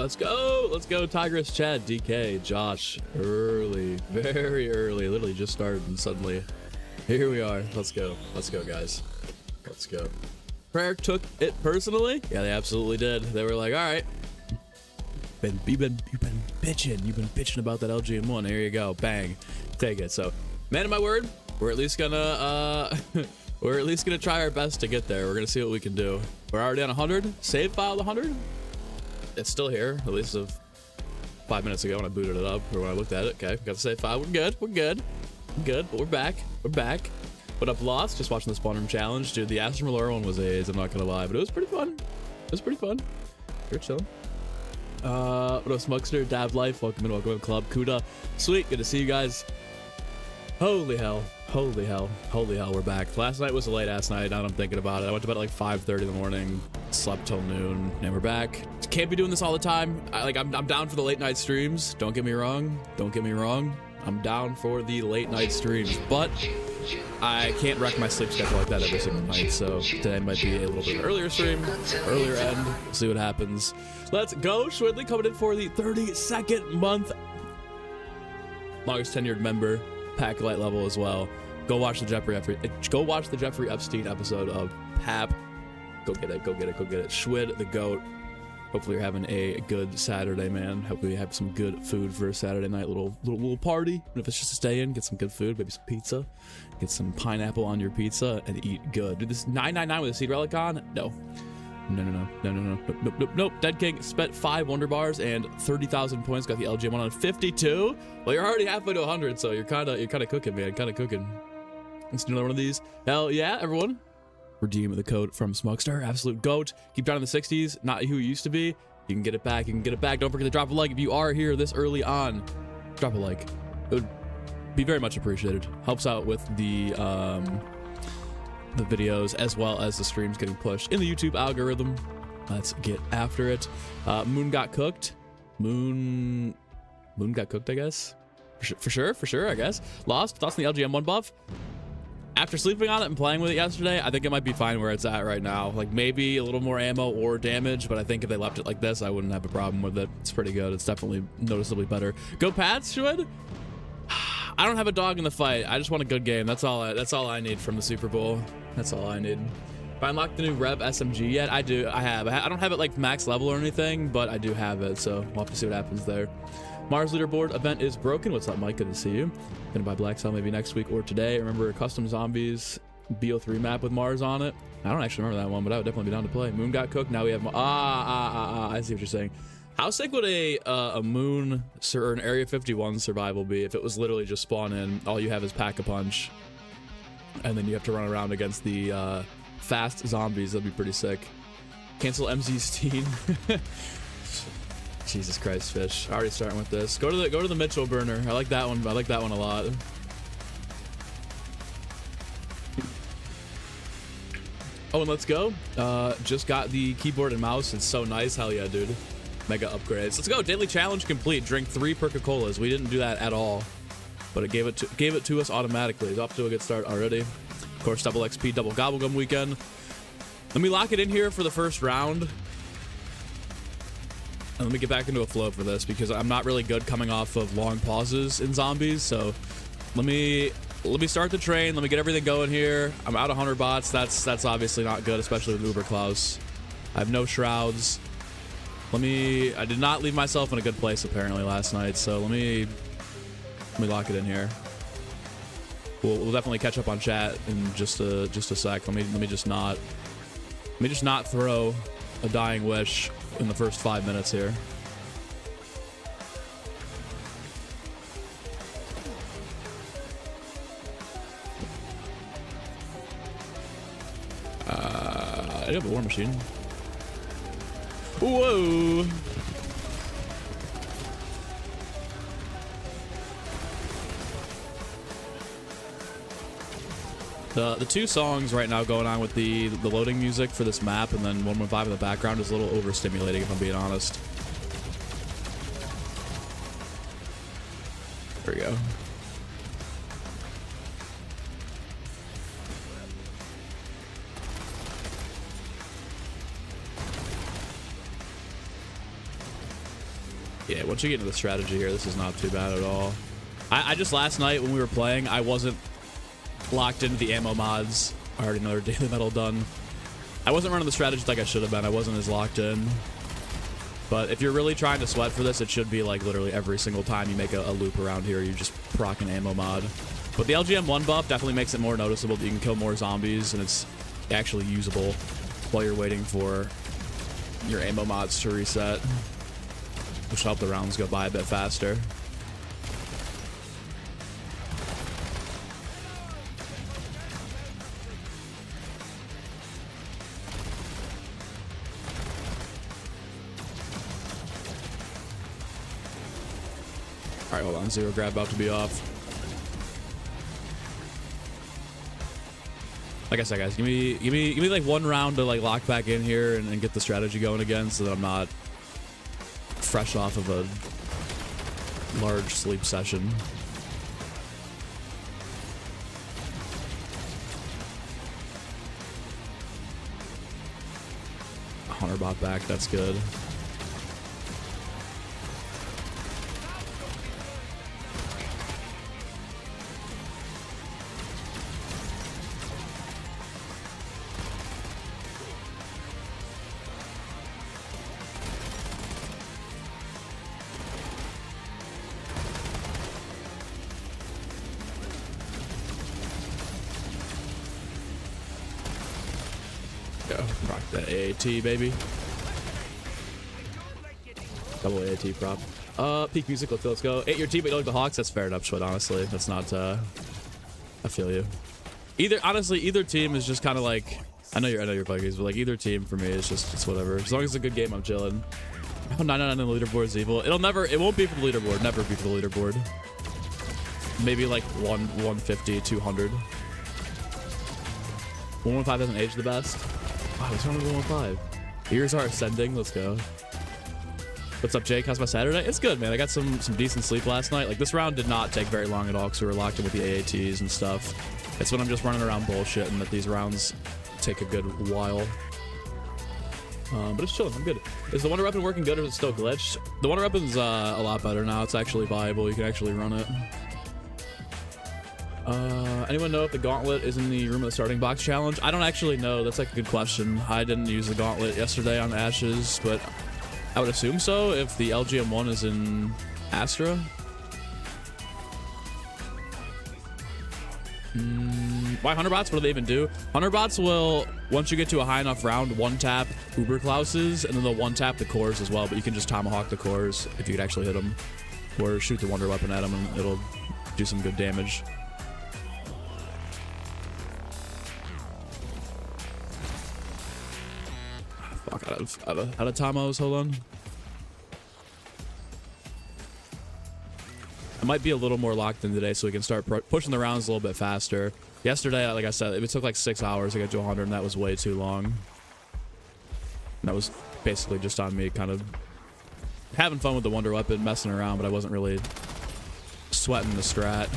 Let's go. Let's go. Tigress, Chad, DK, Josh. Early. Very early. Literally just started and suddenly here we are. Let's go. Let's go, guys. Let's go. Prayer took it personally. Yeah, they absolutely did. They were like, all right. You've been bitching. You've been bitching about that LGM1. Here you go. Bang. Take it. So, man of my word, we're at least gonna try our best to get there. We're gonna see what we can do. We're already on 100. Save file 100. It's still here, at least of 5 minutes ago when I booted it up or when I looked at it. Okay, got the save file. We're good. We're good. We're good. But we're back. We're back. What up, Lost? Just watching the spawn room challenge. Dude, the Aston Malora one was AIDS, I'm not gonna lie, but it was pretty fun. It was pretty fun. You're chilling. What up, Smugster? Dab Life, welcome in the club. Kuda, sweet, good to see you guys. Holy hell, holy hell, holy hell, we're back. Last night was a late ass night, now that I'm thinking about it. I went to bed at like 5:30 in the morning, slept till noon, and we're back. Can't be doing this all the time. I'm down for the late night streams. Don't get me wrong. Don't get me wrong. I'm down for the late night streams, but I can't wreck my sleep schedule like that every single night. So today might be a little bit earlier stream, earlier end. We'll see what happens. Let's go. Schwidley coming in for the 32nd month. Longest tenured member, pack light level as well. Go watch the Jeffrey Epstein episode of PAP. Go get it. Go get it. Go get it. Schwid the goat. Hopefully you're having a good Saturday, man. Hopefully you have some good food for a Saturday night little party. And if it's just to stay in, get some good food, maybe some pizza. Get some pineapple on your pizza and eat good. Dude, this 999 with a seed relic on? No. Nope. Dead King spent 5 wonder bars and 30,000 points. Got the LGM1 on 52. Well, you're already halfway to 100, so you're kind of cooking, man. Kind of cooking. Let's do another one of these. Hell yeah, everyone. Redeem the code from Smugster. Absolute goat. Keep down in the 60s. Not who you used to be. You can get it back. You can get it back. Don't forget to drop a like if you are here this early on. Drop a like. It would be very much appreciated. Helps out with the videos as well as the streams getting pushed in the YouTube algorithm. Let's get after it. Moon got cooked. Moon got cooked, I guess. For sure, I guess. Lost. Thoughts on the LGM1 buff? After sleeping on it and playing with it yesterday, I think it might be fine where it's at right now. Like maybe a little more ammo or damage, but I think if they left it like this, I wouldn't have a problem with it. It's pretty good. It's definitely noticeably better. Go Pats, Schwid? I don't have a dog in the fight. I just want a good game. That's all I need from the Super Bowl. That's all I need. Have I unlocked the new Rev SMG yet? I do. I have. I don't have it like max level or anything, but I do have it. So we'll have to see what happens there. Mars leaderboard event is broken. What's up, Mike? Good to see you. Gonna buy Black Cell maybe next week or today. Remember custom zombies BO3 map with Mars on it? I don't actually remember that one, but I would definitely be down to play. Moon got cooked. Now we have I see what you're saying. How sick would a Moon or an Area 51 survival be if it was literally just spawn in, all you have is Pack-a-Punch, and then you have to run around against the fast zombies? That'd be pretty sick. Cancel MZ's team. Jesus Christ, fish. Already starting with this. Go to the Mitchell burner. I like that one. I like that one a lot. Oh, and let's go. Just got the keyboard and mouse. It's so nice. Hell yeah, dude. Mega upgrades. Let's go. Daily challenge complete. Drink 3 Perca-Colas. We didn't do that at all, but it gave it to us automatically. It's off to a good start already. Of course, double XP, double Gobblegum weekend. Let me lock it in here for the first round. And let me get back into a flow for this because I'm not really good coming off of long pauses in zombies. So let me start the train. Let me get everything going here. I'm out 100 bots. That's obviously not good, especially with Uber Claus. I have no shrouds. I did not leave myself in a good place apparently last night. So let me lock it in here. We'll definitely catch up on chat in just a sec. Let me just not throw a dying wish in the first 5 minutes here. I do have a war machine. Whoa! The 2 songs right now going on with the loading music for this map and then 115 in the background is a little overstimulating if I'm being honest. There we go. Yeah, once you get into the strategy here, this is not too bad at all. I just last night when we were playing, I wasn't locked into the ammo mods. Already another daily medal done. I wasn't running the strategy like I should have been. I wasn't as locked in. But if you're really trying to sweat for this, it should be like literally every single time you make a loop around here, you just proc an ammo mod. But the LGM1 buff definitely makes it more noticeable that you can kill more zombies, and it's actually usable while you're waiting for your ammo mods to reset, which will help the rounds go by a bit faster. All right, hold on. Zero grab about to be off. Like I said, guys, give me like one round to like lock back in here and get the strategy going again, so that I'm not fresh off of a large sleep session. Hunter bot back. That's good. Rock that AAT, baby. Double AAT prop. Peak music, let's go. 8 your team, but you don't like the Hawks. That's fair enough, but honestly, that's not, I feel you. Honestly, either team is just kind of like, I know you're buggies, but like either team for me is just, it's whatever. As long as it's a good game, I'm chilling. Oh, 999 on the leaderboard is evil. It won't be for the leaderboard, never be for the leaderboard. Maybe like 150, 200. 115 doesn't age the best. Wow, what's wrong with 115? Ears are ascending. Let's go. What's up, Jake? How's my Saturday? It's good, man. I got some decent sleep last night. Like, this round did not take very long at all because we were locked in with the AATs and stuff. It's when I'm just running around bullshitting that these rounds take a good while. But it's chilling. I'm good. Is the Wonder Weapon working good or is it still glitched? The Wonder Weapon's a lot better now. It's actually viable. You can actually run it. Anyone know if the gauntlet is in the room of the starting box challenge? I don't actually know. That's like a good question. I didn't use the gauntlet yesterday on Ashes, but I would assume so if the LGM1 is in Astra. Why Hunter bots? What do they even do? Hunter bots will, once you get to a high enough round, one tap Uber Clauses, and then they'll one tap the cores as well, but you can just tomahawk the cores if you could actually hit them, or shoot the Wonder Weapon at them and it'll do some good damage. Fuck, out of Tomos, hold on. I might be a little more locked in today so we can start pushing the rounds a little bit faster. Yesterday, like I said, it took like 6 hours to get to 100, and that was way too long. And that was basically just on me kind of having fun with the Wonder Weapon, messing around, but I wasn't really sweating the strat.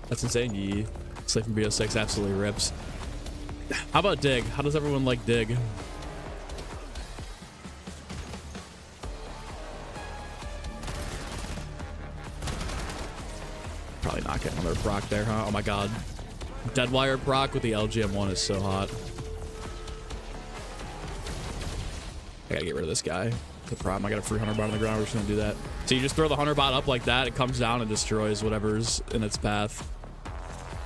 That's insane. Yee. Slave from BO6 absolutely rips. How about Dig? How does everyone like Dig? Probably not getting another proc there, huh? Oh my god. Deadwire proc with the LGM1 is so hot. I gotta get rid of this guy. The problem, I got a free Hunter bot on the ground. We're just gonna do that. So you just throw the Hunter bot up like that, it comes down and destroys whatever's in its path.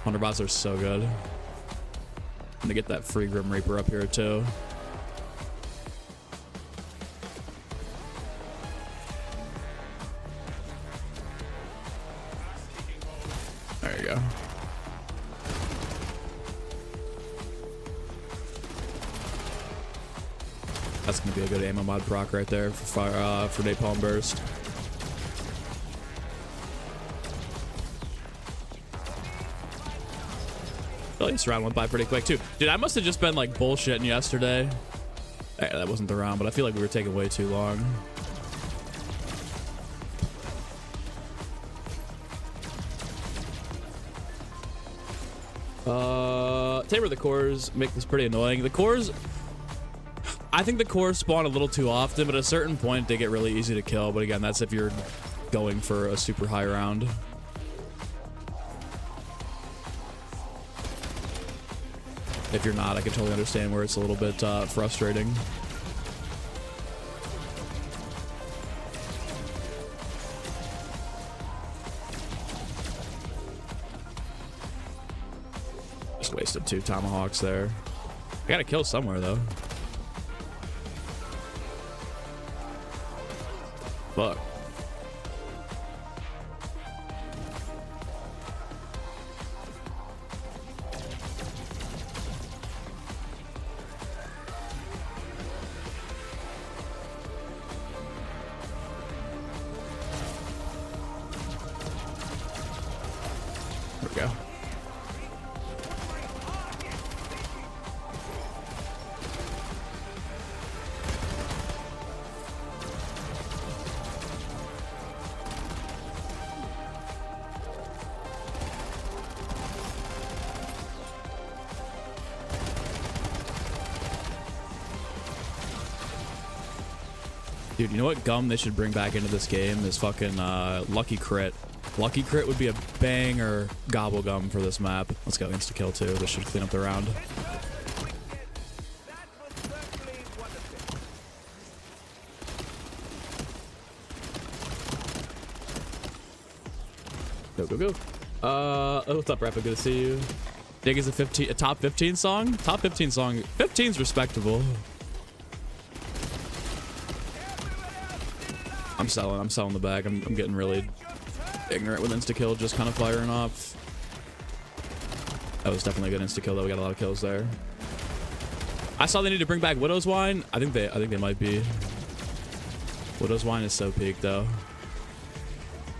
Hunter bots are so good. And to get that free Grim Reaper up here too. There you go. That's gonna be a good ammo mod proc right there for Napalm Burst. Oh, this round went by pretty quick too. Dude, I must have just been like bullshitting yesterday. That wasn't the round, but I feel like we were taking way too long. Tamer the cores make this pretty annoying. The cores, I think the cores spawn a little too often, but at a certain point they get really easy to kill. But again, that's if you're going for a super high round. If you're not, I can totally understand where it's a little bit frustrating. Just wasted 2 tomahawks there. I gotta kill somewhere though. Fuck. There we go. Dude, you know what gum they should bring back into this game is fucking Lucky Crit. Lucky Crit would be a banger gobble gum for this map. Let's go insta-kill too. This should clean up the round. Go, go, go. Oh, what's up, Rappa? Good to see you. Dig is a top 15 song? Top 15 song. 15's respectable. I'm selling the bag. I'm getting really ignorant with insta-kill, just kind of firing off. That was definitely a good insta-kill though. We got a lot of kills there. I saw they need to bring back Widow's Wine. I think they might be. Widow's Wine is so peak though.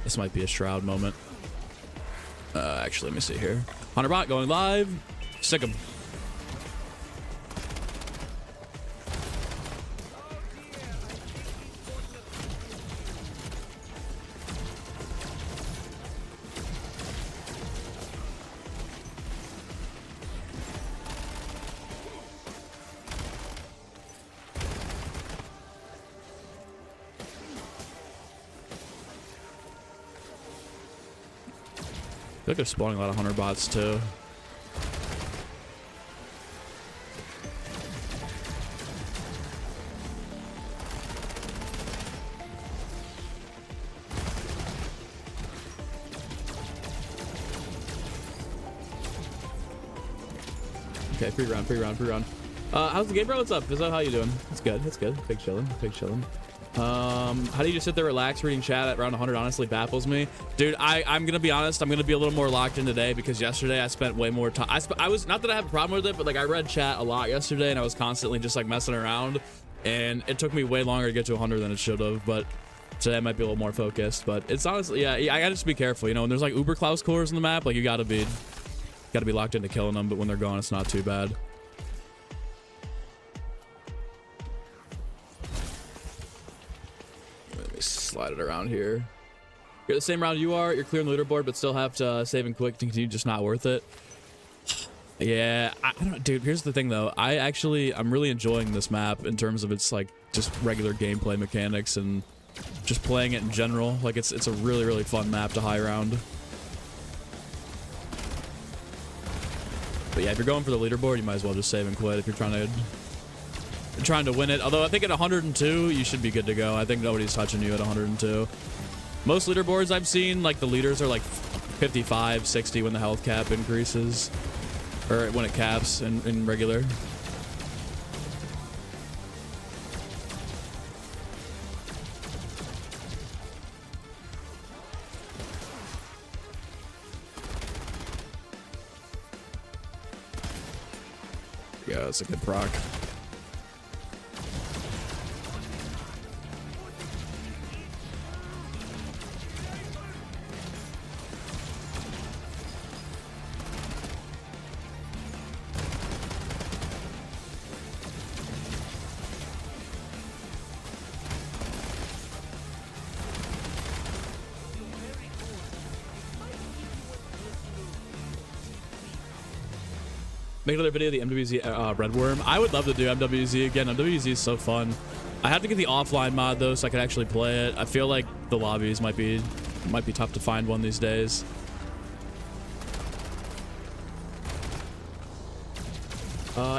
This might be a Shroud moment. Actually, let me see here. Hunterbot going live. Sick him. I feel like they're spawning a lot of hunter bots too. Okay, free round. How's the game, bro? What's up? Is that how you doing? It's good. Big chillin'. How do you just sit there, relax, reading chat at round 100? Honestly, baffles me, dude. I'm gonna be honest. I'm gonna be a little more locked in today because yesterday I spent way more time. I was not that I have a problem with it, but like I read chat a lot yesterday and I was constantly just like messing around, and it took me way longer to get to 100 than it should have. But today I might be a little more focused. But it's honestly, yeah, I gotta just be careful. You know, when there's like Uber Claus cores on the map, like you gotta be locked into killing them. But when they're gone, it's not too bad. Slide it around here. You're the same round you are. You're clearing the leaderboard, but still have to save and quick to continue. Just not worth it. Yeah, I don't know, dude. Here's the thing, though. I'm really enjoying this map in terms of its like just regular gameplay mechanics and just playing it in general. Like it's a really fun map to high round. But yeah, if you're going for the leaderboard, you might as well just save and quit if you're trying to win it. Although I think at 102 you should be good to go. I think nobody's touching you at 102. Most leaderboards I've seen, like the leaders are like 55, 60 when the health cap increases, or when it caps in regular. Yeah, that's a good proc. Make another video of the MWZ Red Worm. I would love to do MWZ again. MWZ is so fun. I have to get the offline mod though, so I can actually play it. I feel like the lobbies might be tough to find one these days.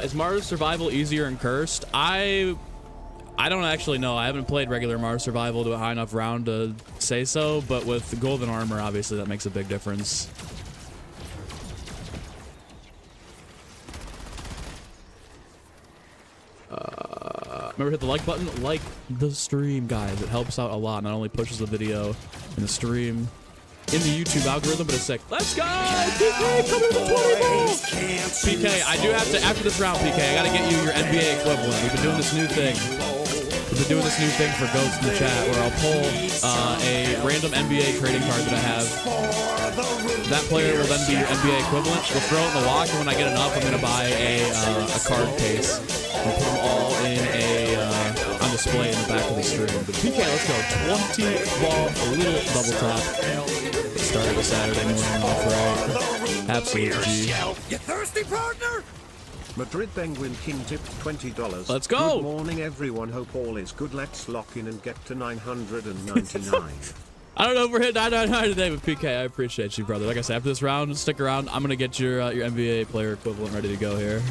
Is Mars Survival easier in Cursed? I don't actually know. I haven't played regular Mars Survival to a high enough round to say so, but with the golden armor, obviously that makes a big difference. Remember, hit the like button, like the stream, guys. It helps out a lot. Not only pushes the video and the stream in the YouTube algorithm, but it's sick. Let's go! PK, coming to 20 balls! PK, I do have to, after this round, PK, I gotta get you your NBA equivalent. We've been doing this new thing. We've been doing this new thing for goats in the chat where I'll pull a random NBA trading card that I have. That player will then be your NBA equivalent. We'll throw it in the lock, and when I get enough, I'm gonna buy a card case and put them all in on display in the back of the stream. But PK, let's go. 20 ball, a little double top. Started the Saturday morning off right. Absolute G. You thirsty, partner? Madrid Penguin King tipped $20. Let's go. Good morning, everyone. Hope all is good. Let's lock in and get to 999. I don't know if we're hitting 999 today, but PK, I appreciate you, brother. Like I said, after this round, stick around. I'm gonna get your NBA player equivalent ready to go here.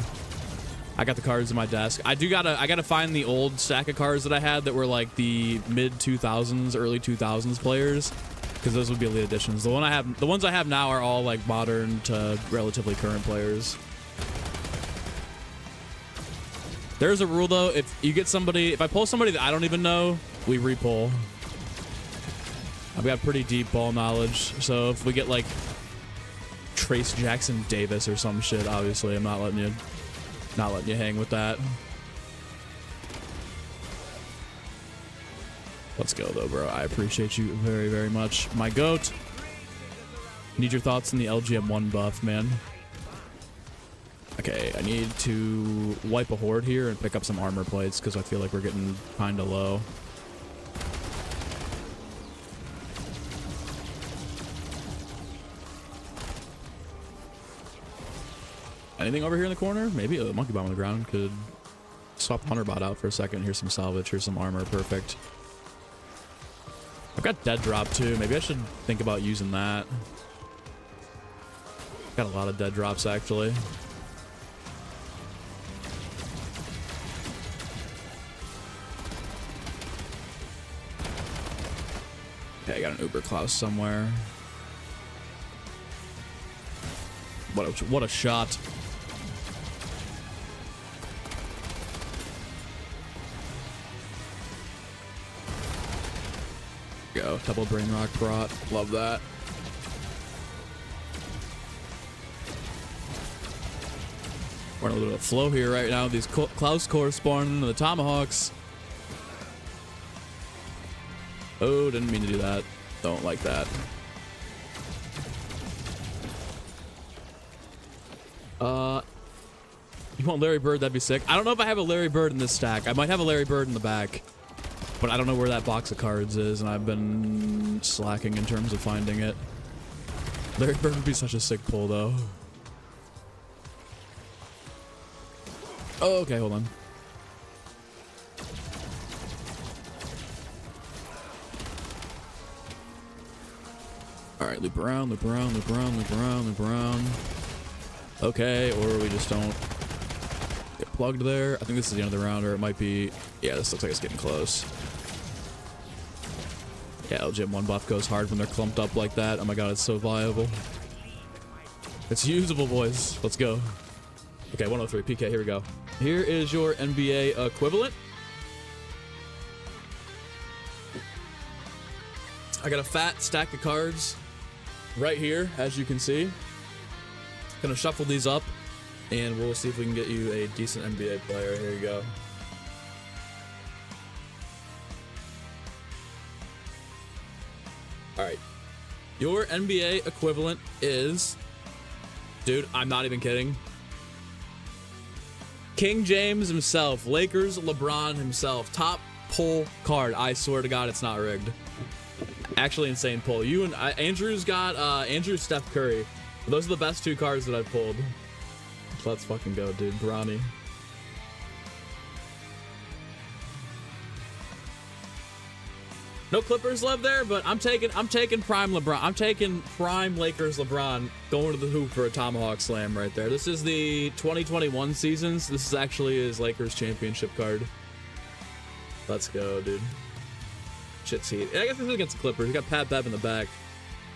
I got the cards in my desk. I gotta find the old stack of cards that I had that were like the mid 2000s, early 2000s players, because those would be elite editions. The ones I have now are all like modern to relatively current players. There's a rule though, if you get somebody, if I pull somebody that I don't even know, we re-pull. I've got pretty deep ball knowledge, so if we get like Trace Jackson Davis or some shit, obviously I'm not letting you hang with that. Let's go though, bro. I appreciate you very, very much. My goat. Need your thoughts on the LGM1 buff, man. Okay, I need to wipe a horde here and pick up some armor plates because I feel like we're getting kind of low. Anything over here in the corner? Maybe a monkey bomb on the ground. Could swap the hunter bot out for a second. Here's some salvage. Here's some armor. Perfect. I've got dead drop too. Maybe I should think about using that. Got a lot of dead drops actually. Okay, I got an Uber Claus somewhere. What a shot. Go, double brain rock brought. Love that. We're in a little bit of flow here right now. These Claus cores spawn into the tomahawks. Oh, didn't mean to do that. Don't like that. You want Larry Bird? That'd be sick. I don't know if I have a Larry Bird in this stack. I might have a Larry Bird in the back, but I don't know where that box of cards is, and I've been slacking in terms of finding it. Larry Bird would be such a sick pull, though. Oh, okay, hold on. All right, loop around, loop around, loop around, loop around, loop around. Okay, or we just don't get plugged there. I think this is the end of the round, or it might be... Yeah, this looks like it's getting close. Yeah, LGM1 buff goes hard when they're clumped up like that. Oh my god, it's so viable. It's usable, boys. Let's go. Okay, 103 PK, here we go. Here is your NBA equivalent. I got a fat stack of cards right here, as you can see. Gonna shuffle these up, and we'll see if we can get you a decent NBA player. Here you go. All right. Your NBA equivalent is... Dude, I'm not even kidding. King James himself. Lakers LeBron himself. Top pull card. I swear to God, it's not rigged. Actually, insane pull. You and Andrew's got Andrew's Steph Curry. Those are the best two cards that I've pulled. Let's fucking go, dude. Bronny. No Clippers love there, but I'm taking prime LeBron. I'm taking prime Lakers LeBron going to the hoop for a tomahawk slam right there. This is the 2021 seasons. This is actually his Lakers championship card. Let's go, dude. Shit's heat. I guess this is against the Clippers. You got Pat Bev in the back.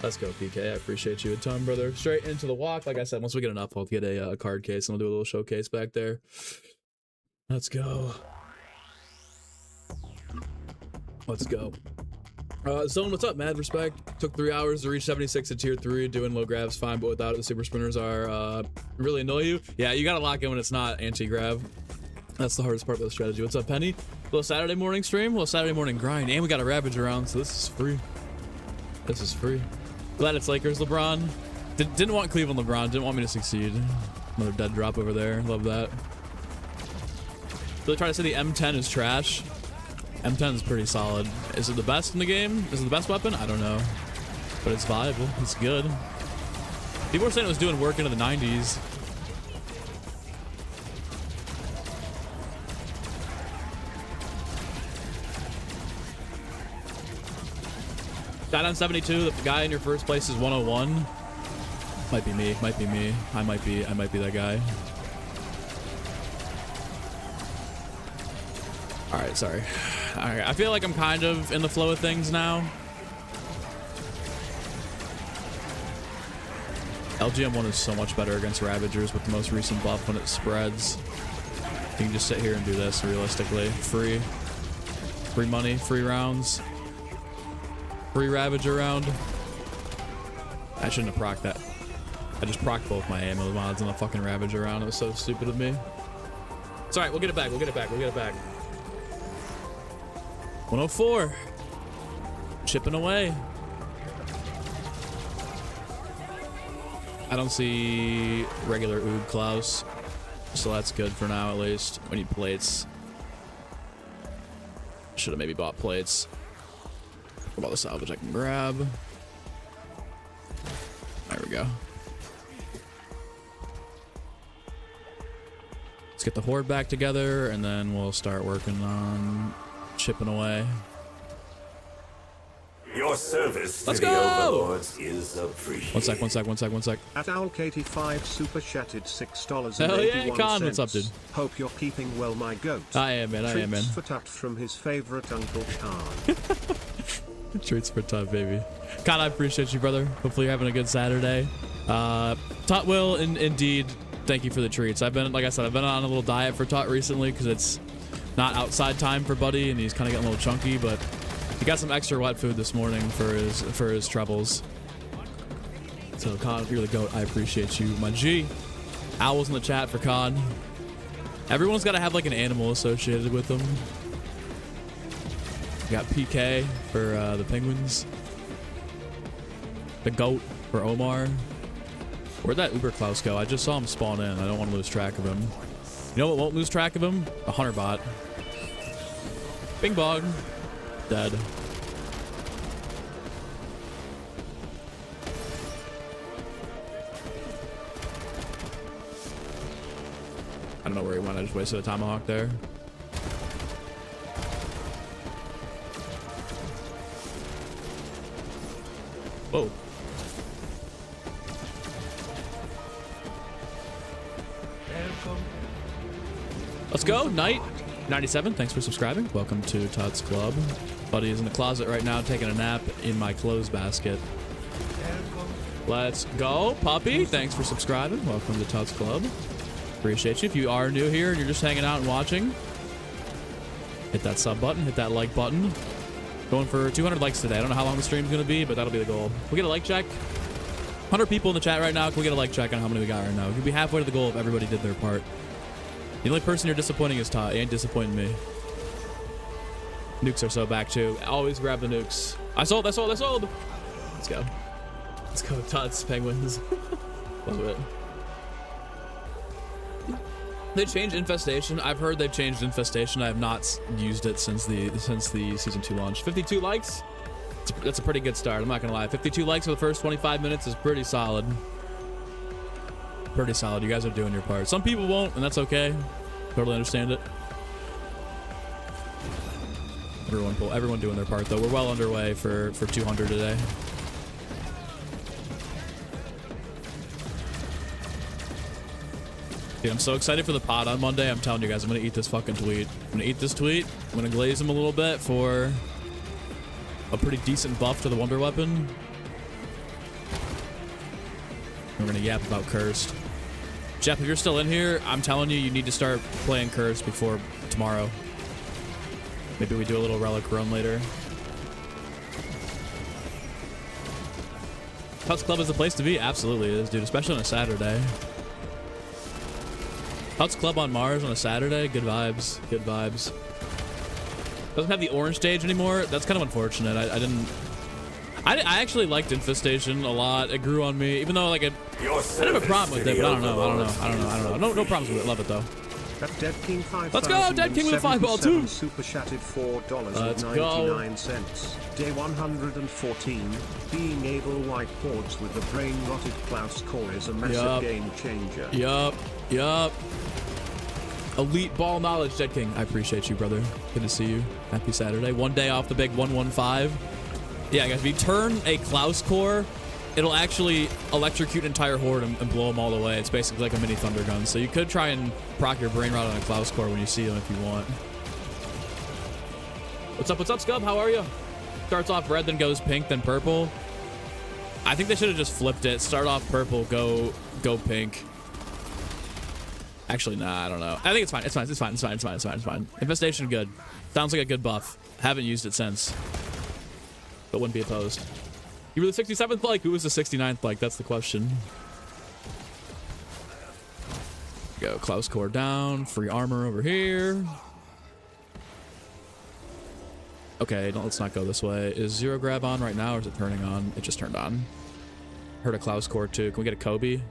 Let's go, PK. I appreciate you a ton, brother. Straight into the walk. Like I said, once we get enough, I'll get a card case and we'll do a little showcase back there. Let's go. Zone, what's up? Mad respect. Took 3 hours to reach 76 at tier 3. Doing low grabs fine, but without it, the super sprinters are really annoy you. Yeah, you gotta lock in when it's not anti-grab. That's the hardest part of the strategy. What's up, Penny? Little Saturday morning stream, little Saturday morning grind, and we got a Ravage around, so this is free. This is free. Glad it's Lakers LeBron. Didn't want Cleveland LeBron. Didn't want me to succeed. Another dead drop over there. Love that. Really trying to say the M10 is trash. M10 is pretty solid. Is it the best in the game? Is it the best weapon? I don't know. But it's viable. It's good. People were saying it was doing work into the 90s. Died on 72. The guy in your first place is 101. Might be me. Might be me. I might be that guy. All right, sorry. All right, I feel like I'm kind of in the flow of things now. LGM1 is so much better against Ravagers with the most recent buff when it spreads. You can just sit here and do this realistically. Free money, free rounds. Free Ravager round. I shouldn't have procced that. I just procced both my ammo mods on the fucking Ravager round. It was so stupid of me. It's alright, we'll get it back. We'll get it back. We'll get it back. 104. Chipping away. I don't see regular Oog Claus. So that's good for now, at least. We need plates. Should have maybe bought plates. What about the salvage I can grab? There we go. Let's get the horde back together, and then we'll start working on chipping away. Your service Let's to go! the overlords is appreciated. One sec. At Owlk85 super chatted $6.81. Hell yeah, Con, what's up, dude? Hope you're keeping well, my goat. I am, man. Treats for Tut from his favorite Uncle Khan. Treats for Tut, baby. Con, I appreciate you, brother. Hopefully you're having a good Saturday. Tut will indeed thank you for the treats. Like I said, I've been on a little diet for Tut recently because it's not outside time for Buddy, and he's kind of getting a little chunky, but he got some extra wet food this morning for his troubles. So Con, you're the goat. I appreciate you, my G. Owl's in the chat for Con. Everyone's got to have like an animal associated with them. We got PK for the Penguins. The goat for Omar. Where'd that Uber Klaus go? I just saw him spawn in. I don't want to lose track of him. You know what won't lose track of him? A hunter bot. Bing bong. Dead. I don't know where he went. I just wasted a tomahawk there. Whoa. Let's go, Knight 97. Thanks for subscribing. Welcome to Todd's Club. Buddy is in the closet right now taking a nap in my clothes basket. Let's go, Puppy. Thanks for subscribing. Welcome to Todd's Club. Appreciate you. If you are new here and you're just hanging out and watching, hit that sub button, hit that like button. Going for 200 likes today. I don't know how long the stream's going to be, but that'll be the goal. Can we get a like check? 100 people in the chat right now. Can we get a like check on how many we got right now? We could be halfway to the goal if everybody did their part. The only person you're disappointing is Todd. He ain't disappointing me. Nukes are so back too. Always grab the nukes. I sold. Let's go. Let's go, Todd's Penguins. Love it. They changed Infestation. I've heard they've changed Infestation. I have not used it since the season 2 launch. 52 likes. That's a pretty good start. I'm not gonna lie. 52 likes for the first 25 minutes is pretty solid. Pretty solid. You guys are doing your part. Some people won't, and that's okay. Totally understand it. Everyone doing their part, though. We're well underway for 200 today. Dude, I'm so excited for the pod on Monday. I'm telling you guys, I'm gonna eat this fucking tweet. I'm gonna eat this tweet. I'm gonna glaze him a little bit for a pretty decent buff to the wonder weapon. We're gonna yap about cursed. Jeff, if you're still in here, I'm telling you, you need to start playing cursed before tomorrow. Maybe we do a little relic run later. Huts Club is the place to be. Absolutely is, dude, especially on a Saturday. Huts Club on Mars on a Saturday. Good vibes. Good vibes. Doesn't have the orange stage anymore. That's kind of unfortunate. I actually liked Infestation a lot. It grew on me, even though like I have a problem with it, but I don't know. No problems with it. Love it though. That Dead King 5, let's go, Dead King with a 5 ball too. Super chatted $4.99. Day 114. Being able white ports with the brain rotted Claus core is a massive game changer. Yup. Elite ball knowledge, Dead King. I appreciate you, brother. Good to see you. Happy Saturday. One day off the big 115. Yeah, guys, if you turn a Claus core, it'll actually electrocute an entire horde and blow them all away. It's basically like a mini thunder gun. So you could try and proc your brain rot on a Claus core when you see them if you want. What's up, Scub? How are you? Starts off red, then goes pink, then purple. I think they should have just flipped it. Start off purple, go pink. Actually, nah, I don't know. I think it's fine. It's fine. Infestation, good. Sounds like a good buff. Haven't used it since, but wouldn't be opposed. You were the 67th like? Who was the 69th like? That's the question. Go Claus core down. Free armor over here. Okay, let's not go this way. Is zero grab on right now, or is it turning on? It just turned on. Heard a Claus core too. Can we get a Kobe?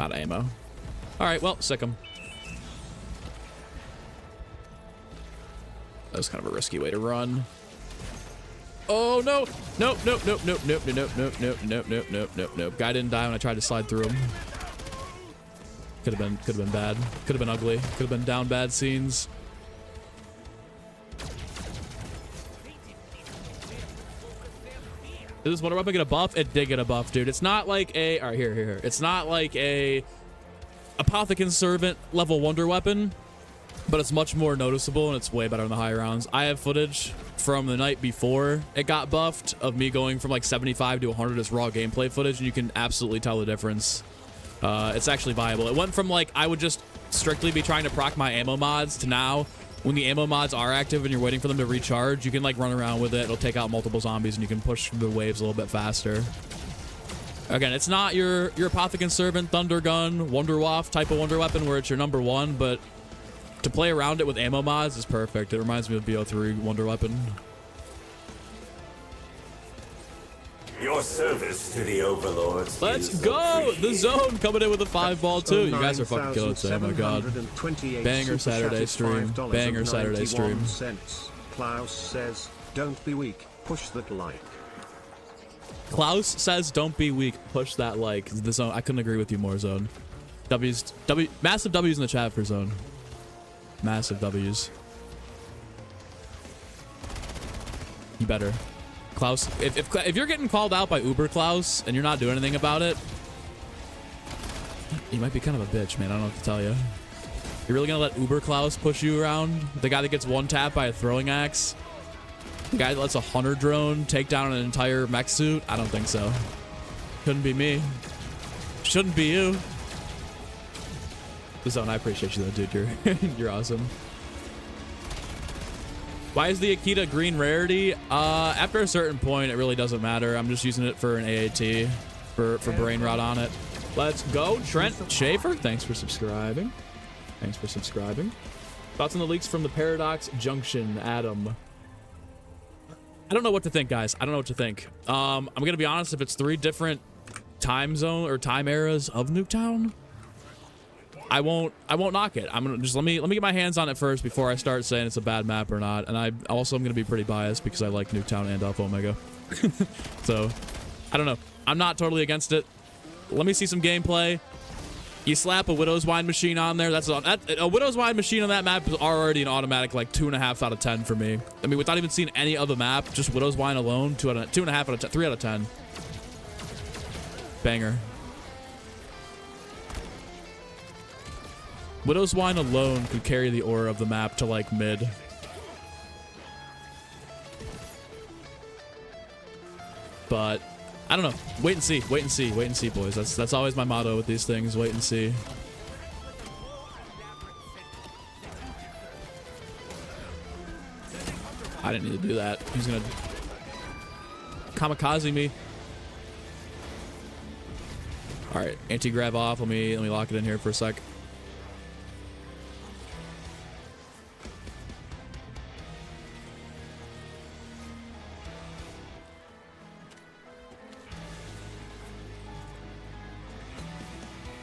Out of ammo. All right, well, sick him. That was kind of a risky way to run. Oh no! Nope. Guy didn't die when I tried to slide through him. Could have been bad. Could have been ugly. Could have been down bad scenes. Did this wonder weapon get a buff? It did get a buff, dude. It's not like a... All right, here. It's not like a Apothecary Servant level wonder weapon, but it's much more noticeable and it's way better in the high rounds. I have footage from the night before it got buffed of me going from like 75 to 100 as raw gameplay footage, and you can absolutely tell the difference. It's actually viable. It went from like I would just strictly be trying to proc my ammo mods to now when the ammo mods are active and you're waiting for them to recharge, you can like run around with it. It'll take out multiple zombies and you can push the waves a little bit faster. Again, it's not your Apothecary Servant, Thunder Gun, Wonder Waft type of wonder weapon where it's your number one, but to play around it with ammo mods is perfect. It reminds me of BO3 wonder weapon. Your service to the overlords. Let's go! The zone coming in with a 5-ball too. You guys are fucking killing today. Oh my god. Banger Saturday stream. Banger Saturday stream. Claus says, don't be weak. Push that like. Claus says, don't be weak. Push that like. The zone. I couldn't agree with you more, Zone. Massive W's in the chat for Zone. Massive W's. You better. Claus, if you're getting called out by Uber Claus and you're not doing anything about it, you might be kind of a bitch, man. I don't know what to tell you. You're really gonna let Uber Claus push you around? The guy that gets one tap by a throwing axe? The guy that lets a hunter drone take down an entire mech suit? I don't think so. Couldn't be me. Shouldn't be you. The Zone, I appreciate you though, dude. You're awesome. Why is the Akita green rarity? After a certain point, it really doesn't matter. I'm just using it for an AAT for brain rot on it. Let's go, Trent Schaefer. Thanks for subscribing. Thoughts on the leaks from the Paradox Junction, Adam? I don't know what to think, guys. I don't know what to think. I'm gonna be honest. If it's 3 different time zone or time eras of Nuketown, I won't knock it. I'm gonna just let me get my hands on it first before I start saying it's a bad map or not. And I also am gonna be pretty biased because I like Nuketown and Alpha Omega. So I don't know. I'm not totally against it. let me see some gameplay. You slap a Widow's Wine machine on there. A Widow's Wine machine on that map is already an automatic like 2.5 out of 10 for me. I mean, without even seeing any other map, just Widow's Wine alone, 2.5 out of 10, 3 out of 10. Banger. Widow's Wine alone could carry the aura of the map to like mid. But I don't know. Wait and see. Wait and see. Wait and see, boys. That's always my motto with these things. Wait and see. I didn't need to do that. He's gonna kamikaze me. All right, anti-grav off. Let me lock it in here for a sec.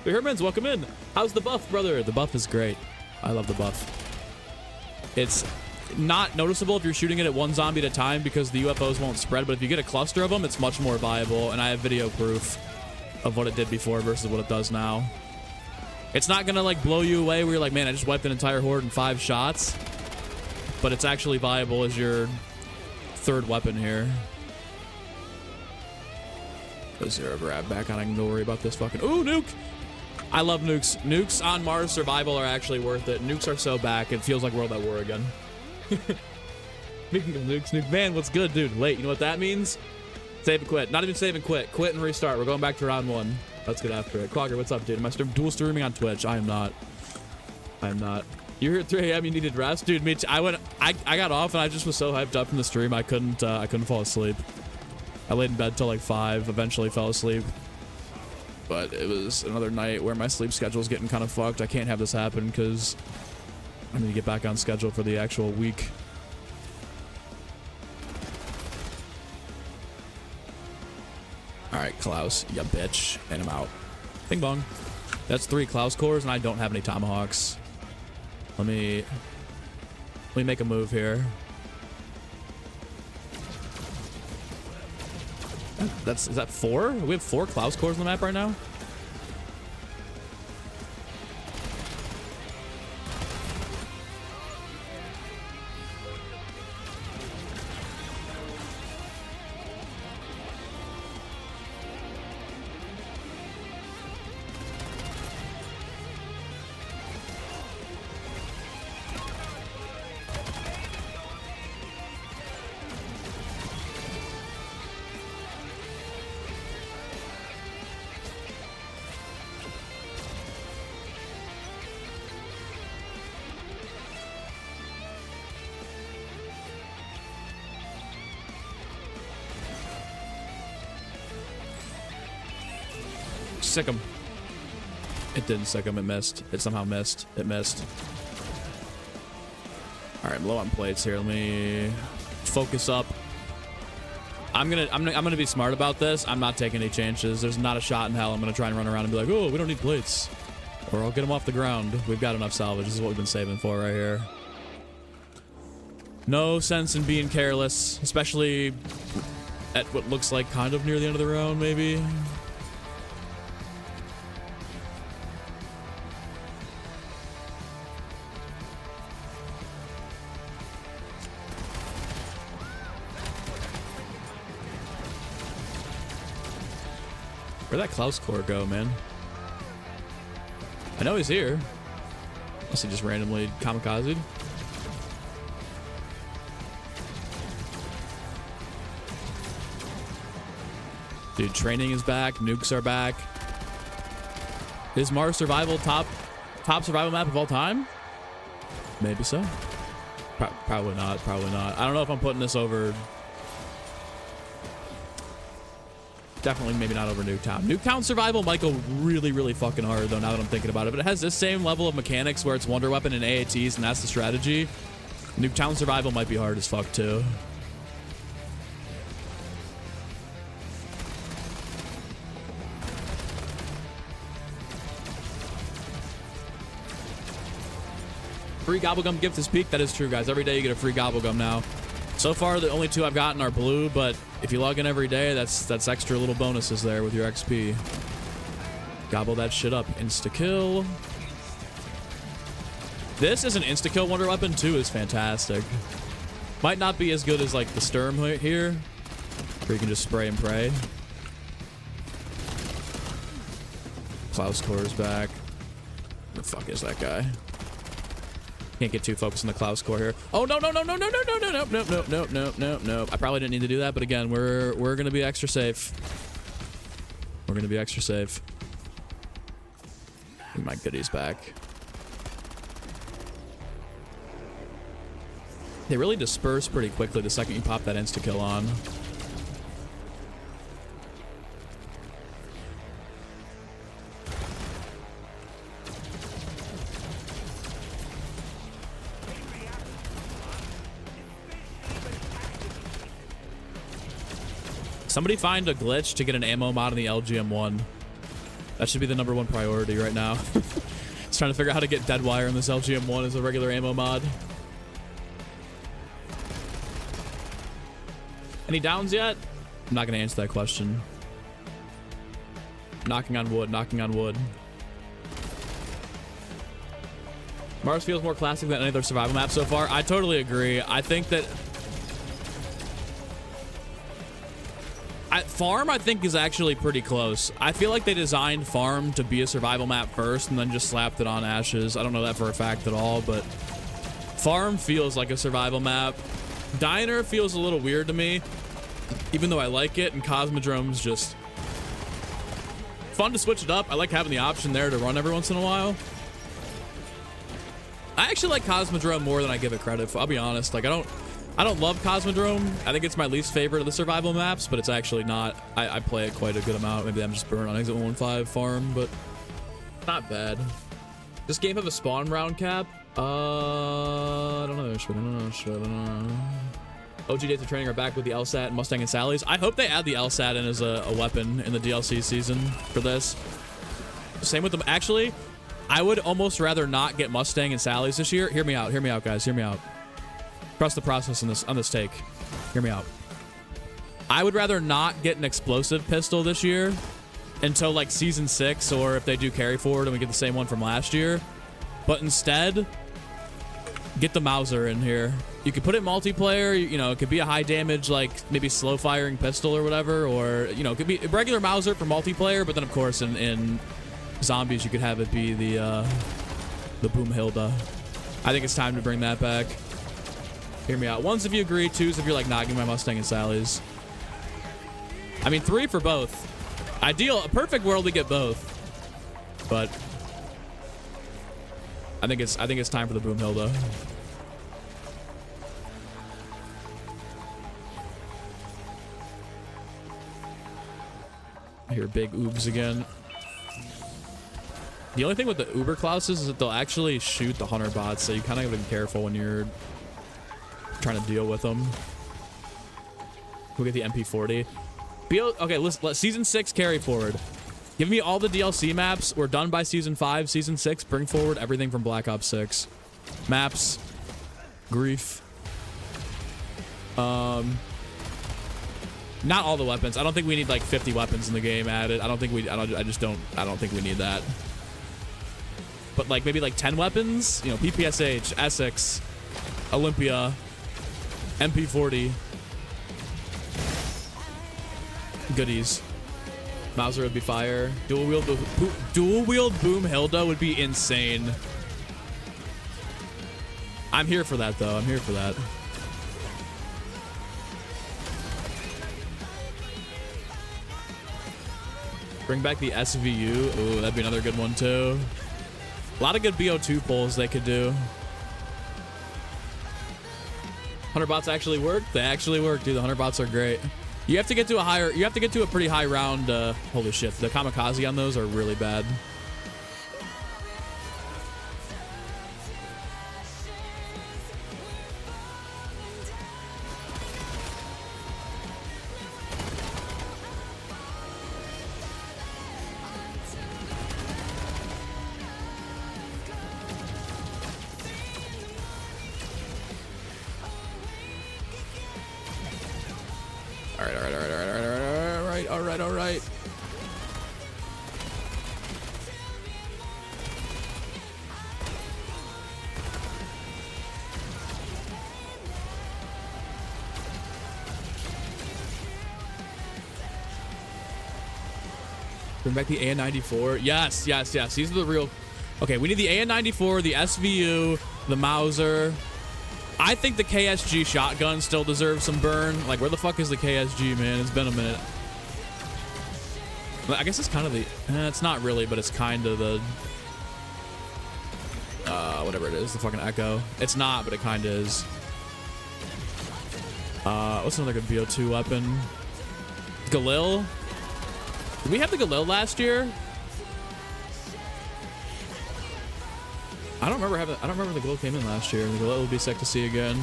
Hermans, welcome in. How's the buff, brother? The buff is great. I love the buff. It's not noticeable if you're shooting it at one zombie at a time because the UFOs won't spread, but if you get a cluster of them, it's much more viable, and I have video proof of what it did before versus what it does now. It's not gonna like blow you away where you're like, man, I just wiped an entire horde in 5 shots, but it's actually viable as your third weapon here. Put 0 grab back on. I can go worry about this fucking... Ooh, nuke! I love nukes. Nukes on Mars survival are actually worth it. Nukes are so back, it feels like World at War again. Speaking of nukes, nuke man, what's good, dude? Late. You know what that means? Save and quit. Not even save and quit. Quit and restart. We're going back to round 1. Let's get after it. Clogger, what's up, dude? Am I dual streaming on Twitch? I am not. I am not. You're here at 3 a.m. You needed rest, dude. Me too. I got off and I just was so hyped up from the stream I couldn't fall asleep. I laid in bed till like 5. Eventually fell asleep. But it was another night where my sleep schedule is getting kind of fucked. I can't have this happen because I need to get back on schedule for the actual week. All right, Claus, you bitch, and I'm out. Bing bong. That's 3 Claus cores, and I don't have any tomahawks. Let me make a move here. Is that 4? We have 4 Claus cores on the map right now. Sick him. It didn't sick him. It missed. It somehow missed. It missed. All right, I'm low on plates here. Let me focus up. I'm gonna be smart about this. I'm not taking any chances. There's not a shot in hell I'm gonna try and run around and be like, oh, we don't need plates, or I'll get them off the ground. We've got enough salvage. This is what we've been saving for right here. No sense in being careless, especially at what looks like kind of near the end of the round, maybe. Where'd that Claus core go, man? I know he's here. Unless he just randomly kamikazed. Dude, training is back. Nukes are back. Is Mars survival top survival map of all time? Maybe so. Probably not. Probably not. I don't know if I'm putting this over... Definitely maybe not over Nuketown. Nuketown survival might go really, really fucking hard, though, now that I'm thinking about it. But it has this same level of mechanics where it's Wonder Weapon and AATs, and that's the strategy. Nuketown survival might be hard as fuck, too. Free Gobblegum gift is peak. That is true, guys. Every day you get a free Gobblegum now. So far, the only 2 I've gotten are blue, but if you log in every day, that's extra little bonuses there with your XP. Gobble that shit up. Insta-kill. This is an insta-kill wonder weapon too, is fantastic. Might not be as good as like the Sturm here, where you can just spray and pray. Klaus Core's back. The fuck is that guy? Can't get too focused on the Klaus Core here. Oh no no no no no no no no no no no no no no no. I probably didn't need to do that, but again, we're gonna be extra safe. We're gonna be extra safe. Get my goodies back. They really disperse pretty quickly the second you pop that insta-kill on. Somebody find a glitch to get an ammo mod in the LGM1. That should be the #1 priority right now. Just trying to figure out how to get dead wire in this LGM1 as a regular ammo mod. Any downs yet? I'm not going to answer that question. Knocking on wood, knocking on wood. Mars feels more classic than any other survival map so far. I totally agree. I think that Farm, I think, is actually pretty close. I feel like they designed Farm to be a survival map first and then just slapped it on Ashes. I don't know that for a fact at all, but Farm feels like a survival map. Diner feels a little weird to me, even though I like it, and Cosmodrome's just fun to switch it up. I like having the option there to run every once in a while. I actually like Cosmodrome more than I give it credit for. I'll be honest. Like, I don't love Cosmodrome. I think it's my least favorite of the survival maps, but it's actually not. I play it quite a good amount. Maybe I'm just burnt on Exit 115 Farm, but not bad. Does this game have a spawn round cap? I don't know. OG days of training are back with the LSAT and Mustang and Sally's. I hope they add the LSAT in as a weapon in the DLC season for this. Same with them. Actually, I would almost rather not get Mustang and Sally's this year. Hear me out, guys. Hear me out. Trust the process on this take. Hear me out. I would rather not get an explosive pistol this year until like season 6, or if they do carry forward and we get the same one from last year. But instead, get the Mauser in here. You could put it multiplayer. You know, it could be a high damage, like maybe slow firing pistol or whatever, or you know, it could be a regular Mauser for multiplayer. But then of course in zombies you could have it be the Boomhilda. I think it's time to bring that back. Hear me out. 1s if you agree, 2s if you're like, nah, give me my Mustang and Sally's. I mean, 3 for both. Ideal, a perfect world we get both. But I think it's time for the Boomhilda. I hear big oobs again. The only thing with the Uber Klauses is that they'll actually shoot the hunter bots, so you kind of have to be careful when you're trying to deal with them. We'll get the MP40. Okay, let season 6 carry forward. Give me all the DLC maps. We're done by season 5. Season 6, bring forward everything from Black Ops 6. Maps. Grief. Not all the weapons. I don't think we need like 50 weapons in the game added. I don't think we need that. But like maybe like 10 weapons, you know, PPSH, Essex, Olympia, MP40. Goodies. Mauser would be fire. Dual wield Boomhilda would be insane. I'm here for that though. I'm here for that. Bring back the SVU. Ooh, that'd be another good one too. A lot of good BO2 pulls they could do. Hunter bots actually work. They actually work, dude. The hunter bots are great. You have to get to a pretty high round. Holy shit, the kamikaze on those are really bad. All right. Bring back the AN-94. Yes, yes, yes. These are the real... Okay, we need the AN-94, the SVU, the Mauser. I think the KSG shotgun still deserves some burn. Like, where the fuck is the KSG, man? It's been a minute. I guess it's kind of the... it's not really, but it's kind of the... whatever it is, the fucking Echo. It's not, but it kind of is. What's another good BO2 weapon? Galil? Did we have the Galil last year? I don't remember the Galil came in last year. The Galil would be sick to see again.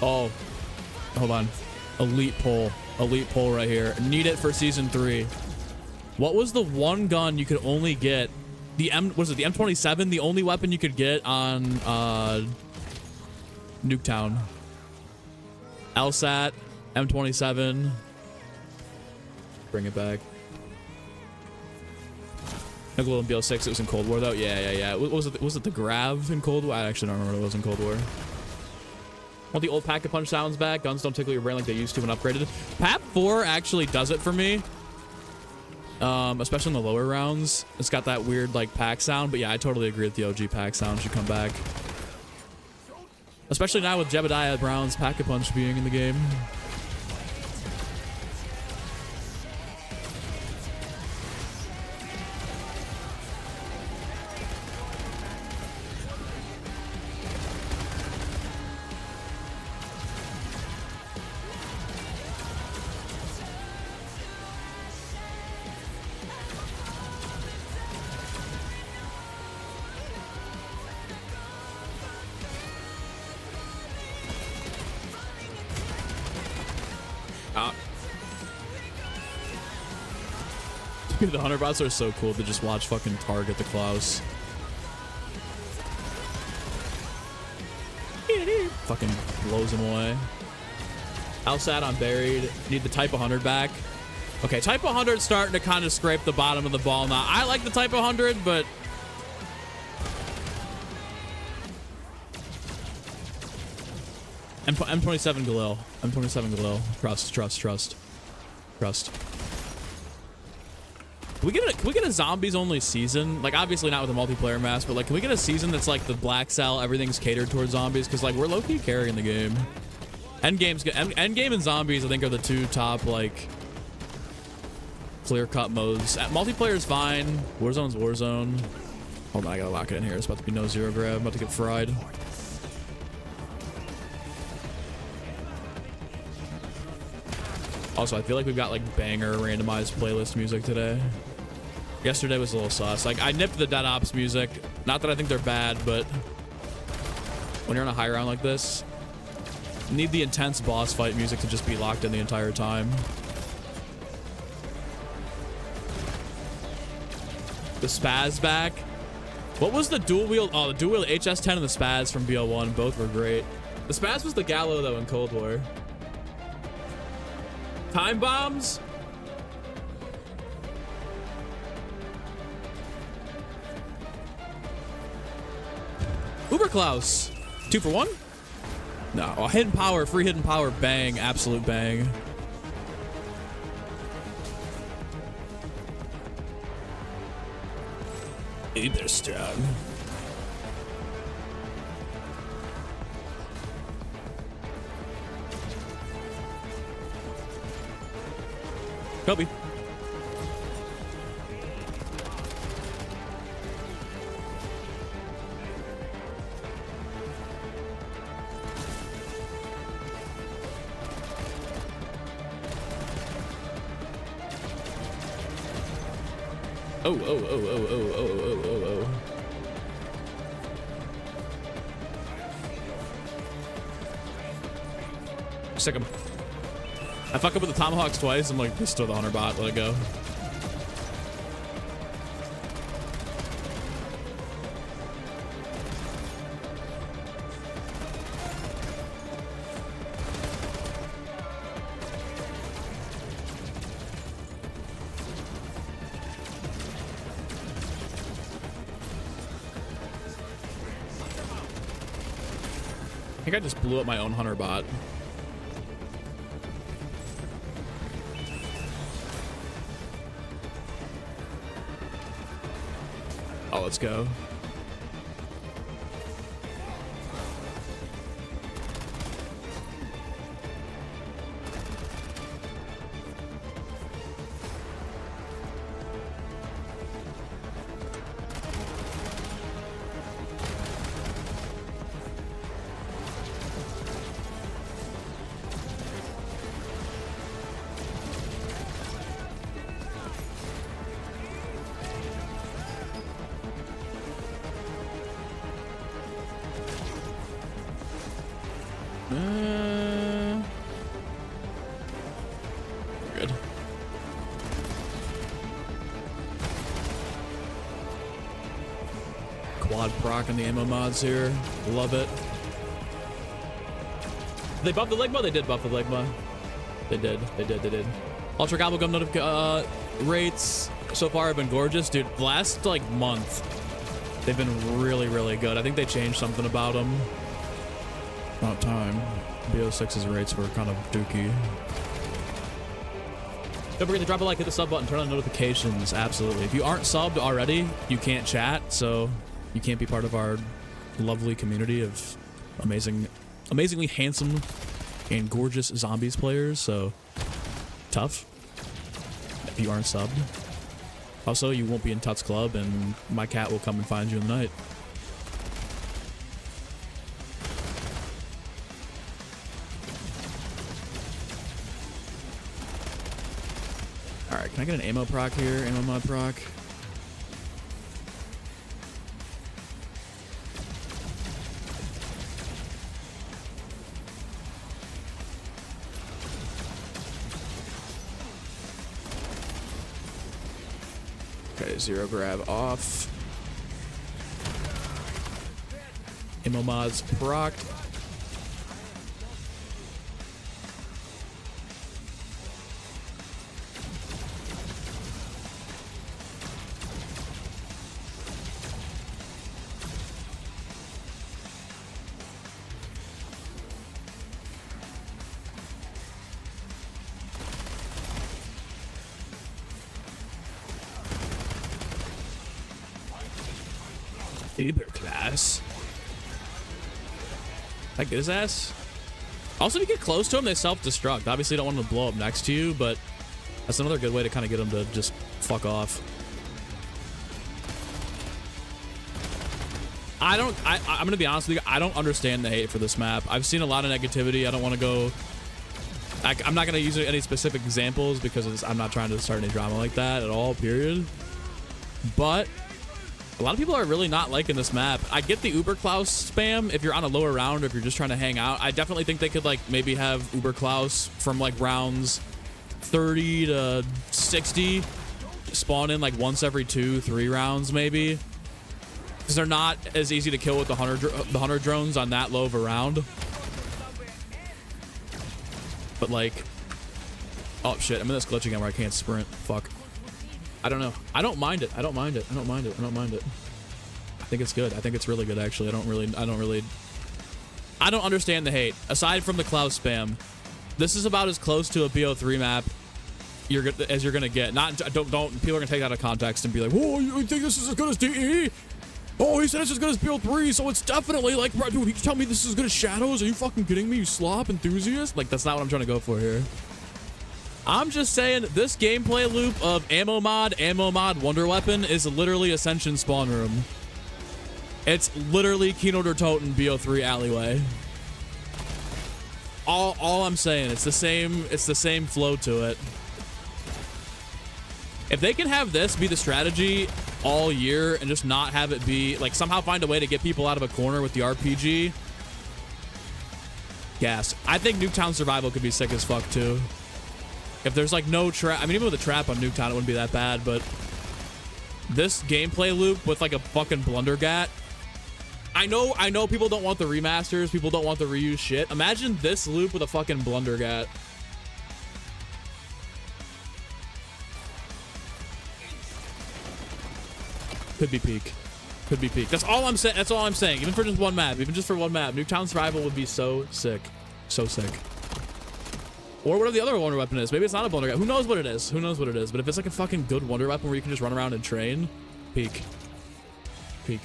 Oh, hold on. Elite pull right here. Need it for season 3. What was the one gun you could only get? The M27? The only weapon you could get on Nuketown. LSAT, M27. Bring it back. Nickel and BL6, it was in Cold War though. Yeah. Was it the Grav in Cold War? I actually don't remember what it was in Cold War. Want the old Pack-a-Punch sounds back? Guns don't tickle your brain like they used to when upgraded. PAP 4 actually does it for me. Especially in the lower rounds. It's got that weird like pack sound, but yeah, I totally agree with the OG pack sound should come back. Especially now with Jebediah Brown's Pack-a-Punch being in the game. Dude, the Hunter bots are so cool to just watch fucking target the Claus. Fucking blows him away. LSAT on buried. Need the Type 100 back. Okay, Type 100 starting to kind of scrape the bottom of the ball now. I like the Type 100, but... M27 Galil. M27 Galil. Trust. Can we get a zombies only season? Like, obviously not with a multiplayer mass, but like, can we get a season that's like the Black Cell, everything's catered towards zombies? Because like, we're low-key carrying the game. Endgame and zombies, I think, are the two top like clear-cut modes. Multiplayer is fine. Warzone's Warzone. Hold on, I gotta lock it in here. It's about to be no zero grab. I'm about to get fried. Also, I feel like we've got like banger randomized playlist music today. Yesterday was a little sus. Like, I nipped the Dead Ops music. Not that I think they're bad, but when you're on a high round like this, you need the intense boss fight music to just be locked in the entire time. The Spaz back. What was the dual wield? Oh, the dual wield HS10 and the Spaz from BL1. Both were great. The Spaz was the Gallo though in Cold War. Time bombs? Uber Klaus. 2 for 1? No. Oh, hidden power, free hidden power, bang, absolute bang. Either strong. Kobe. Oh. Sick him. I fuck up with the Tomahawks twice. I'm like, just throw the Hunter bot, let it go. I think I just blew up my own Hunter bot. let's go. Good. Quad proc in the ammo mods here. Love it. They buffed the Ligma? They did buff the Ligma. They did. Ultra Gobblegum rates so far have been gorgeous. Dude, last like month, they've been really, really good. I think they changed something about them. About time. BO6's rates were kind of dookie. Don't forget to drop a like, hit the sub button, turn on notifications. Absolutely. If you aren't subbed already, you can't chat, so you can't be part of our lovely community of amazingly handsome and gorgeous zombies players. So tough if you aren't subbed. Also, you won't be in Tut's Club, and my cat will come and find you in the night. Alright, can I get an ammo proc here? Ammo mod proc. Okay, zero grab off. Ammo mods procced. Uber class. That get his ass. Also, if you get close to him, they self-destruct. Obviously, you don't want them to blow up next to you, but that's another good way to kind of get them to just fuck off. I'm gonna be honest with you. I don't understand the hate for this map. I've seen a lot of negativity. I don't want to go. I'm not gonna use any specific examples because I'm not trying to start any drama like that at all. Period. But a lot of people are really not liking this map. I get the Uber Claus spam if you're on a lower round or if you're just trying to hang out. I definitely think they could like maybe have Uber Claus from like rounds 30 to 60 spawn in like once every 2-3 rounds maybe, because they're not as easy to kill with the hunter drones on that low of a round. But like, oh shit, I'm in this glitch again where I can't sprint. Fuck. I don't know. I don't mind it. I don't mind it. I don't mind it. I don't mind it. I think it's good. I think it's really good, actually. I don't understand the hate. Aside from the Claus spam, this is about as close to a BO3 map as you're gonna get. People are gonna take that out of context and be like, "Whoa, you think this is as good as DE? Oh, he said it's as good as BO3, so it's definitely like, bro, dude, you tell me this is as good as Shadows? Are you fucking kidding me, you slop enthusiast?" Like, that's not what I'm trying to go for here. I'm just saying this gameplay loop of ammo mod, wonder weapon is literally Ascension spawn room. It's literally Kino der Toten BO3 alleyway. All I'm saying, it's the same flow to it. If they can have this be the strategy all year and just not have it be like somehow find a way to get people out of a corner with the RPG. Gas. I think Nuketown Survival could be sick as fuck too. If there's like no trap, I mean, even with a trap on Nuketown, it wouldn't be that bad, but this gameplay loop with like a fucking Blundergat. I know people don't want the remasters, people don't want the reused shit. Imagine this loop with a fucking Blundergat. Could be peak. Could be peak. That's all I'm saying. That's all I'm saying. Even for just one map, Nuketown Survival would be so sick. So sick. Or whatever the other wonder weapon is. Maybe it's not a Wonder Weapon. Who knows what it is? Who knows what it is? But if it's like a fucking good wonder weapon where you can just run around and train, peak. peek.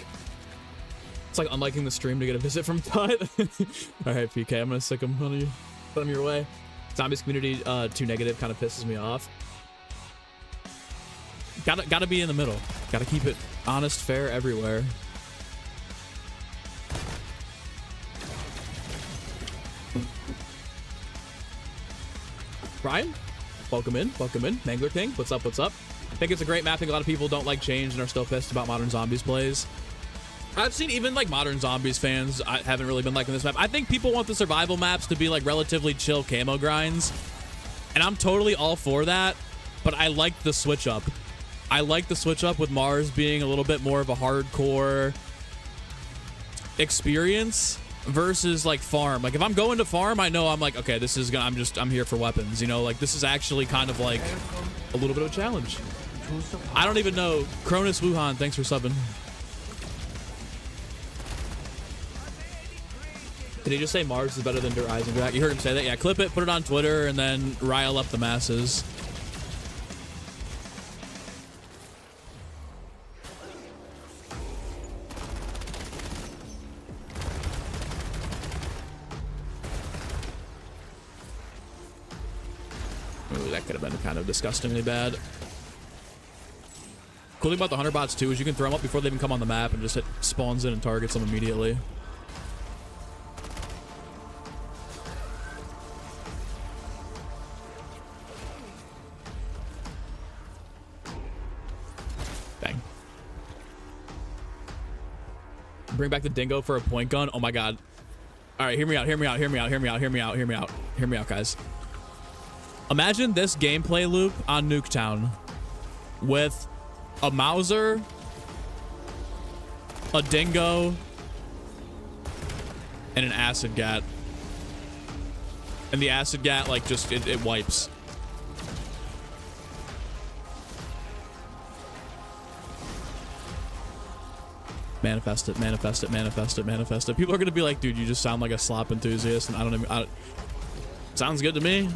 It's like unliking the stream to get a visit from Tut. All right, PK, I'm gonna sick him on you. Put him your way. Zombies community too negative kind of pisses me off. Gotta be in the middle. Gotta keep it honest, fair everywhere. Ryan, welcome in, welcome in. Mangler King, what's up, what's up? I think it's a great map. I think a lot of people don't like change and are still pissed about Modern Zombies plays. I've seen even like Modern Zombies fans I haven't really been liking this map. I think people want the survival maps to be like relatively chill camo grinds, and I'm totally all for that, but I like the switch up. I like the switch up with Mars being a little bit more of a hardcore experience versus like farm. Like if I'm going to farm, I know I'm like, okay, this is gonna, I'm here for weapons, you know, like this is actually kind of like a little bit of a challenge. I don't even know. Cronus Wuhan, thanks for subbing. Did he just say Mars is better than Der Eisendrache? You heard him say that? Yeah, clip it, put it on Twitter, and then rile up the masses. Ooh, that could have been kind of disgustingly bad. Cool thing about the Hunter bots, too, is you can throw them up before they even come on the map and just hit spawns in and targets them immediately. Bring back the dingo for a point gun. Oh my god. All right, hear me out, hear me out, hear me out, hear me out, hear me out, hear me out, hear me out, guys. Imagine this gameplay loop on Nuketown with a Mauser, a dingo, and an acid gat. And the acid gat, like, just, it wipes. Manifest it, manifest it, manifest it, manifest it. People are gonna be like, dude, you just sound like a slop enthusiast, and I don't even, sounds good to me.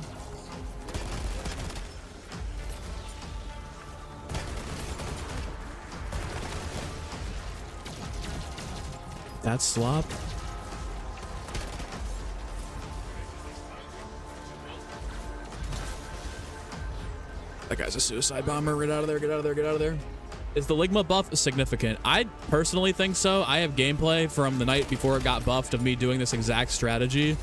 That's slop. That guy's a suicide bomber. Get out of there, get out of there, get out of there. Is the Ligma buff significant? I personally think so. I have gameplay from the night before it got buffed of me doing this exact strategy,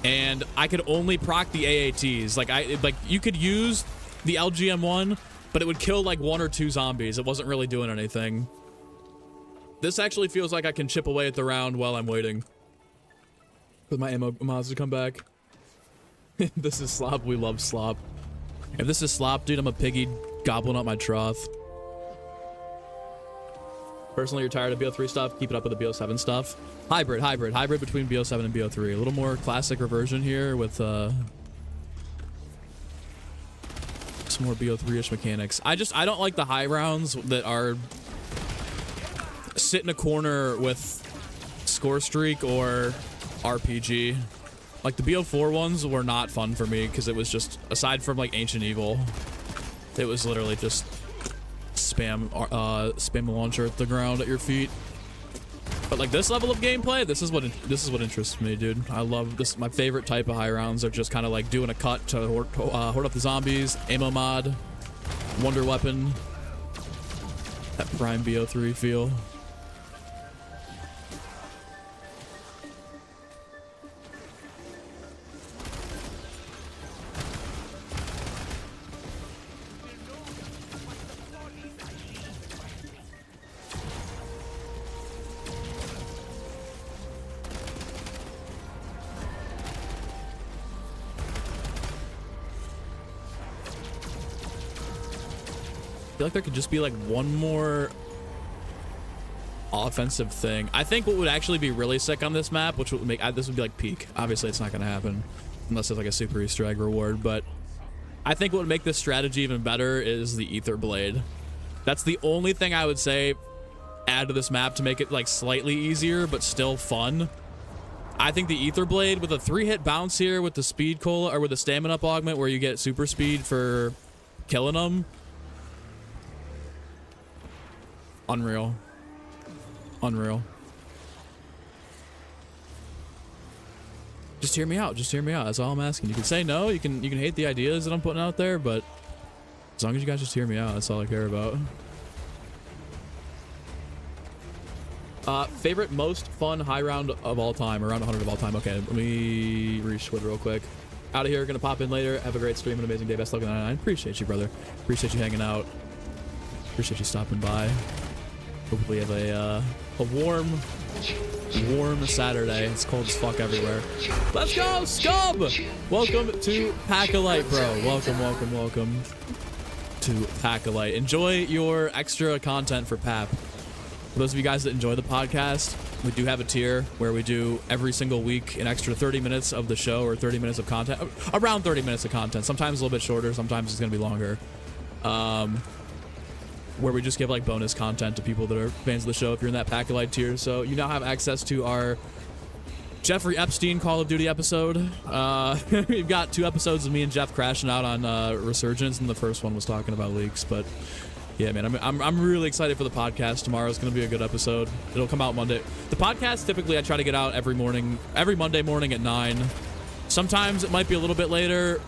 and I could only proc the AATs. Like you could use the LGM1, but it would kill like 1 or 2 zombies. It wasn't really doing anything. This actually feels like I can chip away at the round while I'm waiting for my ammo mods to come back. This is slop. We love slop. If this is slop, dude, I'm a piggy gobbling up my trough. Personally, you're tired of BO3 stuff, keep it up with the BO7 stuff. Hybrid between BO7 and BO3. A little more classic reversion here with some more BO3-ish mechanics. I don't like the high rounds that are sit in a corner with score streak or RPG. Like the BO4 ones were not fun for me because it was just, aside from like Ancient Evil, it was literally just spam the launcher at the ground at your feet. But like this level of gameplay, this is what interests me, dude. I love this. My favorite type of high rounds are just kind of like doing a cut to hoard up the zombies, ammo mod, wonder weapon, that prime BO3 feel. I feel like there could just be like one more offensive thing. I think what would actually be really sick on this map, which would make this would be like peak. Obviously, it's not going to happen unless it's like a super Easter egg reward. But I think what would make this strategy even better is the Ether Blade. That's the only thing I would say add to this map to make it like slightly easier, but still fun. I think the Ether Blade with a 3-hit bounce here with the speed cola or with the stamina up augment where you get super speed for killing them. Unreal. Unreal. Just hear me out. Just hear me out. That's all I'm asking. You can say no. You can hate the ideas that I'm putting out there, but as long as you guys just hear me out, that's all I care about. Favorite most fun high round of all time, around 100 of all time. Okay, let me re-squid real quick. Out of here, gonna pop in later. Have a great stream, an amazing day. Best luck in 99. Appreciate you, brother. Appreciate you hanging out. Appreciate you stopping by. Hopefully you have a warm Saturday. It's cold as fuck everywhere. Let's go, Scub! Welcome to Pack-A-Lite, bro. Welcome to Pack-A-Lite. Enjoy your extra content for PAP. For those of you guys that enjoy the podcast, we do have a tier where we do every single week an extra 30 minutes of the show, or 30 minutes of content. Around 30 minutes of content. Sometimes a little bit shorter, sometimes it's going to be longer. Where we just give like bonus content to people that are fans of the show if you're in that Pack-A-Lite tier. So you now have access to our Jeffrey Epstein Call of Duty episode. We've got 2 episodes of me and Jeff crashing out on Resurgence, and the first one was talking about leaks. But yeah, man, I'm really excited for the podcast. Tomorrow's gonna be a good episode. It'll come out Monday. The podcast typically I try to get out every Monday morning at 9. Sometimes it might be a little bit later.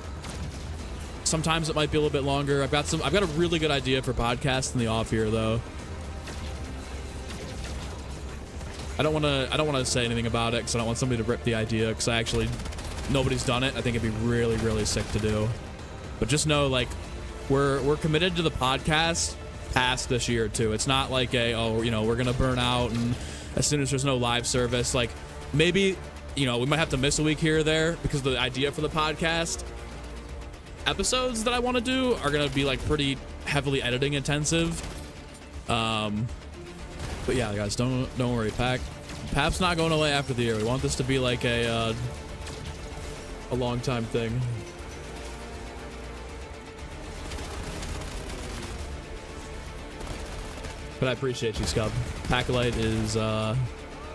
Sometimes it might be a little bit longer. I've got a really good idea for podcasts in the off here though. I don't want to say anything about it because I don't want somebody to rip the idea, because nobody's done it. I think it'd be really, really sick to do. But just know, like, we're committed to the podcast past this year too. It's not like we're gonna burn out and as soon as there's no live service, like maybe, we might have to miss a week here or there because the idea for the podcast episodes that I want to do are gonna be like pretty heavily editing intensive. But yeah, guys, don't worry. PAP's not going away after the year. We want this to be like a long time thing. But I appreciate you, Scub. Pack-A-Lite is the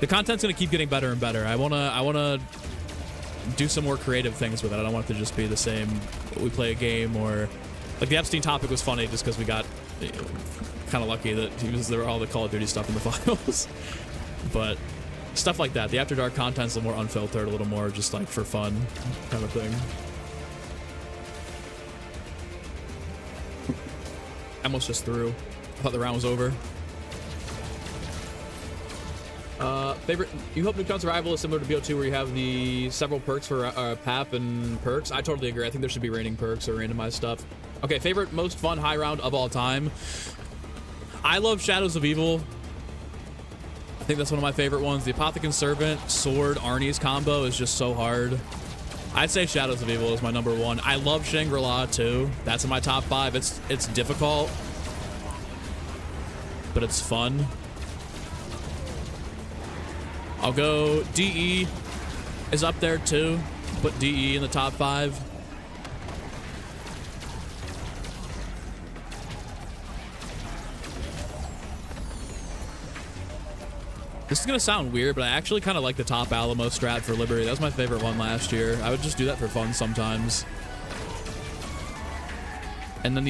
content's gonna keep getting better and better. I wanna do some more creative things with it. I don't want it to just be the same. We play a game, or like the Epstein topic was funny just because we got kind of lucky that there were all the Call of Duty stuff in the files. But stuff like that, the After Dark content's a little more unfiltered, a little more just like for fun kind of thing. Almost just threw. I thought the round was over. Favorite, you hope Nuketown Survival is similar to BO2 where you have the several perks for PAP and perks. I totally agree. I think there should be raining perks or randomized stuff. Okay, favorite most fun high round of all time. I love Shadows of Evil. I think that's one of my favorite ones. The Apothecary Servant, Sword, Arnie's combo is just so hard. I'd say Shadows of Evil is my number 1. I love Shangri-La too. That's in my top 5. It's difficult, but it's fun. I'll go DE is up there too. Put DE in the top 5. This is gonna sound weird, but I actually kind of like the Top Alamo strat for Liberty. That was my favorite one last year. I would just do that for fun sometimes. And then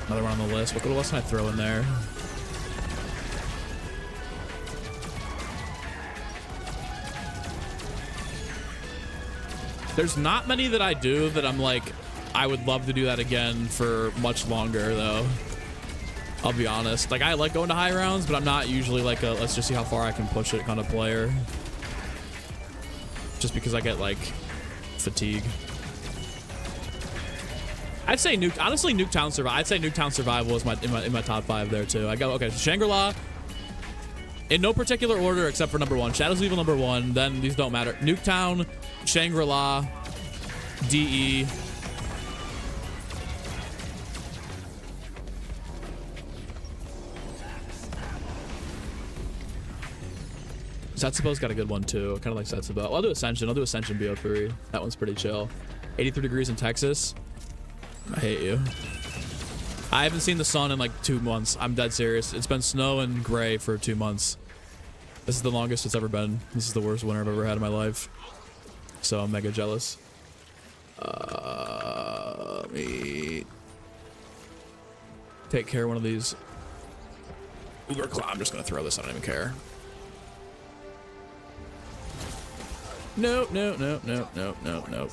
another one on the list. What else can I throw in there? There's not many that I do that I'm like, I would love to do that again for much longer though. I'll be honest. Like, I like going to high rounds, but I'm not usually like a let's just see how far I can push it kind of player. Just because I get like fatigue. I'd say Nuketown Survival. I'd say Nuketown Survival is in my top 5 there too. I go, okay, Shangri-La in no particular order except for number 1. Shadows of Evil number 1. Then these don't matter. Nuketown, Shangri-La, DE. Setsubo's got a good one too. I kind of like Setsubo. Well, I'll do Ascension. BO3. That one's pretty chill. 83 degrees in Texas. I hate you. I haven't seen the sun in like 2 months. I'm dead serious. It's been snow and gray for 2 months. This is the longest it's ever been. This is the worst winter I've ever had in my life. So I'm mega jealous. Let me take care of one of these Uber Claw. I'm just gonna throw this. I don't even care. No, no, no, no, no, no, no.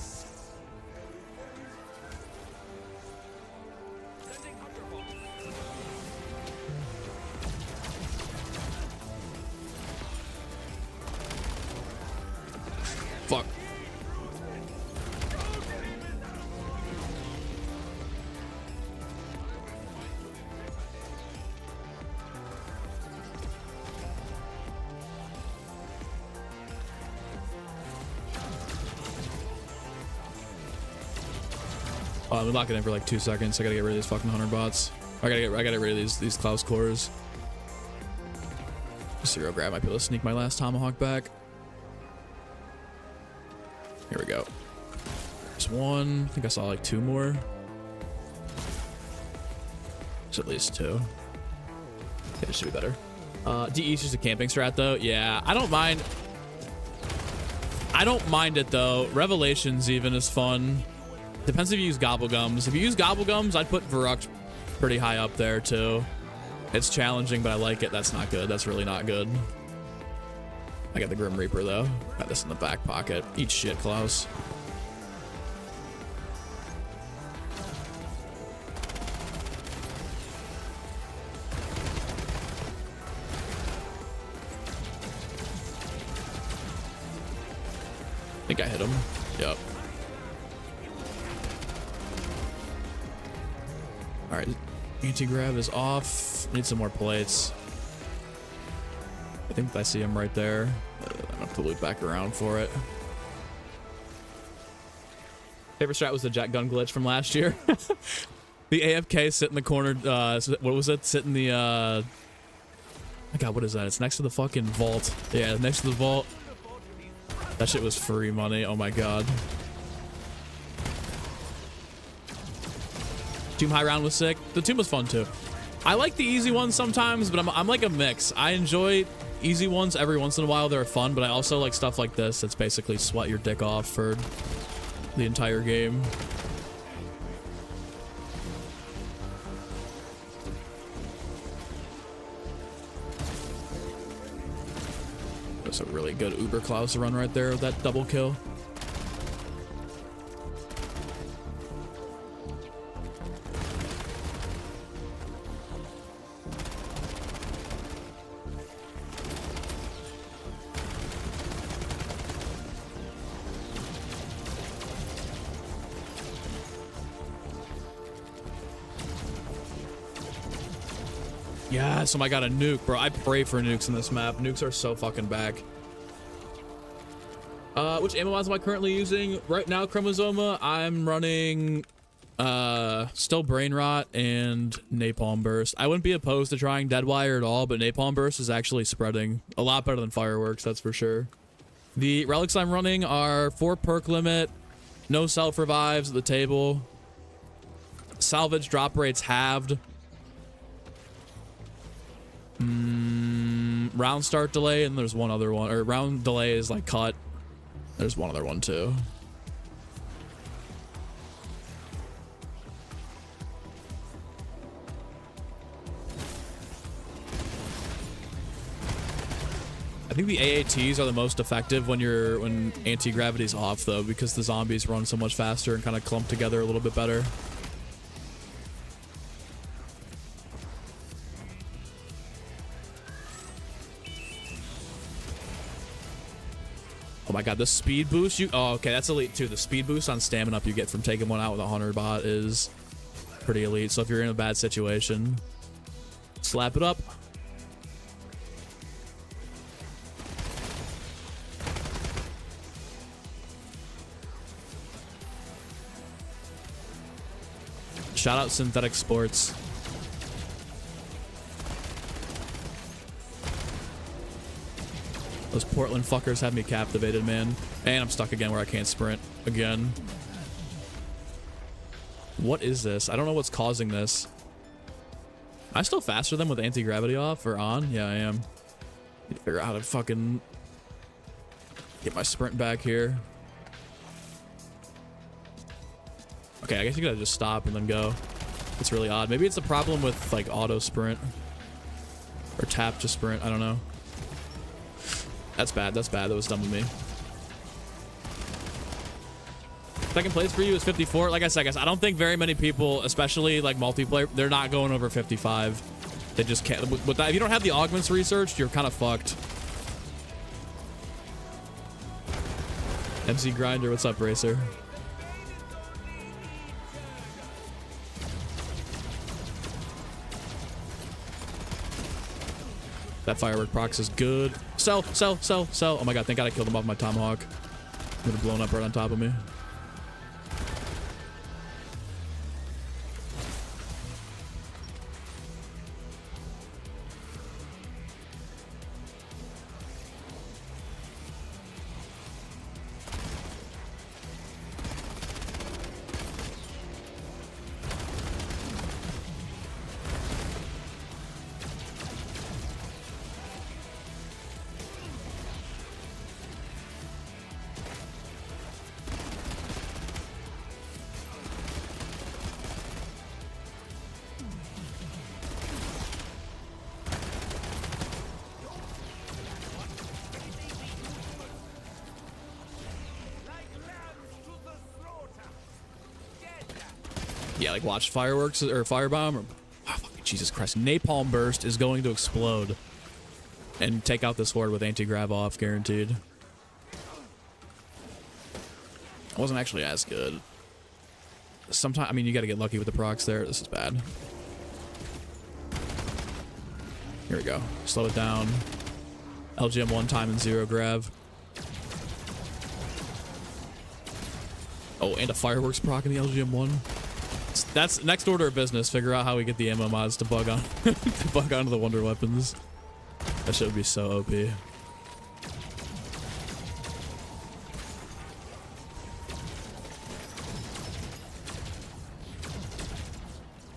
Fuck. I'm locking in for like 2 seconds. I gotta get rid of these fucking 100 bots. I gotta get rid of these Claus cores. Zero grab might be able to sneak my last tomahawk back. Here we go. There's one. I think I saw like 2 more. There's at least 2. Yeah, it should be better. DE is just a camping strat though. Yeah, I don't mind. I don't mind it though. Revelations even is fun. Depends if you use Gobblegums. If you use Gobblegums, I'd put Varrock pretty high up there too. It's challenging, but I like it. That's not good. That's really not good. I got the Grim Reaper though. Got this in the back pocket. Eat shit, Claus. I think I hit him. Yep. All right, anti-grab is off. Need some more plates. I think I see him right there. I have to loop back around for it. Favorite strat was the jet gun glitch from last year. The AFK sit in the corner. What was it? Sit in the. Oh my God, what is that? It's next to the fucking vault. Yeah, next to the vault. That shit was free money. Oh my God. Tomb High round was sick. The tomb was fun too. I like the easy ones sometimes, but I'm like a mix. I enjoy easy ones every once in a while. They're fun, but I also like stuff like this. That's basically sweat your dick off for the entire game. That's a really good Uber Claus run right there with that double kill. Yes, oh my God, a nuke, bro. I pray for nukes in this map. Nukes are so fucking back. Which ammo mods am I currently using? Right now, Chromosoma, I'm running still Brain Rot and Napalm Burst. I wouldn't be opposed to trying Deadwire at all, but Napalm Burst is actually spreading a lot better than Fireworks, that's for sure. The relics I'm running are 4 perk limit, no self-revives at the table, salvage drop rates halved, round start delay, and there's one other one, or round delay is like cut. There's one other one too. I think the AATs are the most effective when anti-gravity's off though, because the zombies run so much faster and kind of clump together a little bit better. Oh my God, the speed boost you... Oh, okay, that's elite too. The speed boost on stamina up you get from taking one out with a 100 bot is pretty elite. So if you're in a bad situation, slap it up. Shout out Synthetic Sports. Those Portland fuckers have me captivated, man. And I'm stuck again where I can't sprint again. What is this? I don't know what's causing this. Am I still faster than with anti-gravity off or on? Yeah, I am. Need to figure out how to fucking get my sprint back here. Okay, I guess you gotta just stop and then go. It's really odd. Maybe it's a problem with like auto sprint. Or tap to sprint. I don't know. That's bad. That's bad. That was dumb of me. Second place for you is 54. Like I said, guys, I don't think very many people, especially like multiplayer, they're not going over 55. They just can't. With that, if you don't have the augments researched, you're kind of fucked. MC Grinder, what's up, Racer? That firework procs is good. Sell. Oh my god, thank god I killed him off my tomahawk. Would have blown up right on top of me. Yeah, like watch fireworks or firebomb or oh, fucking Jesus Christ. Napalm burst is going to explode and take out this horde with anti-grav off, guaranteed. It wasn't actually as good. Sometimes, I mean, you got to get lucky with the procs there. This is bad. Here we go. Slow it down. LGM 1 time and 0 grav. Oh, and a fireworks proc in the LGM 1. That's next order of business. Figure out how we get the ammo mods to bug on to bug onto the wonder weapons. That shit would be so OP.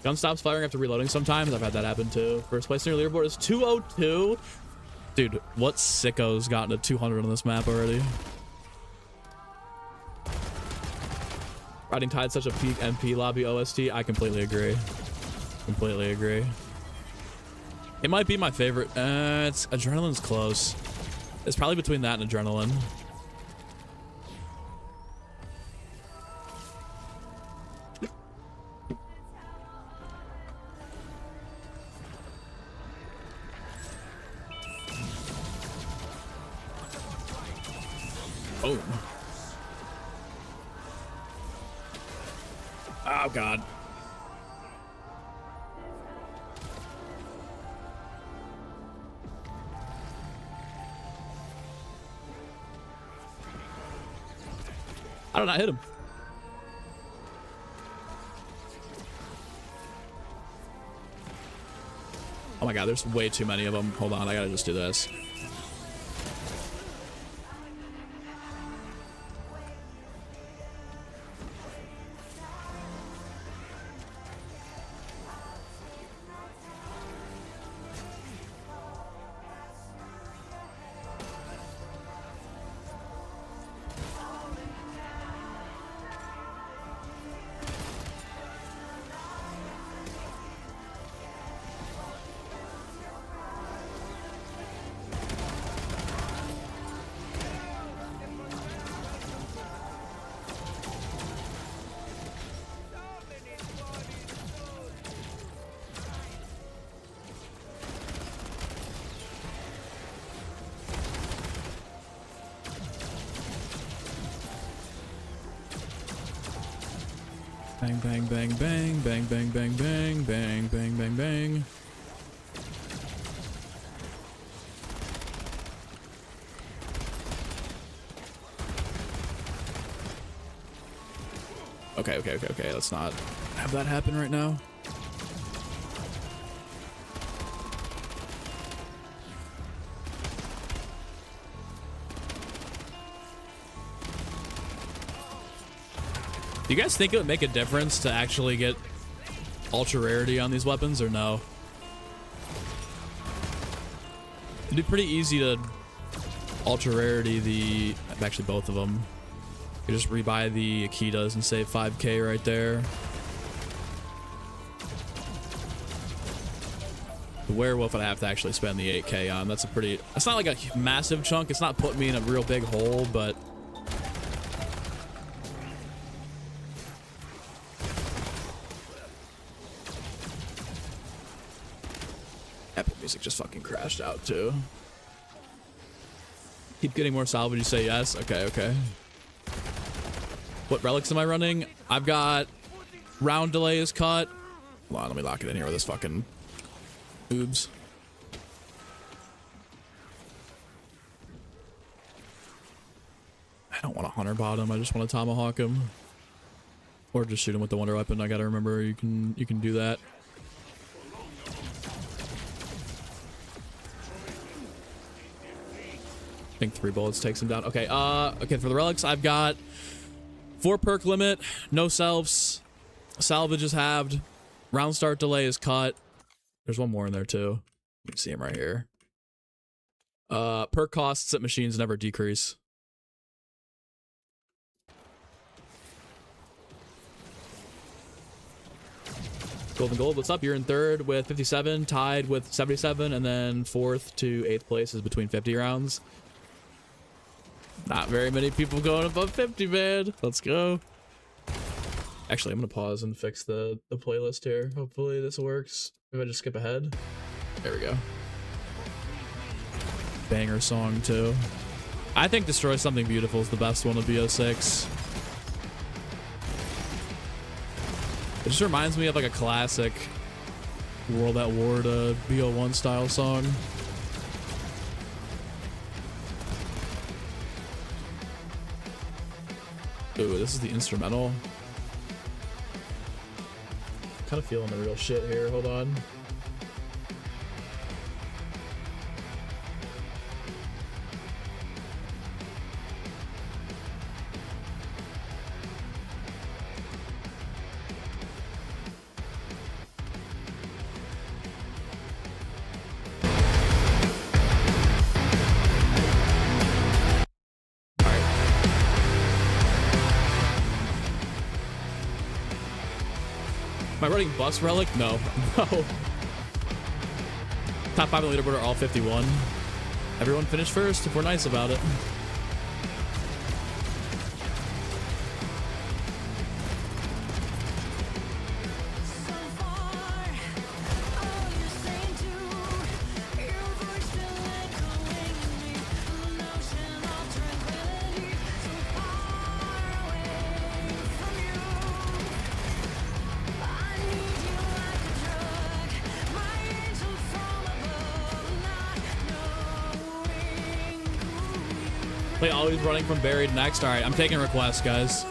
Gun stops firing after reloading sometimes. I've had that happen too. First place in your leaderboard is 202. Dude, what sicko's gotten to 200 on this map already? Riding Tide, such a peak MP lobby OST. I completely agree. Completely agree. It might be my favorite. It's Adrenaline's close. It's probably between that and Adrenaline. Boom. Oh, God. How did I hit him? Oh my God, there's way too many of them. Hold on, I gotta just do this. Bang, bang, bang, bang, bang, bang, bang, bang, bang, bang, bang, bang. Okay. Let's not have that happen right now. Do you guys think it would make a difference to actually get ultra rarity on these weapons or no? It'd be pretty easy to ultra rarity actually both of them. You just rebuy the Akitas and save 5k right there. The werewolf I'd have to actually spend the 8K on. That's a pretty... It's not like a massive chunk. It's not putting me in a real big hole, but... Epic music just fucking crashed out, too. Keep getting more salvage, you say yes? Okay, okay. What relics am I running? I've got... Round delay is cut. Hold on, let me lock it in here with this fucking... Oops. I don't want to hunter bottom. I just want to tomahawk him, or just shoot him with the wonder weapon. I gotta remember you can do that. I think 3 bullets takes him down. Okay. Okay. For the relics, I've got 4 perk limit, no selves, salvage is halved, round start delay is cut. There's one more in there too. You can see him right here. Perk costs at machines never decrease. Golden Gold, what's up? You're in 3rd with 57, tied with 77, and then 4th to 8th place is between 50 rounds. Not very many people going above 50, man. Let's go. Actually, I'm gonna pause and fix the playlist here. Hopefully this works. If I just skip ahead. There we go. Banger song too. I think Destroy Something Beautiful is the best one of BO6. It just reminds me of like a classic World at War to BO1 style song. Ooh, this is the instrumental. Kind of feeling the real shit here. Hold on. Am I running bus relic? No. No. Top 5 on the leaderboard are all 51. Everyone finished first if we're nice about it. Like always running from buried next. All right, I'm taking requests, guys.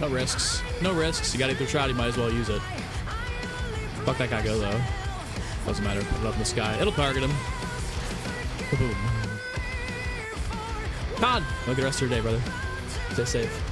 No risks. No risks. You gotta get the shot, you might as well use it. Fuck that guy go though. Doesn't matter. Put it up in the sky. It'll target him. Boom. Con! Have a good rest of your day, brother. Stay safe.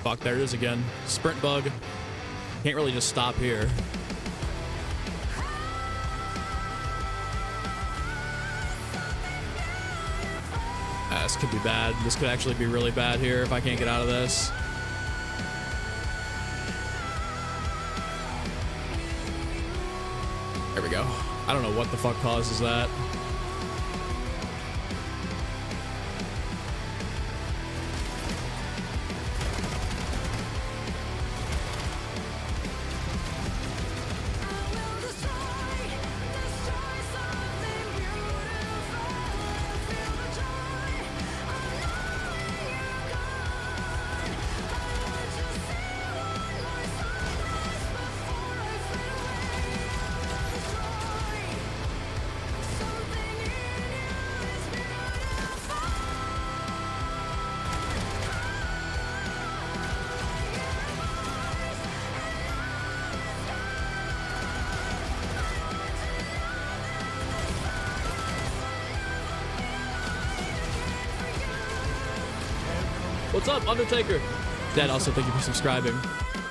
Fuck, there it is again. Sprint bug. Can't really just stop here. This could be bad. This could actually be really bad here if I can't get out of this. There we go. I don't know what the fuck causes that. What's up, Undertaker? Dad, also thank you for subscribing.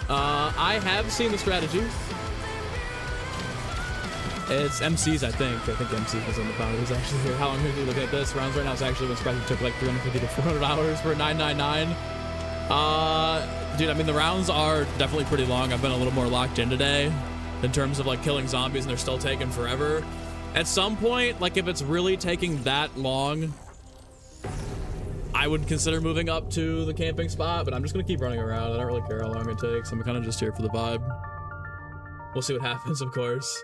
I have seen the strategy. It's MCs, I think. I think MCs was on the bounty. It's actually here. How long are you looking at this? Rounds right now is actually when Sprite took like 350 to 400 hours for 999. Dude, I mean, the rounds are definitely pretty long. I've been a little more locked in today in terms of like killing zombies, and they're still taking forever. At some point, like if it's really taking that long, I would consider moving up to the camping spot, but I'm just gonna keep running around. I don't really care how long it takes. I'm kind of just here for the vibe. We'll see what happens, of course.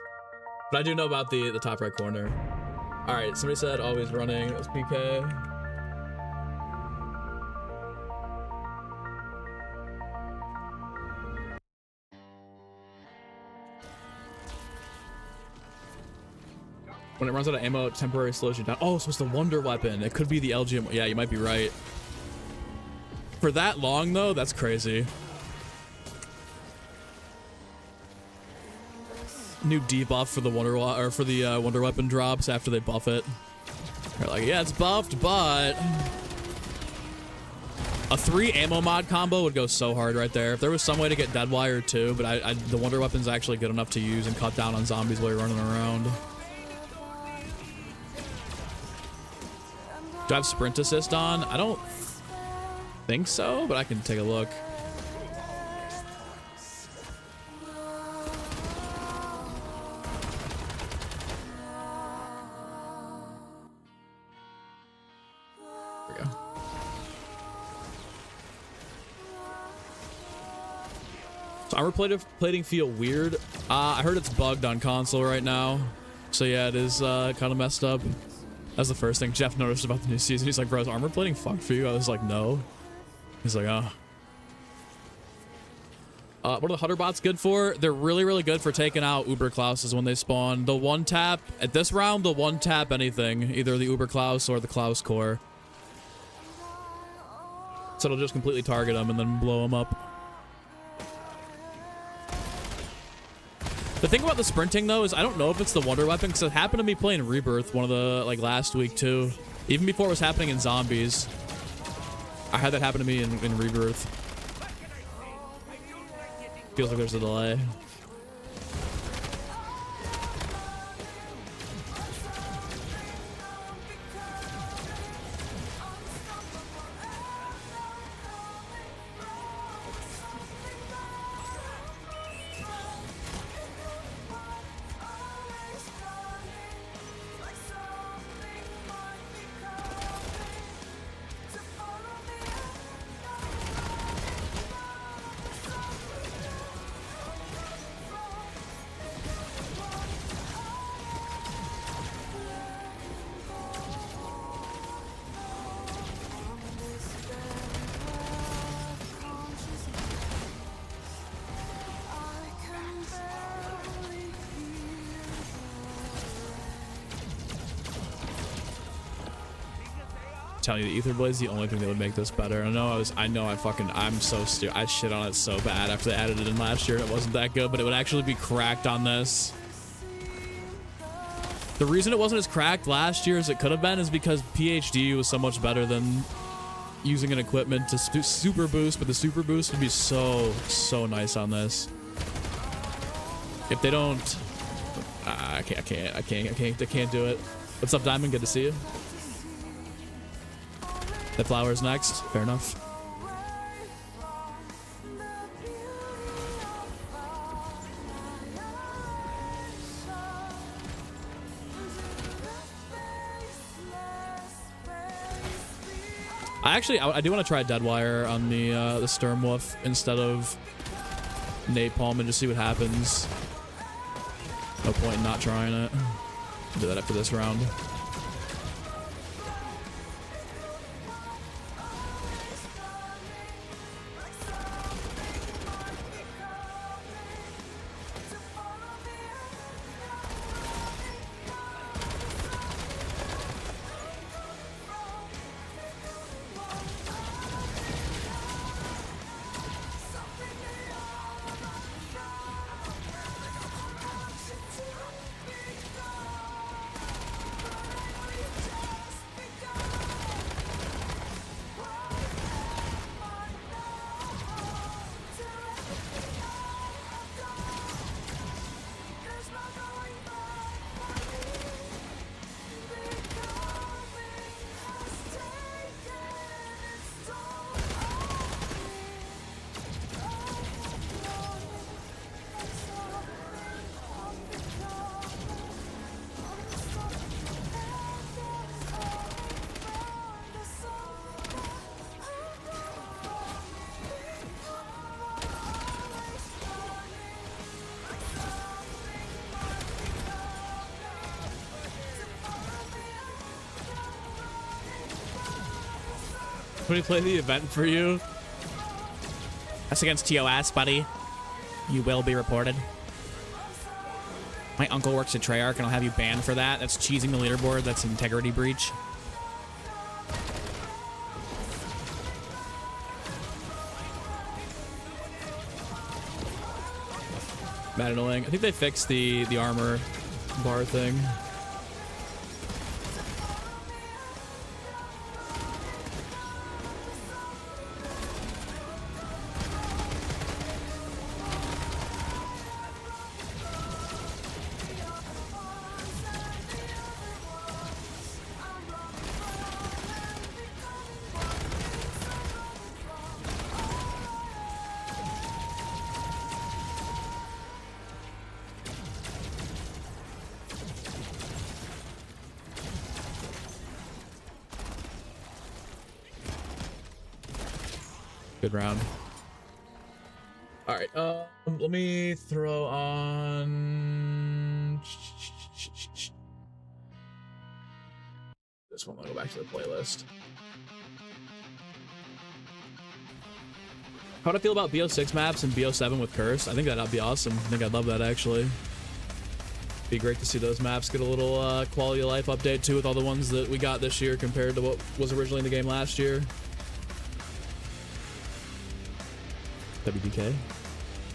But I do know about the top right corner. All right, somebody said always running. It was PK. When it runs out of ammo, it temporarily slows you down. Oh, so it's the wonder weapon. It could be the LGM. Yeah, you might be right. For that long, though, that's crazy. New debuff for the wonder weapon drops after they buff it. They're like, yeah, it's buffed, but a 3 ammo mod combo would go so hard right there. If there was some way to get Deadwire too, but the wonder weapon's actually good enough to use and cut down on zombies while you're running around. Do I have sprint assist on? I don't think so, but I can take a look. There we go. So armor plating feel weird. I heard it's bugged on console right now. So yeah, it is kind of messed up. That's the first thing Jeff noticed about the new season. He's like, bro, is armor plating fucked for you? I was like, no. He's like, oh. What are the Hutter bots good for? They're really, really good for taking out Uber Klauses when they spawn. The one tap, at this round, the one tap anything. Either the Uber Klaus or the Klaus core. So it'll just completely target them and then blow them up. The thing about the sprinting, though, is I don't know if it's the wonder weapon, because it happened to me playing Rebirth one of the, like, last week, too. Even before it was happening in Zombies. I had that happen to me in Rebirth. Feels like there's a delay. Telling you, the Ether Blade's the only thing that would make this better. I'm so stupid. I shit on it so bad after they added it in last year. It wasn't that good, but it would actually be cracked on this. The reason it wasn't as cracked last year as it could have been is because PhD was so much better than using an equipment to super boost, but the super boost would be so nice on this. If they don't, I can't do it. What's up, Diamond? Good to see you. The flowers next. Fair enough. I do want to try Deadwire on the Sturmwolf instead of Napalm and just see what happens. No point in not trying it. I'll do that after this round. When we play the event for you. That's against TOS, buddy. You will be reported. My uncle works at Treyarch, and I'll have you banned for that. That's cheesing the leaderboard. That's integrity breach. Mad annoying. I think they fixed the armor bar thing. Good round. All right, let me throw on this one. I'll go back to the playlist. How would I feel about BO6 maps and BO7 with Curse? I think that'd be awesome. I think I'd love that, actually. Be great to see those maps get a little quality of life update too, with all the ones that we got this year compared to what was originally in the game last year. WDK.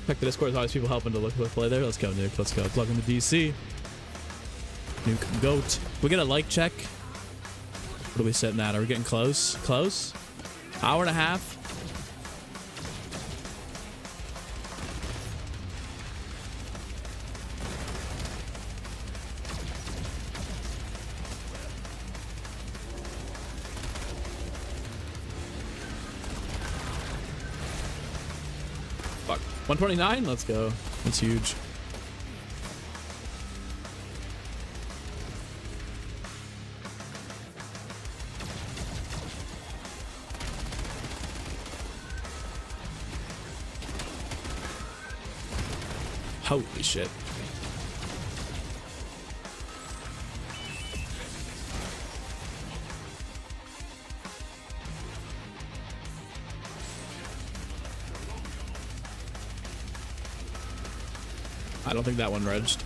Check the Discord. There's always people helping to look play there. Let's go, Nuke. Let's go. Plug in the DC. Nuke goat. We get a like check. What are we sitting at? Are we getting close? Close? Hour and a half? Fuck. 129? Let's go. That's huge. Holy shit. I don't think that one regged.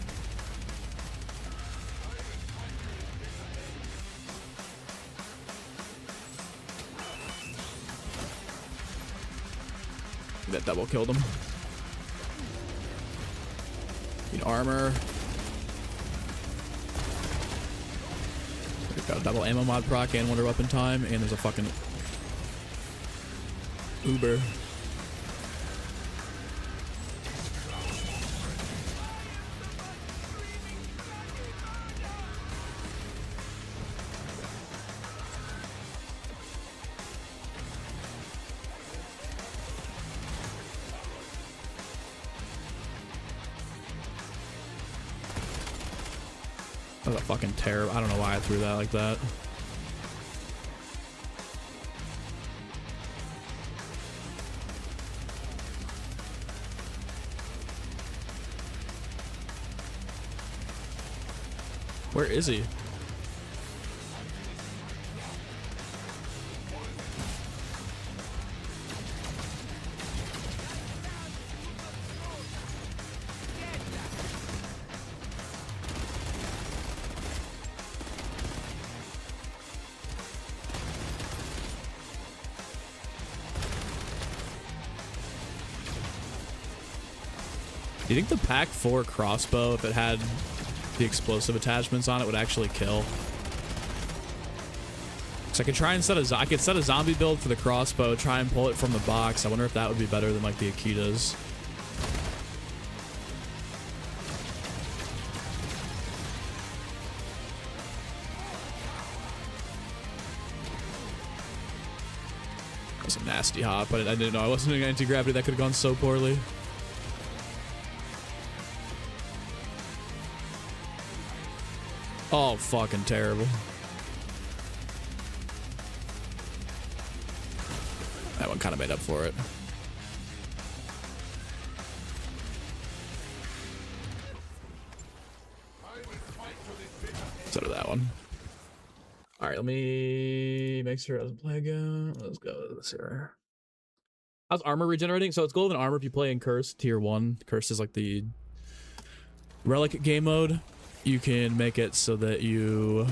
That double killed him. Need armor. We've got a double ammo mod proc and wonder weapon time, and there's a fucking Uber. That was a fucking terror. I don't know why I threw that like that. Where is he? Do you think the Pack 4 crossbow, if it had the explosive attachments on it, would actually kill? So I could try and set a zombie build for the crossbow, try and pull it from the box. I wonder if that would be better than like the Akitas. That was a nasty hop, but I didn't know I wasn't doing anti-gravity. That could have gone so poorly. Oh, fucking terrible. That one kind of made up for it. So did that one. All right, let me make sure it doesn't play again. Let's go with this here. How's armor regenerating? So it's golden armor if you play in Cursed Tier 1. Cursed is like the relic game mode. You can make it so that you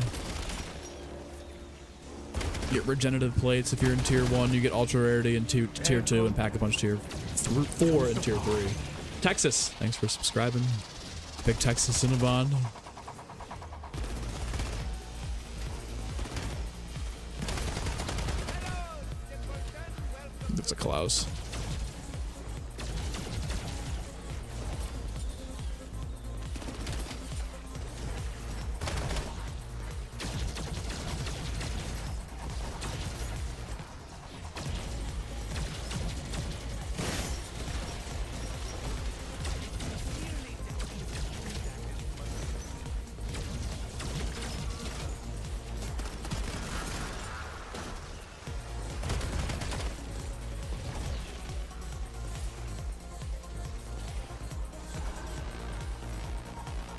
get regenerative plates. If you're in Tier 1, you get ultra rarity in Tier 2 and Pack-a-Punch Tier 4 and Tier 3. Texas, thanks for subscribing. Big Texas Cinnabon. That's a Claus.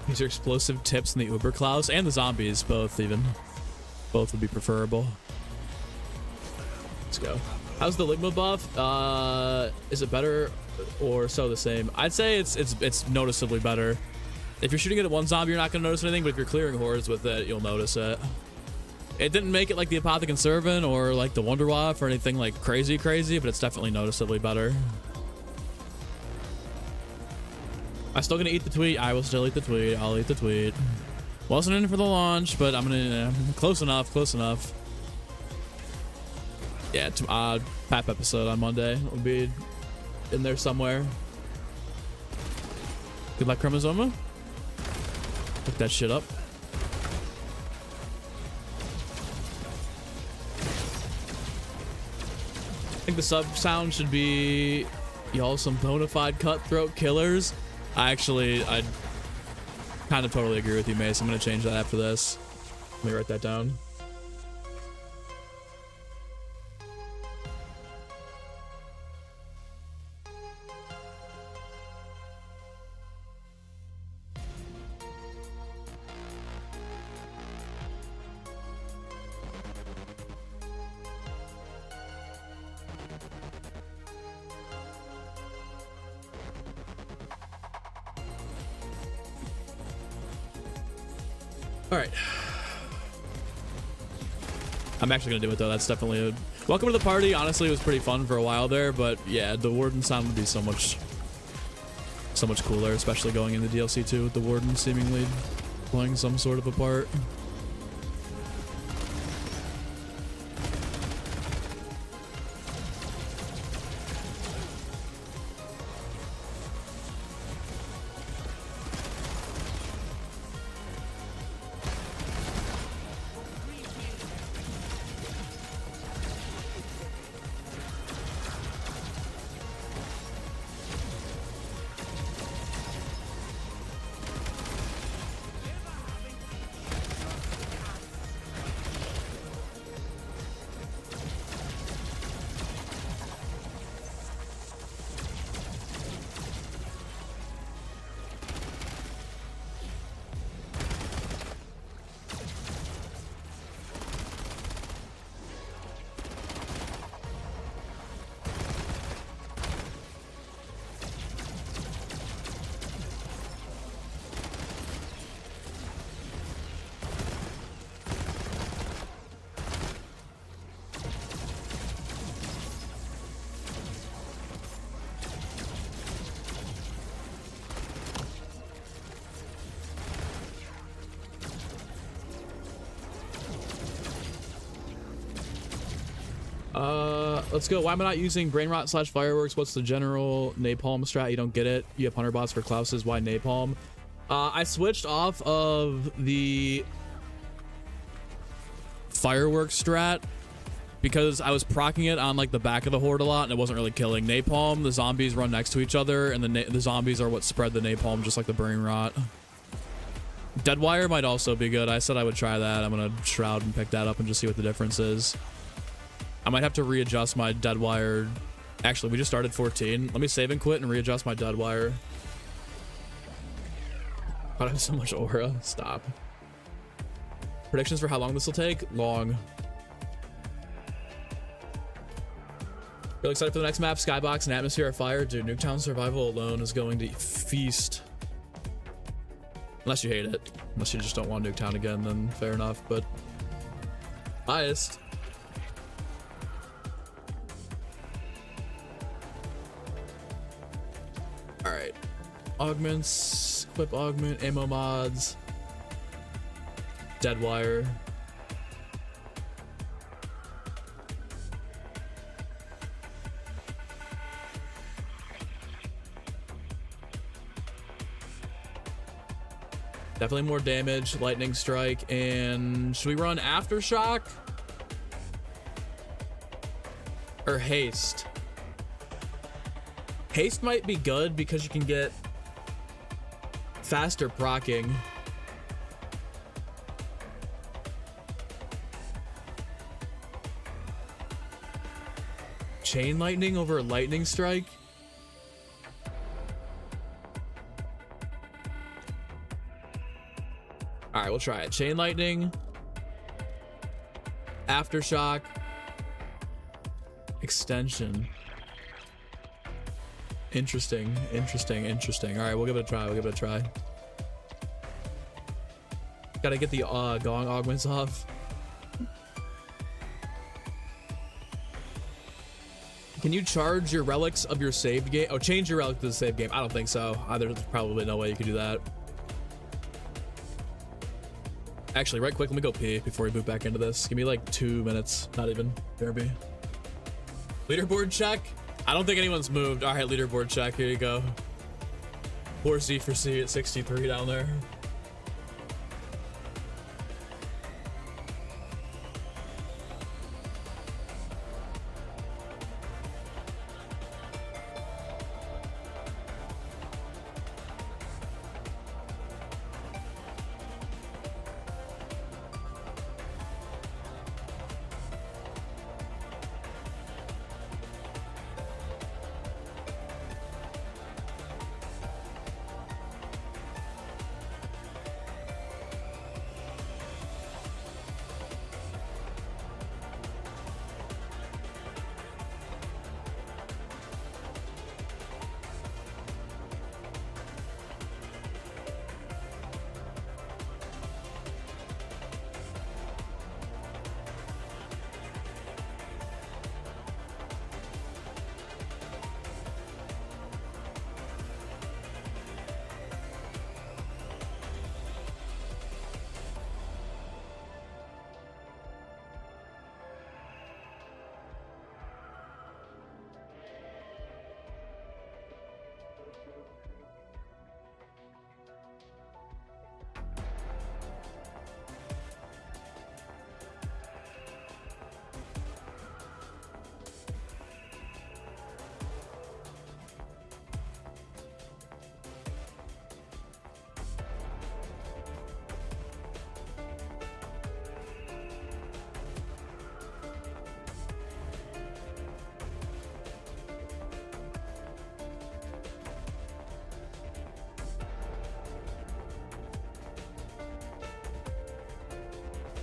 These are explosive tips in the Uber Claus and the zombies, both even. Both would be preferable. Let's go. How's the Ligma buff? Is it better or so the same? I'd say it's noticeably better. If you're shooting it at one zombie, you're not going to notice anything, but if you're clearing hordes with it, you'll notice it. It didn't make it like the Apothecant Servant or like the Wonder Waff or anything like crazy, but it's definitely noticeably better. I'm still gonna eat the tweet. I will still eat the tweet. I'll eat the tweet. Wasn't in for the launch, but I'm gonna close enough. Yeah, PAP episode on Monday will be in there somewhere. Good luck, Chromosoma. Look that shit up. I think the sub sound should be y'all some bona fide cutthroat killers. I kind of totally agree with you, Mace. I'm going to change that after this. Let me write that down. All right. I'm actually gonna do it though. That's definitely a welcome to the party. Honestly, it was pretty fun for a while there, but yeah, the Warden sound would be so much cooler, especially going into DLC 2 with the Warden seemingly playing some sort of a part. let's go. Why am I not using brain rot / fireworks? What's the general napalm strat? You don't get it. You have hunter bots for Claus's. Why napalm? I switched off of the fireworks strat because I was proccing it on like the back of the horde a lot and it wasn't really killing. Napalm, the zombies run next to each other and the zombies are what spread the napalm, just like the brain rot. Deadwire might also be good. I said I would try that. I'm gonna shroud and pick that up and just see what the difference is. I might have to readjust my Deadwire. Actually, we just started 14. Let me save and quit and readjust my Deadwire. I have so much aura. Stop. Predictions for how long this will take? Long. Really excited for the next map. Skybox and Atmosphere of Fire. Dude, Nuketown Survival alone is going to feast. Unless you hate it. Unless you just don't want Nuketown again, then fair enough. But biased. Alright. Augments. Equip augment. Ammo mods. Deadwire. Definitely more damage, lightning strike, and should we run aftershock or haste? Haste might be good because you can get faster proccing. Chain lightning over lightning strike. All right, we'll try it. Chain lightning, aftershock, extension. Interesting, interesting, interesting. All right, we'll give it a try. We'll give it a try. Gotta get the gong augments off. Can you charge your relics of your saved game? Oh, change your relic to the saved game. I don't think so. There's probably no way you could do that. Actually, right quick, let me go pee before we move back into this. Give me like 2 minutes. Not even. BRB. Leaderboard check. I don't think anyone's moved. All right, leaderboard check. Here you go. Poor Z for C at 63 down there.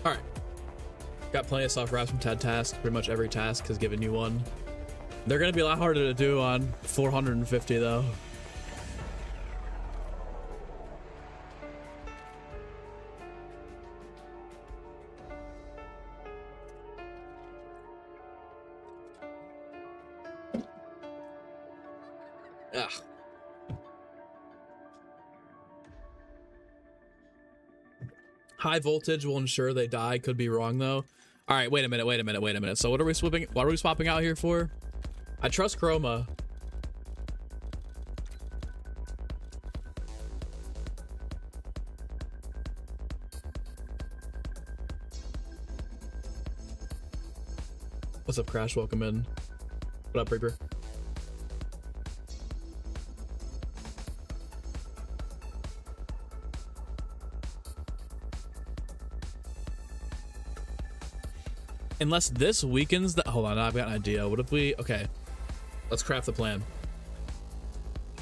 Alright. Got plenty of soft wraps from TED Task. Pretty much every task has given you one. They're going to be a lot harder to do on 450 though. Ugh. High voltage will ensure they die. Could be wrong though. All right, wait a minute. So what are we swapping out here for? I trust Chroma. What's up, Crash? Welcome in. What up, Reaper? Unless this weakens the... Hold on, I've got an idea. What if we... Okay. Let's craft the plan.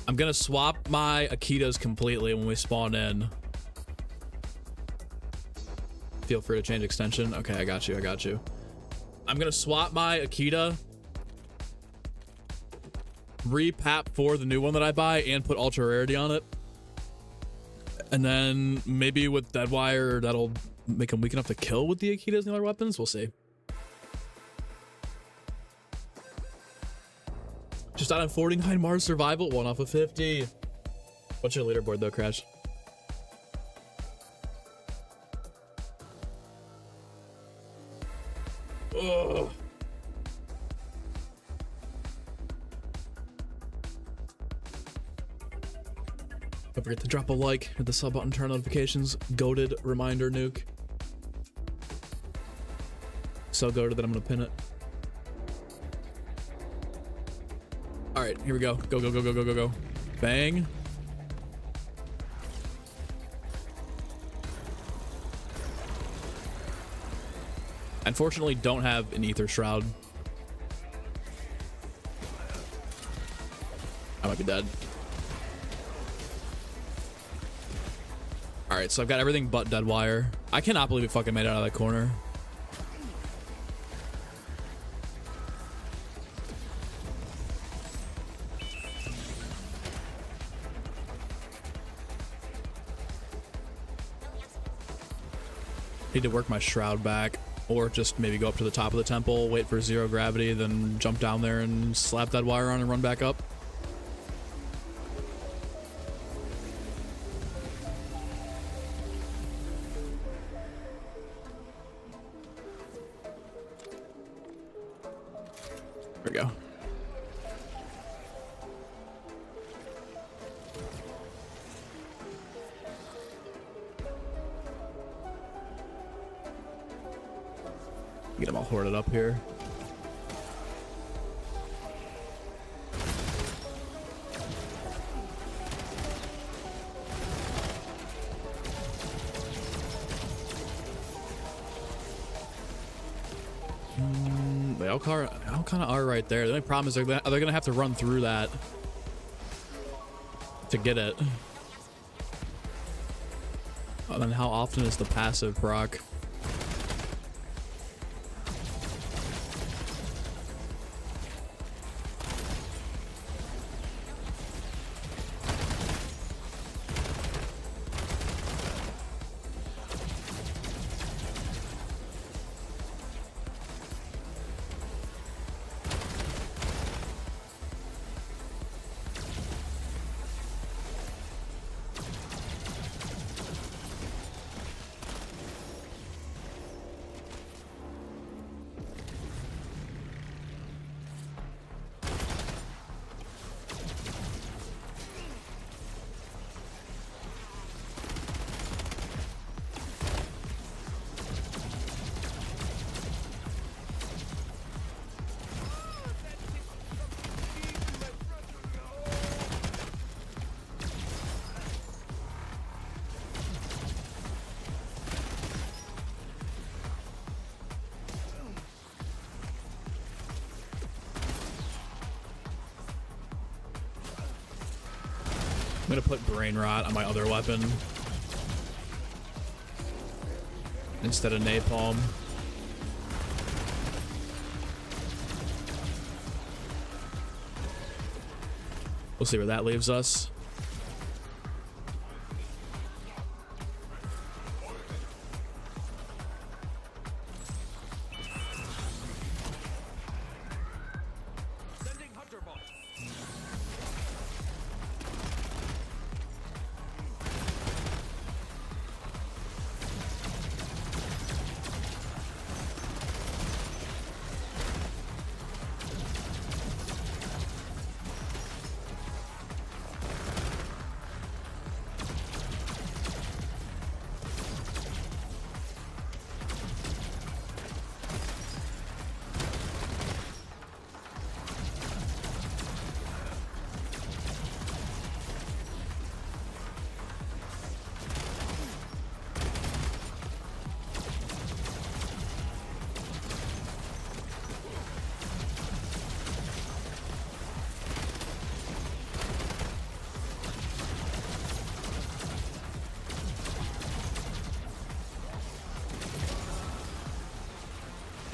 I'm gonna swap my Akitas completely when we spawn in. Feel free to change extension. Okay, I got you. I'm gonna swap my Akita, repap for the new one that I buy, and put ultra rarity on it. And then maybe with Deadwire, that'll make him weak enough to kill with the Akitas and the other weapons. We'll see. Just out of 49 Mars survival, 1 off of 50. What's your leaderboard though, Crash? Ugh. Don't forget to drop a like, hit the sub button, turn on notifications. Goated reminder nuke. So goated that I'm gonna pin it. All right, here we go. Go. Bang. Unfortunately, don't have an Ether Shroud. I might be dead. All right, so I've got everything but Deadwire. I cannot believe we fucking made it out of that corner. Need to work my shroud back, or just maybe go up to the top of the temple, wait for 0 gravity, then jump down there and slap that wire on and run back up. There we go. Get them all hoarded up here. They all kind of are right there. The only problem is they're gonna have to run through that to get it. And then how often is the passive proc? I'm gonna put Brain Rot on my other weapon instead of Napalm. We'll see where that leaves us.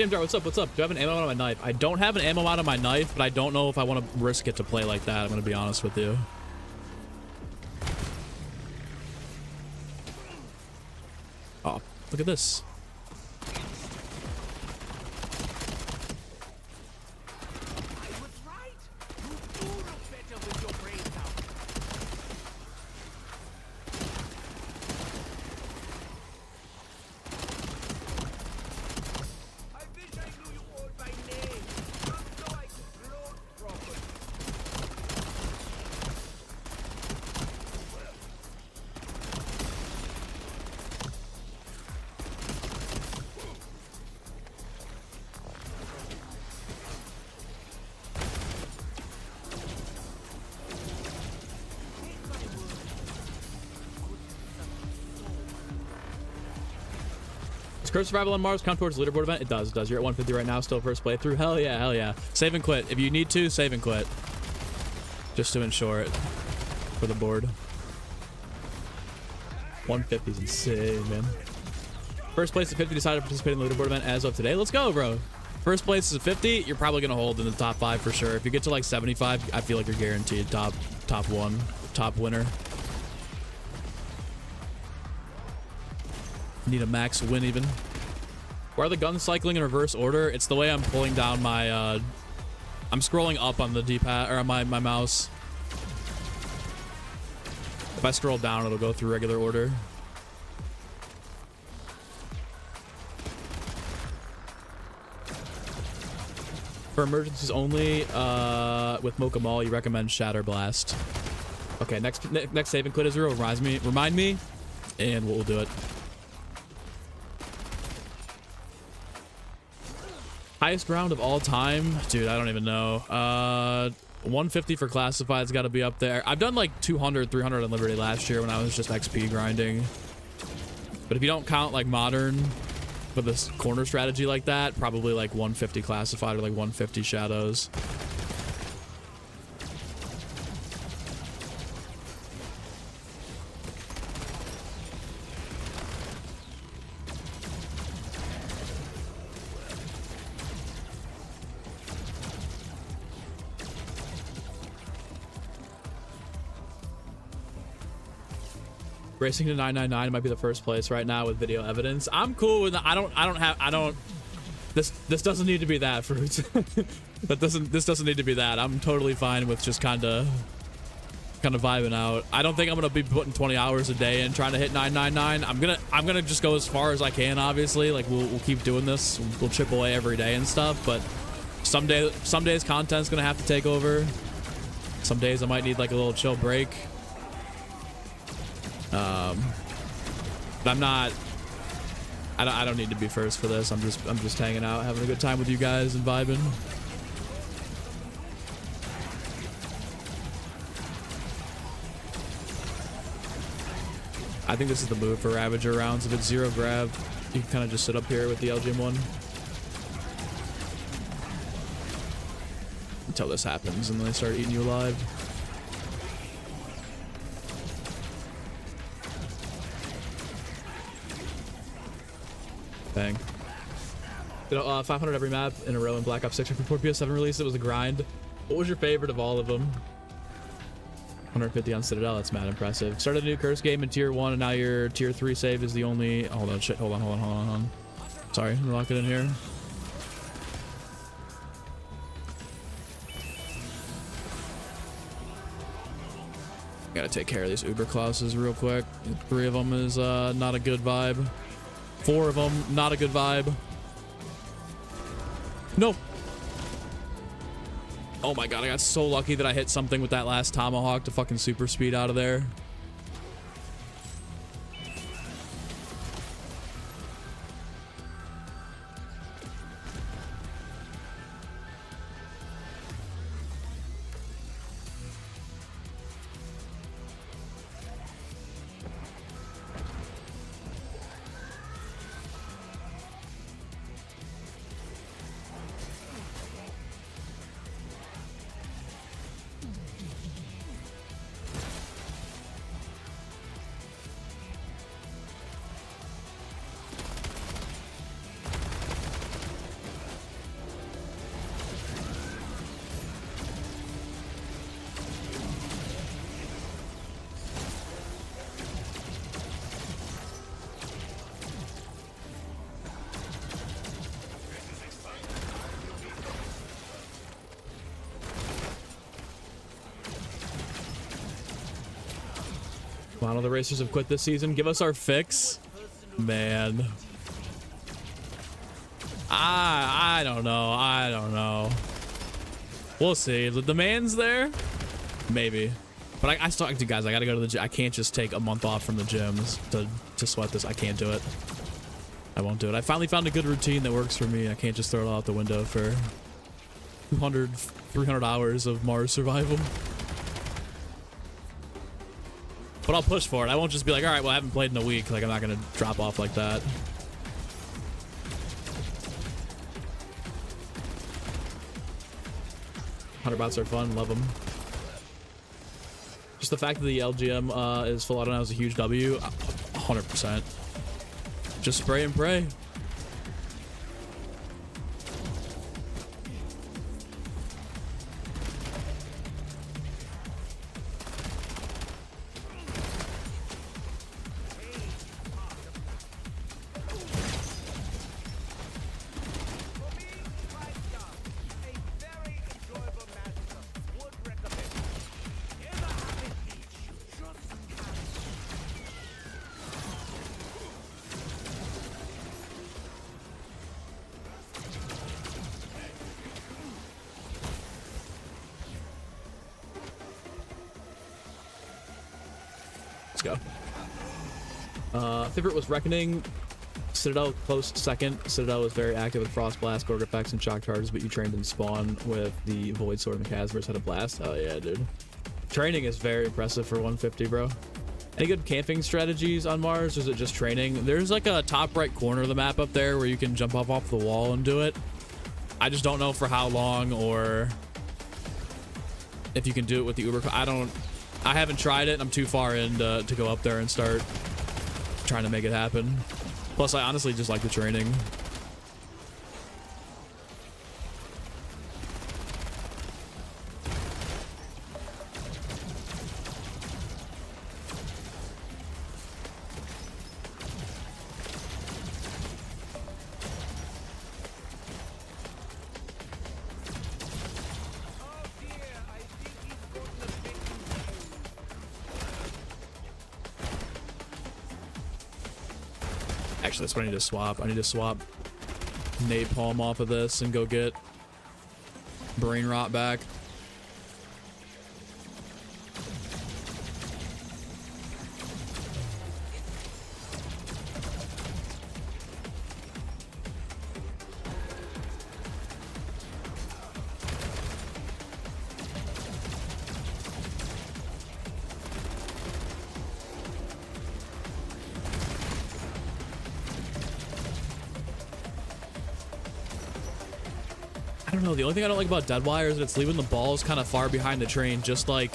Jar, what's up? What's up? Do I have an ammo out of my knife? I don't have an ammo out of my knife, but I don't know if I want to risk it to play like that. I'm going to be honest with you. Oh, look at this. Does Curse Survival on Mars count towards the leaderboard event? It does, it does. You're at 150 right now, still first playthrough. Hell yeah, hell yeah. Save and quit. If you need to, save and quit. Just to ensure it for the board. 150 is insane, man. First place at 50 decided to participate in the leaderboard event as of today. Let's go, bro. First place is at 50. You're probably going to hold in the top 5 for sure. If you get to like 75, I feel like you're guaranteed top winner. Need a max win even. Why are the guns cycling in reverse order? It's the way I'm pulling down my I'm scrolling up on the D-pad or on my mouse. If I scroll down, it'll go through regular order. For emergencies only, with Mocha Mall, you recommend Shatter Blast. Okay, next save and quit, Israel. Remind me, and we'll do it. Highest round of all time? Dude, I don't even know. 150 for Classified's got to be up there. I've done like 200, 300 on Liberty last year when I was just XP grinding. But if you don't count like Modern with this corner strategy like that, probably like 150 Classified or like 150 Shadows. Racing to 999 might be the first place right now with video evidence. I'm cool with that. This doesn't need to be that, Fruits. This doesn't need to be that. I'm totally fine with just kind of vibing out. I don't think I'm gonna be putting 20 hours a day in trying to hit 999. I'm gonna just go as far as I can. Obviously, like we'll keep doing this. We'll chip away every day and stuff. But some days content's gonna have to take over. Some days I might need like a little chill break. But I don't need to be first for this. I'm just hanging out, having a good time with you guys and vibing. I think this is the move for Ravager rounds. If it's 0 grab, you can kind of just sit up here with the LGM1 until this happens, and then they start eating you alive. Bang. 500 every map in a row in Black Ops 6 before PS7 release. It was a grind. What was your favorite of all of them? 150 on Citadel. That's mad impressive. Started a new curse game in tier 1, and now your tier 3 save is the only. Hold on, shit. Hold on. Sorry, I'm lock it in here. Gotta take care of these Uber Clauses real quick. 3 of them is not a good vibe. 4 of them, not a good vibe. No. Oh my god, I got so lucky that I hit something with that last tomahawk to fucking super speed out of there. Come on, all the racers have quit this season. Give us our fix. Man. I don't know. I don't know. We'll see. The demand's there? Maybe. But I still, guys, I gotta go to the gym. I can't just take a month off from the gyms to sweat this. I can't do it. I won't do it. I finally found a good routine that works for me. I can't just throw it out the window for 200, 300 hours of Mars survival. But I'll push for it. I won't just be like, all right, well, I haven't played in a week. Like, I'm not gonna drop off like that. Bots are fun, love them. Just the fact that the LGM is full auto now is a huge W. 100%. Just spray and pray. Let's go. Favorite was Reckoning. Citadel close second. Citadel was very active with Frost Blast, Gorg effects, and shock charges, but you trained in Spawn with the Void Sword and the Casverse had a blast. Oh yeah, dude. Training is very impressive for 150, bro. Any good camping strategies on Mars, or is it just training? There's like a top right corner of the map up there where you can jump off the wall and do it. I just don't know for how long, or if you can do it with the Uber. I haven't tried it, and I'm too far in to go up there and start trying to make it happen. Plus, I honestly just like the training. Actually, that's what I need to swap. I need to swap napalm off of this and go get brain rot back. I don't know. The only thing I don't like about Deadwire is that it's leaving the balls kind of far behind the train, just like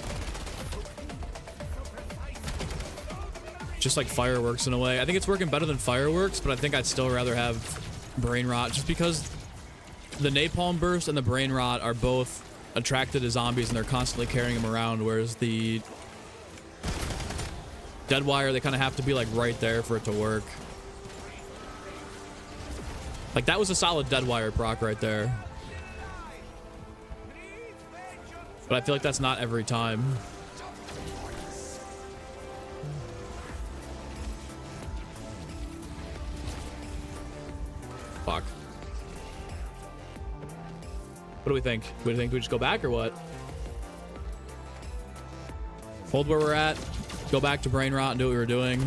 fireworks in a way. I think it's working better than fireworks, but I think I'd still rather have brain rot, just because the napalm burst and the brain rot are both attracted to zombies and they're constantly carrying them around, whereas the Deadwire, they kind of have to be like right there for it to work. Like, that was a solid Deadwire proc right there. But I feel like that's not every time. Fuck. What do we think? Do we think we just go back or what? Hold where we're at. Go back to brain rot and do what we were doing.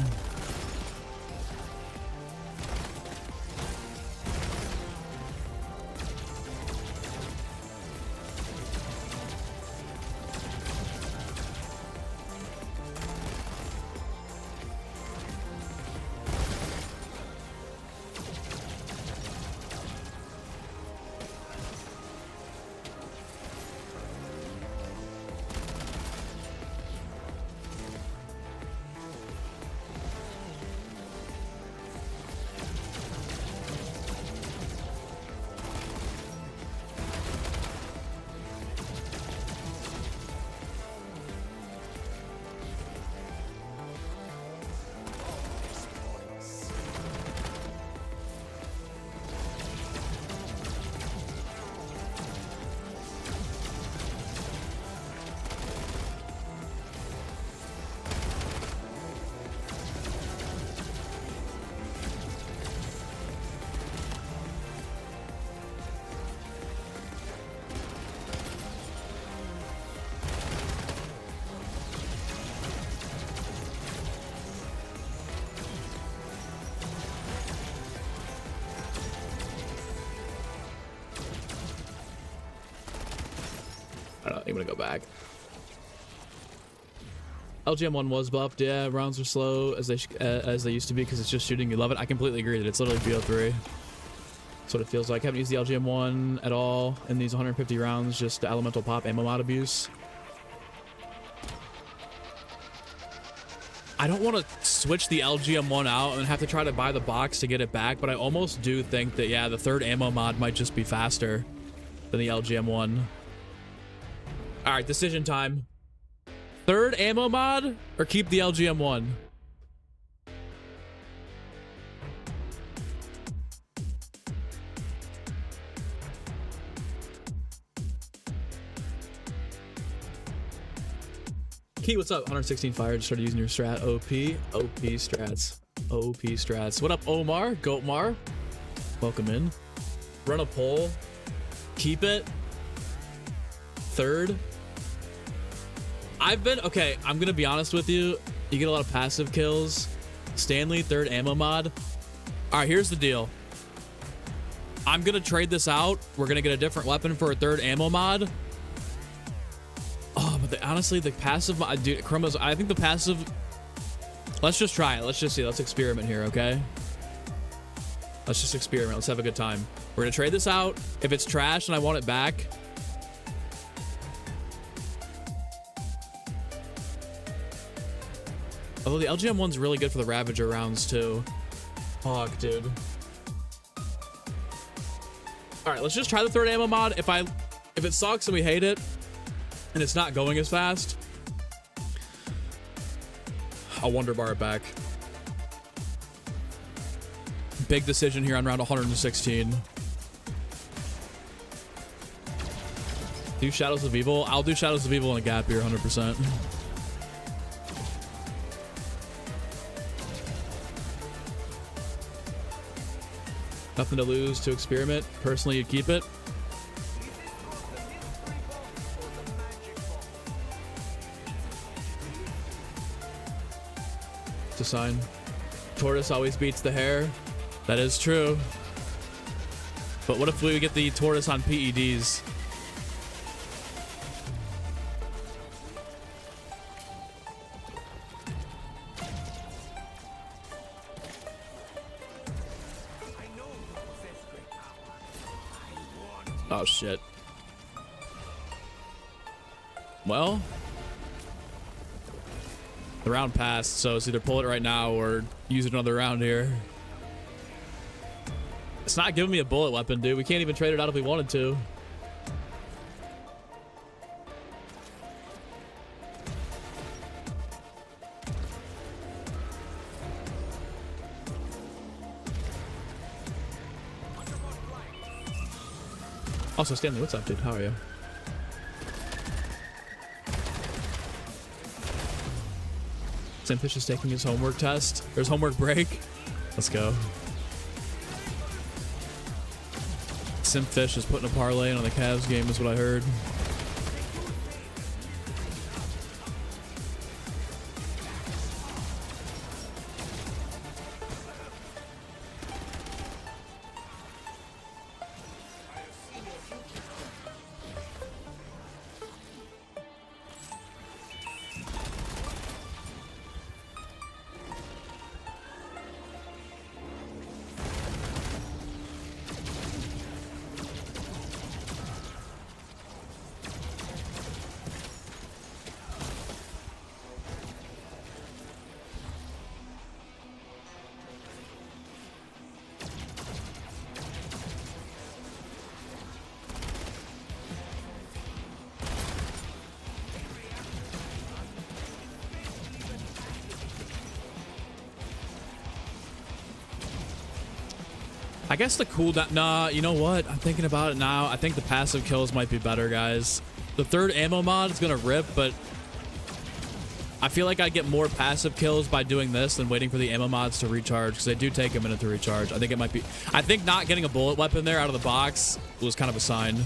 I'm gonna go back. LGM1 was buffed. Yeah, rounds are slow as they used to be because it's just shooting. You love it. I completely agree that it's literally BO3. That's what it feels like. I haven't used the LGM1 at all in these 150 rounds. Just elemental pop ammo mod abuse. I don't want to switch the LGM1 out and have to try to buy the box to get it back, but I almost do think that, yeah, the third ammo mod might just be faster than the LGM1. All right, decision time. Third ammo mod or keep the LGM1? Key, what's up? 116 fire. Just started using your strat. OP strats. OP strats. What up, Omar? Goatmar. Welcome in. Run a poll. Keep it. Third. Okay, I'm gonna be honest with you. You get a lot of passive kills. Stanley, third ammo mod. All right, here's the deal. I'm gonna trade this out. We're gonna get a different weapon for a third ammo mod. Oh, but honestly, the passive, dude, Chromos, I think the passive, let's just try it. Let's just see. Let's experiment here, okay? Let's just experiment. Let's have a good time. We're going to trade this out. If it's trash and I want it back. Although the LGM1's really good for the Ravager rounds, too. Fuck, dude. All right, let's just try the third ammo mod. If it sucks and we hate it, and it's not going as fast, I'll Wonder Bar it back. Big decision here on round 116. Do Shadows of Evil? I'll do Shadows of Evil in a gap here, 100%. Nothing to lose to experiment. Personally, you'd keep it. To sign. Tortoise always beats the hare. That is true. But what if we get the tortoise on PEDs? Oh shit. Well, the round passed, so it's either pull it right now or use it another round here. It's not giving me a bullet weapon, dude. We can't even trade it out if we wanted to. Also, Stanley, what's up, dude? How are you? Simfish is taking his homework test. There's homework break. Let's go. Simfish is putting a parlay in on the Cavs game, is what I heard. I guess the cooldown. Nah, you know what? I'm thinking about it now. I think the passive kills might be better, guys. The third ammo mod is gonna rip, but I feel like I get more passive kills by doing this than waiting for the ammo mods to recharge, because they do take a minute to recharge. I think it might be. I think not getting a bullet weapon there out of the box was kind of a sign.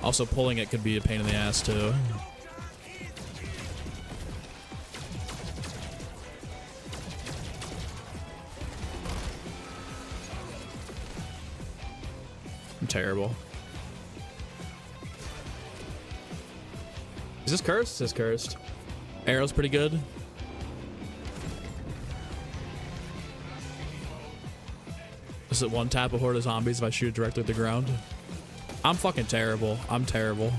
Also, pulling it could be a pain in the ass too. Terrible. Is this cursed? It's cursed. Arrow's pretty good. Is it one tap a horde of zombies if I shoot it directly at the ground? I'm fucking terrible. I'm terrible.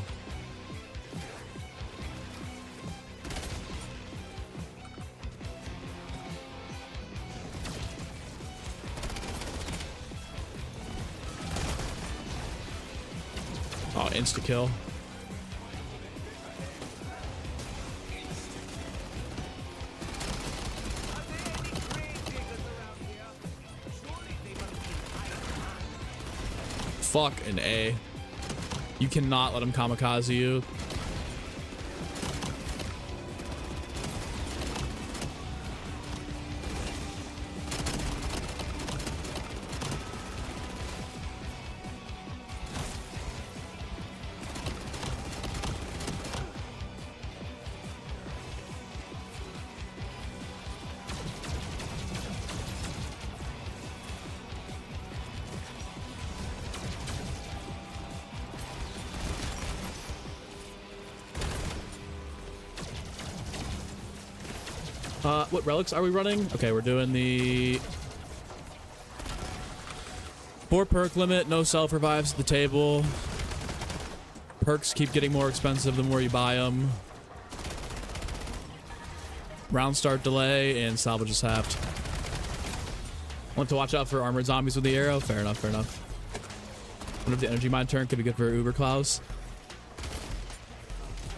Oh, insta-kill. Fuck an A. You cannot let him kamikaze you. What relics are we running? Okay, we're doing the 4 perk limit, no self revives at the table. Perks keep getting more expensive the more you buy them. Round start delay and salvage is halved. Want to watch out for armored zombies with the arrow? Fair enough, fair enough. Wonder if the energy mine turn could be good for Uber Claus.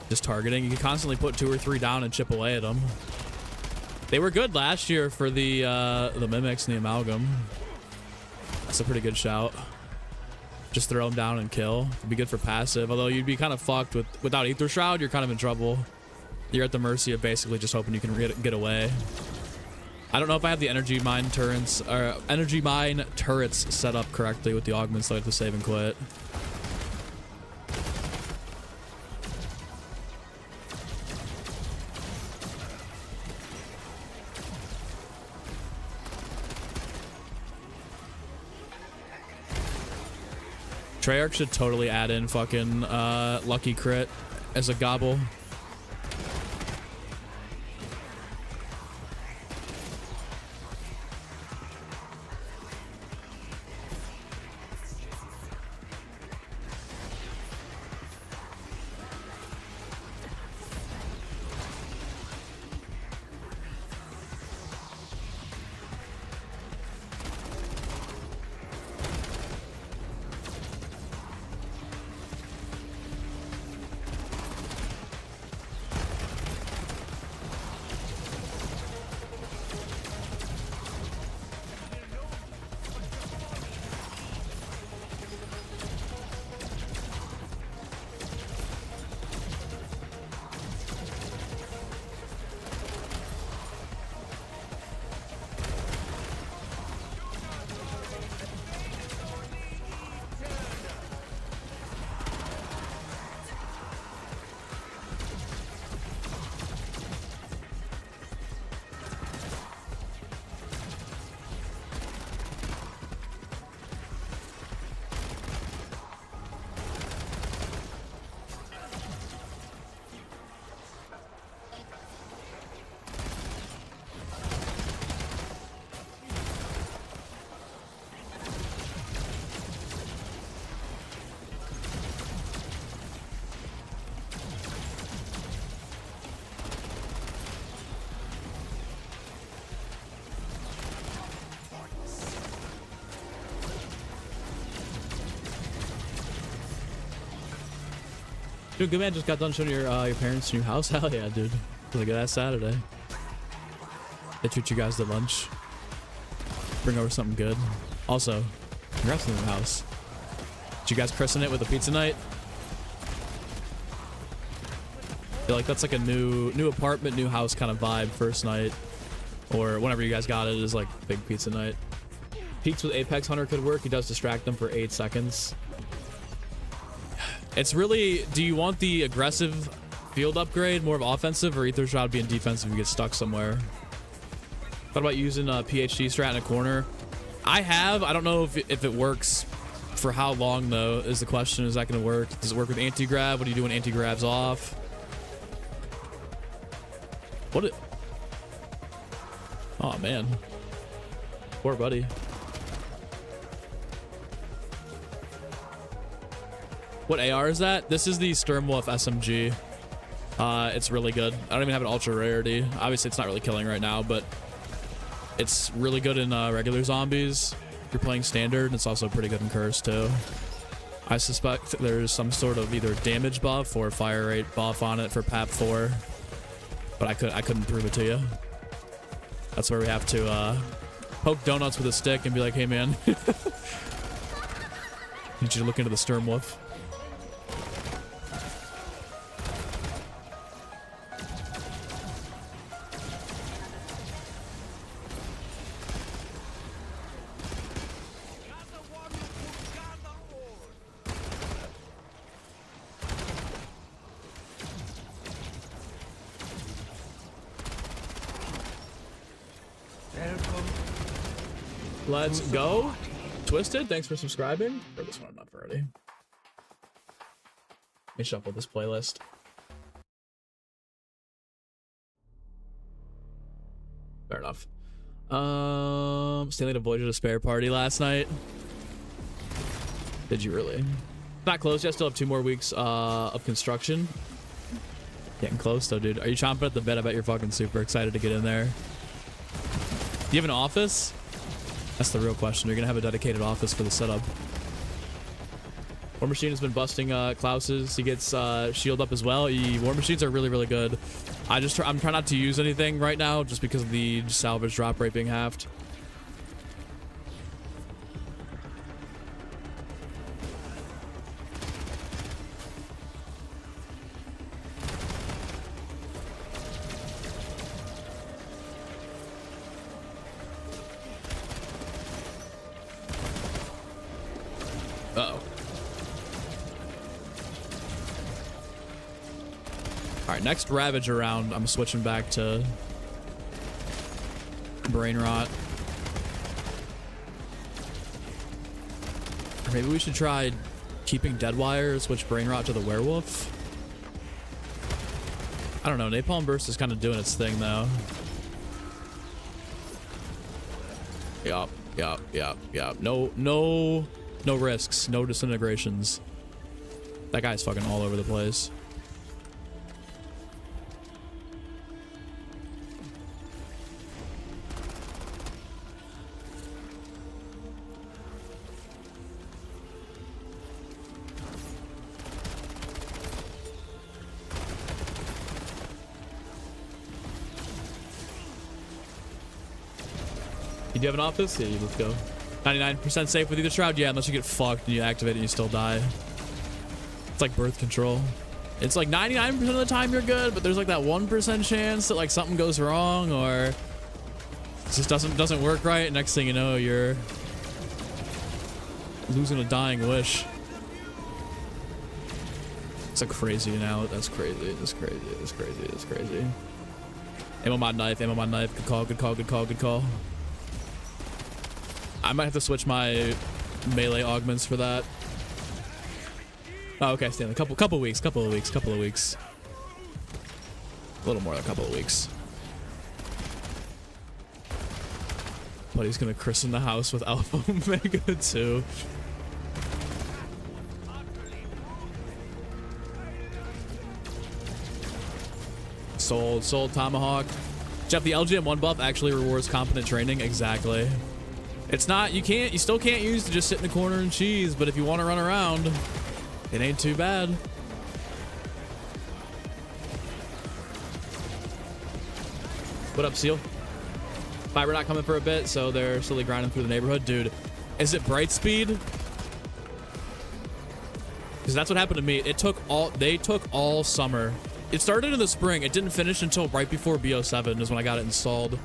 Just targeting. You can constantly put 2 or 3 down and chip away at them. They were good last year for the mimics and the amalgam. That's a pretty good shout. Just throw them down and kill. It'd be good for passive, although you'd be kind of fucked without Ether Shroud. You're kind of in trouble. You're at the mercy of basically just hoping you can get away. I don't know if I have the energy mine turrets set up correctly with the augments, so I have to save and quit. Treyarch should totally add in fucking lucky crit as a gobble. Dude, good man just got done showing your parents' new house. Hell yeah, dude. It was a good ass Saturday. They treat you guys to lunch. Bring over something good. Also, congrats on the new house. Did you guys christen it with a pizza night? I feel like that's like a new apartment, new house kind of vibe first night. Or whenever you guys got it is like big pizza night. Peaks with Apex Hunter could work. He does distract them for 8 seconds. It's really, do you want the aggressive field upgrade, more of offensive, or Ether Shroud being defensive if you get stuck somewhere? Thought about using a PhD strat in a corner. I don't know if it works. For how long though is the question. Is that going to work? Does it work with anti-grab? What do you do when anti-grab's off? What it? Oh man. Poor buddy. What AR is that? This is the Sturmwolf SMG. It's really good. I don't even have an ultra rarity. Obviously, it's not really killing right now, but it's really good in regular zombies. If you're playing standard, it's also pretty good in curse too. I suspect there's some sort of either damage buff or fire rate buff on it for PAP 4, but I couldn't prove it to you. That's where we have to poke donuts with a stick and be like, hey man, need you to look into the Sturmwolf. Let's go. Twisted, thanks for subscribing. Or this one enough already. Let me shuffle this playlist. Fair enough. Stanley avoided a spare party last night. Did you really? Not close yet. Still have 2 more weeks of construction. Getting close though, dude. Are you chomping at the bit? I bet you're fucking super excited to get in there. Do you have an office? That's the real question. You're gonna have a dedicated office for the setup. War Machine has been busting Klaus's. He gets shield up as well. War Machines are really, really good. I'm trying not to use anything right now just because of the salvage drop rate being halved. Uh-oh. Alright, next Ravage round, I'm switching back to Brain Rot. Or maybe we should try keeping Deadwire, switch Brain Rot to the Werewolf. I don't know, Napalm Burst is kind of doing its thing though. Yup. No risks, no disintegrations. That guy's fucking all over the place. You do have an office? Yeah, let's go. 99% safe with either shroud? Yeah, unless you get fucked and you activate it and you still die. It's like birth control. It's like 99% of the time you're good, but there's like that 1% chance that like something goes wrong or it just doesn't work right. Next thing you know, you're losing a dying wish. It's a crazy now. That's crazy. That's crazy. That's crazy. That's crazy. Ammo mod knife. Ammo mod knife. Good call. Good call. Good call. Good call. I might have to switch my melee augments for that. Oh, okay, Stanley. Couple of weeks. A little more than a couple of weeks. But he's gonna christen the house with Alpha Omega too. Sold Tomahawk. Jeff, the LGM1 buff actually rewards competent training. Exactly. It's not, you still can't use to just sit in a corner and cheese, but if you want to run around, it ain't too bad. What up, Seal? Fiber not coming for a bit, so they're slowly grinding through the neighborhood. Dude, is it bright speed? Because that's what happened to me. They took all summer. It started in the spring. It didn't finish until right before BO7 is when I got it installed.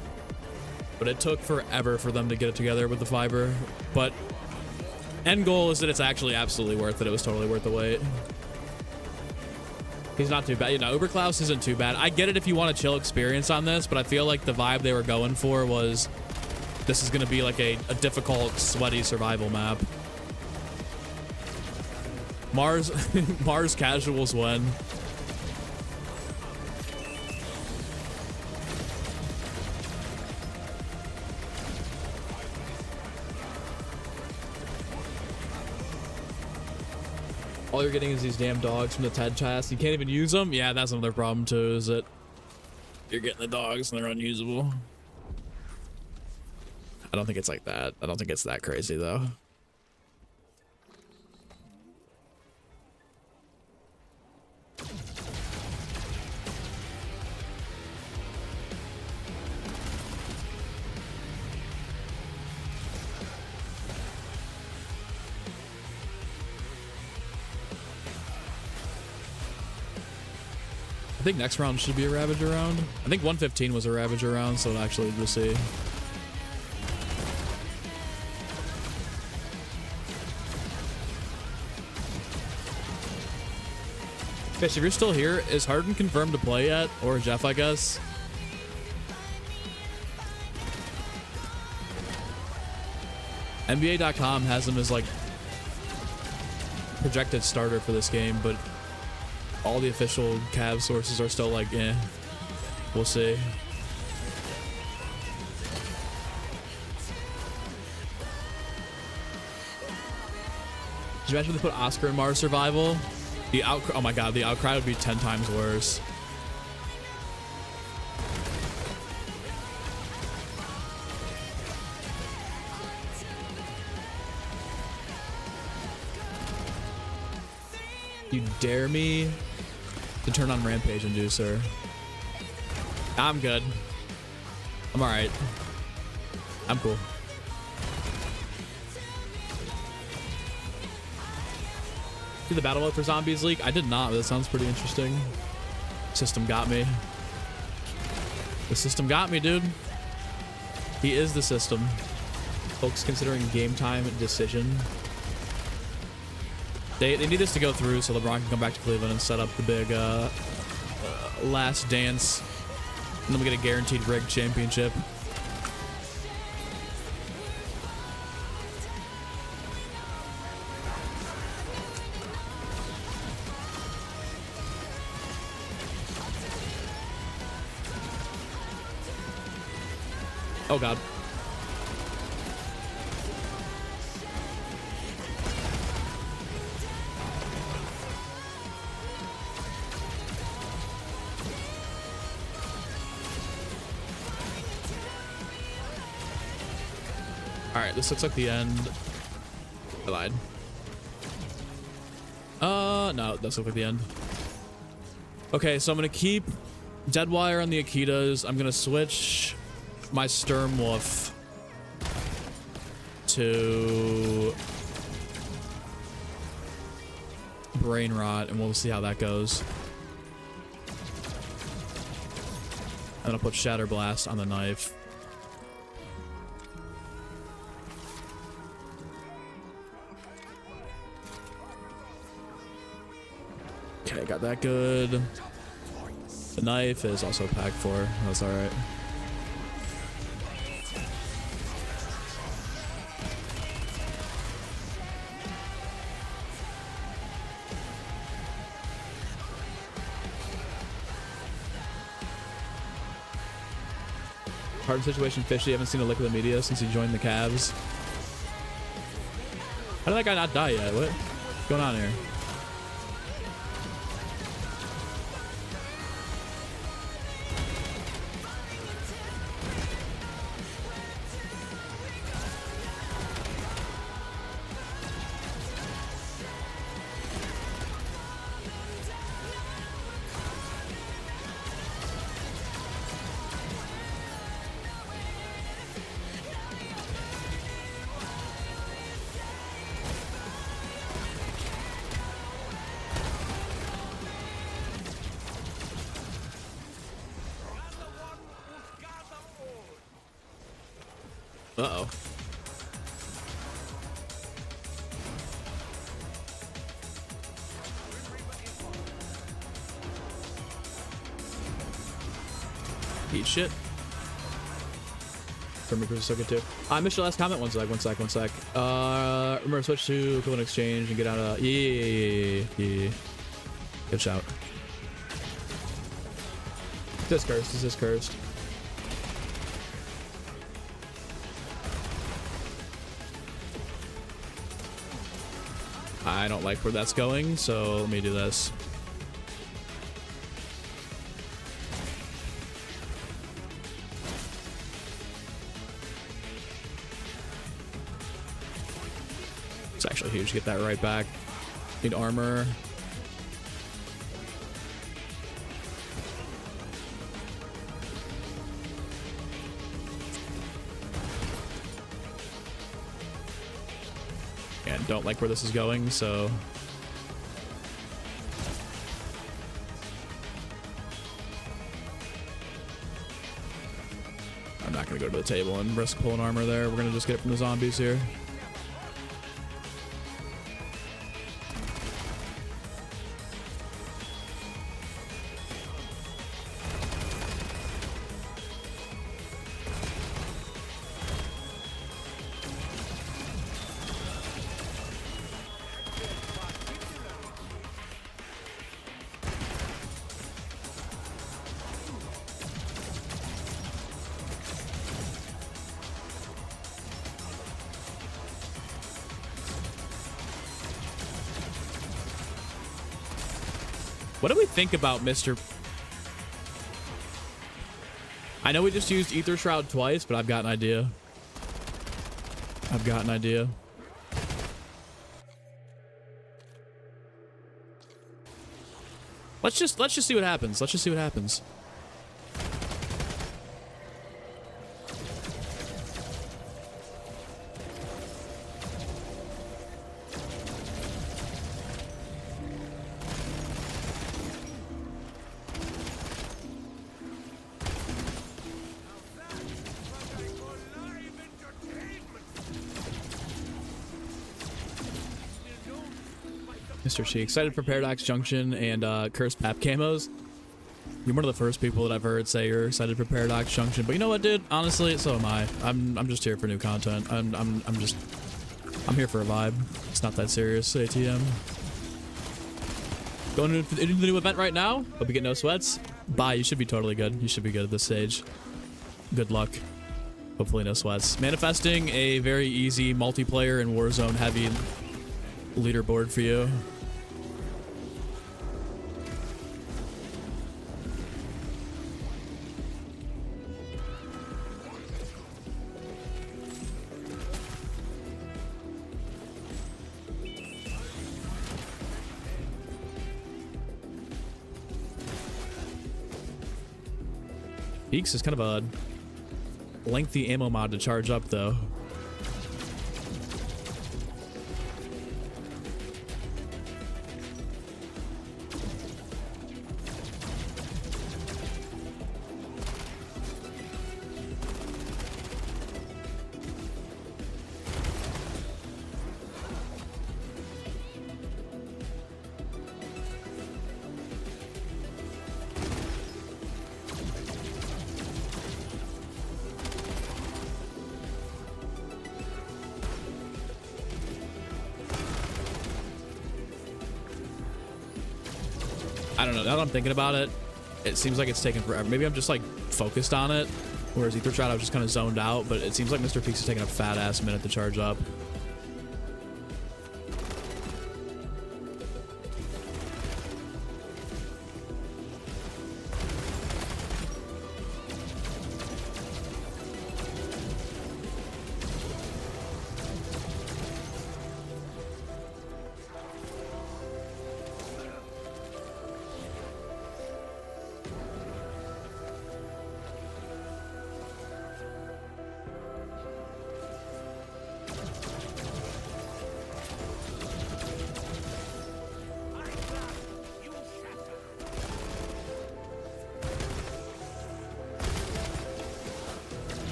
But it took forever for them to get it together with the fiber. But end goal is that it's actually absolutely worth it. It was totally worth the wait. He's not too bad. You know, Uber Klaus isn't too bad. I get it if you want a chill experience on this, but I feel like the vibe they were going for was this is going to be like a difficult, sweaty survival map. Mars casuals win. All you're getting is these damn dogs from the TED chest. You can't even use them. Yeah, that's another problem too, is that you're getting the dogs and they're unusable. I don't think it's like that. I don't think it's that crazy though. I think next round should be a Ravager round. I think 115 was a Ravager round, so actually we'll see. Fish, if you're still here, is Harden confirmed to play yet? Or Jeff, I guess? NBA.com has him as like projected starter for this game, but all the official Cavs sources are still like, eh, we'll see. Did you imagine if they put Oscar in Mars Survival? The outcry, oh my god, the outcry would be 10 times worse. You dare me to turn on Rampage Inducer? I'm good. I'm alright. I'm cool. See the battle mode for zombies leak? I did not, but that sounds pretty interesting. System got me. The system got me, dude. He is the system. Folks considering game time decision. They need this to go through so LeBron can come back to Cleveland and set up the big last dance. And then we get a guaranteed rigged championship. Oh god. Alright, this looks like the end. I lied. No, it does look like the end. Okay, so I'm gonna keep Deadwire on the Akitas. I'm gonna switch my Sturmwolf to Brain Rot, and we'll see how that goes. I'm gonna put Shatter Blast on the knife. Okay, got that good. The knife is also pack 4. That's alright. Hard situation, Fishy. Haven't seen a lick of the media since he joined the Cavs. How did that guy not die yet? What's going on here? Uh-oh. Eat shit. Remember so good too. I missed your last comment. One sec. Remember switch to equivalent exchange and get out of yeah. Good shout. This is cursed. This is cursed. I don't like where that's going, so let me do this. It's actually huge to get that right back. Need armor. And don't like where this is going, so I'm not gonna go to the table and risk pulling armor there. We're gonna just get it from the zombies here. What do we think about Mr. I know we just used Ether Shroud twice, but I've got an idea. I've got an idea. Let's just see what happens. Let's just see what happens. Mr. Chi, excited for Paradox Junction and Cursed Pap camos. You're one of the first people that I've heard say you're excited for Paradox Junction, but you know what, dude? Honestly, so am I. I'm just here for new content. I'm here for a vibe. It's not that serious. ATM. Going into the new event right now. Hope you get no sweats. Bye. You should be totally good. You should be good at this stage. Good luck. Hopefully no sweats. Manifesting a very easy multiplayer and Warzone heavy leaderboard for you. Peaks is kind of a lengthy ammo mod to charge up, though. I don't know. Now that I'm thinking about it, it seems like it's taking forever. Maybe I'm just like focused on it, whereas Ether Shroud I was just kind of zoned out. But it seems like Mr. Peaks is taking a fat ass minute to charge up.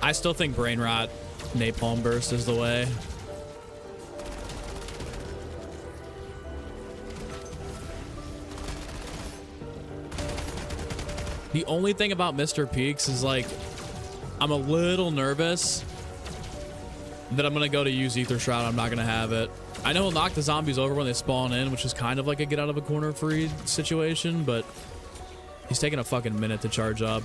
I still think Brain Rot Napalm Burst is the way. The only thing about Mr. Peaks is like, I'm a little nervous that I'm gonna go to use Ether Shroud. I'm not gonna have it. I know he'll knock the zombies over when they spawn in, which is kind of like a get out of a corner free situation, but he's taking a fucking minute to charge up.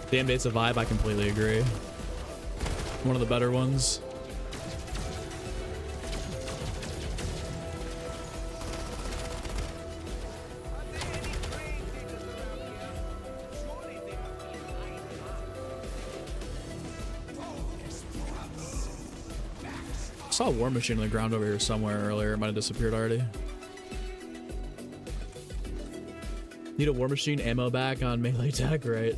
Damn Date's a vibe, I completely agree. One of the better ones. I saw a war machine on the ground over here somewhere earlier. It might have disappeared already. Need a war machine ammo back on melee tech, right?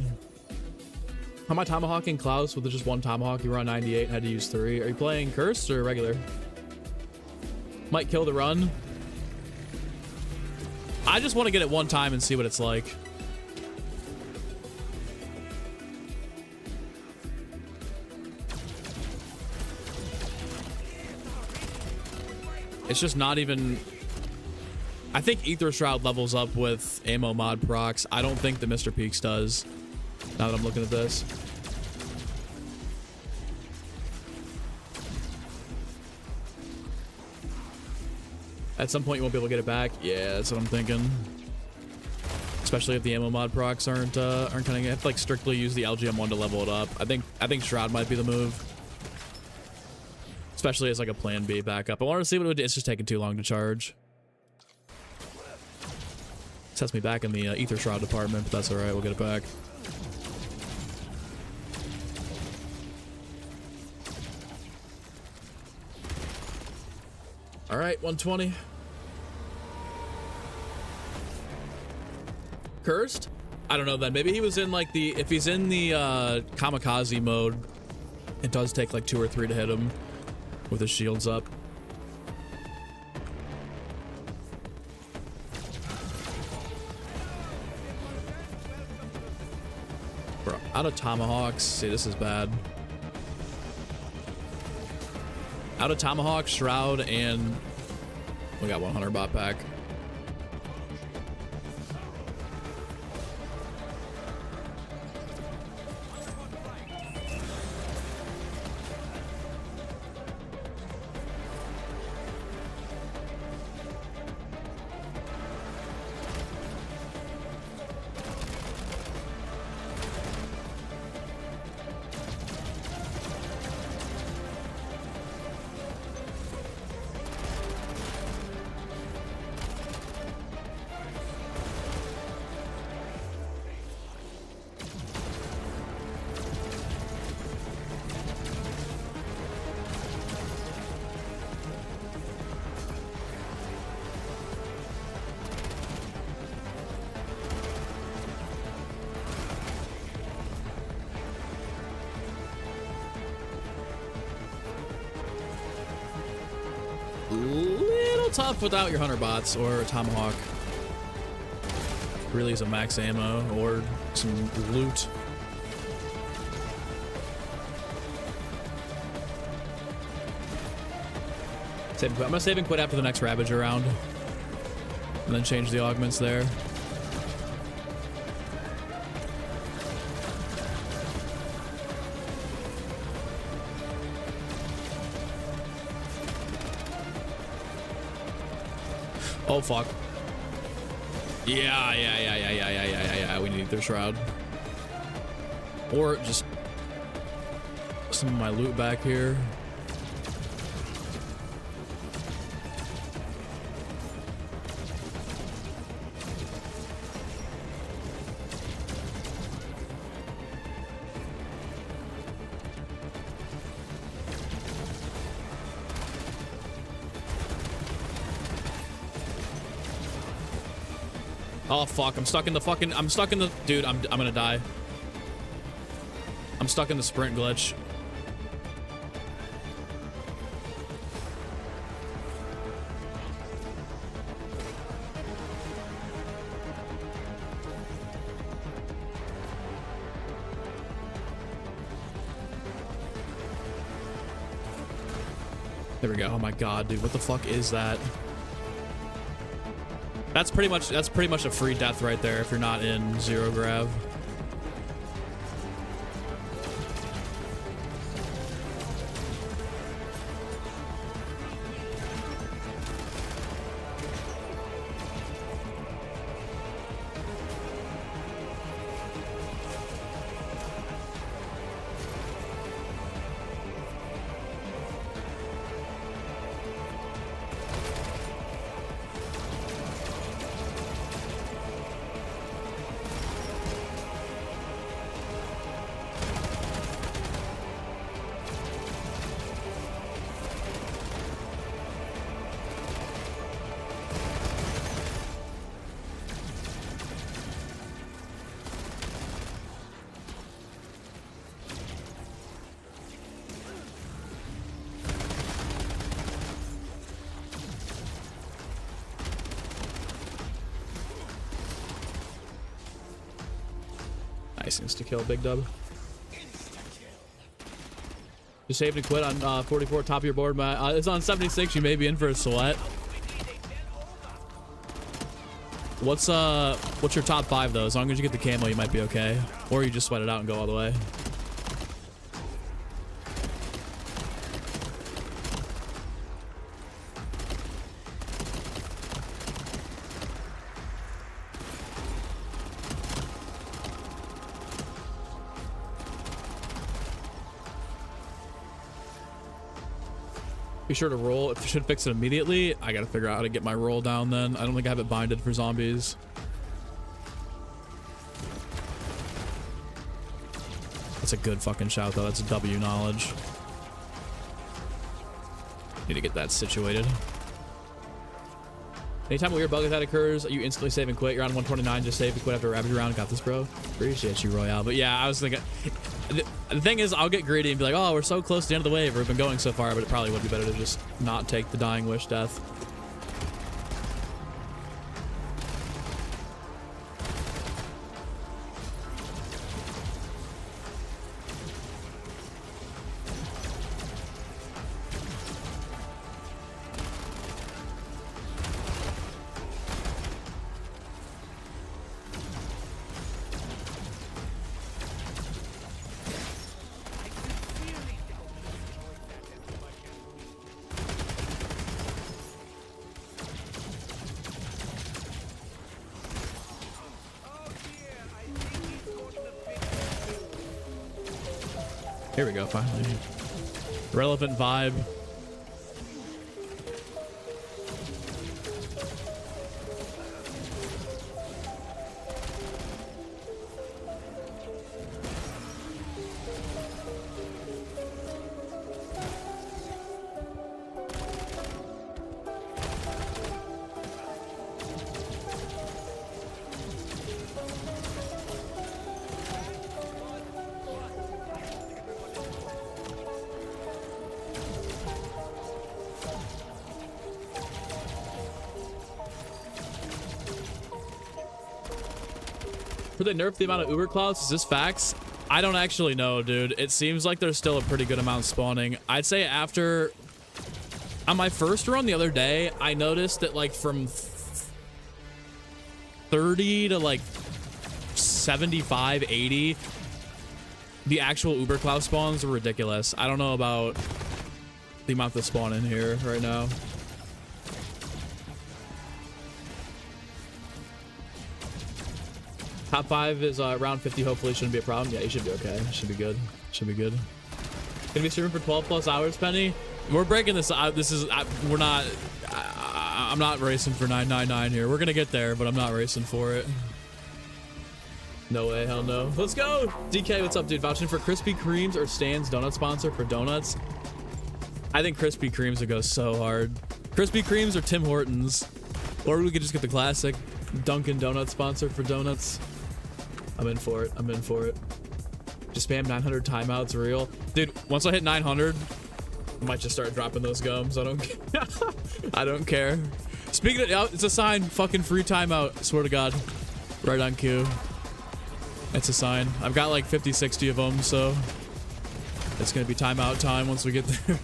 How am I tomahawking Claus with just one tomahawk? You were on 98, had to use 3. Are you playing cursed or regular? Might kill the run. I just want to get it one time and see what it's like. It's just not even... I think Ether Shroud levels up with ammo mod procs. I don't think that Mr. Peaks does, now that I'm looking at this. At some point you won't be able to get it back. Yeah, that's what I'm thinking. Especially if the ammo mod procs aren't kind of... You have to like strictly use the LGM1 to level it up. I think Shroud might be the move. Especially as like a plan B backup. I wanted to see what it would do. It's just taking too long to charge. Sets me back in the Ether Shroud department, but that's alright, we'll get it back. Alright, 120. Cursed? I don't know then. Maybe he was in like the... If he's in the kamikaze mode, it does take like 2 or 3 to hit him with his shields up. Bro, out of tomahawks. See, this is bad. Out of tomahawk, shroud, and we got 100 bot pack. Tough without your 100 bots or a tomahawk. Really some max ammo or some loot. I'm gonna save and quit after the next Ravager round, and then change the augments there. Oh fuck. Yeah. We need their shroud. Or just some of my loot back here. Oh fuck, I'm stuck in the dude, I'm gonna die. I'm stuck in the sprint glitch. There we go. Oh my god, dude, what the fuck is that? That's pretty much a free death right there if you're not in zero grav. Nice insta kill, big dub. You saved and quit on 44, top of your board. It's on 76. You may be in for a sweat. What's your top 5 though? As long as you get the camo, you might be okay. Or you just sweat it out and go all the way. Be sure to roll. If you should fix it immediately, I gotta figure out how to get my roll down then. I don't think I have it binded for zombies. That's a good fucking shout though. That's a W knowledge. Need to get that situated. Anytime a weird bug like that occurs, you instantly save and quit. You're on 129, just save and quit after a rapid round. Got this, bro. Appreciate you, Royale. But yeah, I was thinking, the thing is, I'll get greedy and be like, oh, we're so close to the end of the wave. We've been going so far, but it probably would be better to just not take the dying wish death. Here we go, finally. Relevant vibe. Could they nerf the amount of Uber Claus? Is this facts? I don't actually know, dude. It seems like there's still a pretty good amount spawning. I'd say after... On my first run the other day, I noticed that like from 30 to like 75, 80, the actual Uber Claus spawns are ridiculous. I don't know about the amount that spawn in here right now. Top 5 is round 50. Hopefully shouldn't be a problem. Yeah, you should be okay. Should be good. Should be good. Gonna be streaming for 12 plus hours, Penny. We're breaking this out. This is we're not. I'm not racing for 999 here. We're gonna get there, but I'm not racing for it. No way, hell no. Let's go. DK, what's up, dude? Vouching for Krispy Kremes or Stan's donut sponsor for donuts. I think Krispy Kremes would go so hard. Krispy Kremes or Tim Hortons, or we could just get the classic Dunkin' Donut sponsor for donuts. I'm in for it. I'm in for it. Just spam 900 timeouts real. Dude, once I hit 900, I might just start dropping those gums. I don't I don't care. Speaking of, it's a sign. Fucking free timeout. Swear to God. Right on cue. It's a sign. I've got like 50, 60 of them, so it's gonna be timeout time once we get there.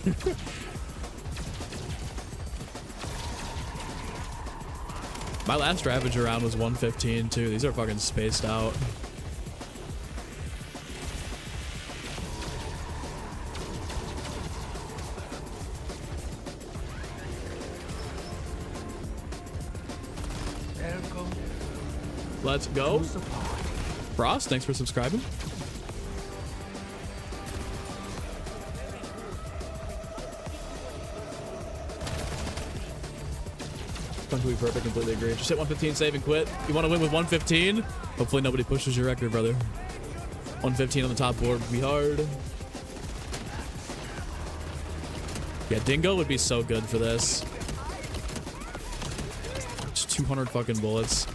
My last Ravager round was 115 too. These are fucking spaced out. Let's go. Frost, thanks for subscribing. Fun to be perfect, completely agree. Just hit 115, save and quit. You want to win with 115? Hopefully nobody pushes your record, brother. 115 on the top board would be hard. Yeah, Dingo would be so good for this. Just 200 fucking bullets.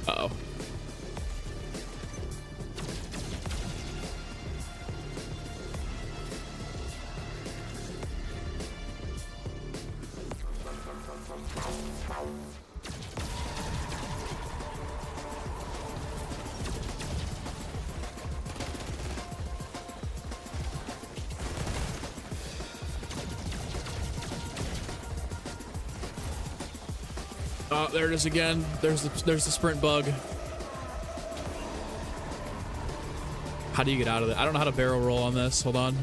Uh-oh. Oh, there it is again. There's the sprint bug. How do you get out of it? I don't know how to barrel roll on this. Hold on.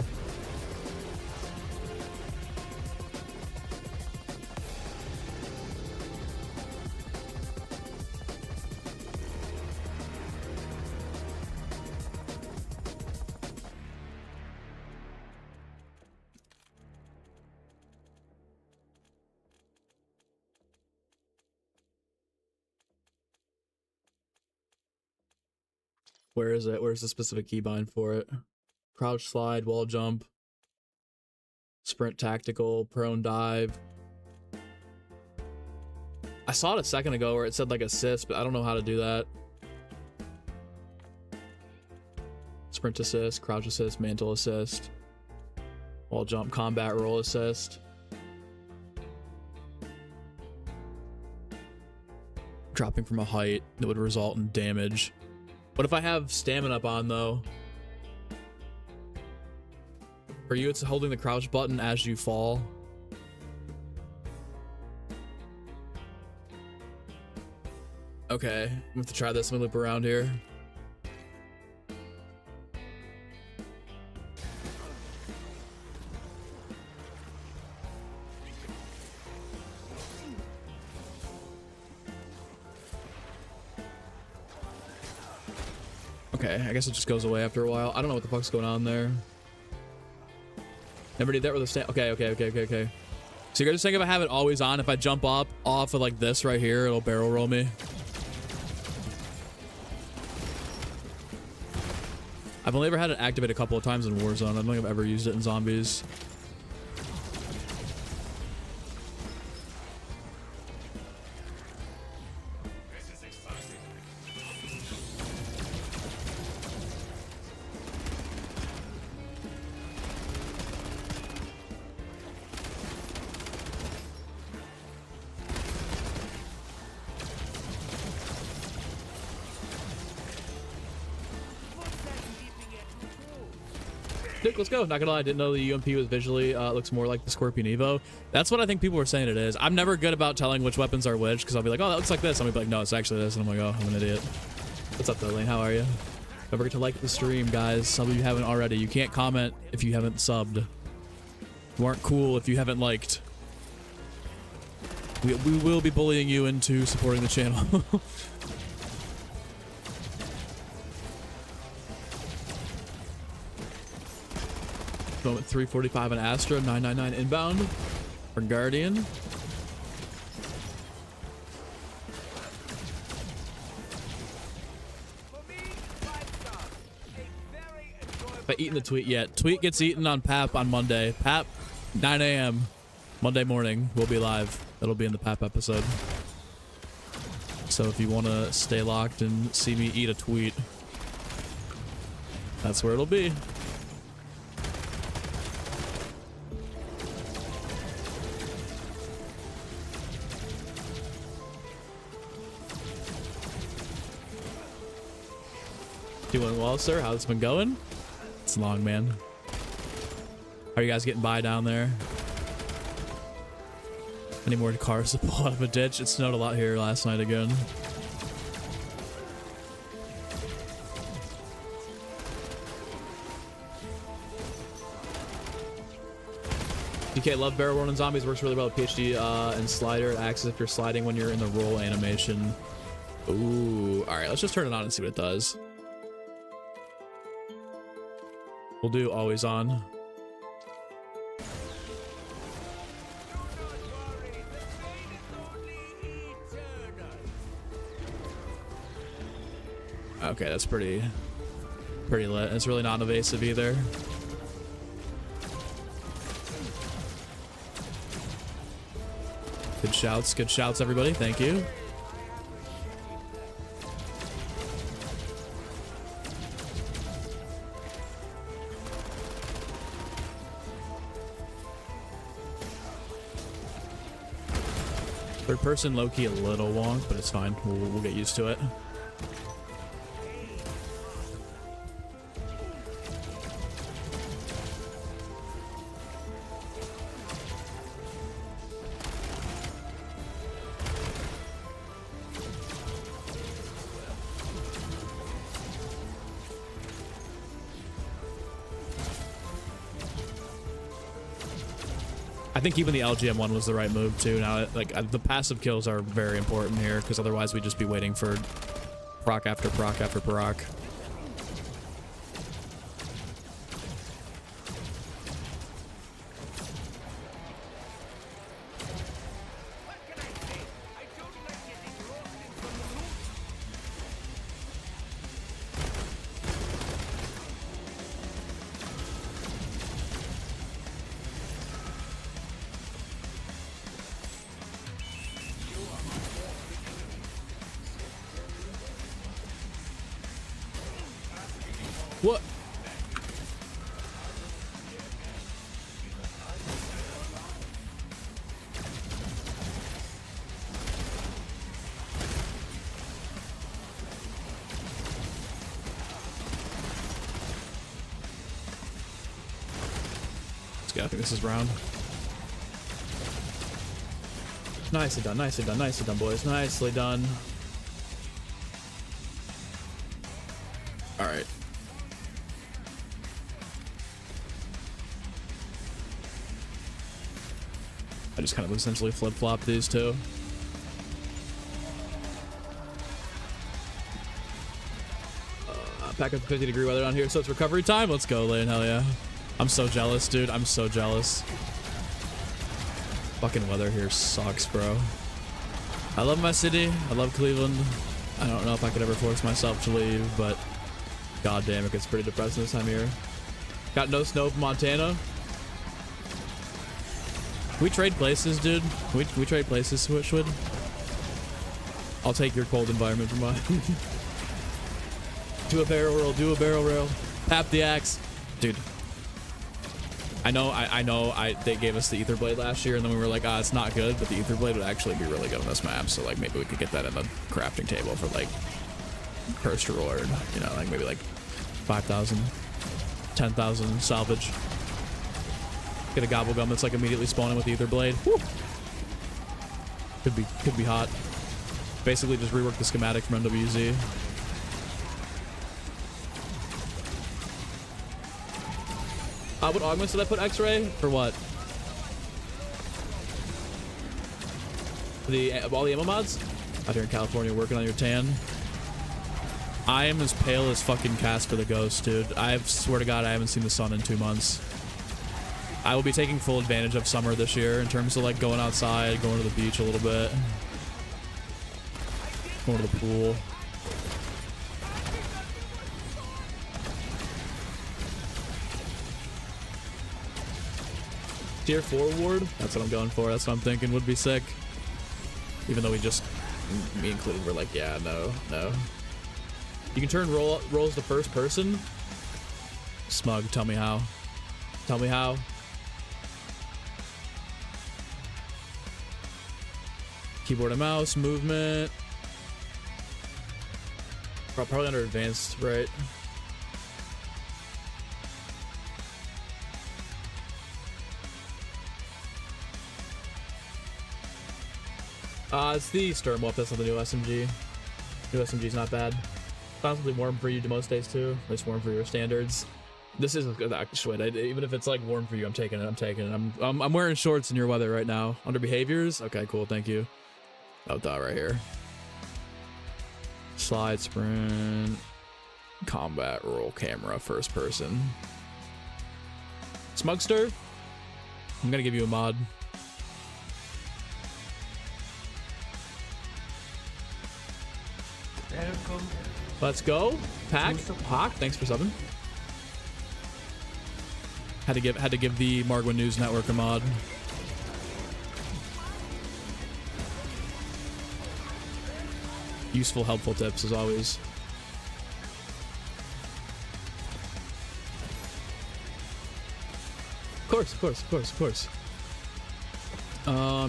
Where is it? Where's the specific keybind for it? Crouch slide, wall jump, sprint tactical, prone dive. I saw it a second ago where it said like assist, but I don't know how to do that. Sprint assist, crouch assist, mantle assist, wall jump, combat roll assist. Dropping from a height that would result in damage. What if I have stamina up on though? For you, it's holding the crouch button as you fall. Okay, I'm gonna have to try this. Let me loop around here. Okay, I guess it just goes away after a while. I don't know what the fuck's going on there. Never did that with a stand. Okay. So you're just saying if I have it always on, if I jump up off of like this right here, it'll barrel roll me. I've only ever had it activate a couple of times in Warzone. I don't think I've ever used it in zombies. Dude, let's go. Not gonna lie, I didn't know the UMP was visually looks more like the Scorpion Evo. That's what I think people were saying it is. I'm never good about telling which weapons are which because I'll be like, oh, that looks like this. I'll be like, no, it's actually this. And I'm like, oh, I'm an idiot. What's up, though, Lane? How are you? Don't forget to like the stream, guys. Some of you haven't already. You can't comment if you haven't subbed. You aren't cool if you haven't liked. We will be bullying you into supporting the channel. Moment 345 on Astra, 999 inbound for Guardian. If I eaten the tweet yet, tweet gets eaten on PAP on Monday. PAP, 9 a.m. Monday morning, we'll be live. That'll be in the PAP episode. So if you want to stay locked and see me eat a tweet, that's where it'll be. Doing well, sir. How's it been going? It's long, man. How are you guys getting by down there? Any more cars to pull out of a ditch? It snowed a lot here last night again. DK, love barrel rolling zombies. Works really well with PhD and slider. It acts as if you're sliding when you're in the roll animation. Ooh. All right, let's just turn it on and see what it does. We'll do always on. Okay, that's pretty lit. It's really not evasive either. Good shouts, everybody. Thank you. Third person, low-key a little wonk, but it's fine. We'll get used to it. I think even the LGM one was the right move too. Now, like the passive kills are very important here because otherwise we'd just be waiting for proc after proc after proc. What? Let's go. I think this is round. Nicely done, nicely done, nicely done, boys. Nicely done. All right. I just kind of essentially flip-flop these two. Pack up the 50-degree weather down here, so it's recovery time. Let's go, Lane. Hell yeah. I'm so jealous, dude. I'm so jealous. Fucking weather here sucks, bro. I love my city. I love Cleveland. I don't know if I could ever force myself to leave, but goddamn, it gets pretty depressing this time of year. Got no snow from Montana. Can we trade places, dude? Can we trade places, Switchwood? I'll take your cold environment for mine. Do a barrel roll, do a barrel roll. Tap the axe. Dude. I know they gave us the Ether Blade last year and then we were like, ah, it's not good, but the Ether Blade would actually be really good on this map, so like maybe we could get that in the crafting table for like first reward, you know, like maybe like 5,000, 10,000 salvage. Get a gobble gum that's like immediately spawning with the Ether Blade. Woo. Could be hot. Basically just rework the schematic from MWZ. What augments did I put X-ray? For what? All the ammo mods? Out here in California working on your tan. I am as pale as fucking Casper the Ghost, dude. I swear to God I haven't seen the sun in 2 months. I will be taking full advantage of summer this year in terms of like going outside, going to the beach a little bit, going to the pool. Tier 4 ward? That's what I'm going for. That's what I'm thinking would be sick. Even though we just, me included, we're like, yeah, no. You can turn rolls to first person? Smug, tell me how. Tell me how. Keyboard and mouse, movement. Probably under advanced, right? It's the Sturm Wolf. That's not the new SMG. New SMG's not bad. Constantly warm for you to most days too. At least warm for your standards. This is actually, even if it's like warm for you, I'm taking it. I'm taking it. I'm wearing shorts in your weather right now. Under behaviors. Okay, cool. Thank you. Oh, dot right here. Slide, sprint, combat, roll, camera, first person. Smugster. I'm gonna give you a mod. Welcome. Let's go. Pack. Hawk, thanks for subbing. Had to give the Margwin News Network a mod. Useful, helpful tips as always. Of course.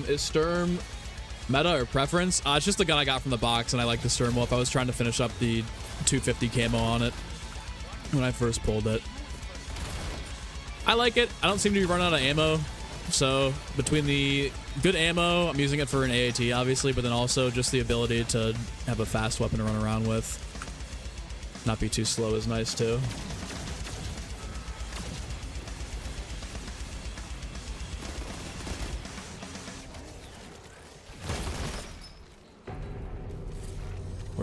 Is Sturm meta or preference? It's just the gun I got from the box, and I like the Sturm Wolf. I was trying to finish up the 250 camo on it when I first pulled it. I like it. I don't seem to be running out of ammo. So between the good ammo, I'm using it for an AAT, obviously, but then also just the ability to have a fast weapon to run around with. Not be too slow is nice, too.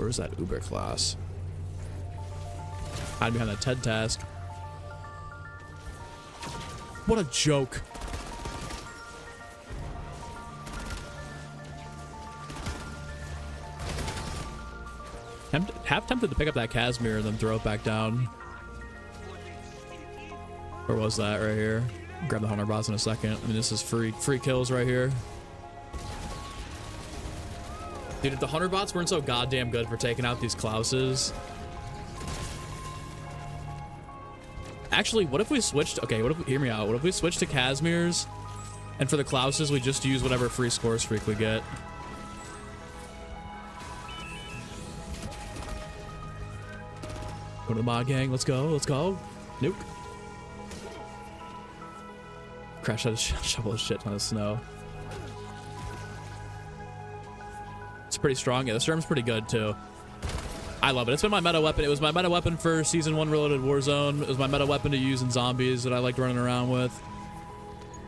was that Uber class? Hide behind that TED task. What a joke. Half tempted to pick up that Casimir and then throw it back down. Where was that? Right here. Grab the Hunter boss in a second. I mean, this is free kills right here. Dude, if the Hunter bots weren't so goddamn good for taking out these Clauses. Actually, what if we switched? Okay, what if, hear me out. What if we switched to Casimirs, and for the Clauses, we just use whatever free score streak we get? Go to the mod gang. Let's go. Let's go. Nuke. Crash out a shovel of shit ton of snow. It's pretty strong. Yeah, the Storm's pretty good too. I love it. It's been my meta weapon. It was my meta weapon for Season 1 Reloaded Warzone. It was my meta weapon to use in zombies that I liked running around with.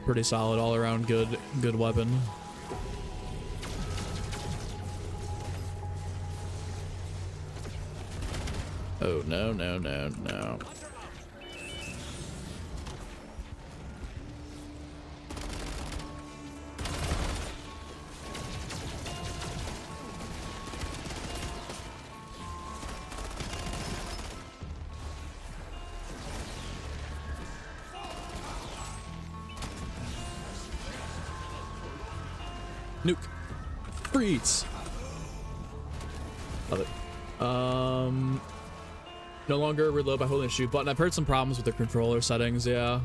Pretty solid, all around good weapon. Oh, no, no, no, no. Nuke. Freeze. Love it. No longer reload by holding the shoot button. I've heard some problems with the controller settings, yeah.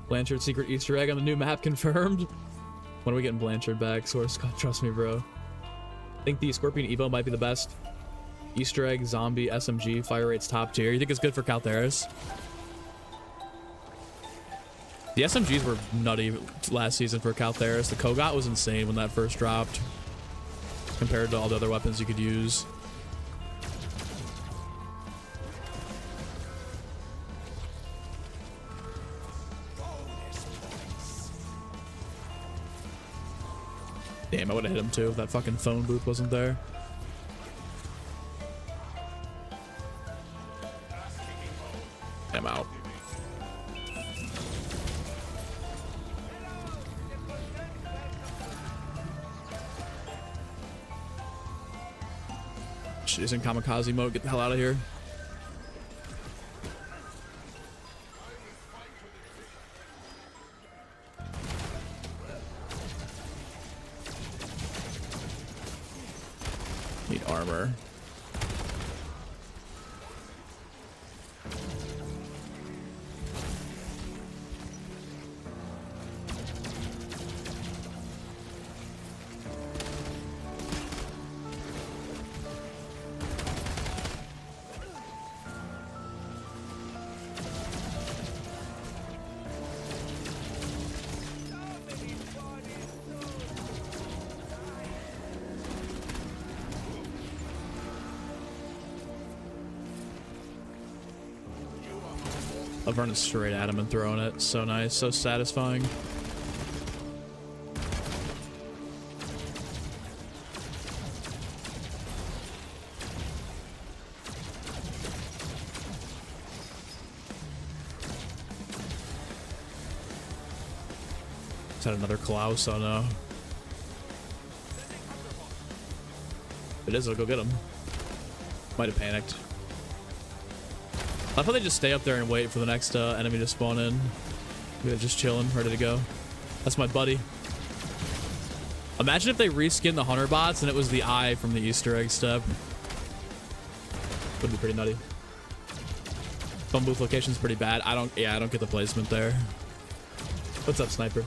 Blanchard secret Easter egg on the new map confirmed. When are we getting Blanchard back? Source code, trust me, bro. I think the Scorpion Evo might be the best Easter egg zombie SMG. Fire rate's top tier. You think it's good for Caltheris? The SMGs were nutty last season for Caltheris. The Kogot was insane when that first dropped compared to all the other weapons you could use. Damn, I would have hit him too if that fucking phone booth wasn't there. I'm out. She's in kamikaze mode. Get the hell out of here. Need armor. I've run it straight at him and throwing it. So nice, so satisfying. Is that another Claus? Oh no. If it is, I'll go get him. Might have panicked. I thought they just stay up there and wait for the next enemy to spawn in. They're just chilling, ready to go. That's my buddy. Imagine if they reskin the Hunter bots and it was the eye from the Easter egg step. Would be pretty nutty. Phone booth location's pretty bad. I don't get the placement there. What's up, sniper?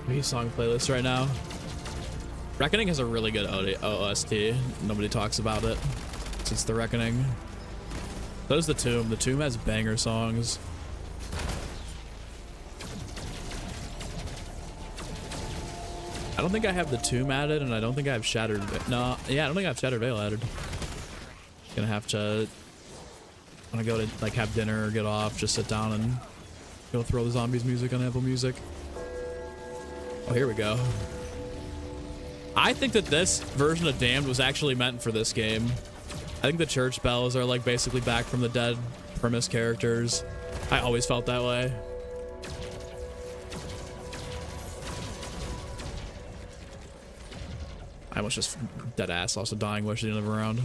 Me song playlist right now. Reckoning has a really good OST. Nobody talks about it since the Reckoning. So does the Tomb. The Tomb has banger songs. I don't think I have the Tomb added, and I don't think I have Shattered. No, yeah, I don't think I have Shattered Veil added. Gonna have to. I'm gonna go to like have dinner or get off, just sit down and go throw the Zombies music on Apple Music. Oh, here we go. I think that this version of Damned was actually meant for this game. I think the church bells are like basically back from the dead premise characters. I always felt that way. I almost just dead ass lost a dying wish at the end of the round.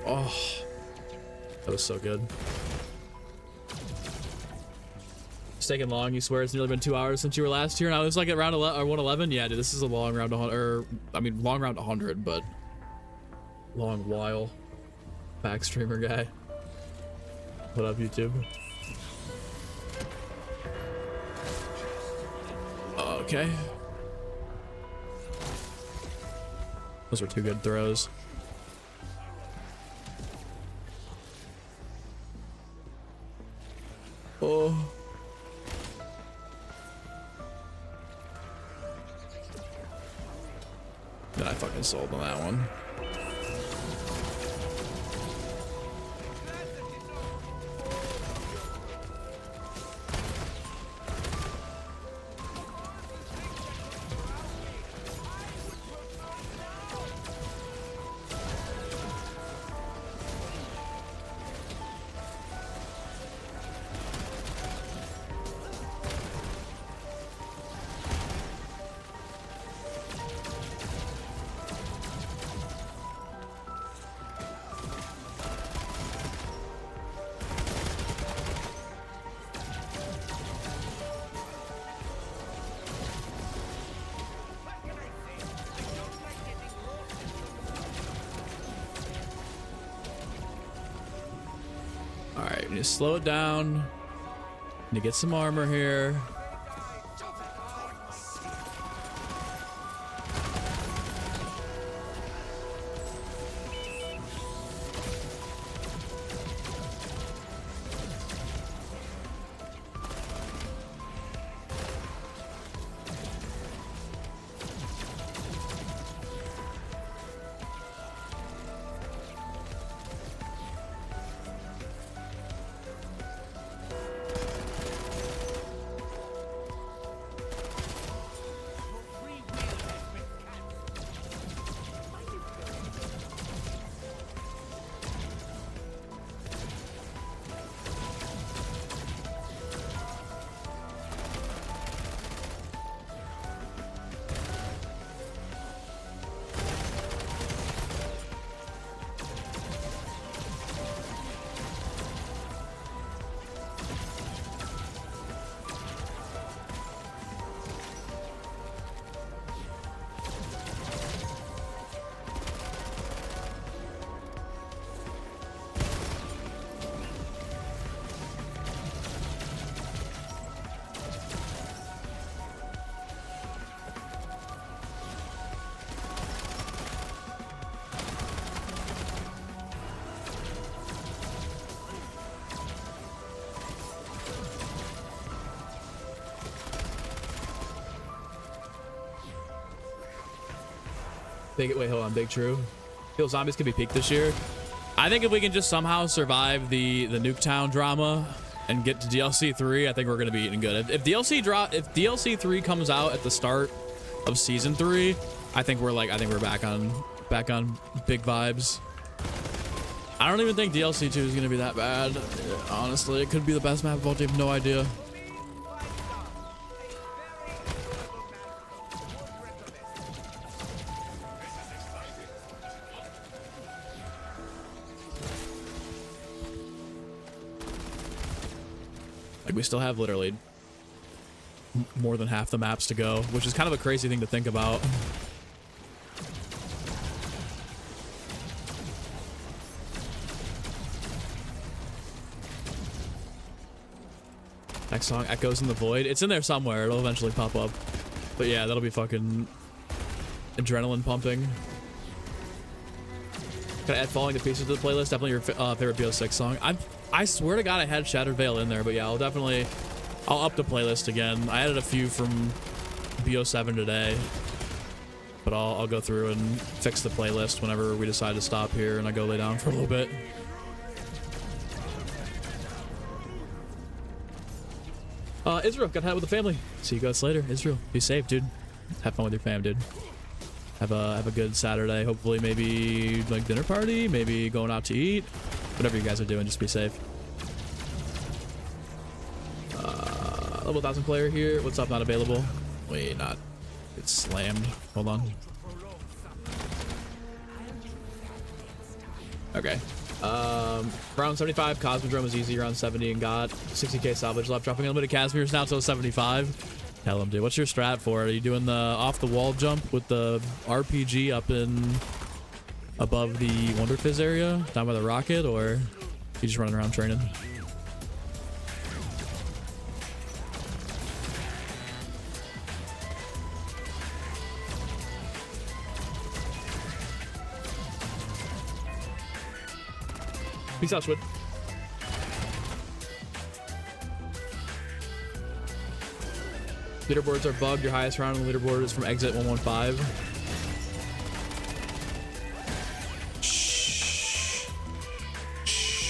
Oh, that was so good. It's taking long. You swear it's nearly been 2 hours since you were last here, and I was like at round 111. Yeah, dude, this is a long round 100. Or I mean, long round 100, but long while. Back streamer guy. What up, YouTube? Okay. Those were two good throws. Oh. Then I fucking sold on that one. Slow it down. Need to get some armor here. Wait, hold on, Big True. Feel zombies could be peaked this year. I think if we can just somehow survive the Nuketown drama and get to DLC 3, I think we're gonna be eating good. If DLC 3 comes out at the start of season 3, I think we're back on big vibes. I don't even think DLC 2 is gonna be that bad. Honestly, it could be the best map of all. I have no idea. We still have literally more than half the maps to go, which is kind of a crazy thing to think about. Next song, Echoes in the Void. It's in there somewhere. It'll eventually pop up. But yeah, that'll be fucking adrenaline pumping. Gotta add Falling to Pieces to the playlist. Definitely your favorite BO6 song. I swear to God I had Shattered Veil in there, but yeah, I'll up the playlist again. I added a few from BO7 today, but I'll go through and fix the playlist whenever we decide to stop here and I go lay down for a little bit. Israel, got to head with the family. See you guys later. Israel, be safe, dude. Have fun with your fam, dude. Have a good Saturday. Hopefully, maybe like dinner party, maybe going out to eat. Whatever you guys are doing, just be safe. Level 1000 player here. What's up? Not available. Wait, not. It's slammed. Hold on. Okay. Round 75, Cosmodrome is easy, around 70, and got 60k salvage left. Dropping unlimited Casimir's now till 75. Tell him, dude. What's your strat for it? Are you doing the off-the-wall jump with the RPG up in above the Wonder Fizz area, down by the rocket, or you just running around training? Peace out, Squid. Leaderboards are bugged. Your highest round on the leaderboard is from exit 115. Shh. Shh.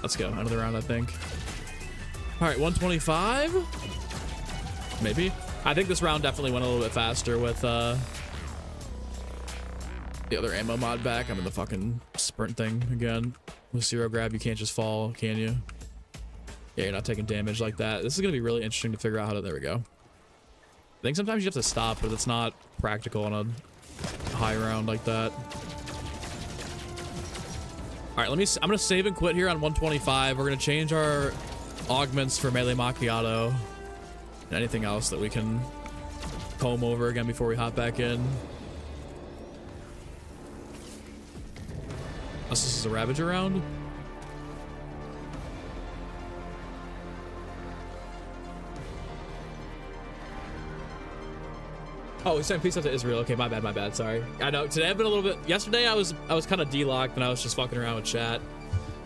Let's go. Another round, I think. All right, 125? Maybe. I think this round definitely went a little bit faster with the other ammo mod back. I'm in the fucking sprint thing again. With zero grab, you can't just fall, can you? Yeah, you're not taking damage like that. This is going to be really interesting to figure out how to... There we go. I think sometimes you have to stop, but it's not practical on a high round like that. All right, I'm gonna save and quit here on 125. We're gonna change our augments for melee macchiato and anything else that we can comb over again before we hop back in. Unless this is a Ravager round. Oh, he's saying peace out to Israel. Okay, my bad, sorry. I know, today I've been a little bit... Yesterday I was kind of D-locked and I was just fucking around with chat.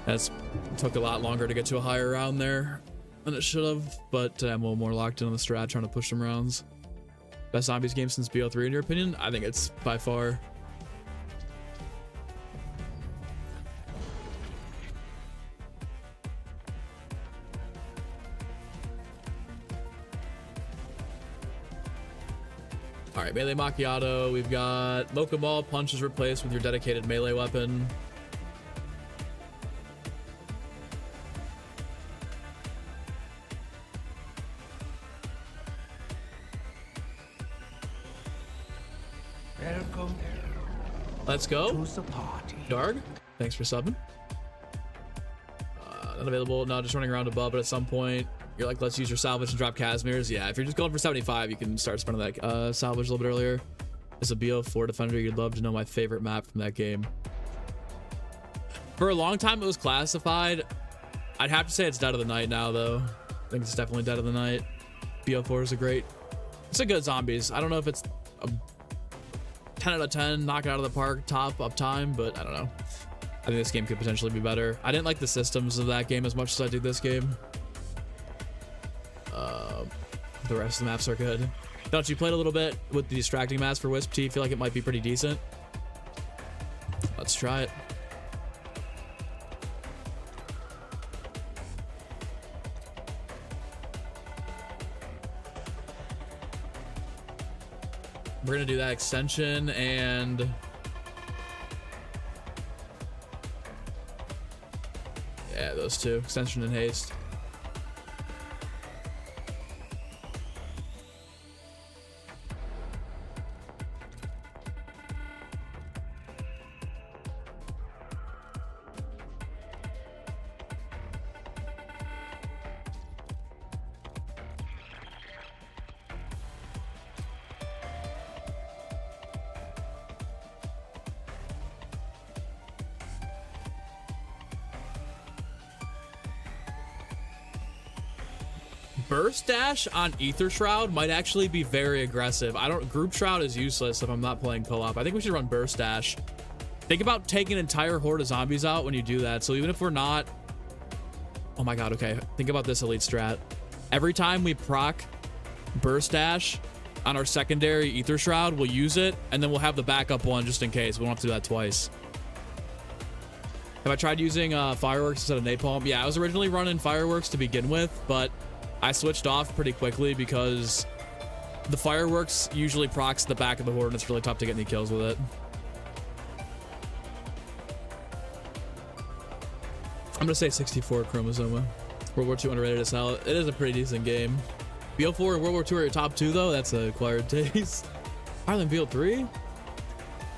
It took a lot longer to get to a higher round there than it should have, but today I'm a little more locked in on the strat, trying to push some rounds. Best zombies game since BO3 in your opinion? I think it's by far. All right, melee macchiato. We've got Mocha Ball. Punch is replaced with your dedicated melee weapon. Welcome. Let's go. To the party. Darg, thanks for subbing. Not available. No, just running around above, but at some point you're like, let's use your salvage and drop Casimir's. Yeah, if you're just going for 75, you can start spending that salvage a little bit earlier. As a BO4 defender, you'd love to know my favorite map from that game. For a long time, it was classified. I'd have to say it's Dead of the Night now, though. I think it's definitely Dead of the Night. BO4 is it's a good zombies. I don't know if it's a 10 out of 10, knock it out of the park, top uptime, but I don't know. I think this game could potentially be better. I didn't like the systems of that game as much as I do this game. The rest of the maps are good. Don't you played a little bit with the distracting maps for Wisp T? Feel like it might be pretty decent. Let's try it. We're gonna do that extension and Yeah, those two, extension and haste. Burst dash on Ether Shroud might actually be very aggressive. Group Shroud is useless if I'm not playing co-op. I think we should run Burst dash. Think about taking an entire horde of zombies out when you do that. So even if we're not, oh my god, okay, think about this elite strat. Every time we proc Burst dash on our secondary Ether Shroud, we'll use it, and then we'll have the backup one just in case. We don't have to do that twice. Have I tried using fireworks instead of napalm? Yeah, I was originally running fireworks to begin with, but I switched off pretty quickly because the fireworks usually procs the back of the horde and it's really tough to get any kills with it. I'm gonna say 64 chromosoma. World War II underrated as hell. It is a pretty decent game. BO4 and World War II are your top two though. That's an acquired taste. Higher than BO3?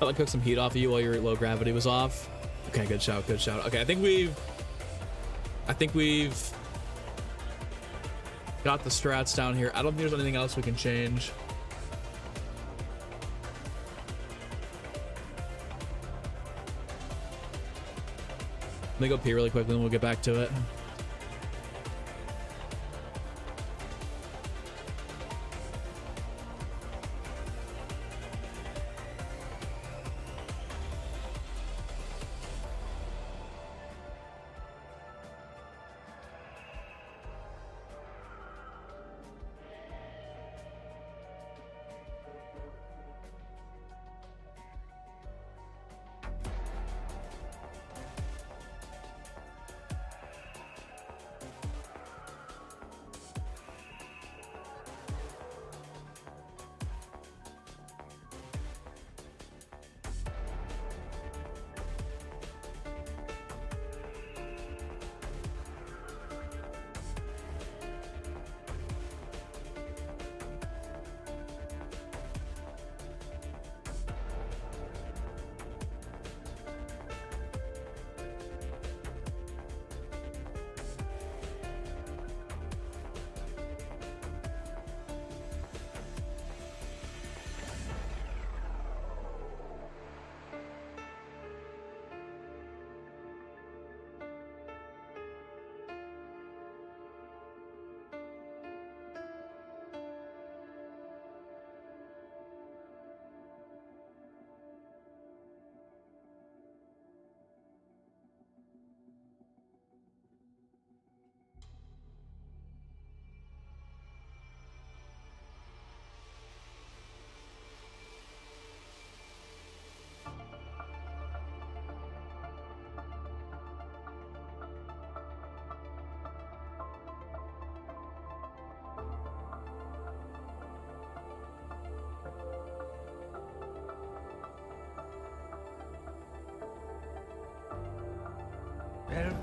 I like cook some heat off of you while your low gravity was off. Okay, good shout, good shout. Okay, I think we've got the strats down here. I don't think there's anything else we can change. Let me go pee really quickly and we'll get back to it.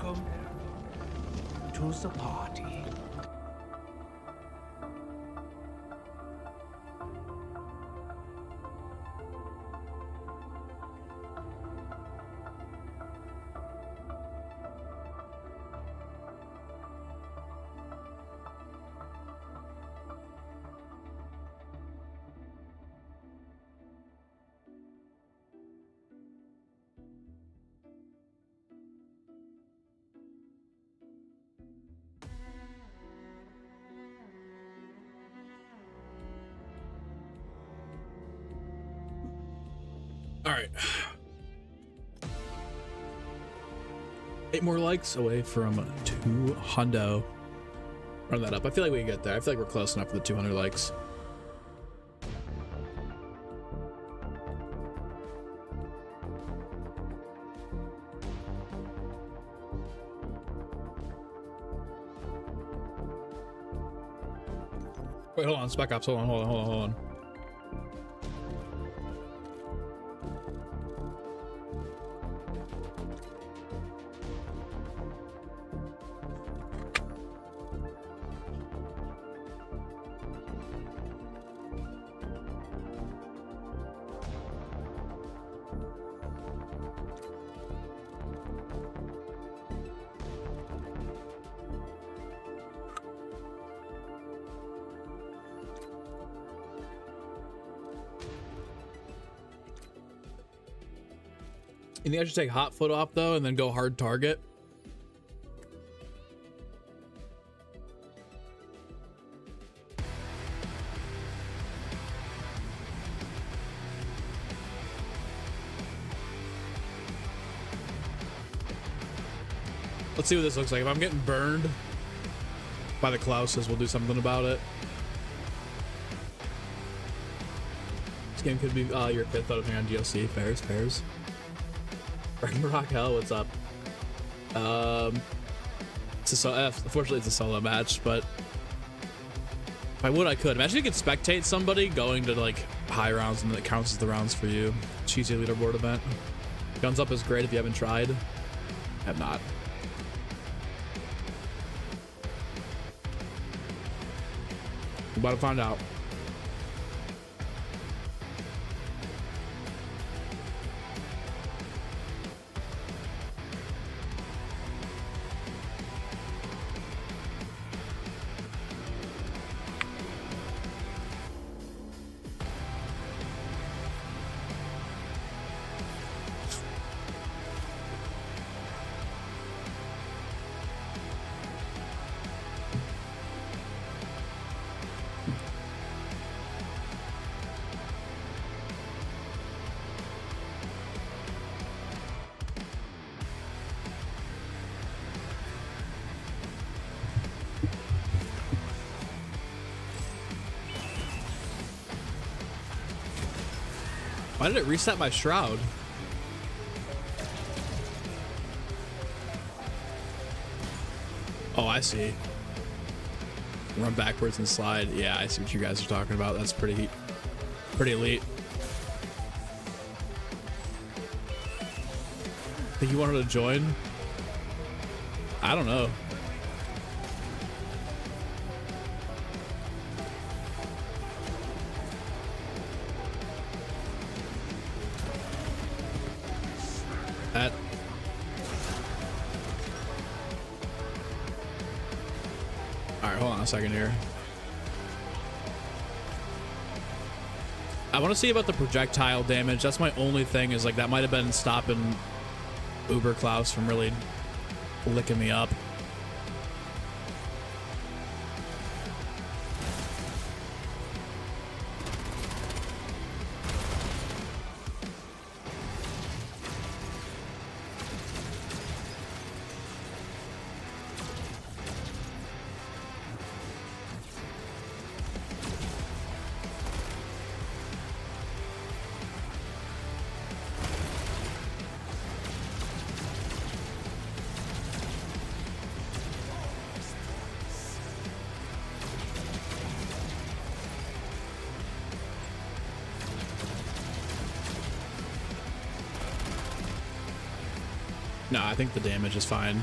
Welcome to the party. All right. 8 more likes away from 200. Run that up. I feel like we can get there. I feel like we're close enough for the 200 likes. Wait, hold on. Spec Ops. Hold on. You think I should take hot foot off though and then go hard target? Let's see what this looks like. If I'm getting burned by the Clauses, we'll do something about it. This game could be your fifth out of on DLC. Fairs. Ragnarok Hell, what's up? Unfortunately, it's a solo match, but if I would, I could. Imagine you could spectate somebody going to like high rounds and it counts as the rounds for you. Cheesy leaderboard event. Guns Up is great if you haven't tried. Have not. We're about to find out. Why did it reset my shroud? Oh, I see. Run backwards and slide. Yeah, I see what you guys are talking about. That's pretty elite. Think you wanted to join? I don't know. Alright, hold on a second here. I want to see about the projectile damage. That's my only thing, is like that might have been stopping Uber Claus from really licking me up. No, I think the damage is fine.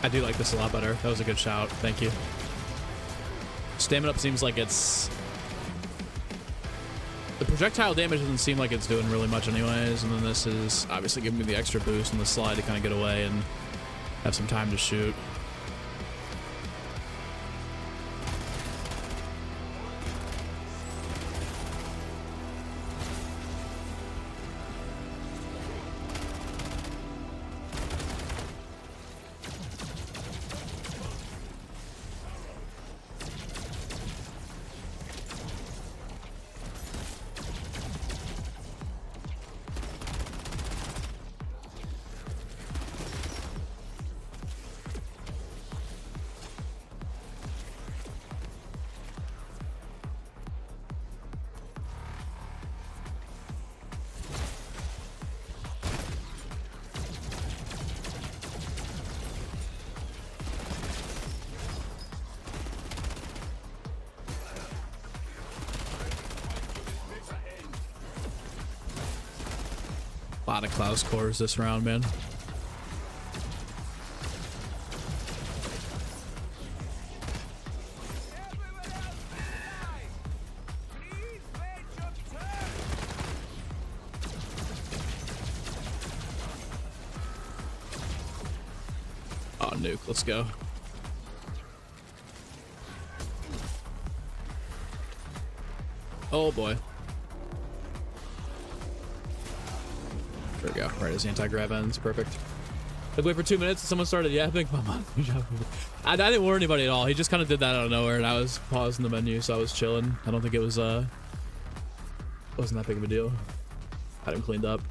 I do like this a lot better. That was a good shout. Thank you. Stamina up seems like it's... The projectile damage doesn't seem like it's doing really much anyways, and then this is obviously giving me the extra boost and the slide to kind of get away and have some time to shoot. lot of Klaus cores this round, man. Oh, nuke. Let's go. Oh boy. There we go. Right as the anti-grab ends. Perfect. Like, wait for 2 minutes and someone started yapping. I didn't warn anybody at all. He just kind of did that out of nowhere, and I was pausing the menu, so I was chilling. I don't think it was wasn't that big of a deal. Had him cleaned up.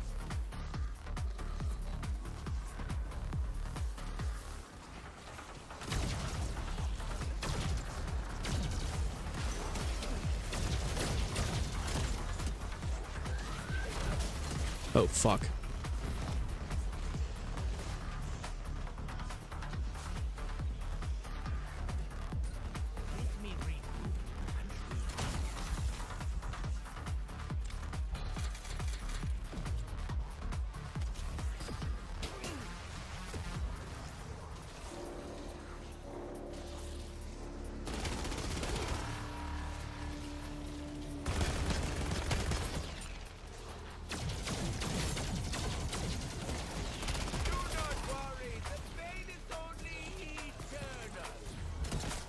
Oh, fuck.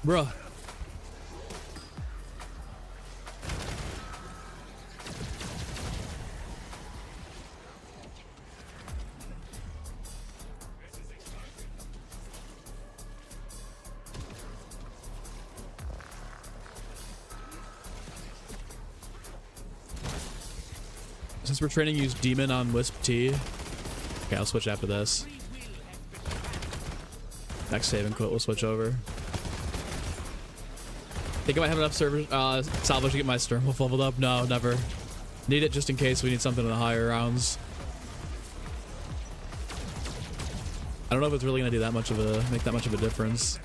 Bruh. Since we're training, use Demon on Wisp T. Okay, I'll switch after this. Next save and quit, we'll switch over. Think I might have enough salvage to get my Sternwolf leveled up? No, never. Need it just in case we need something in the higher rounds. I don't know if it's really gonna do that much of a make that much of a difference.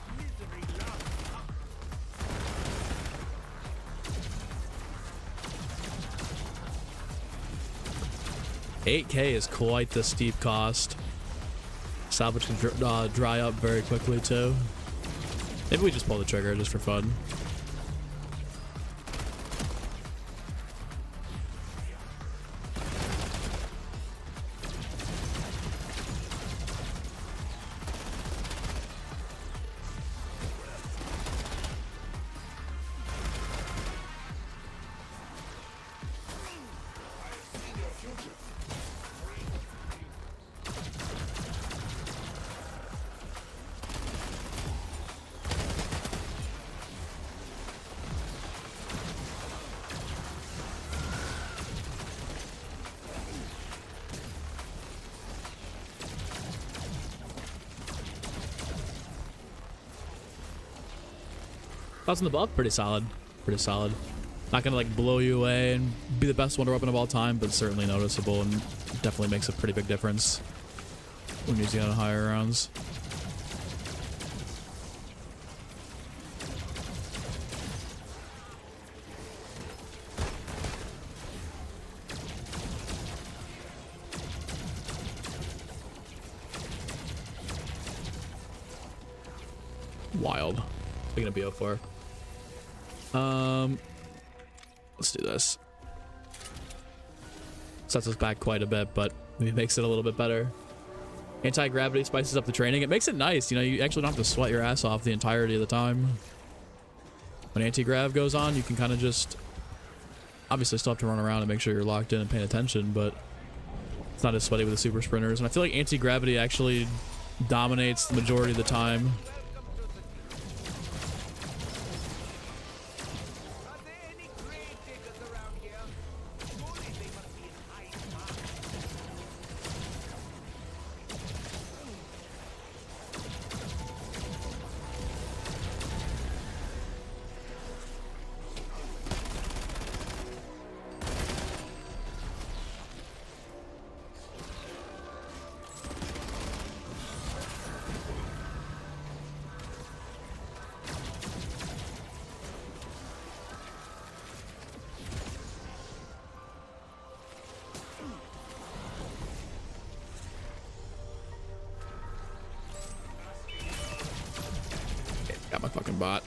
$8K is quite the steep cost. Salvage can dry up very quickly too. Maybe we just pull the trigger just for fun. Thoughts on the buff? Pretty solid. Pretty solid. Not gonna like blow you away and be the best wonder weapon of all time, but certainly noticeable and definitely makes a pretty big difference when using it on higher rounds. Wild. Speaking of BO4. Let's do this. Sets us back quite a bit, but it makes it a little bit better. Anti-gravity spices up the training. It makes it nice. You know, you actually don't have to sweat your ass off the entirety of the time. When anti-grav goes on, you can kind of just... Obviously still have to run around and make sure you're locked in and paying attention, but it's not as sweaty with the super sprinters. And I feel like anti-gravity actually dominates the majority of the time. Fucking bot.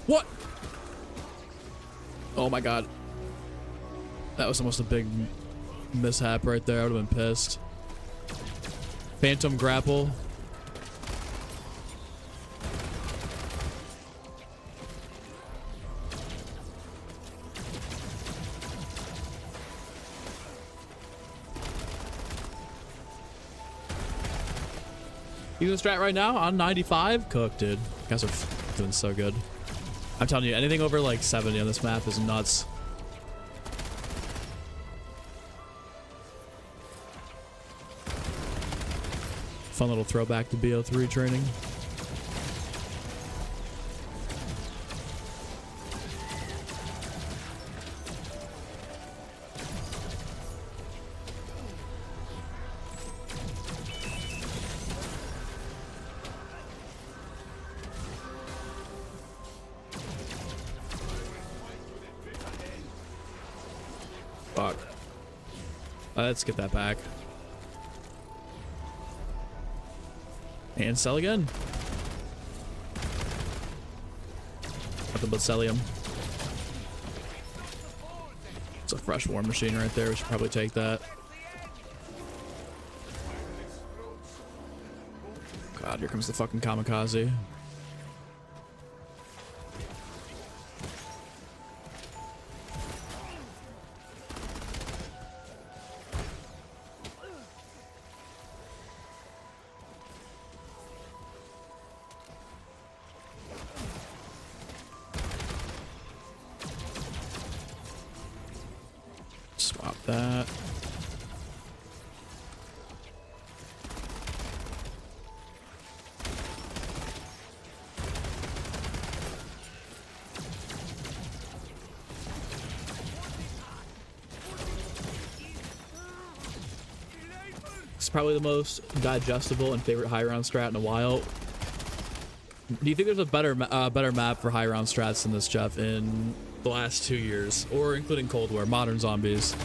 What? Oh my god. That was almost a big mishap right there. I would have been pissed. Phantom grapple. Using strat right now on 95. Cooked, dude. You guys are doing so good. I'm telling you, anything over like 70 on this map is nuts. Fun little throwback to BO3 training. Fuck. Let's get that back. And sell again. Nothing but Cellium. It's a fresh war machine right there. We should probably take that. God, here comes the fucking kamikaze. Swap that. It's probably the most digestible and favorite high round strat in a while. Do you think there's a better map for high round strats than this, Jeff, in the last 2 years, or including Cold War, modern zombies?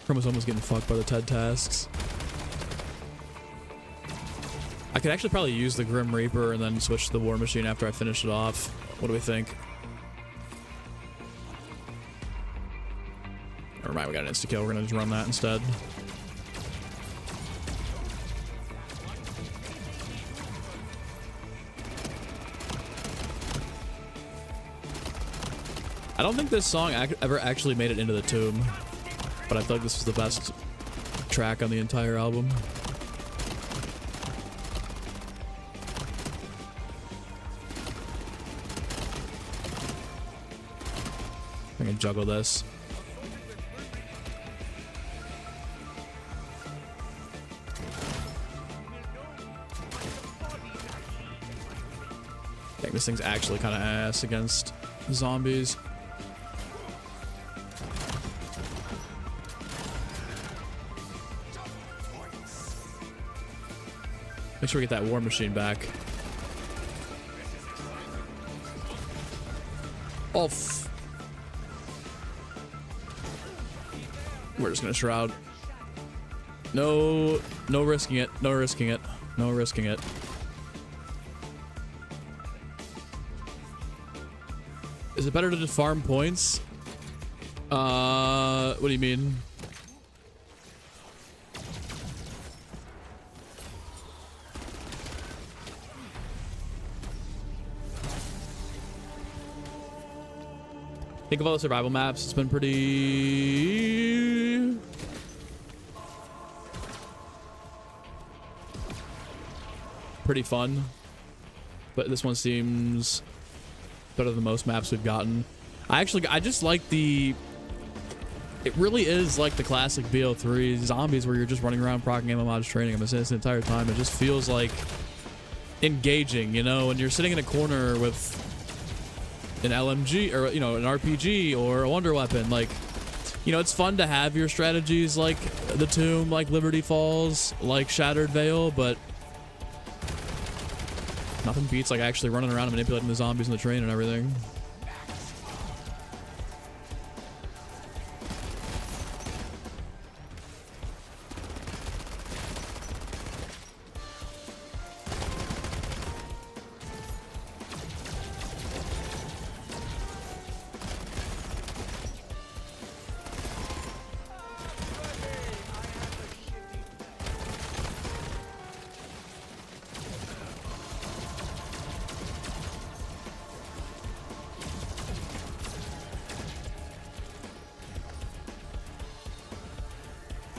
Chromosome was getting fucked by the TED tasks. I could actually probably use the Grim Reaper and then switch to the War Machine after I finish it off. What do we think? Never mind, we got an insta-kill. We're gonna just run that instead. I don't think this song ever actually made it into the tomb, but I feel like this was the best track on the entire album. I can juggle this. I think this thing's actually kind of ass against zombies. Make sure we get that war machine back. Oh, we're just gonna shroud. No risking it. No risking it. No risking it. Is it better to just farm points? What do you mean? Think of all the survival maps. It's been pretty fun, but this one seems better than most maps we've gotten. I just like the It really is like the classic BO3 zombies where you're just running around proccing ammo mods training. I'm gonna say this the entire time. It just feels like engaging, you know, when you're sitting in a corner with an LMG or, you know, an RPG or a wonder weapon. Like, you know, it's fun to have your strategies like the Tomb, like Liberty Falls, like Shattered Veil, but nothing beats like actually running around and manipulating the zombies in the train and everything.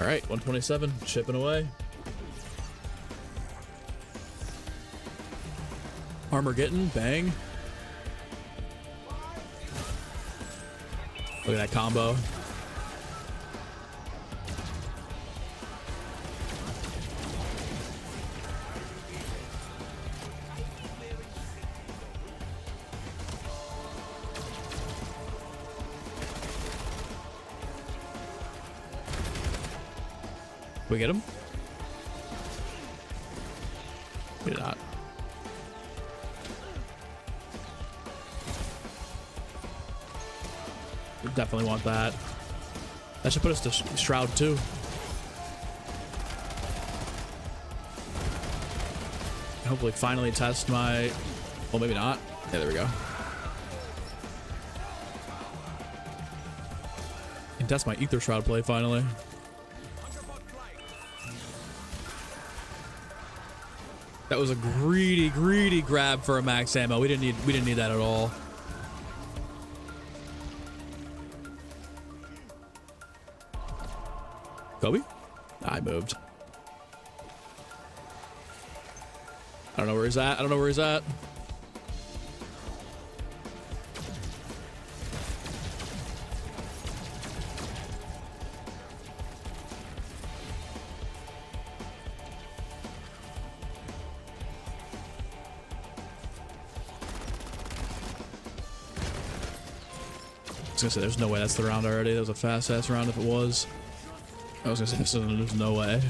All right, 127, chipping away. Armageddon, bang. Look at that combo. We get him? We did not. We definitely want that. That should put us to Shroud too. Hopefully finally test my... Well, maybe not. Yeah, there we go. Can test my Ether Shroud play finally. That was a greedy grab for a max ammo. We didn't need that at all. Kobe? I moved. I don't know where he's at. I don't know where he's at. I was gonna say there's no way that's the round already. That was a fast ass round if it was. I was gonna say there's no way.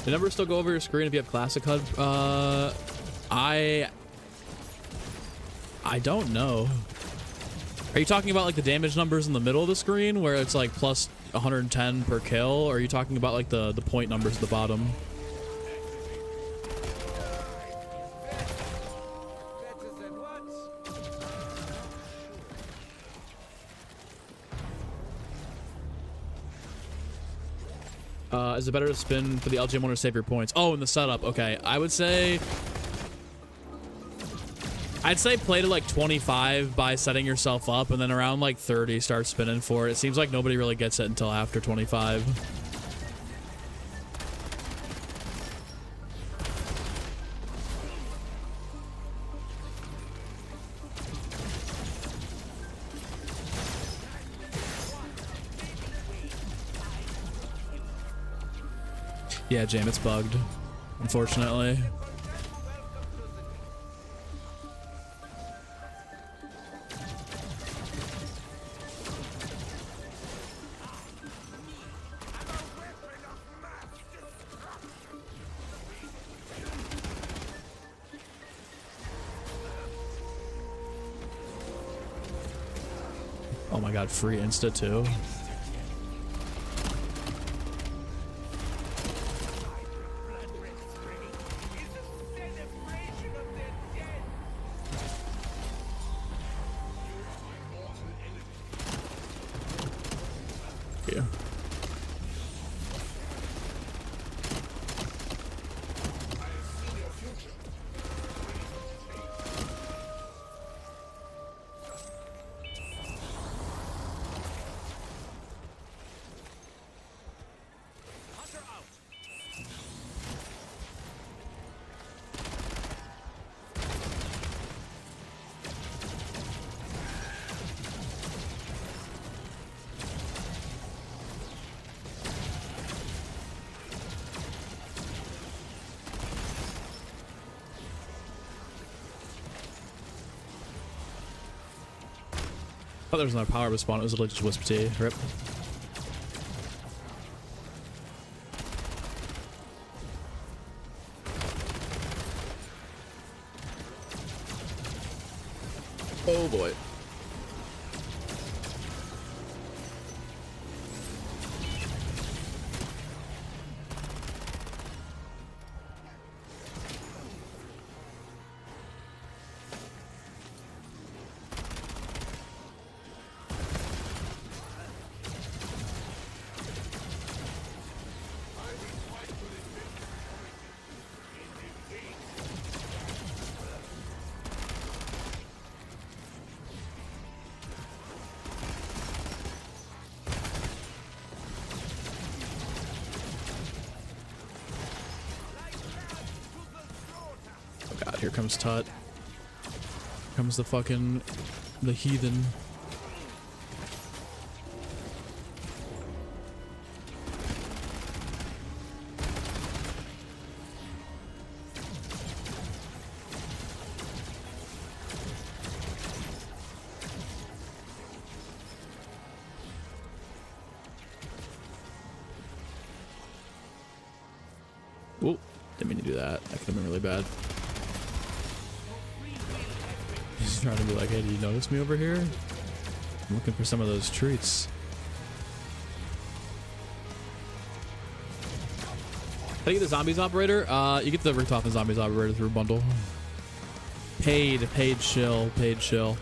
The numbers still go over your screen if you have classic HUD. I don't know. Are you talking about like the damage numbers in the middle of the screen where it's like plus 110 per kill, or are you talking about like the point numbers at the bottom? Is it better to spin for the LGM1 or save your points? Oh, in the setup. Okay, I'd say play to like 25 by setting yourself up, and then around like 30 start spinning for it. It seems like nobody really gets it until after 25. Yeah, Jam, it's bugged, unfortunately. Oh my god, free insta too. thought there was another power spawn. It was literally just Wisp T. Rip. Oh boy. God, here comes Tut. Comes the heathen. Whoa, didn't mean to do that. That could have been really bad. He's trying to be like, hey, do you notice me over here? I'm looking for some of those treats. How do you get the zombies operator? You get the Richthofen zombies operator through a bundle. Paid shill. The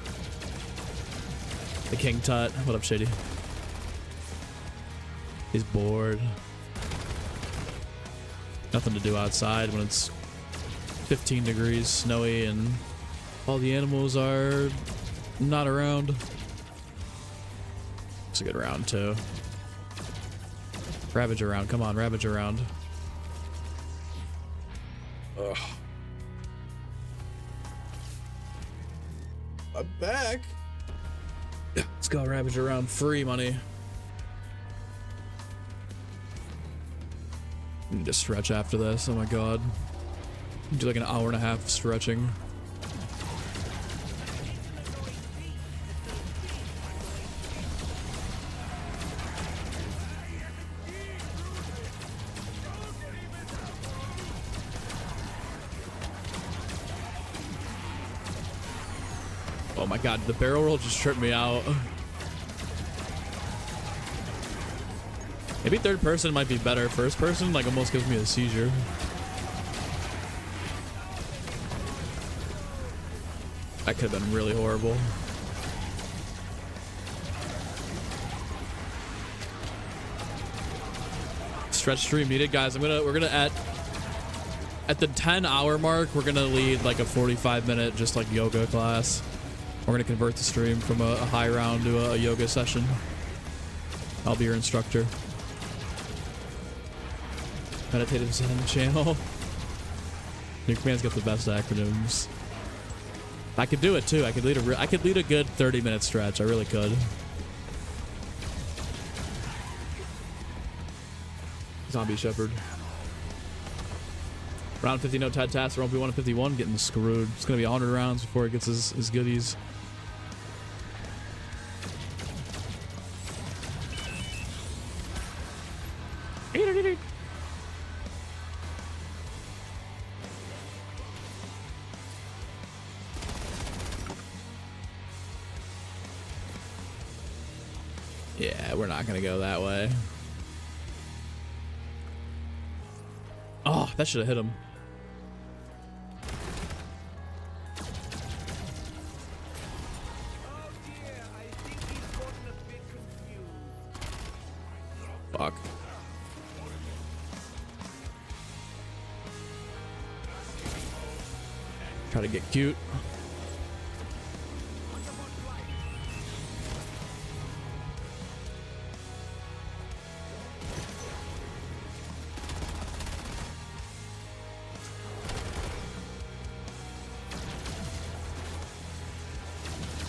King Tut. What up, Shady? He's bored. Nothing to do outside when it's 15 degrees, snowy, and all the animals are not around. It's a good round, too. Ravage around. Come on, Ravage around. Ugh. I'm back. Let's go Ravage around. Free money. I need to stretch after this. Oh my god. Do like an hour and a half stretching. Oh my god, the barrel roll just tripped me out. Maybe third person might be better. First person, like, almost gives me a seizure. That could have been really horrible. Stretch stream needed, guys. We're gonna at the 10-hour mark, we're gonna lead like a 45-minute just like yoga class. We're gonna convert the stream from a high round to a yoga session. I'll be your instructor. Meditative Zen channel. Your command's got the best acronyms. I could do it too. I could lead a good 30-minute stretch. I really could. Zombie Shepherd. Round 50, no Ted Tass. Round 1 51, getting screwed. It's gonna be 100 rounds before he gets his goodies. Yeah, we're not gonna go that way. Oh, that should have hit him. Fuck. Try to get cute.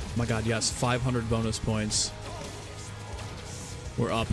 Oh my god, yes, 500 bonus points. We're up.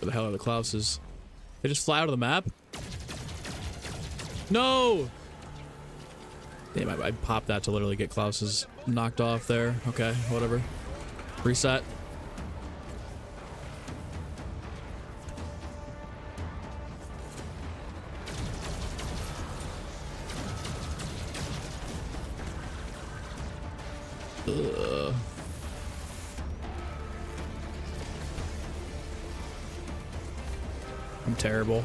Where the hell are the Clauses? They just fly out of the map? No! Damn, I popped that to literally get Clauses knocked off there. Okay, whatever. Reset. Ugh. I'm terrible.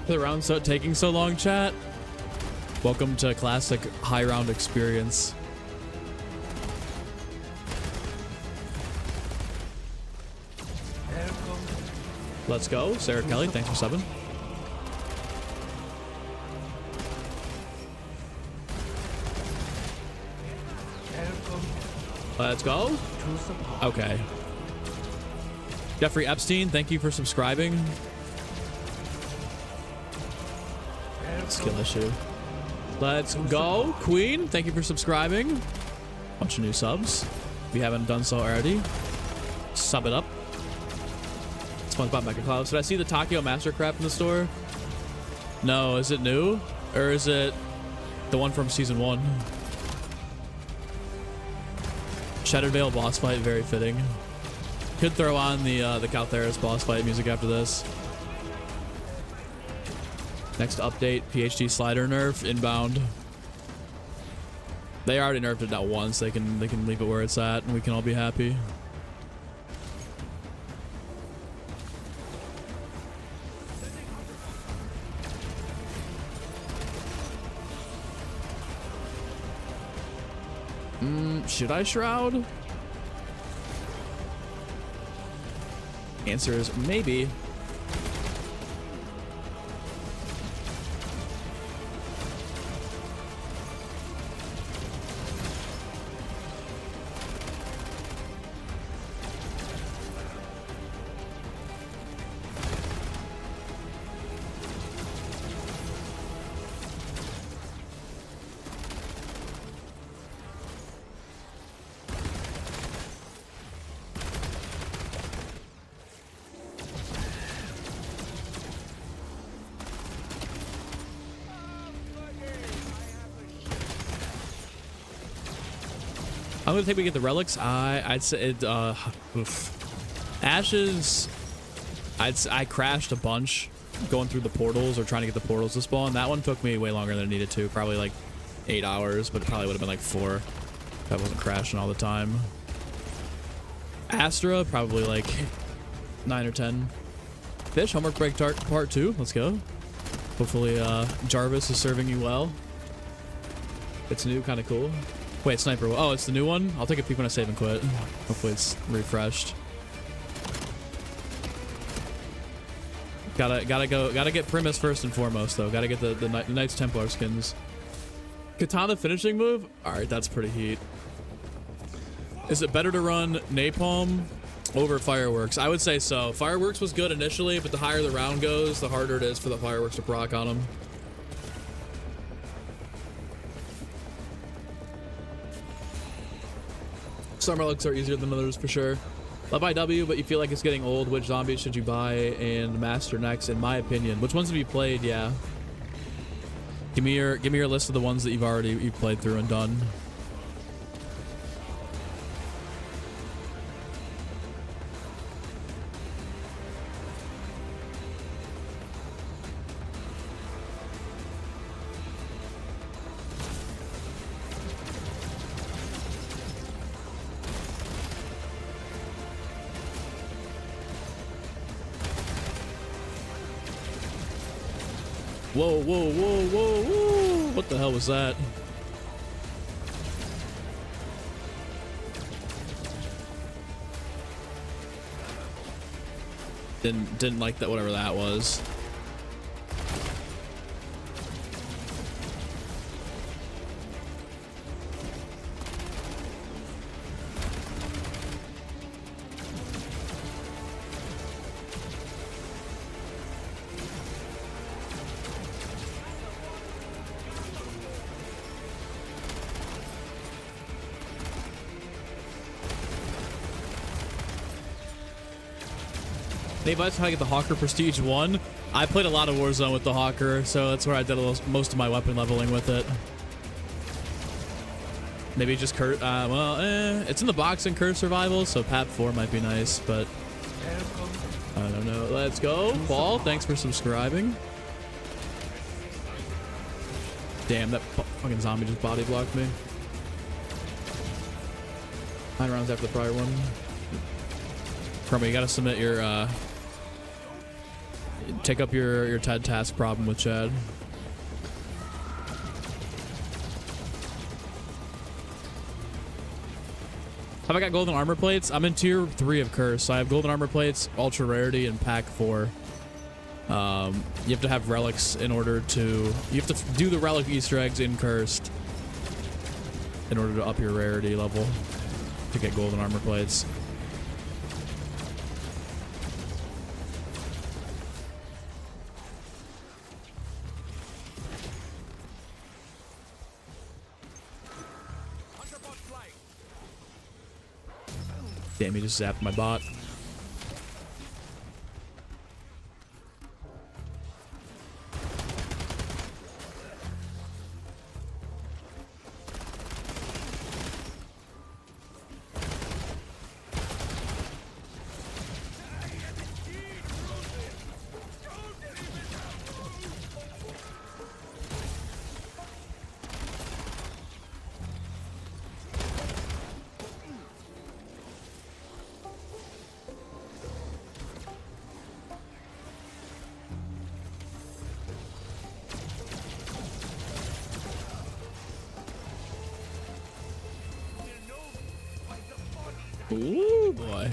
The round so taking so long, chat. Welcome to classic high round experience. Let's go, Sarah Kelly. Thanks for subbing. Let's go. Okay. Jeffrey Epstein, thank you for subscribing. Skill issue. Let's go. Queen, thank you for subscribing. Bunch of new subs. If you haven't done so already, sub it up. SpongeBob Mecha Claus. Did I see the Takio Mastercraft in the store? No, is it new? Or is it the one from season 1? Shatterdale boss fight, very fitting. Could throw on the Caltheris boss fight music after this. Next update, PhD slider nerf inbound. They already nerfed it that once. They can leave it where it's at, and we can all be happy. Should I shroud? Answer is maybe. I'm gonna think we get the relics. I'd say it, Ashes. I crashed a bunch going through the portals or trying to get the portals to spawn. That one took me way longer than it needed to. Probably like 8 hours, but it probably would have been like 4 if I wasn't crashing all the time. Astra, probably like 9 or 10. Fish, homework break part 2. Let's go. Hopefully Jarvis is serving you well. It's new, kind of cool. Wait, sniper. Oh, it's the new one? I'll take a peek when I save and quit. Hopefully it's refreshed. Gotta get Primus first and foremost though. Gotta get the Knights Templar skins. Katana finishing move? Alright, that's pretty heat. Is it better to run Napalm over Fireworks? I would say so. Fireworks was good initially, but the higher the round goes, the harder it is for the Fireworks to proc on them. Some relics are easier than others for sure. Love IW, but you feel like it's getting old. Which zombies should you buy and master next? In my opinion, which ones have you played? Yeah. Give me your list of the ones that you've played through and done. Whoa, whoa, whoa, whoa, whoa. What the hell was that? Didn't like that, whatever that was. Any advice on how to get the Hawker Prestige 1? I played a lot of Warzone with the Hawker, so that's where I did most of my weapon leveling with it. Maybe just it's in the box in Curse Survival, so PAP 4 might be nice, but I don't know. Let's go. Paul, thanks for subscribing. Damn, that fucking zombie just body blocked me. 9 rounds after the prior one. Chroma, you gotta submit your take up your TED task problem with Chad. Have I got golden armor plates? I'm in tier 3 of Curse, so I have golden armor plates, ultra rarity, and pack 4. You have to have relics in order to... You have to do the relic Easter eggs in Cursed in order to up your rarity level to get golden armor plates. Damn, he just zapped my bot. Ooh, boy.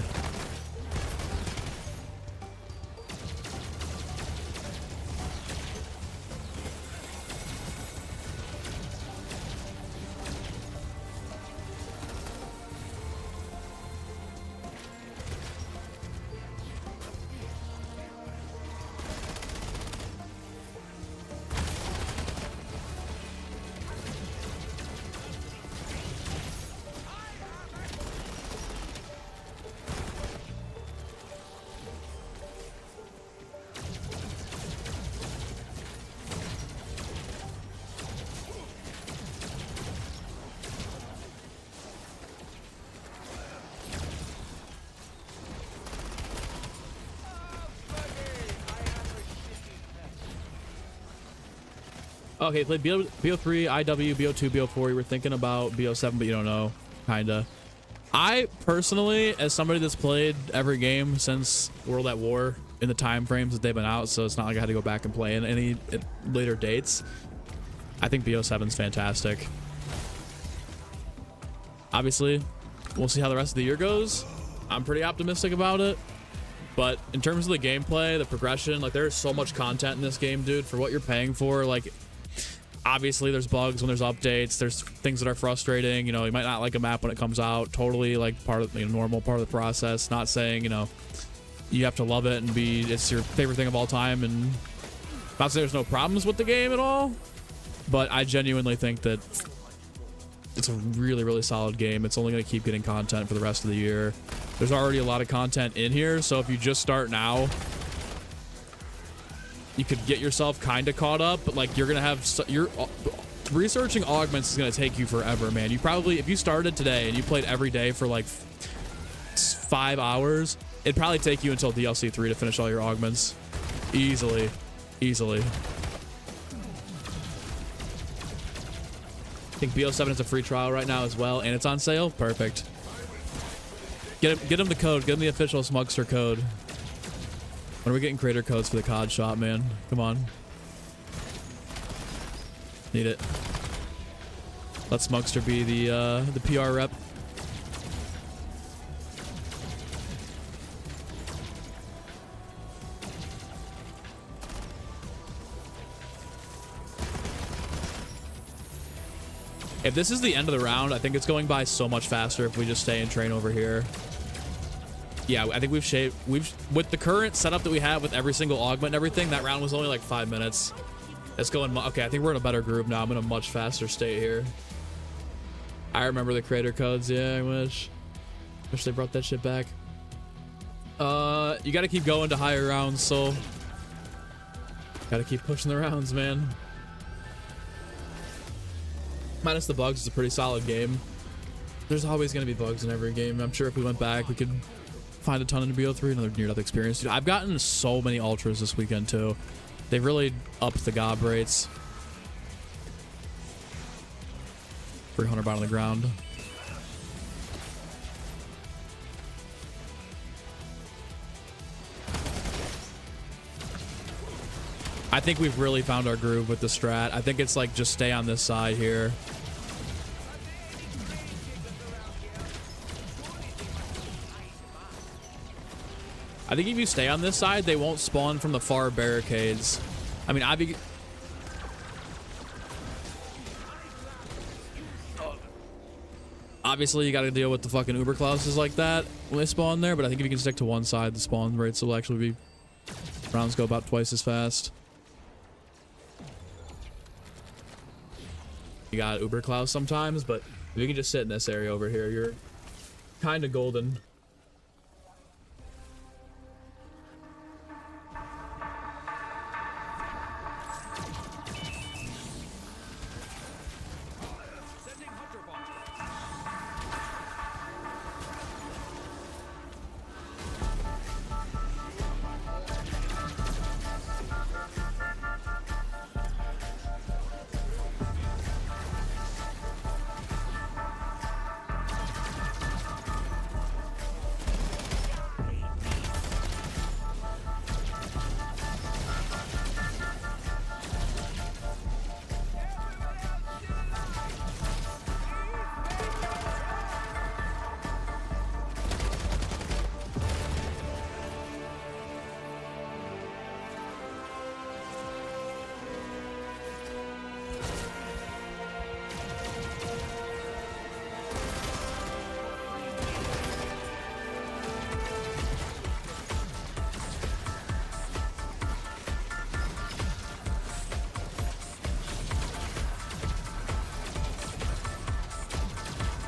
Okay, played BO3, IW, BO2, BO4. You were thinking about BO7, but you don't know. Kinda. I personally, as somebody that's played every game since World at War in the time frames that they've been out, so it's not like I had to go back and play in any later dates, I think BO7's fantastic. Obviously, we'll see how the rest of the year goes. I'm pretty optimistic about it. But in terms of the gameplay, the progression, like, there's so much content in this game, dude, for what you're paying for. Like, obviously there's bugs when there's updates, there's things that are frustrating, you know, you might not like a map when it comes out, totally like part of the normal part of the process. Not saying, you know, you have to love it and it's your favorite thing of all time, and not to say there's no problems with the game at all, but I genuinely think that it's a really, really solid game. It's only going to keep getting content for the rest of the year. There's already a lot of content in here, so if you just start now, you could get yourself kind of caught up, but like you're going to have researching augments is going to take you forever, man. You probably, if you started today and you played every day for like 5 hours, it'd probably take you until DLC 3 to finish all your augments. Easily. I think BO7 is a free trial right now as well, and it's on sale. Perfect. Get him the code. Get him the official Smugster code. When are we getting creator codes for the COD shop, man? Come on. Need it. Let Smugster be the PR rep. If this is the end of the round, I think it's going by so much faster if we just stay and train over here. Yeah, I think with the current setup that we have with every single augment and everything, that round was only like 5 minutes. It's going, okay, I think we're in a better groove now. I'm in a much faster state here. I remember the creator codes. Yeah, I wish they brought that shit back. You got to keep going to higher rounds, so got to keep pushing the rounds, man. Minus the bugs, it's a pretty solid game. There's always going to be bugs in every game. I'm sure if we went back, we could find a ton in BO3, another near-death experience. Dude, I've gotten so many ultras this weekend, too. They've really upped the gob rates. 300 bot on the ground. I think we've really found our groove with the strat. I think it's like just stay on this side here. I think if you stay on this side, they won't spawn from the far barricades. I mean, obviously you got to deal with the fucking Uber Clauses like that when they spawn there, but I think if you can stick to one side, the spawn rates will actually be, rounds go about twice as fast. You got Uber Claus sometimes, but if you can just sit in this area over here, you're kind of golden.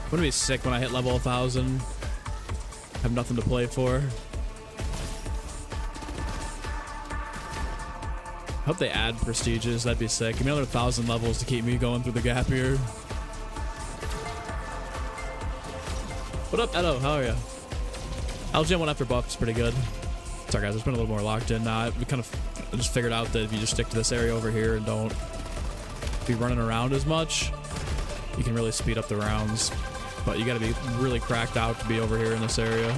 Wouldn't it be sick when I hit level 1000? Have nothing to play for. Hope they add prestiges. That'd be sick. Give me another 1,000 levels to keep me going through the gap here. What up, Edo? How are ya? LGM 1 after buff is pretty good. Sorry guys, it's been a little more locked in now. We kind of just figured out that if you just stick to this area over here and don't be running around as much, you can really speed up the rounds. But you got to be really cracked out to be over here in this area.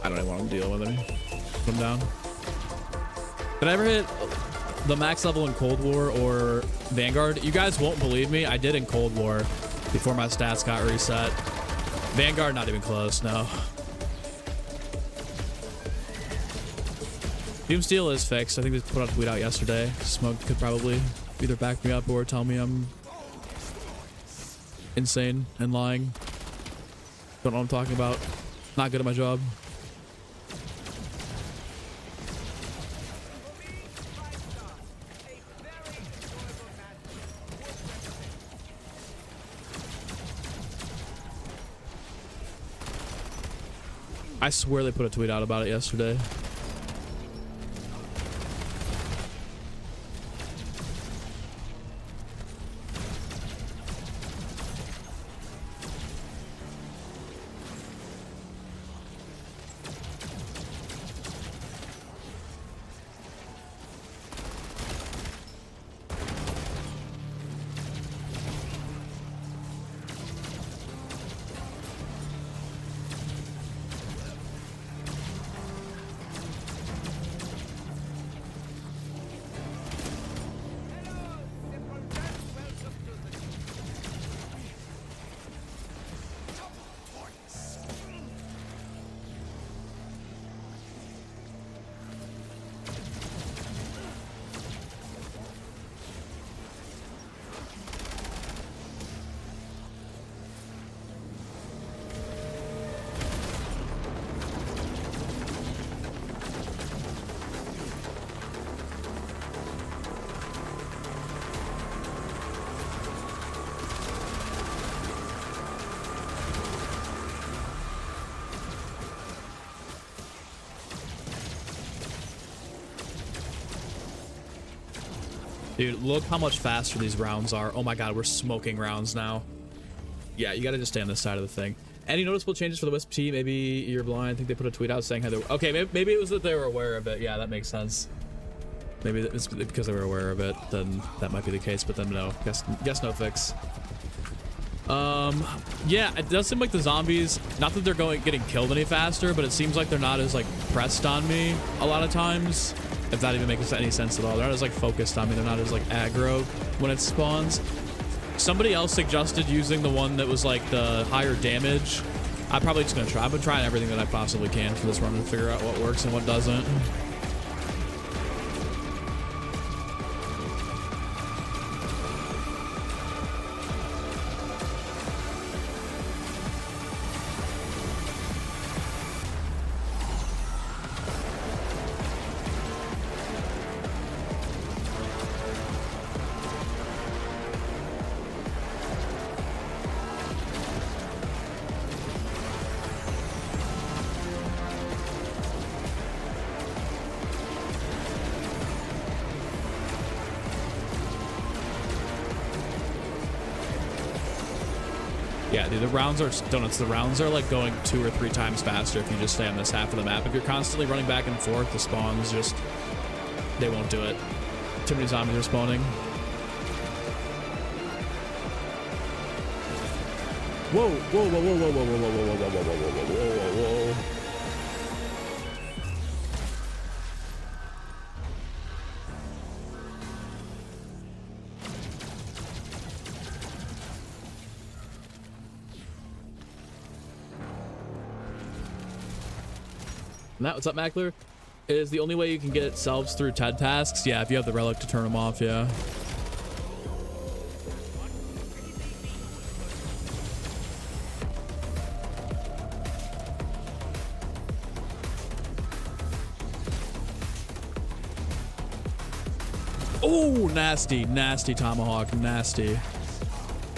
I don't even want to deal with him. Put him down. Did I ever hit the max level in Cold War or Vanguard. You guys won't believe me. I did in Cold War before my stats got reset. Vanguard, not even close, no. Doom Steel is fixed. I think they put a tweet out yesterday. Smoke could probably either back me up or tell me I'm insane and lying. Don't know what I'm talking about. Not good at my job. I swear they put a tweet out about it yesterday. Dude, look how much faster these rounds are. Oh my god, we're smoking rounds now. Yeah, you gotta just stay on this side of the thing. Any noticeable changes for the Wisp T? Maybe you're blind. I think they put a tweet out saying how they were... Okay, maybe it was that they were aware of it. Yeah, that makes sense. Maybe it's because they were aware of it, then that might be the case, but then no. Guess no fix. Yeah, it does seem like the zombies, not that they're getting killed any faster, but it seems like they're not as like pressed on me a lot of times. If that even makes any sense at all. They're not as like focused on me. They're not as like aggro when it spawns. Somebody else suggested using the one that was like the higher damage. I'm probably just gonna try. I've been trying everything that I possibly can for this run to figure out what works and what doesn't. Yeah, dude, the rounds are donuts. The rounds are like going 2 or 3 times faster if you just stay on this half of the map. If you're constantly running back and forth, the spawns just, they won't do it. Too many zombies are spawning. Whoa, whoa, whoa, whoa, whoa, whoa, whoa, whoa, whoa, whoa, whoa, whoa, whoa, whoa, whoa, whoa. Matt, what's up, Mackler? Is the only way you can get selves through TED tasks? Yeah, if you have the relic to turn them off, yeah. Oh, nasty, nasty tomahawk, nasty.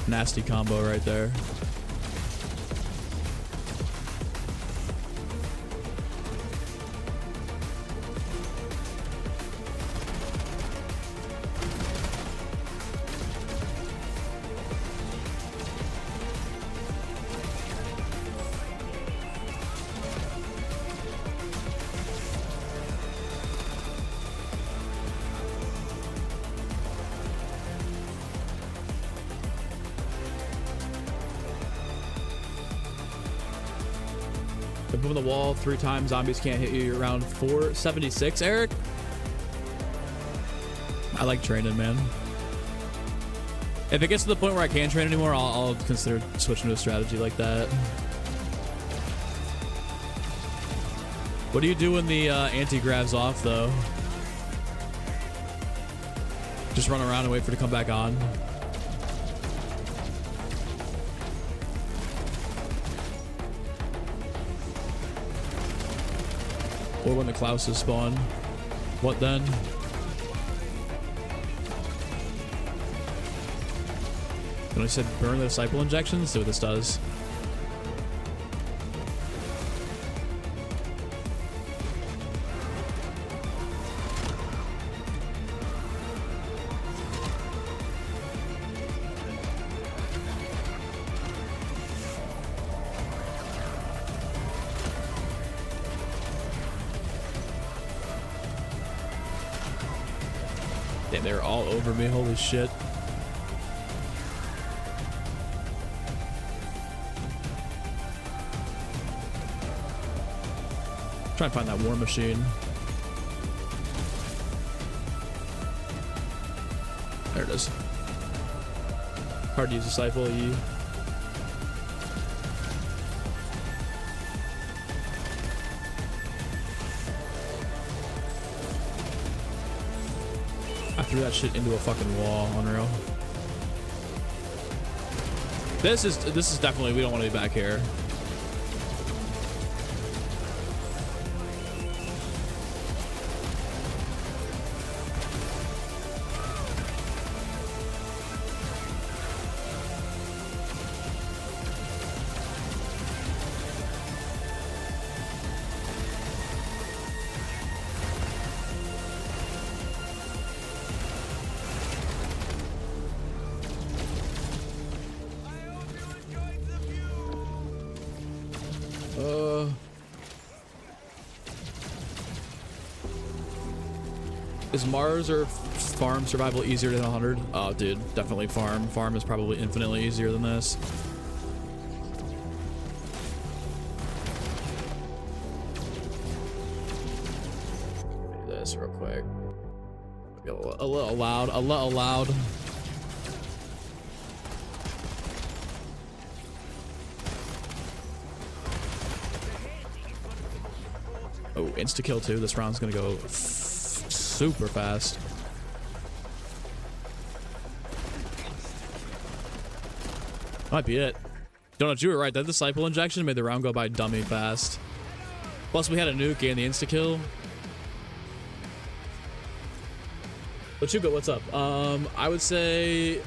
Nasty combo right there. Moving the wall 3 times, zombies can't hit you. You're around 476, Eric. I like training, man. If it gets to the point where I can't train anymore, I'll consider switching to a strategy like that. What do you do when the anti-grav's off, though? Just run around and wait for it to come back on. Or when the Clauses spawn. What then? When I said burn the disciple injections, see what this does. Damn, they're all over me, holy shit. Try and find that war machine. There it is. Hard to use disciple. E. I threw that shit into a fucking wall. Unreal. This is definitely, we don't want to be back here. Is Mars or farm survival easier than 100? Oh, dude, definitely farm. Farm is probably infinitely easier than this. Do this real quick. A little loud. A little loud. Oh, insta kill too. This round's gonna go super fast. Might be it. Donut, you were right. That disciple injection made the round go by dummy fast. Plus, we had a nuke and the insta kill. But Chugo, what's up? I would say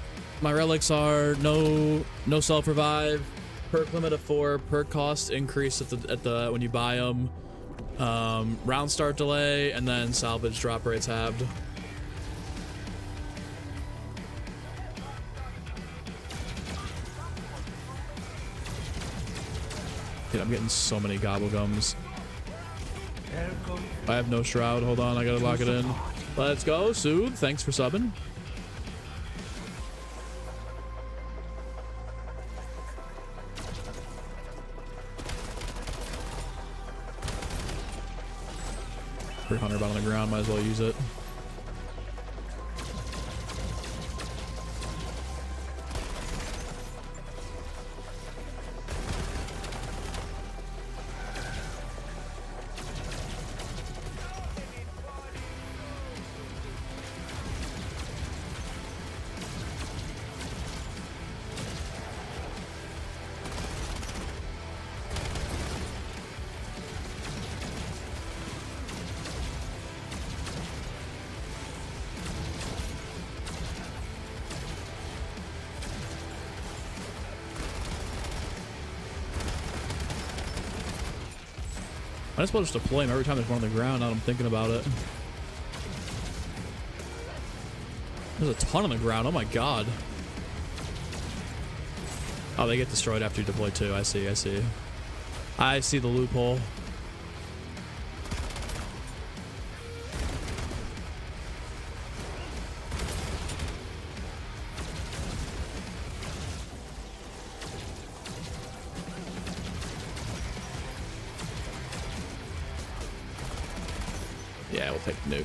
my relics are no self revive, perk limit of 4, perk cost increase at the when you buy them. Round start delay, and then salvage drop rates halved. Dude, I'm getting so many gobblegums. I have no shroud. Hold on, I gotta lock it in. Let's go, Soothe. Thanks for subbing. $300 on the ground, might as well use it. I just want to deploy him every time there's one on the ground. Now I'm thinking about it. There's a ton on the ground. Oh my god. Oh, they get destroyed after you deploy too. I see. I see. I see the loophole. Yeah, we'll take the nuke.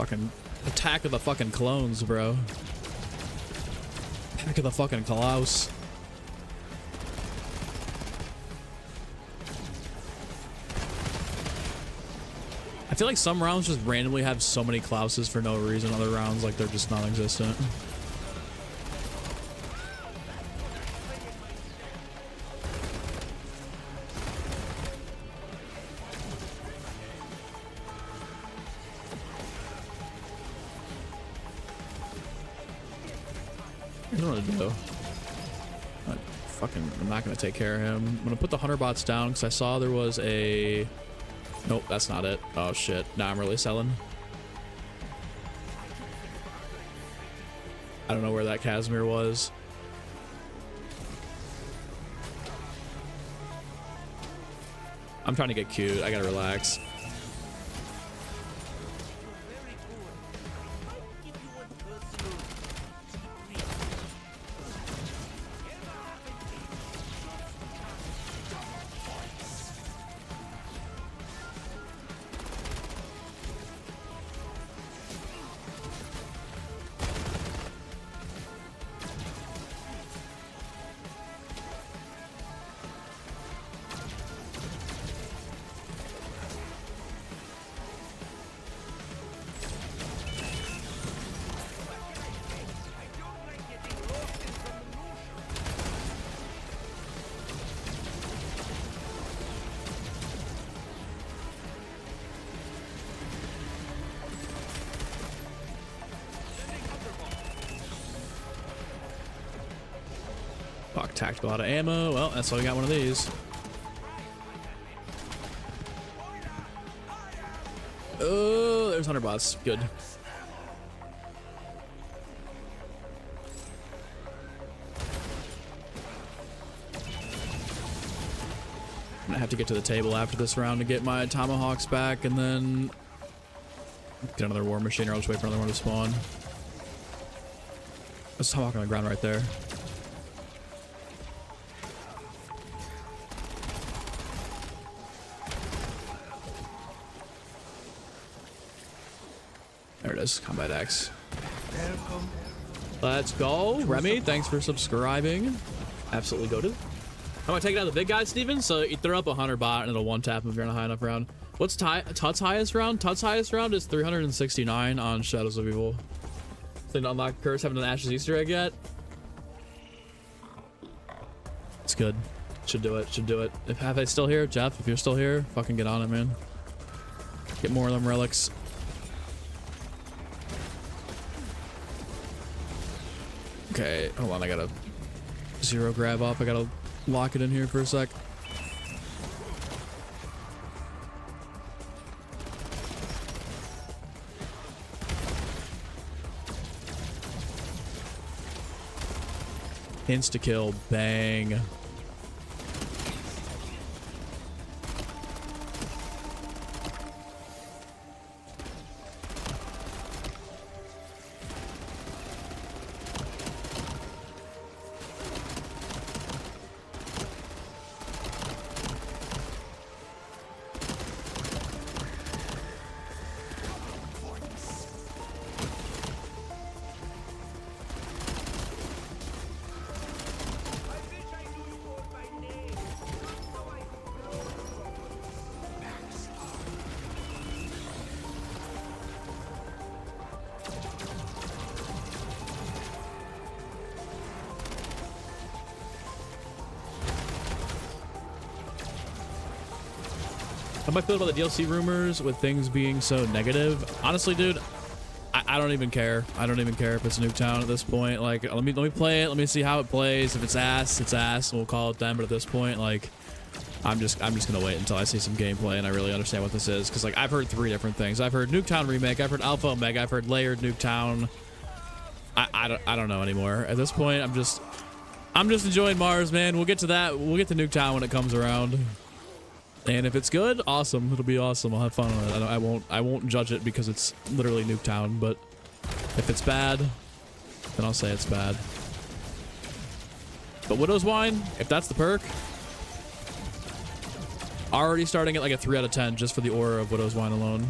Fucking attack of the fucking clones, bro. Attack of the fucking Claus. I feel like some rounds just randomly have so many Clauses for no reason. Other rounds, like, they're just non-existent. I don't know what to do. I'm not gonna take care of him. I'm gonna put the hunter bots down because I saw there was a. Nope, that's not it. Oh shit! Now I'm really selling. I don't know where that Casimir was. I'm trying to get cute. I gotta relax. Fuck, tactical out of ammo. Well, that's why we got one of these. Oh, there's 100 bots. Good. I'm gonna have to get to the table after this round to get my tomahawks back and then get another war machine, or I'll just wait for another one to spawn. There's a tomahawk on the ground right there. There it is, combat axe. Welcome. Let's go. Remy, thanks for subscribing. Absolutely goated. I'm gonna take it out of the big guy, Steven. So you throw up a hunter bot and it'll one tap if you're in a high enough round. What's Tut's highest round? Tut's highest round is 369 on Shadows of Evil. Didn't unlock curse, haven't done Ash's Easter egg yet. It's good. Should do it. Should do it. If Have still here, Jeff, if you're still here, fucking get on it, man. Get more of them relics. Okay, hold on, I gotta zero grab up. I gotta lock it in here for a sec. Insta-kill, bang. How do I feel about the DLC rumors with things being so negative? Honestly, dude, I don't even care. I don't even care if it's Nuketown at this point. Like, let me play it. Let me see how it plays. If it's ass, it's ass. We'll call it then. But at this point, like, I'm just gonna wait until I see some gameplay and I really understand what this is. Because like I've heard 3 different things. I've heard Nuketown remake. I've heard Alpha Omega. I've heard layered Nuketown. I don't know anymore. At this point, I'm just enjoying Mars, man. We'll get to that. We'll get to Nuketown when it comes around. And if it's good, awesome. It'll be awesome. I'll have fun with it. I won't judge it because it's literally Nuketown. But if it's bad, then I'll say it's bad. But Widow's Wine, if that's the perk, already starting at like a 3 out of 10 just for the aura of Widow's Wine alone.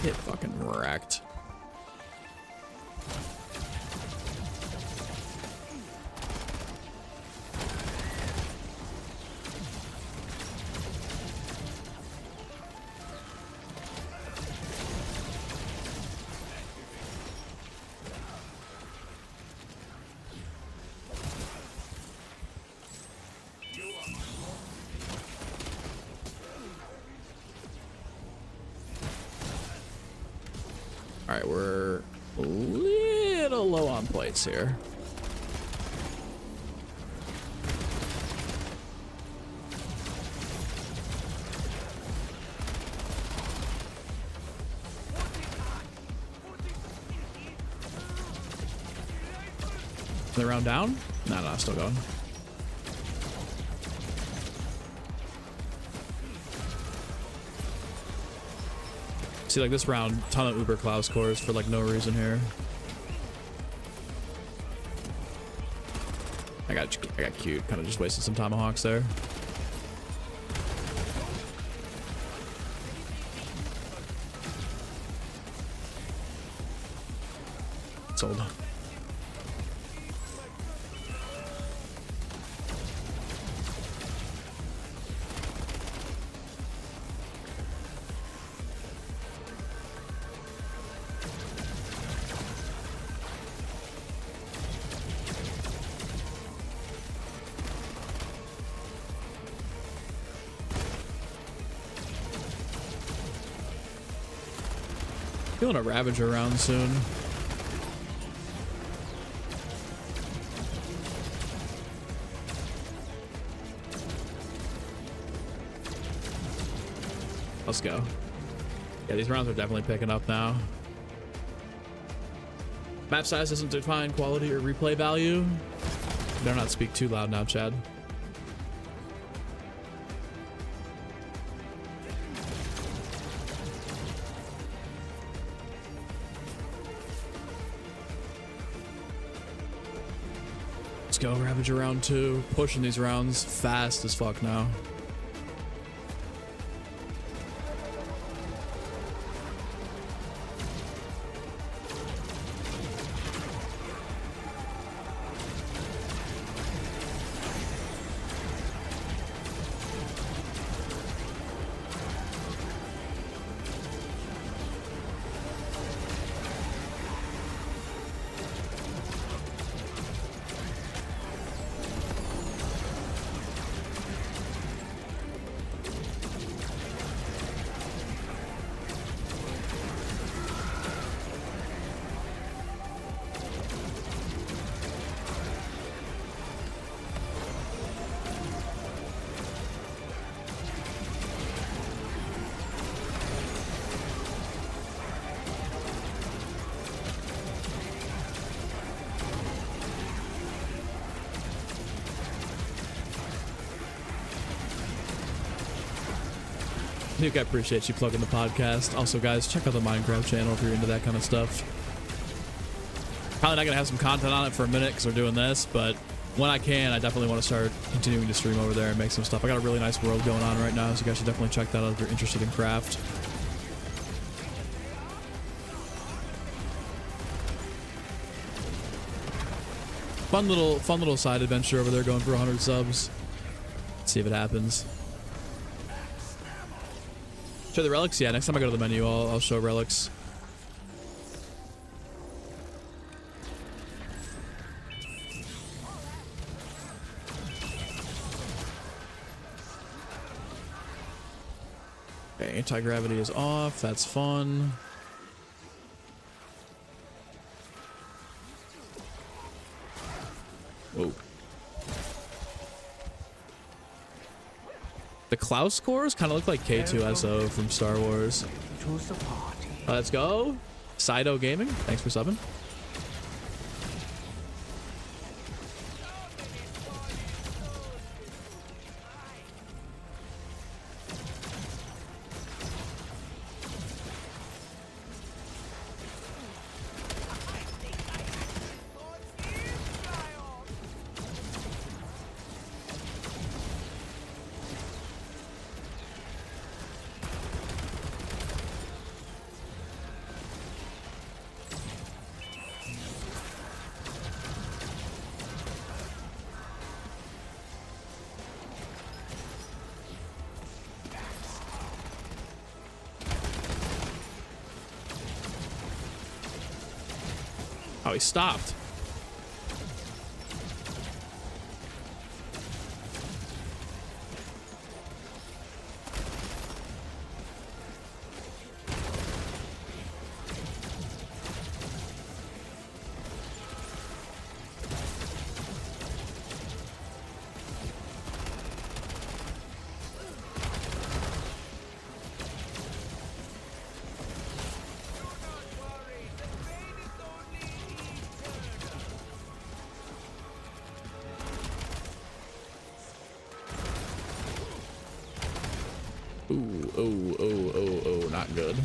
Get fucking wrecked. All right, we're a little low on plates here. The round down? No, still going. See, like this round, ton of Uber Claus cores for like no reason here. I got cute, kind of just wasted some tomahawks there. Sold. Feeling a Ravager around soon. Let's go. Yeah, these rounds are definitely picking up now. Map size doesn't define quality or replay value. Better not speak too loud now, Chad. Let's go, Ravager round 2. Pushing these rounds fast as fuck now. Nuke, I appreciate you plugging the podcast. Also, guys, check out the Minecraft channel if you're into that kind of stuff. Probably not going to have some content on it for a minute because we're doing this, but when I can, I definitely want to start continuing to stream over there and make some stuff. I got a really nice world going on right now, so you guys should definitely check that out if you're interested in craft. Fun little side adventure over there going for 100 subs. Let's see if it happens. Show the relics? Yeah, next time I go to the menu, I'll show relics. Okay, anti-gravity is off. That's fun. Whoa. The Claus cores kind of look like K2SO from Star Wars. Let's go. Sido Gaming, thanks for subbing. Oh, he stopped. Ooh, oh, not good.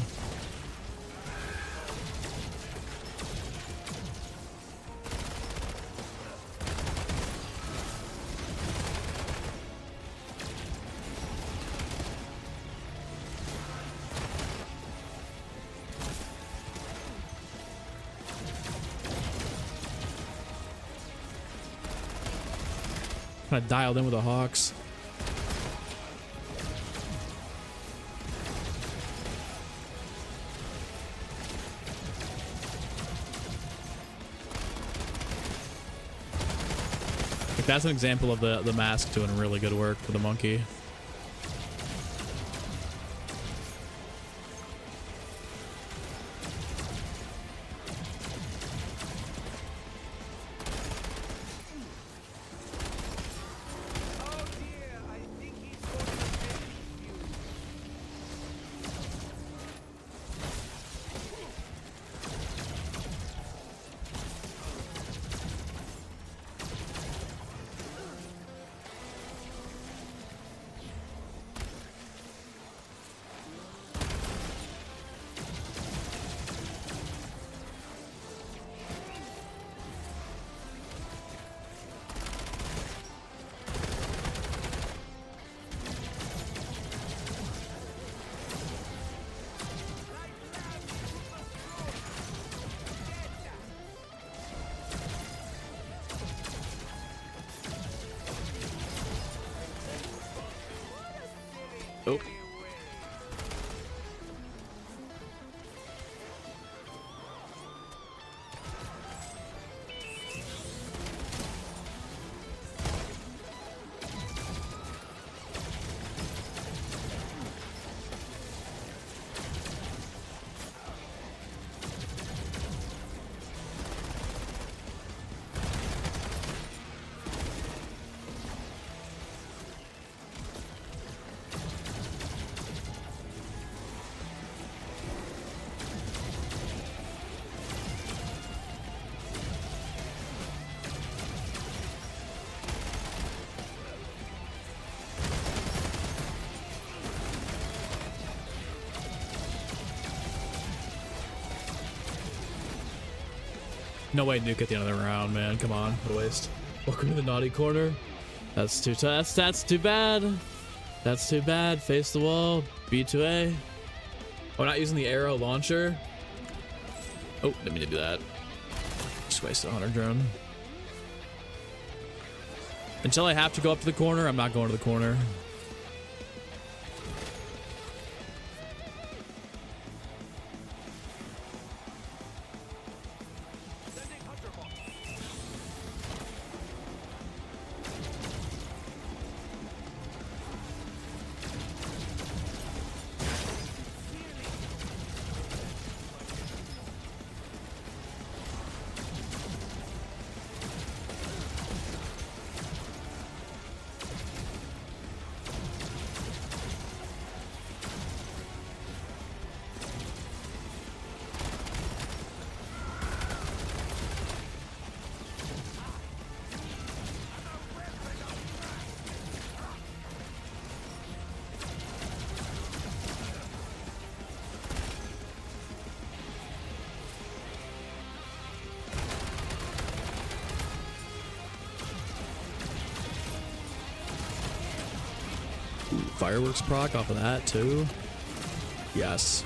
Kind of dialed in with the Hawks. That's an example of the mask doing really good work for the monkey. Oh. No way nuke at the end of the round, man. Come on. What a waste. Welcome to the naughty corner. That's too that's too bad. That's too bad. Face the wall. B2A. Oh, not using the arrow launcher. Oh, didn't mean to do that. Just wasted a hunter drone. Until I have to go up to the corner, I'm not going to the corner. Fireworks proc off of that too. Yes.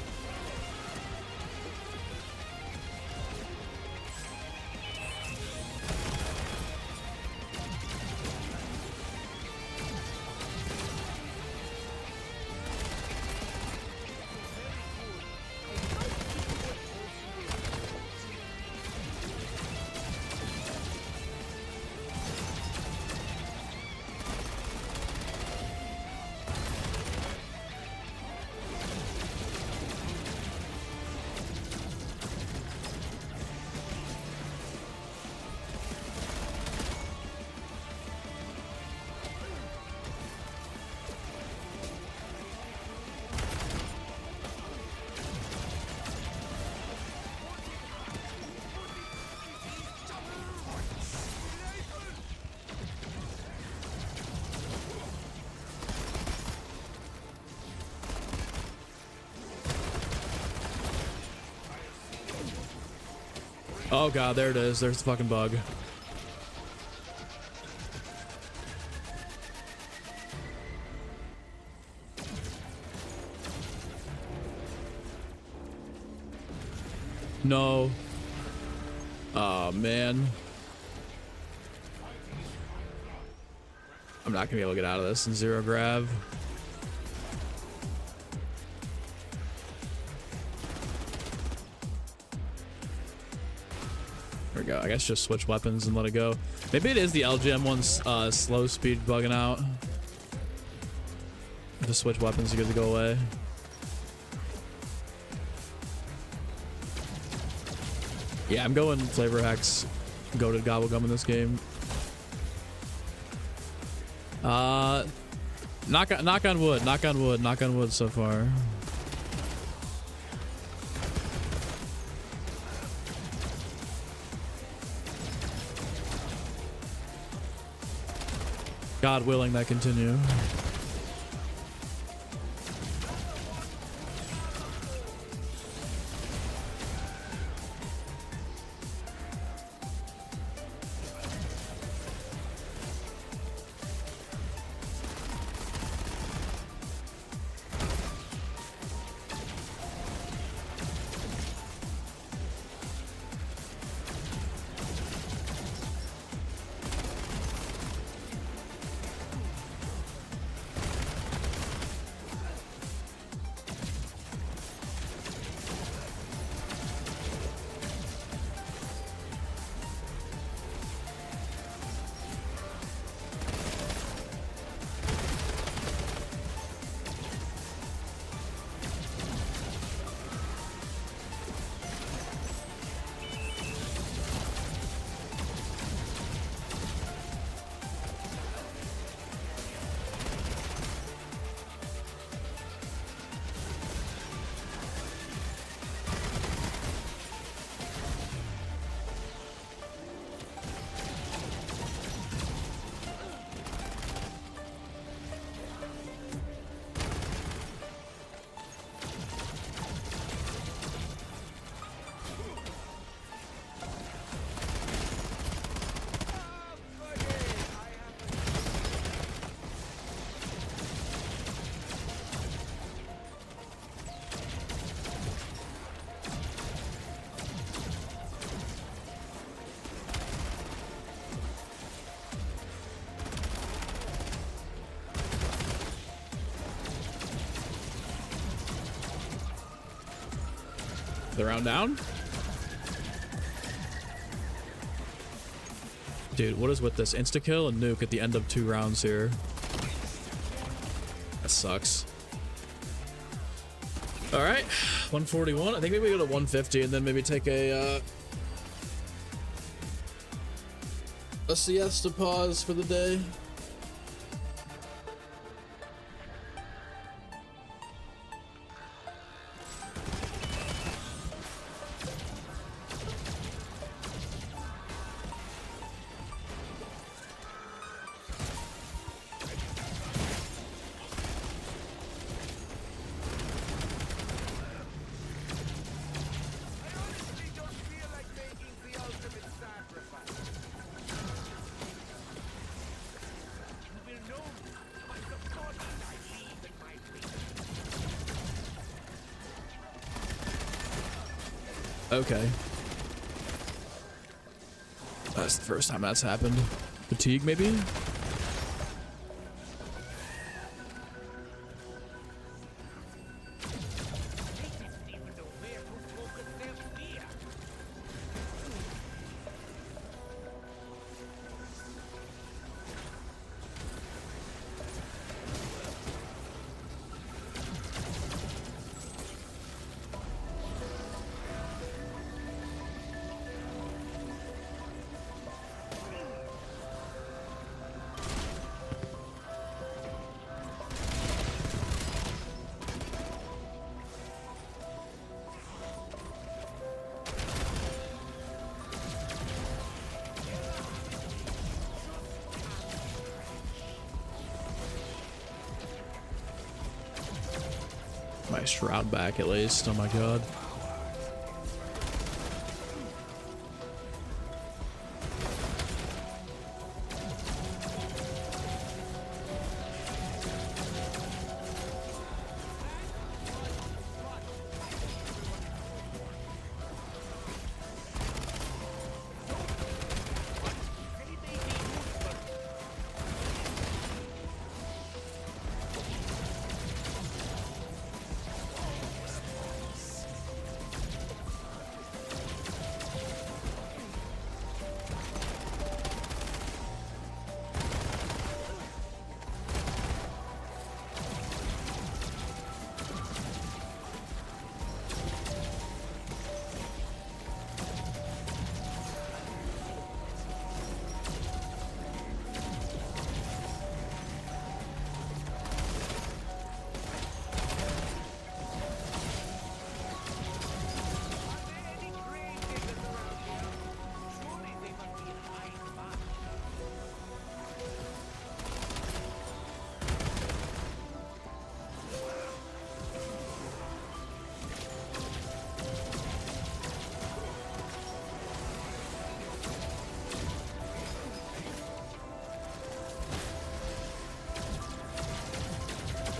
Oh god, there it is. There's the fucking bug. No. Oh man. I'm not gonna be able to get out of this in zero grav. There we go. I guess just switch weapons and let it go. Maybe it is the LGM one's slow speed bugging out. Just switch weapons to get to go away. Yeah, I'm going flavor hex, goated gobblegum in this game. Knock on wood so far. God willing, that continue. The round down? Dude, what is with this insta-kill and nuke at the end of 2 rounds here? That sucks. Alright, 141. I think maybe we go to 150 and then maybe take a siesta pause for the day. Okay. That's the first time that's happened. Fatigue, maybe? My shroud back at least. Oh my god.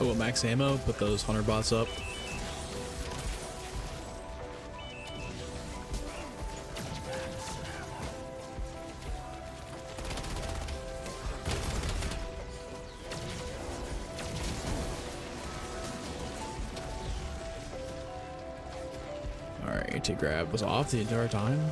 Oh, max ammo. Put those hunter bots up. Alright, AT grab was off the entire time.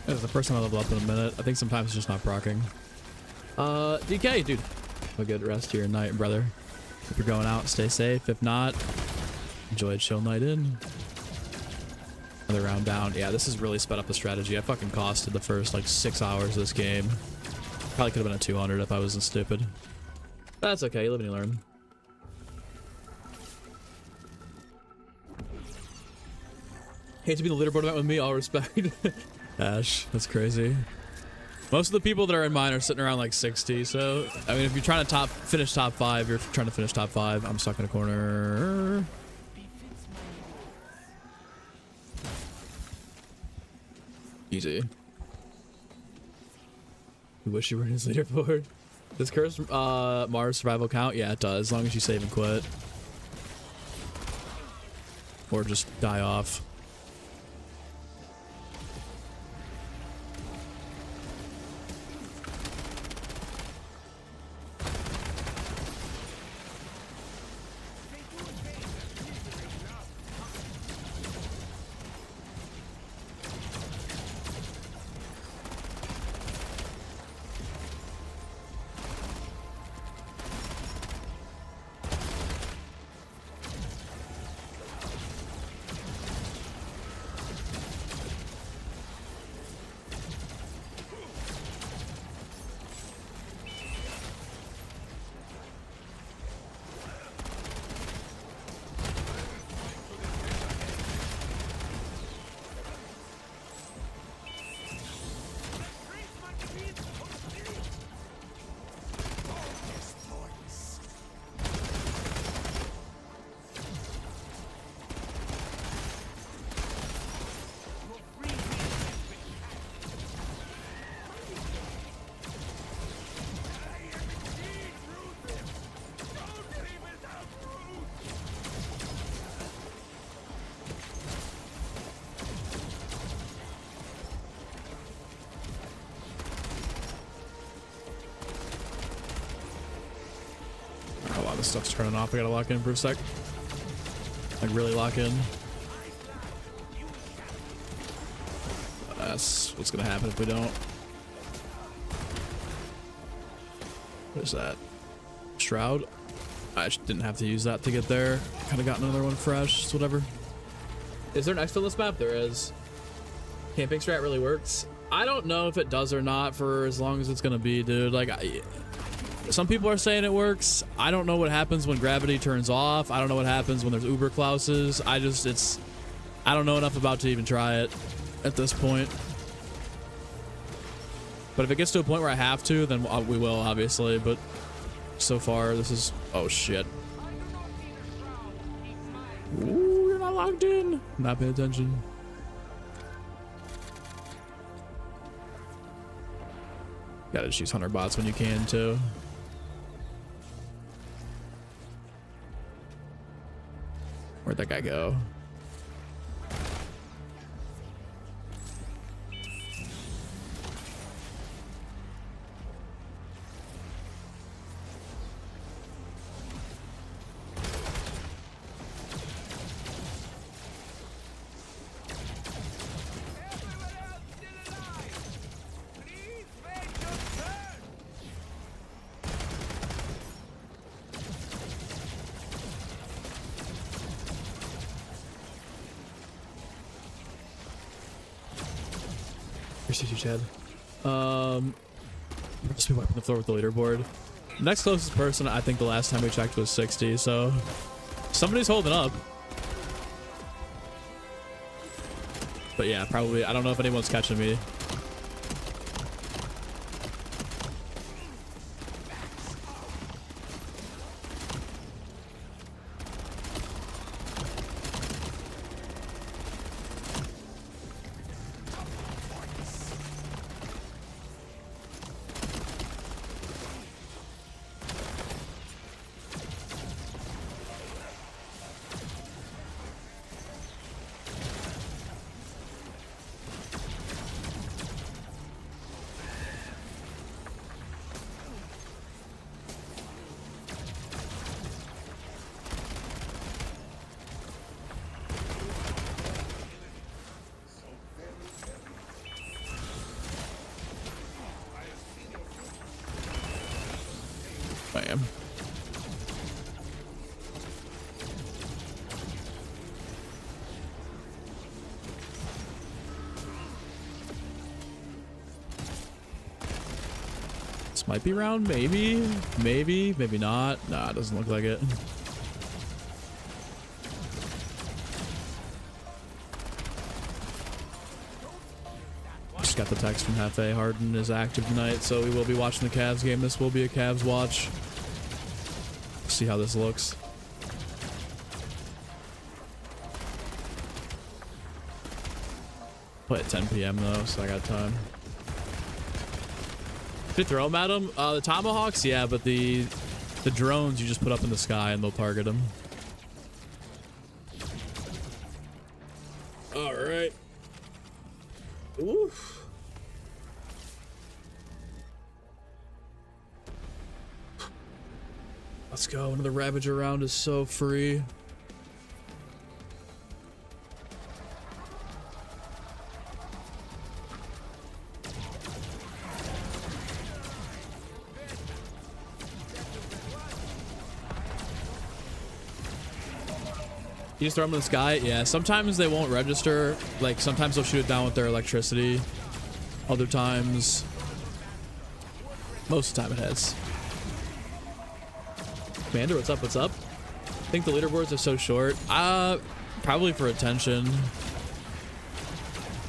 This is the first time I level up in a minute. I think sometimes it's just not proccing. DK, dude. Have a good rest of your night, brother. If you're going out, stay safe. If not, enjoy a chill night in. Another round down. Yeah, this has really sped up the strategy. I fucking costed the first like 6 hours of this game. Probably could have been a 200 if I wasn't stupid. That's okay, you live and you learn. Hate to be the leaderboard event with me, all respect. Ash, that's crazy. Most of the people that are in mine are sitting around like 60, so I mean if you're trying to finish top 5, you're trying to finish top 5. I'm stuck in a corner. Easy. You wish you were in his leaderboard. Does Curse Mars survival count? Yeah, it does, as long as you save and quit. Or just die off. This stuff's turning off. I gotta lock in for a sec. Like really lock in. That's what's gonna happen if we don't. What is that? Shroud? I didn't have to use that to get there. Kind of got another one fresh. It's whatever. Is there an exfil on this map? There is. Camping strat really works. I don't know if it does or not for as long as it's gonna be, dude. Like, some people are saying it works. I don't know what happens when gravity turns off. I don't know what happens when there's Uber Clauses. I don't know enough about to even try it at this point. But if it gets to a point where I have to, then we will, obviously. But so far, this is... Oh, shit. Ooh, you're not locked in. Not paying attention. Gotta just use hunter bots when you can, too. Where'd that guy go? Appreciate you, Chad. Just be wiping the floor with the leaderboard. Next closest person, I think the last time we checked was 60, so somebody's holding up. But yeah, probably, I don't know if anyone's catching me. I am. This might be round, maybe, maybe not. Nah, it doesn't look like it. Just got the text from Hefe. Harden is active tonight, so we will be watching the Cavs game. This will be a Cavs watch. See how this looks. Play at 10 p.m. though, so I got time. Did you throw them at them? The tomahawks, yeah, but the drones you just put up in the sky and they'll target them. All right. Oof. Let's go. Another Ravager round is so free. You just throw them in the sky? Yeah, sometimes they won't register. Like, sometimes they'll shoot it down with their electricity. Other times... Most of the time it hits. Commander, what's up? What's up? I think the leaderboards are so short. Probably for attention.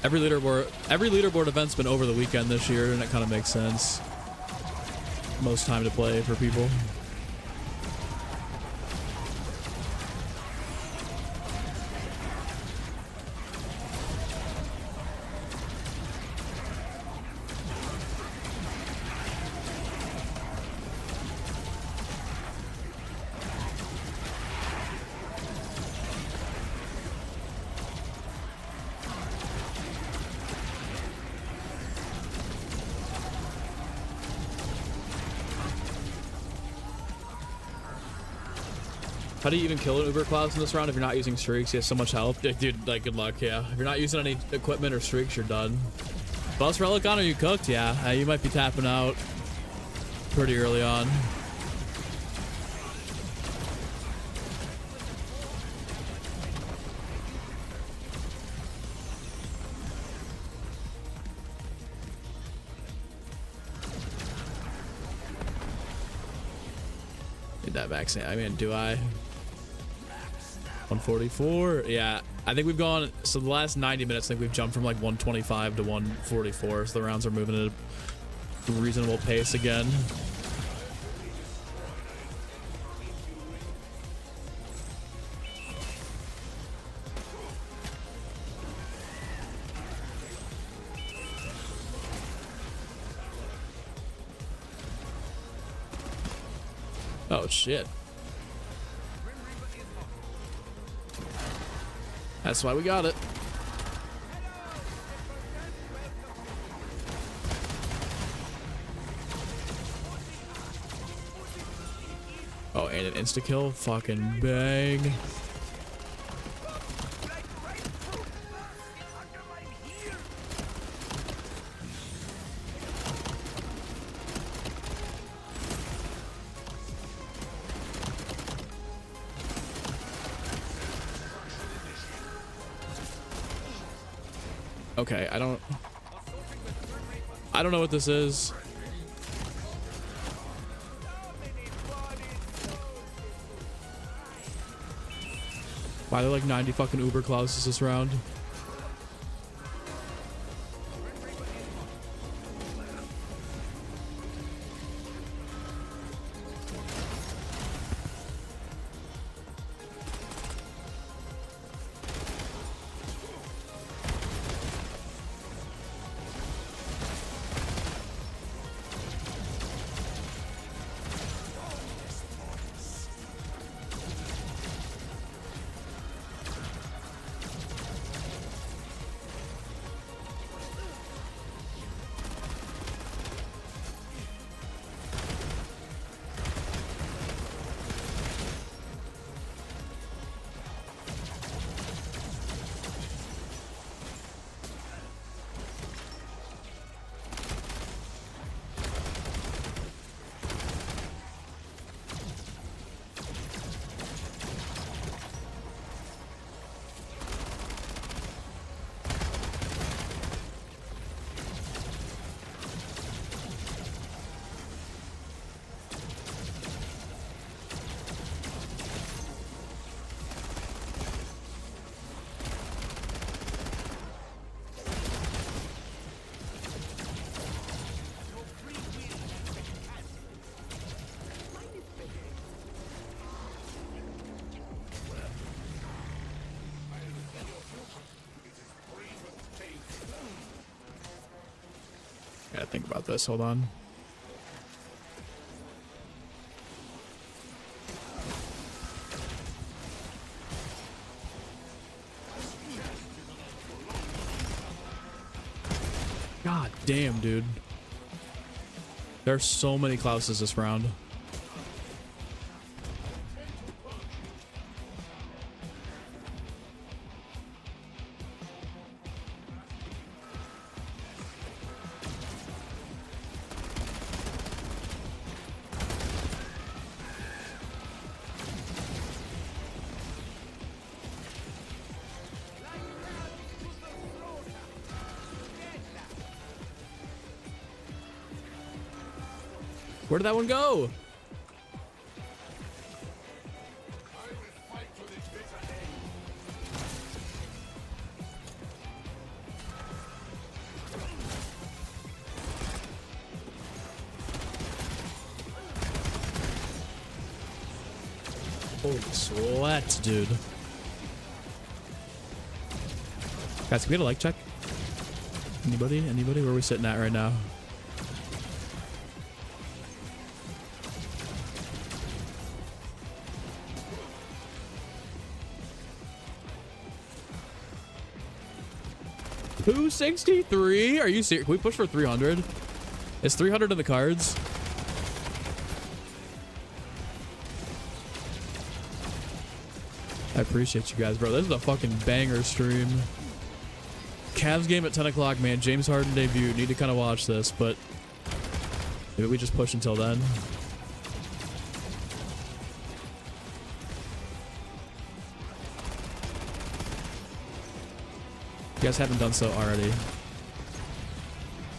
Every leaderboard event's been over the weekend this year, and it kind of makes sense. Most time to play for people. How do you even kill an Uber Claus in this round if you're not using streaks? He has so much health. Dude, like, good luck, yeah. If you're not using any equipment or streaks, you're done. Bus Relic on, are you cooked? Yeah, you might be tapping out pretty early on. Need that vaccine. I mean, do I? 144. Yeah, I think we've gone, so the last 90 minutes, I think we've jumped from like 125 to 144, so the rounds are moving at a reasonable pace again. Oh shit. That's why we got it. Oh, and an insta-kill? Fucking bang. Okay, I don't... I don't know what this is. Why are there like 90 fucking Uber Clauses this round? Gotta think about this. Hold on. God damn, dude. There's so many Clauses this round. Where did that one go? Holy sweat, dude. Guys, can we get a like check? Anybody? Anybody? Where are we sitting at right now? $263? Are you serious? Can we push for 300? Is 300 in the cards? I appreciate you guys, bro. This is a fucking banger stream. Cavs game at 10 o'clock, man. James Harden debut. Need to kind of watch this, but maybe we just push until then. If you guys haven't done so already,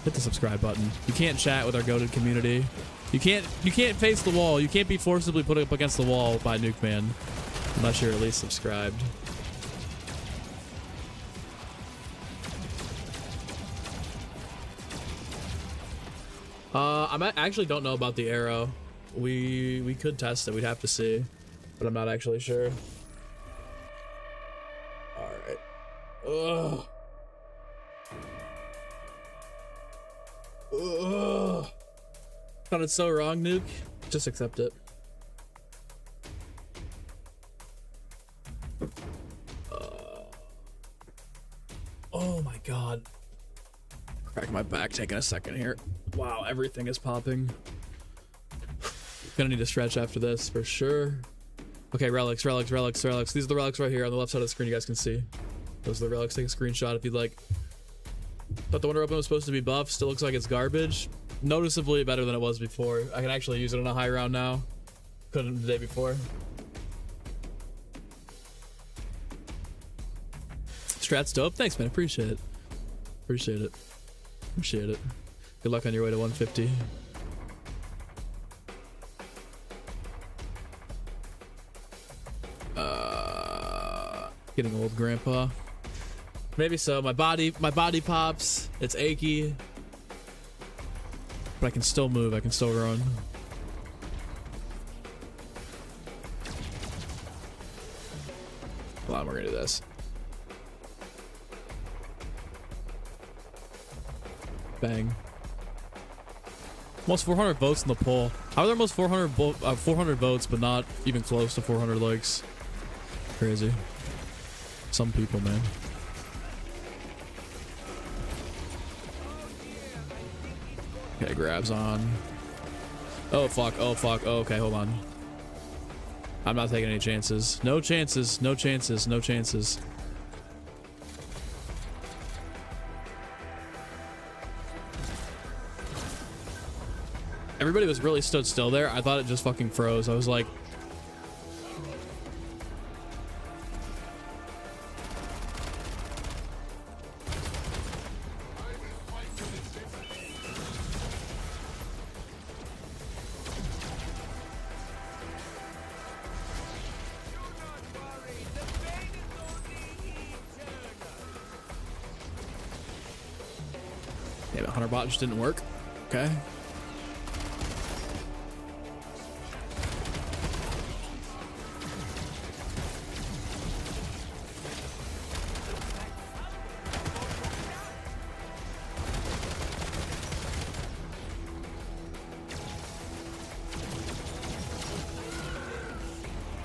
hit the subscribe button. You can't chat with our goated community. You can't face the wall. You can't be forcibly put up against the wall by Nuke Man unless you're at least subscribed. I actually don't know about the arrow. We could test it. We'd have to see, but I'm not actually sure. All right. Ugh. Ugh. Sounded so wrong, Nuke. Just accept it. Oh my god. Crack my back, taking a second here. Wow, everything is popping. Gonna need to stretch after this for sure. Okay, relics. These are the relics right here on the left side of the screen. You guys can see. Those are the relics. Take a screenshot if you'd like. Thought the Wonder Weapon was supposed to be buffed. Still looks like it's garbage. Noticeably better than it was before. I can actually use it on a high round now. Couldn't the day before. Strat's dope. Thanks, man. Appreciate it. Appreciate it. Good luck on your way to 150. Getting old, Grandpa. Maybe so. My body pops. It's achy, but I can still move. I can still run. Hold on, we're gonna do this. Bang. Almost 400 votes in the poll. How are there almost 400 votes, but not even close to 400 likes? Crazy. Some people, man. Okay, grabs on. Oh fuck, oh fuck, oh, okay, hold on. I'm not taking any chances. No chances, no chances, no chances. Everybody was really stood still there. I thought it just fucking froze. I was like, damn it, 100 bot just didn't work. Okay.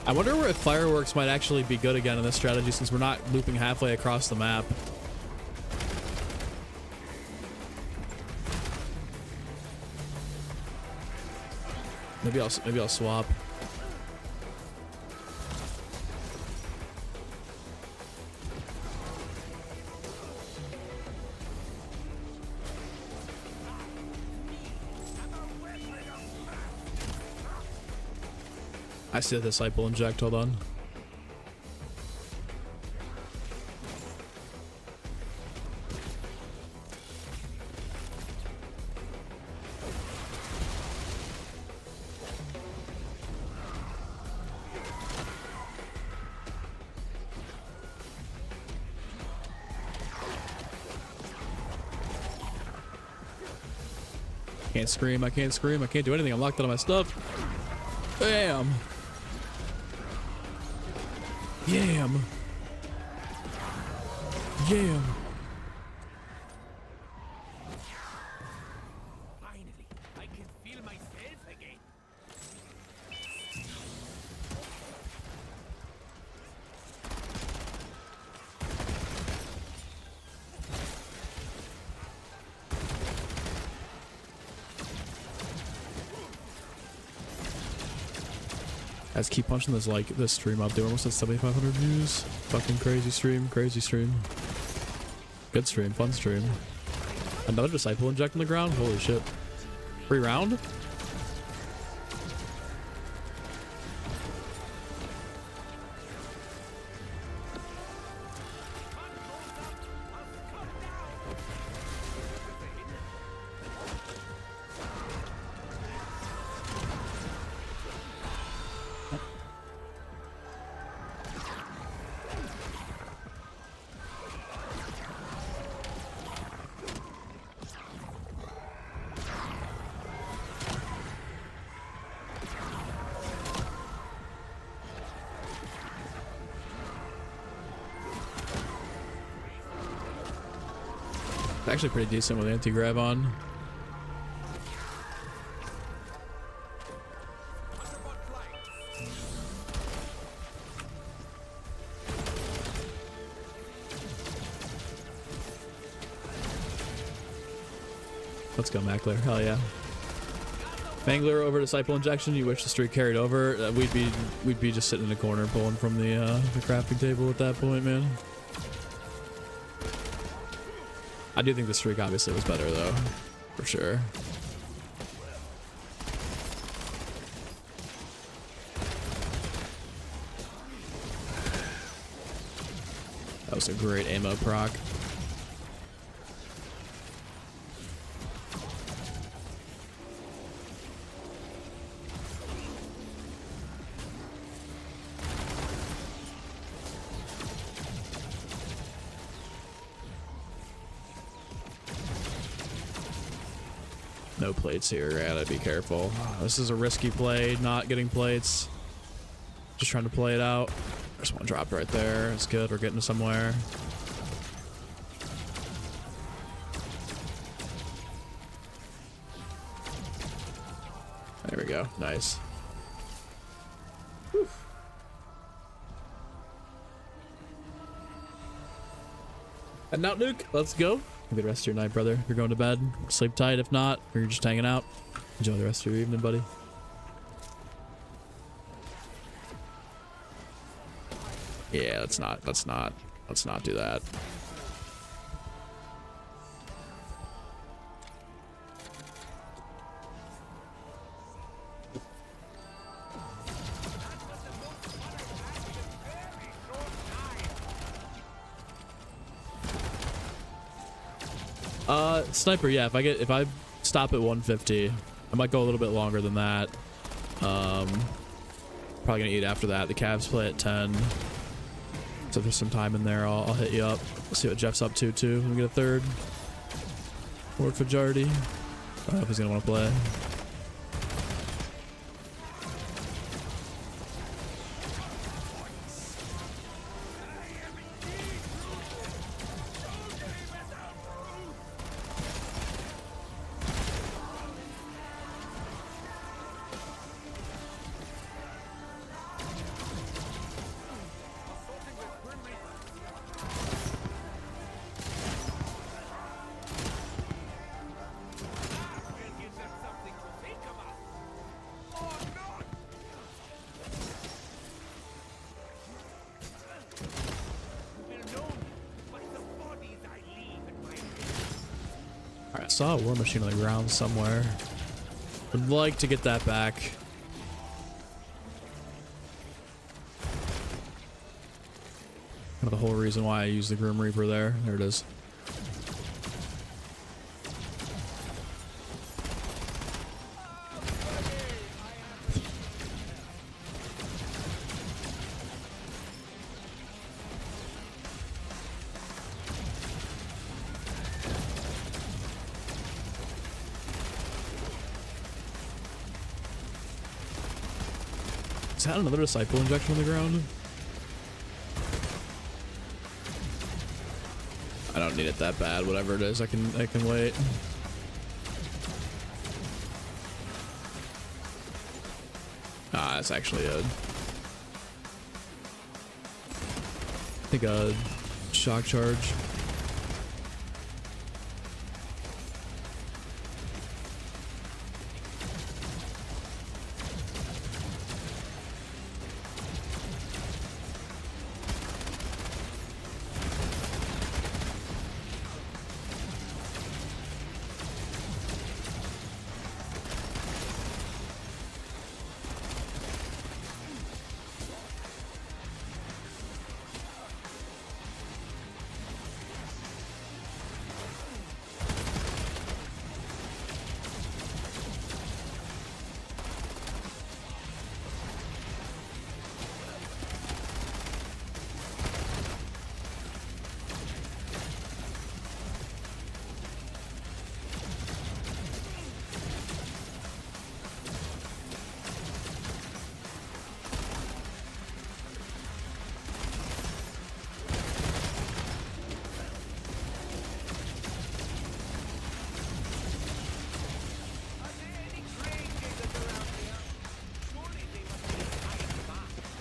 I wonder if fireworks might actually be good again in this strategy since we're not looping halfway across the map. Maybe I'll swap. I see the disciple inject, hold on. Can't scream, I can't scream, I can't do anything, I'm locked out of my stuff. Bam! Yam! Yam! Finally, I can feel myself again. Guys, keep punching this stream up. Dude, we're almost at 7,500 views. Fucking crazy stream, crazy stream. Good stream, fun stream. Another disciple inject on the ground? Holy shit. Free round? Actually pretty decent with anti-grab on. Let's go, Mackler. Hell yeah. Mangler over disciple injection. You wish the streak carried over. We'd be just sitting in a corner pulling from the crafting table at that point, man. I do think the streak obviously was better though, for sure. That was a great ammo proc. No plates here. Gotta be careful. This is a risky play, not getting plates. Just trying to play it out. There's one dropped right there. It's good. We're getting somewhere. There we go. Nice. Whew. And now, Nuke, let's go. Have the rest of your night, brother. If you're going to bed, sleep tight. If not, or you're just hanging out, enjoy the rest of your evening, buddy. Yeah, let's not do that. Sniper, yeah, if I stop at 150, I might go a little bit longer than that. Probably gonna eat after that. The Cavs play at 10. So if there's some time in there, I'll hit you up. See what Jeff's up to too. Let me get a third. Lord Fajardi. I don't know if he's gonna want to play. I saw a war machine on the ground somewhere. Would like to get that back. Kind of the whole reason why I use the Grim Reaper there. There it is. Is that another disciple injection on the ground? I don't need it that bad. Whatever it is, I can wait. Ah, that's actually a, I think a shock charge.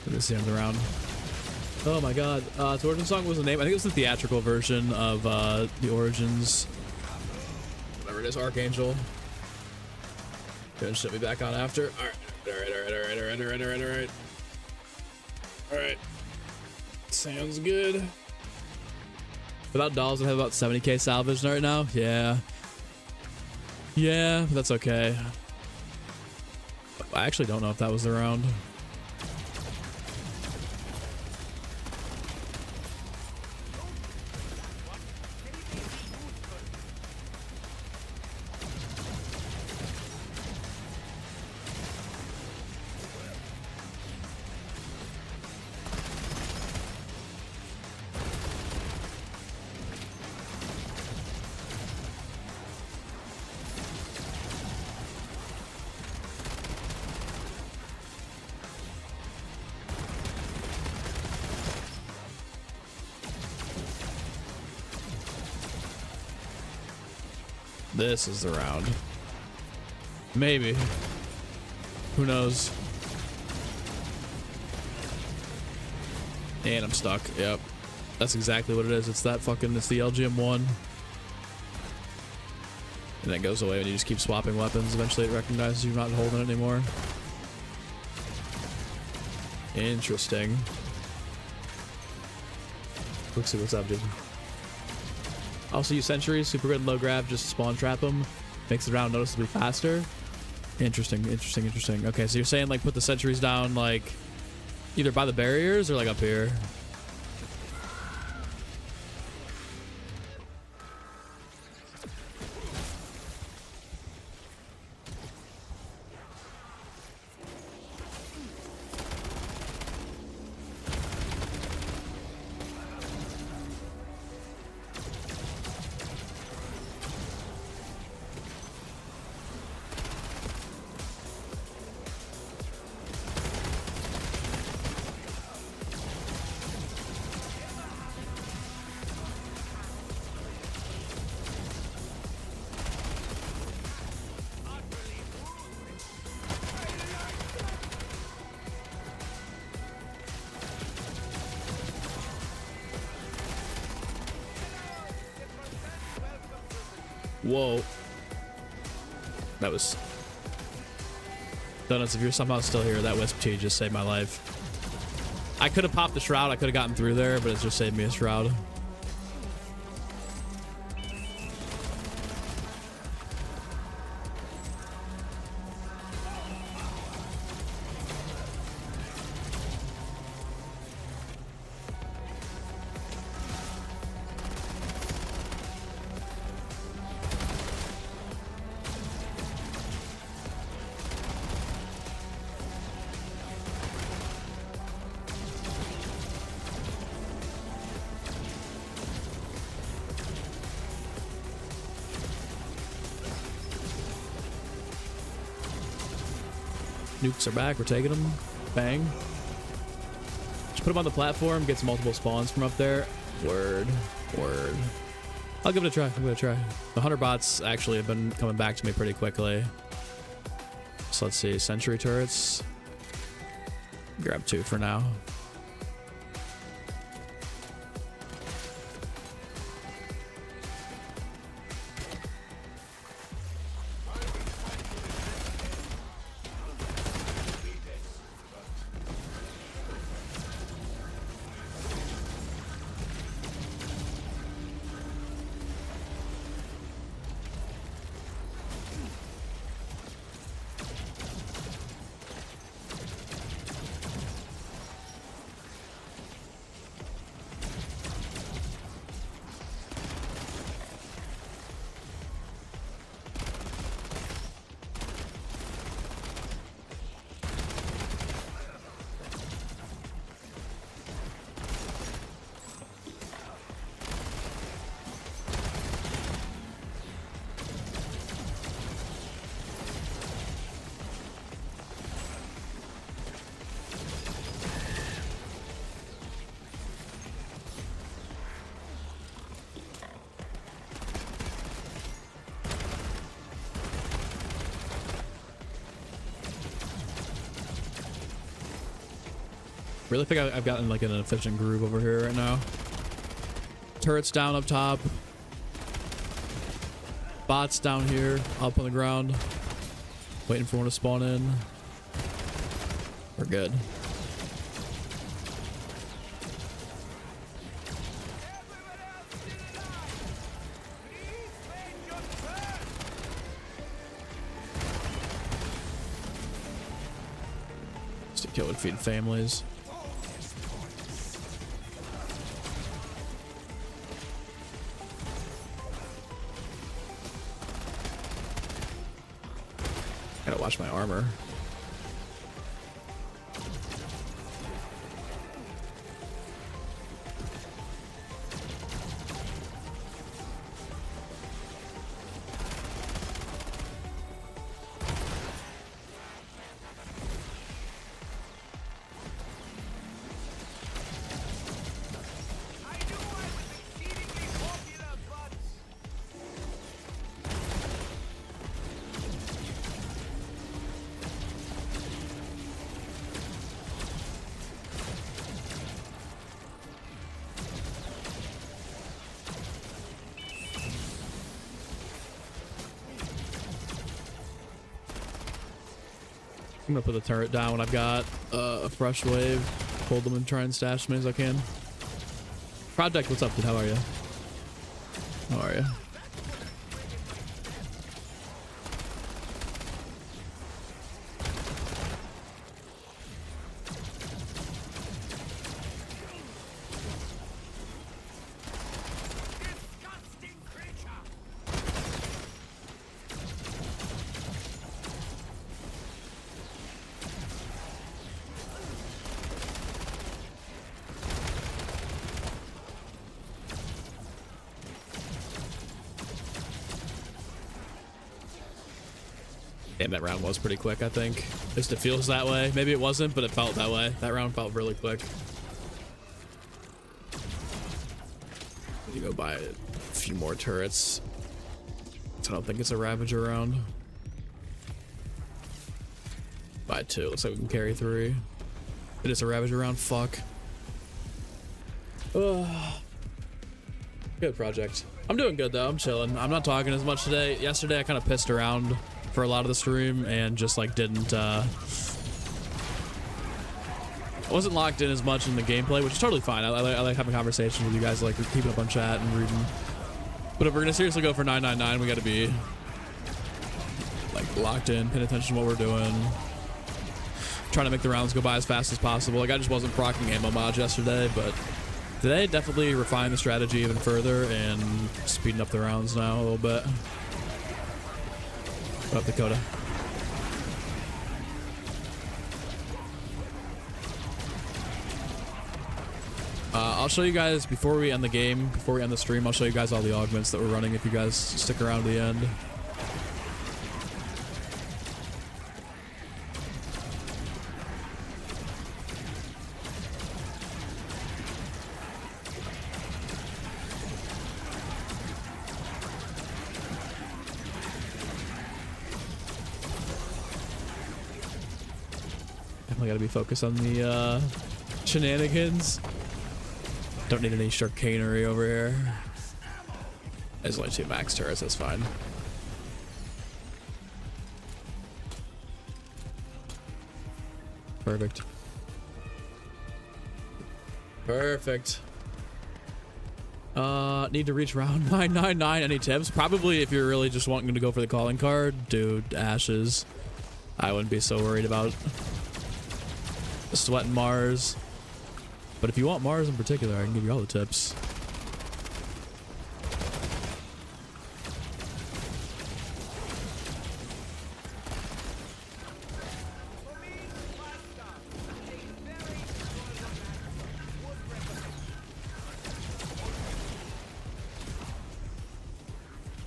This is the round. Oh my god. So Origin Song was the name. I think it was the theatrical version of the Origins. Whatever it is, Archangel. Gonna shut me back on after. Alright. Sounds good. Without dolls, I have about 70k salvage right now. Yeah. Yeah, that's okay. I actually don't know if that was the round. This is the round. Maybe. Who knows? And I'm stuck. Yep. That's exactly what it is. It's that fucking, it's the LGM1. And it goes away when you just keep swapping weapons. Eventually it recognizes you're not holding it anymore. Interesting. Let's see what's up, dude. Also use sentries, super good low grab, just spawn trap them. Makes the round noticeably faster. Interesting, interesting, interesting. Okay, so you're saying like put the sentries down like either by the barriers or like up here. Whoa. That was... Donuts, if you're somehow still here, that Wisp Tea just saved my life. I could have popped the Shroud, I could have gotten through there, but it just saved me a Shroud. Nukes are back. We're taking them. Bang. Just put them on the platform. Gets multiple spawns from up there. Word. Word. I'll give it a try. I'm going to try. The 100 bots actually have been coming back to me pretty quickly. So let's see. Sentry turrets. Grab 2 for now. Really think I've gotten like an efficient groove over here right now. Turrets down up top. Bots down here, up on the ground. Waiting for one to spawn in. We're good. Just a kill would feed families. Gotta watch my armor. I'm gonna put the turret down when I've got a fresh wave. Hold them and try and stash as many as I can. Project, what's up, dude? How are you? How are you? Disgusting creature! Damn, that round was pretty quick, I think. At least it feels that way. Maybe it wasn't, but it felt that way. That round felt really quick. You go buy a few more turrets. I don't think it's a Ravager round. Buy 2. Looks like we can carry 3. It is a Ravager round. Fuck. Ugh. Good project. I'm doing good though. I'm chilling. I'm not talking as much today. Yesterday I kind of pissed around for a lot of the stream and just like didn't I wasn't locked in as much in the gameplay, which is totally fine. I like having conversations with you guys, like keeping up on chat and reading. But if we're gonna seriously go for 999, we gotta be like locked in, paying attention to what we're doing, trying to make the rounds go by as fast as possible. Like I just wasn't proccing ammo mods yesterday, but today definitely refined the strategy even further and speeding up the rounds now a little bit. What up, Dakota? I'll show you guys before we end the game, before we end the stream, I'll show you guys all the augments that we're running if you guys stick around to the end. Definitely gotta be focused on the shenanigans. Don't need any chicanery over here. There's only 2 max turrets, that's fine. Perfect. Perfect. Need to reach round 999. Any tips? Probably if you're really just wanting to go for the calling card, dude, ashes. I wouldn't be so worried about sweating Mars. But if you want Mars in particular, I can give you all the tips.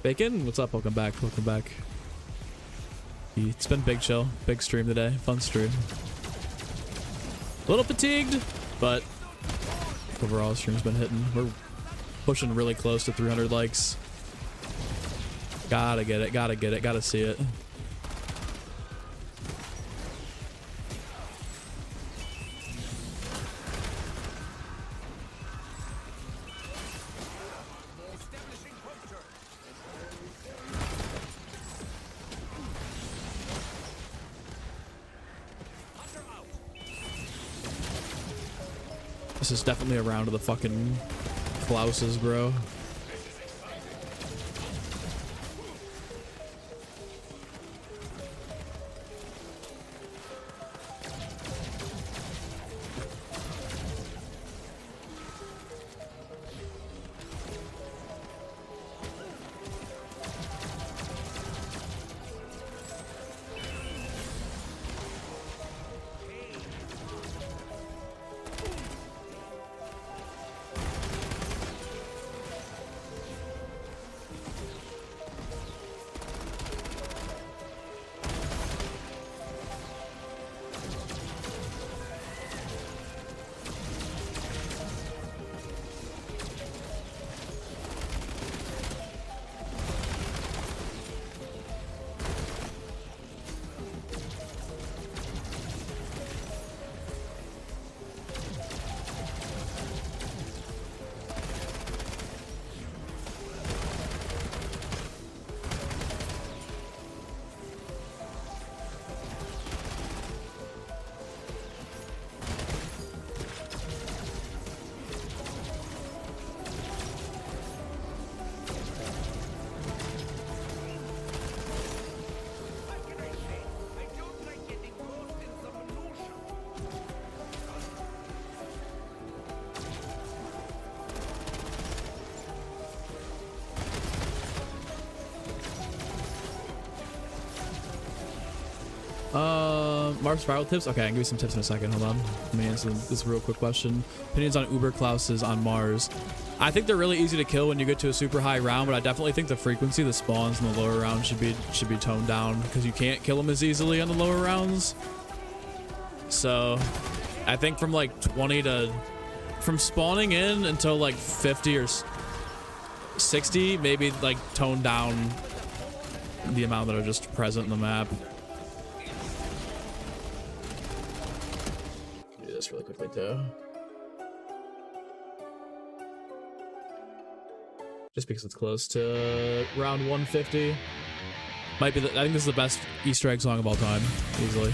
Bacon, what's up? Welcome back. Welcome back. It's been big chill, big stream today, fun stream. A little fatigued, but overall stream's been hitting. We're pushing really close to 300 likes. Gotta get it, gotta get it, gotta see it. This is definitely a round of the fucking Clauses, bro. Mars spiral tips? Okay, I can give you some tips in a second. Hold on. Let me answer this real quick question. Opinions on Uber Clauses on Mars. I think they're really easy to kill when you get to a super high round, but I definitely think the frequency, the spawns in the lower rounds should be toned down because you can't kill them as easily on the lower rounds. So I think from like 20 to, from spawning in until like 50 or 60, maybe like tone down the amount that are just present in the map. Do this really quickly too. Just because it's close to round 150. Might be I think this is the best Easter egg song of all time, easily.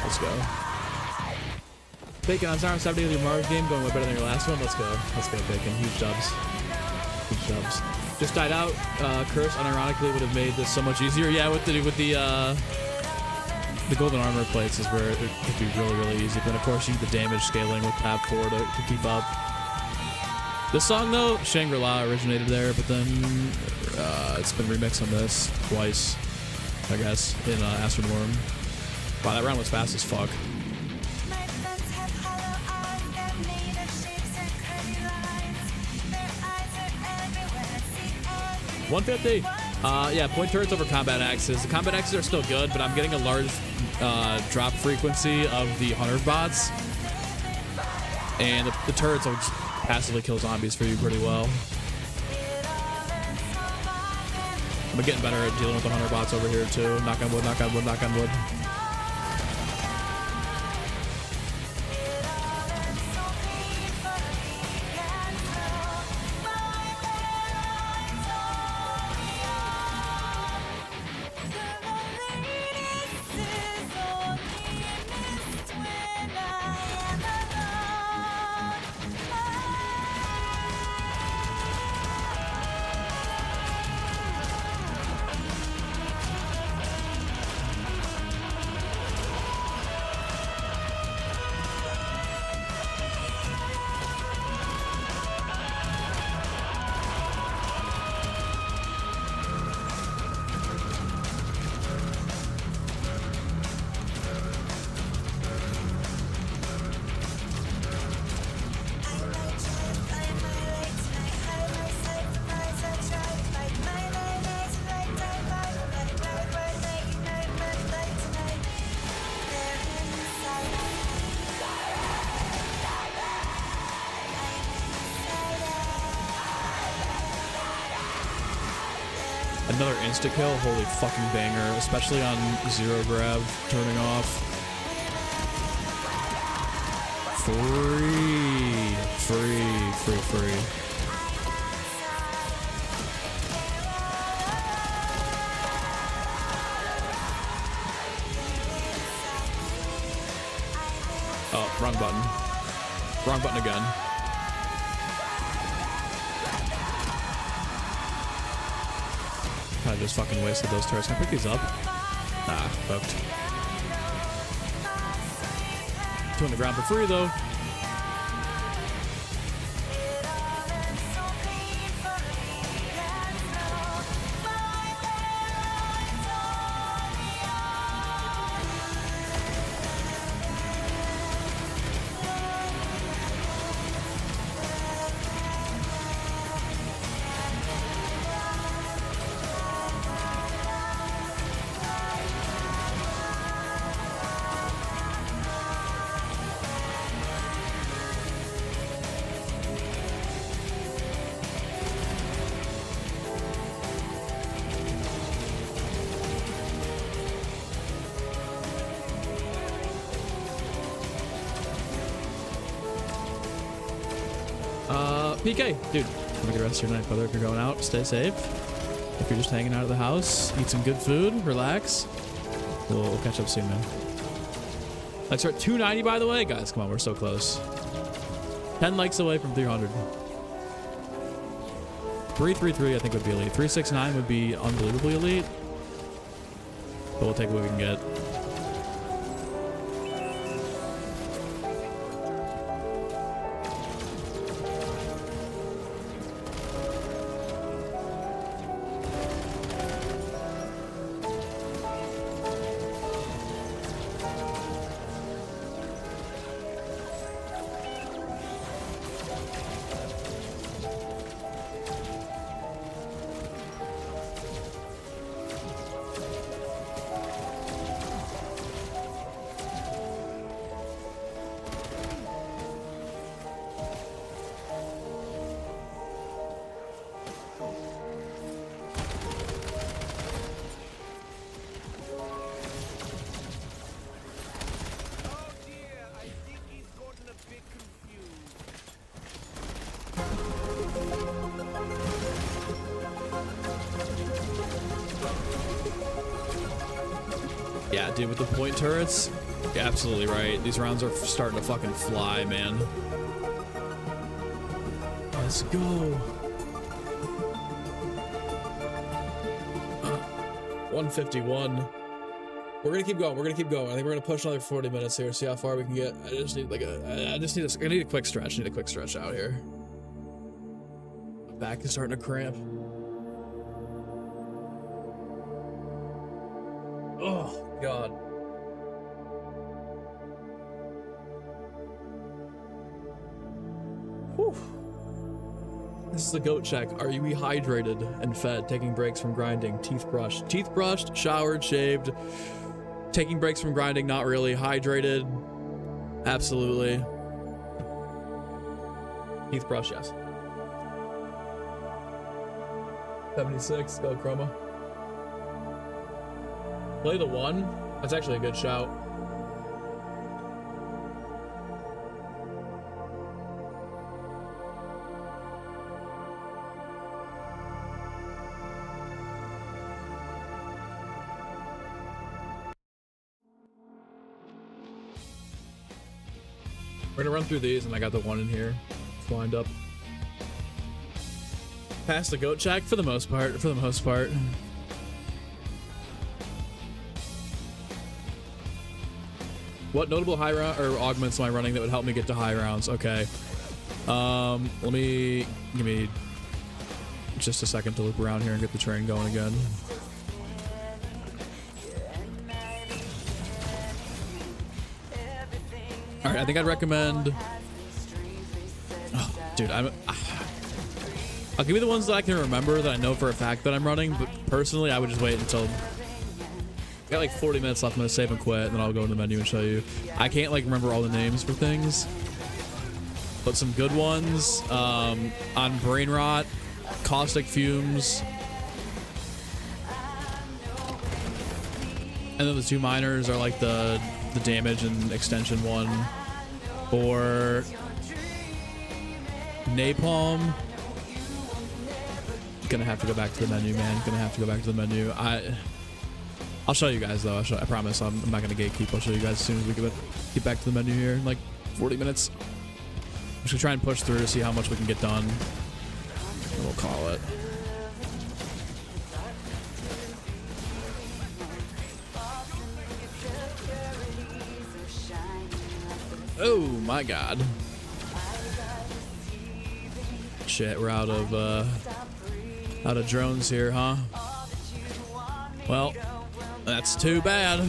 Let's go. Bacon, I'm sorry, 70 with your Mars game going way better than your last one. Let's go. Let's go, Bacon. Huge dubs. Huge dubs. Just died out. Curse unironically would have made this so much easier. Yeah, with the golden armor plates is where it could be really, really easy. But of course, you need the damage scaling with tab 4 to keep up. This song though, Shangri-La originated there, but then it's been remixed on this twice, I guess, in Astrid Worm. Wow, that round was fast as fuck. 150. Yeah, point turrets over combat axes. The combat axes are still good, but I'm getting a large drop frequency of the hunter bots, and the turrets will just passively kill zombies for you pretty well. I'm getting better at dealing with the hunter bots over here too. Knock on wood, knock on wood, knock on wood. Another insta kill, holy fucking banger, especially on zero grab turning off. Free. Oh, wrong button. Wrong button again. I just fucking wasted those turrets. Can I pick these up? Ah, hooked. Two on the ground for free, though. PK, dude, have a good rest of your night, brother. If you're going out, stay safe. If you're just hanging out of the house, eat some good food, relax. We'll catch up soon, man. Let's start 290, by the way. Guys, come on, we're so close. 10 likes away from 300. 333, I think, would be elite. 369 would be unbelievably elite. But we'll take what we can get. Oh dear, I think he's gotten a bit confused. Yeah, dude, with the point turrets, you're absolutely right. These rounds are starting to fucking fly, man. Let's go. 151. We're gonna keep going. We're gonna keep going. I think we're gonna push another 40 minutes here. See how far we can get. I just need like a. I need a quick stretch. I need a quick stretch out here. My back is starting to cramp. Oh God. Whew. This is a goat check. Are you rehydrated and fed? Taking breaks from grinding. Teeth brushed, showered, shaved. Taking breaks from grinding, not really. Hydrated, absolutely. Teeth brush, yes. 76, go Chroma. Play the one. That's actually a good shout. We're gonna run through these, and I got the one in here. It's lined up. Pass the goat check for the most part. For the most part. What notable high round or augments am I running that would help me get to high rounds? Okay. Give me just a second to loop around here and get the train going again. All right, I think I'd recommend. Oh, dude, I'll give you the ones that I can remember that I know for a fact that I'm running. But personally, I would just wait until. I got like 40 minutes left. I'm gonna save and quit, and then I'll go in the menu and show you. I can't like remember all the names for things, but some good ones on brain rot, caustic fumes, and then the two minors are like the damage and extension one, or napalm. Gonna have to go back to the menu, man. Gonna have to go back to the menu. I'll show you guys though. I promise I'm not gonna gatekeep. I'll show you guys as soon as we get back to the menu here in like 40 minutes. I'm just gonna try and push through to see how much we can get done, and we'll call it. Oh my God. Shit, we're out of drones here, huh? Well, that's too bad.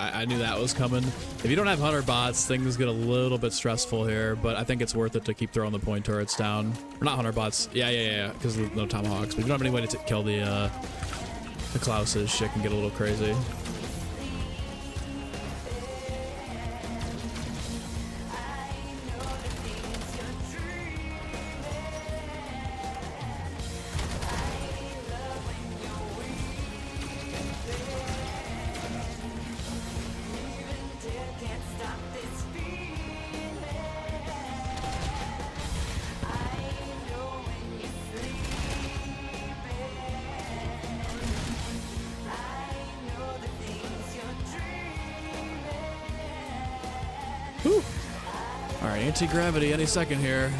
I knew that was coming. If you don't have hunter bots, things get a little bit stressful here, but I think it's worth it to keep throwing the point turrets down. Or not hunter bots. Yeah, because no tomahawks. But if you don't have any way to kill the Clauses, shit can get a little crazy. Whew. All right, anti-gravity any second here.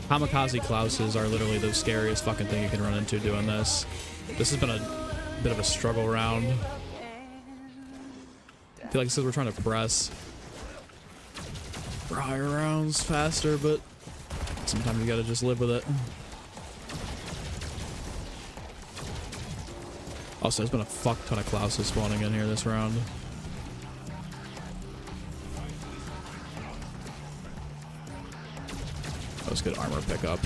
Kamikaze Clauses are literally the scariest fucking thing you can run into doing this. This has been a bit of a struggle round. I feel like this is we're trying to press for higher rounds faster, but sometimes you gotta just live with it. Also, there's been a fuck ton of Clauses spawning in here this round. That was good armor pickup.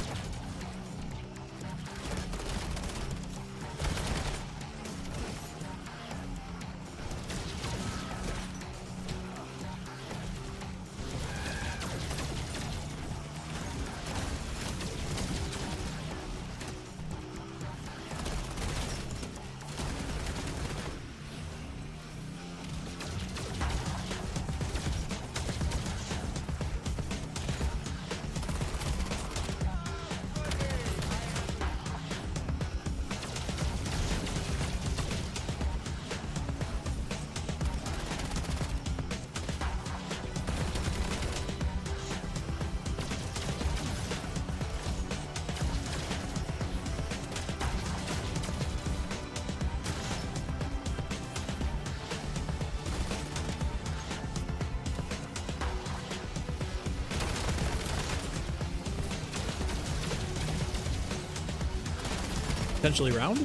Potentially round?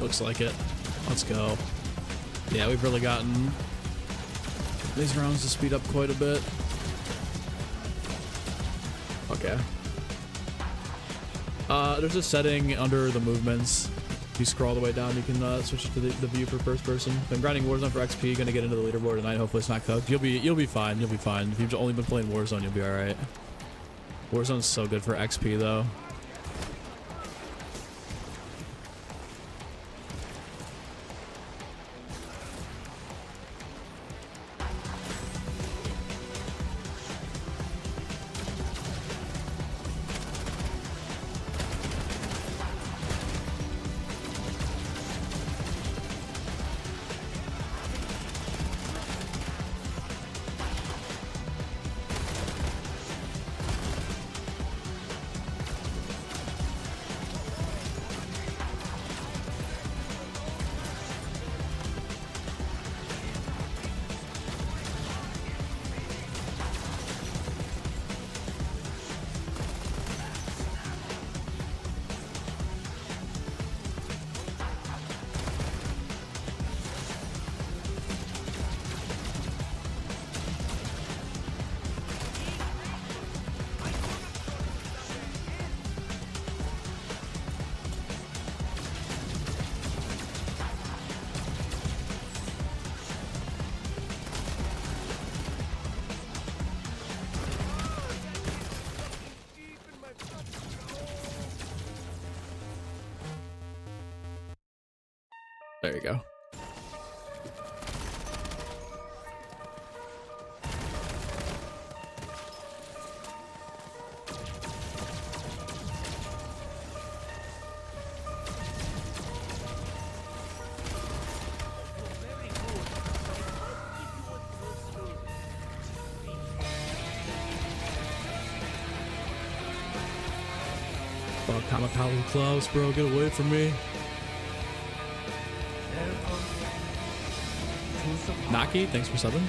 Looks like it. Let's go. Yeah, we've really gotten these rounds to speed up quite a bit. Okay. There's a setting under the movements. If you scroll all the way down, you can switch it to the view for first person. Been grinding Warzone for XP. Gonna get into the leaderboard tonight. Hopefully it's not cooked. You'll be fine. You'll be fine. If you've only been playing Warzone, you'll be all right. Warzone's so good for XP though. There you go. Fuck, Kamikaze Claus, bro, get away from me. Naki, thanks for subbing.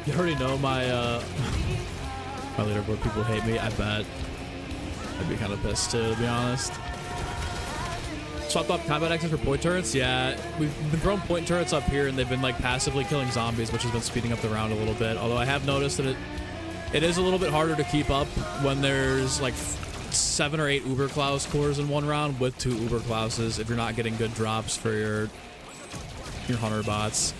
You already know my my leaderboard people hate me. I bet. I'd be kind of pissed too, to be honest. Swapped up combat access for point turrets. Yeah, we've been throwing point turrets up here, and they've been like passively killing zombies, which has been speeding up the round a little bit. Although I have noticed that it is a little bit harder to keep up when there's like 7 or 8 Uber Claus cores in one round with 2 Uber Clauses if you're not getting good drops for your hunter bots.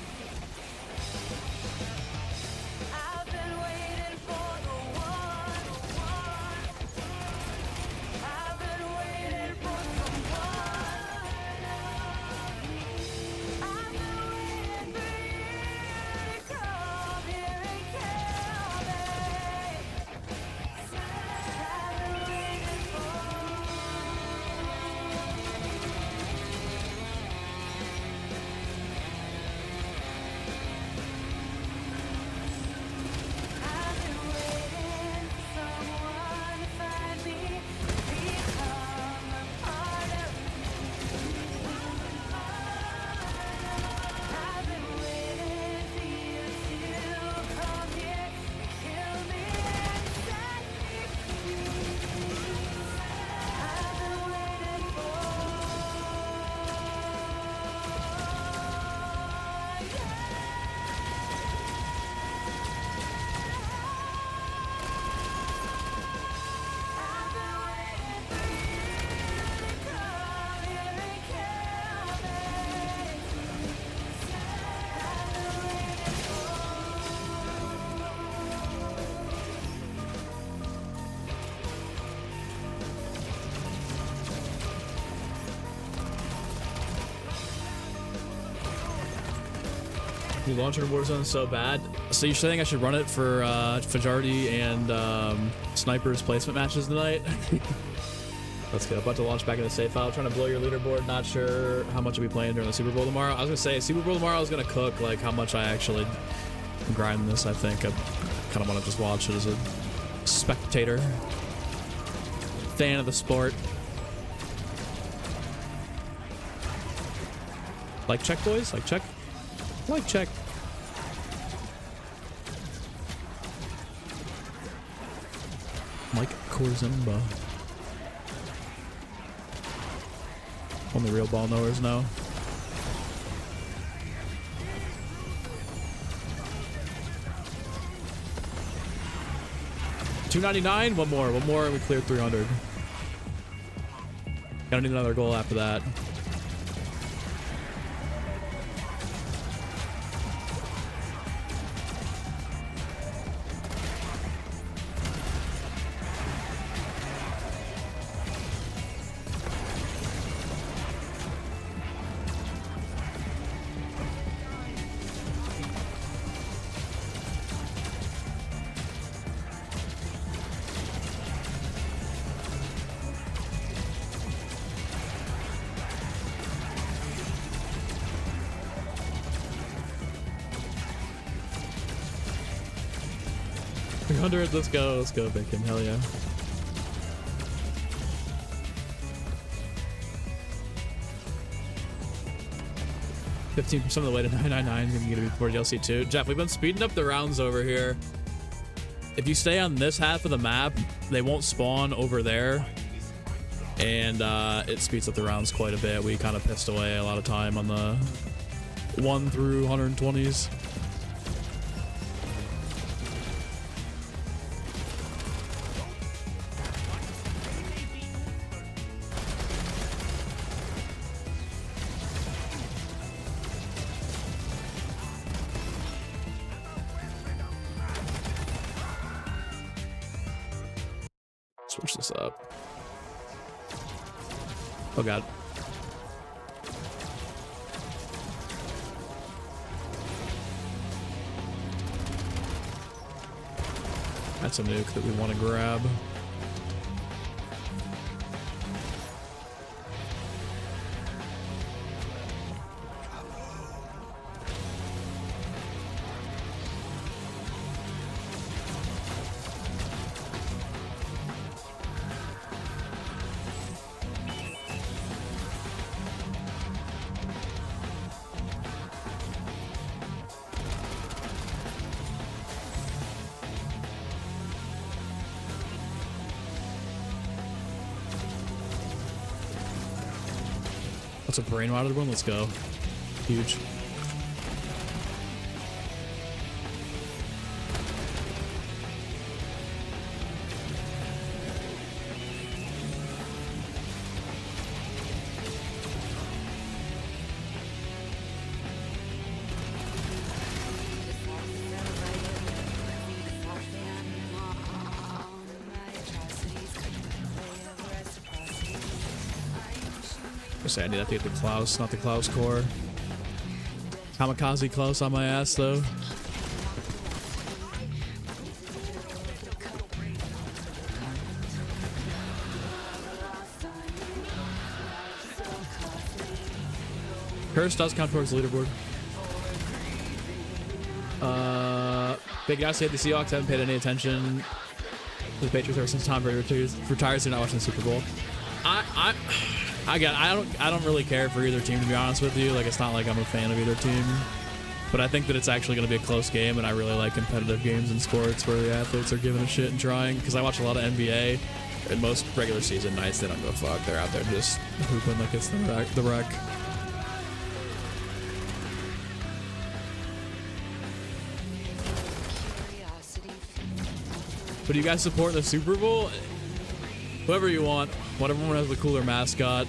The launcher in Warzone is so bad. So you're saying I should run it for Fajardi and Sniper's placement matches tonight? Let's go. About to launch back into the save file. Trying to blow your leaderboard. Not sure how much I'll be playing during the Super Bowl tomorrow. I was gonna say Super Bowl tomorrow. I was gonna cook like how much I actually grind this. I think I kind of want to just watch it as a spectator, fan of the sport. Like check, boys. Like check. Like check. Mike Korzimba. Only real ball knowers know. $299. One more, and we cleared 300. Gotta need another goal after that. 300. Let's go. Let's go, Bacon. Hell yeah. $15% of the way to 999 is gonna be before DLC 2. Jeff, we've been speeding up the rounds over here. If you stay on this half of the map, they won't spawn over there. And it speeds up the rounds quite a bit. We kind of pissed away a lot of time on the 1 through 120s. Switch this up. Oh god. That's a nuke that we want to grab. That's a brain rotted one. Let's go. Huge. I need to get the Claus, not the Claus core. Kamikaze Claus on my ass though. Curse does count towards the leaderboard. Big guys say the Seahawks haven't paid any attention to the Patriots ever since Tom Brady retires. They're not watching the Super Bowl. I don't really care for either team, to be honest with you. Like, it's not like I'm a fan of either team, but I think that it's actually going to be a close game, and I really like competitive games in sports where the athletes are giving a shit and trying, because I watch a lot of NBA, and most regular season nights, they don't give a fuck. They're out there just hooping like it's the wreck. But do you guys support the Super Bowl? Whoever you want. Whatever one has the cooler mascot.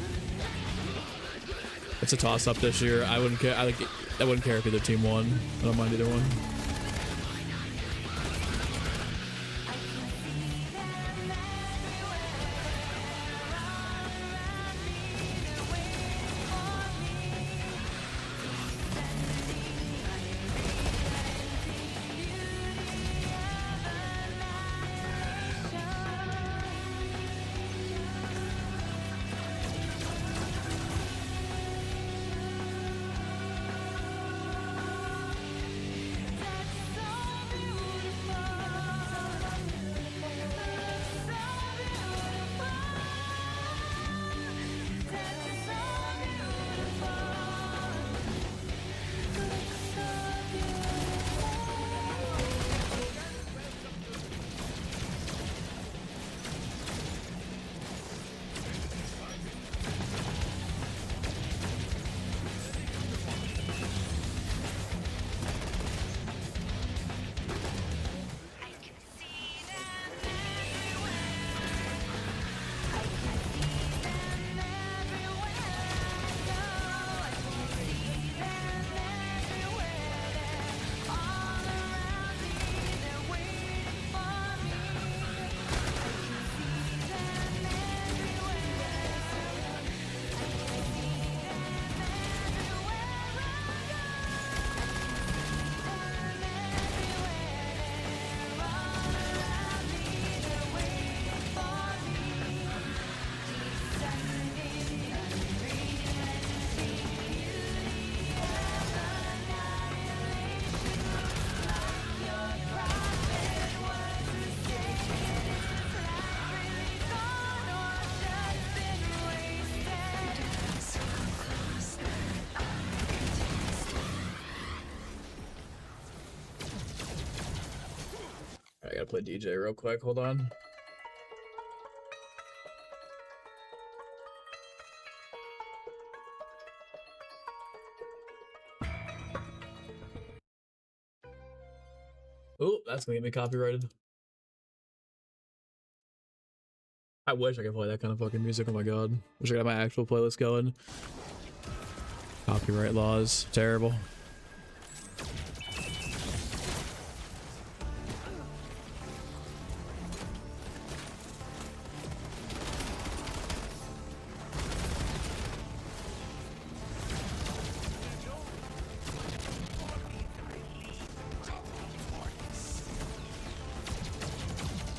It's a toss-up this year. I wouldn't care. I wouldn't care if either team won. I don't mind either one. gotta play DJ real quick. Hold on. Oh, that's gonna get me copyrighted. I wish I could play that kind of fucking music. Oh my god. Wish I got my actual playlist going. Copyright laws. Terrible.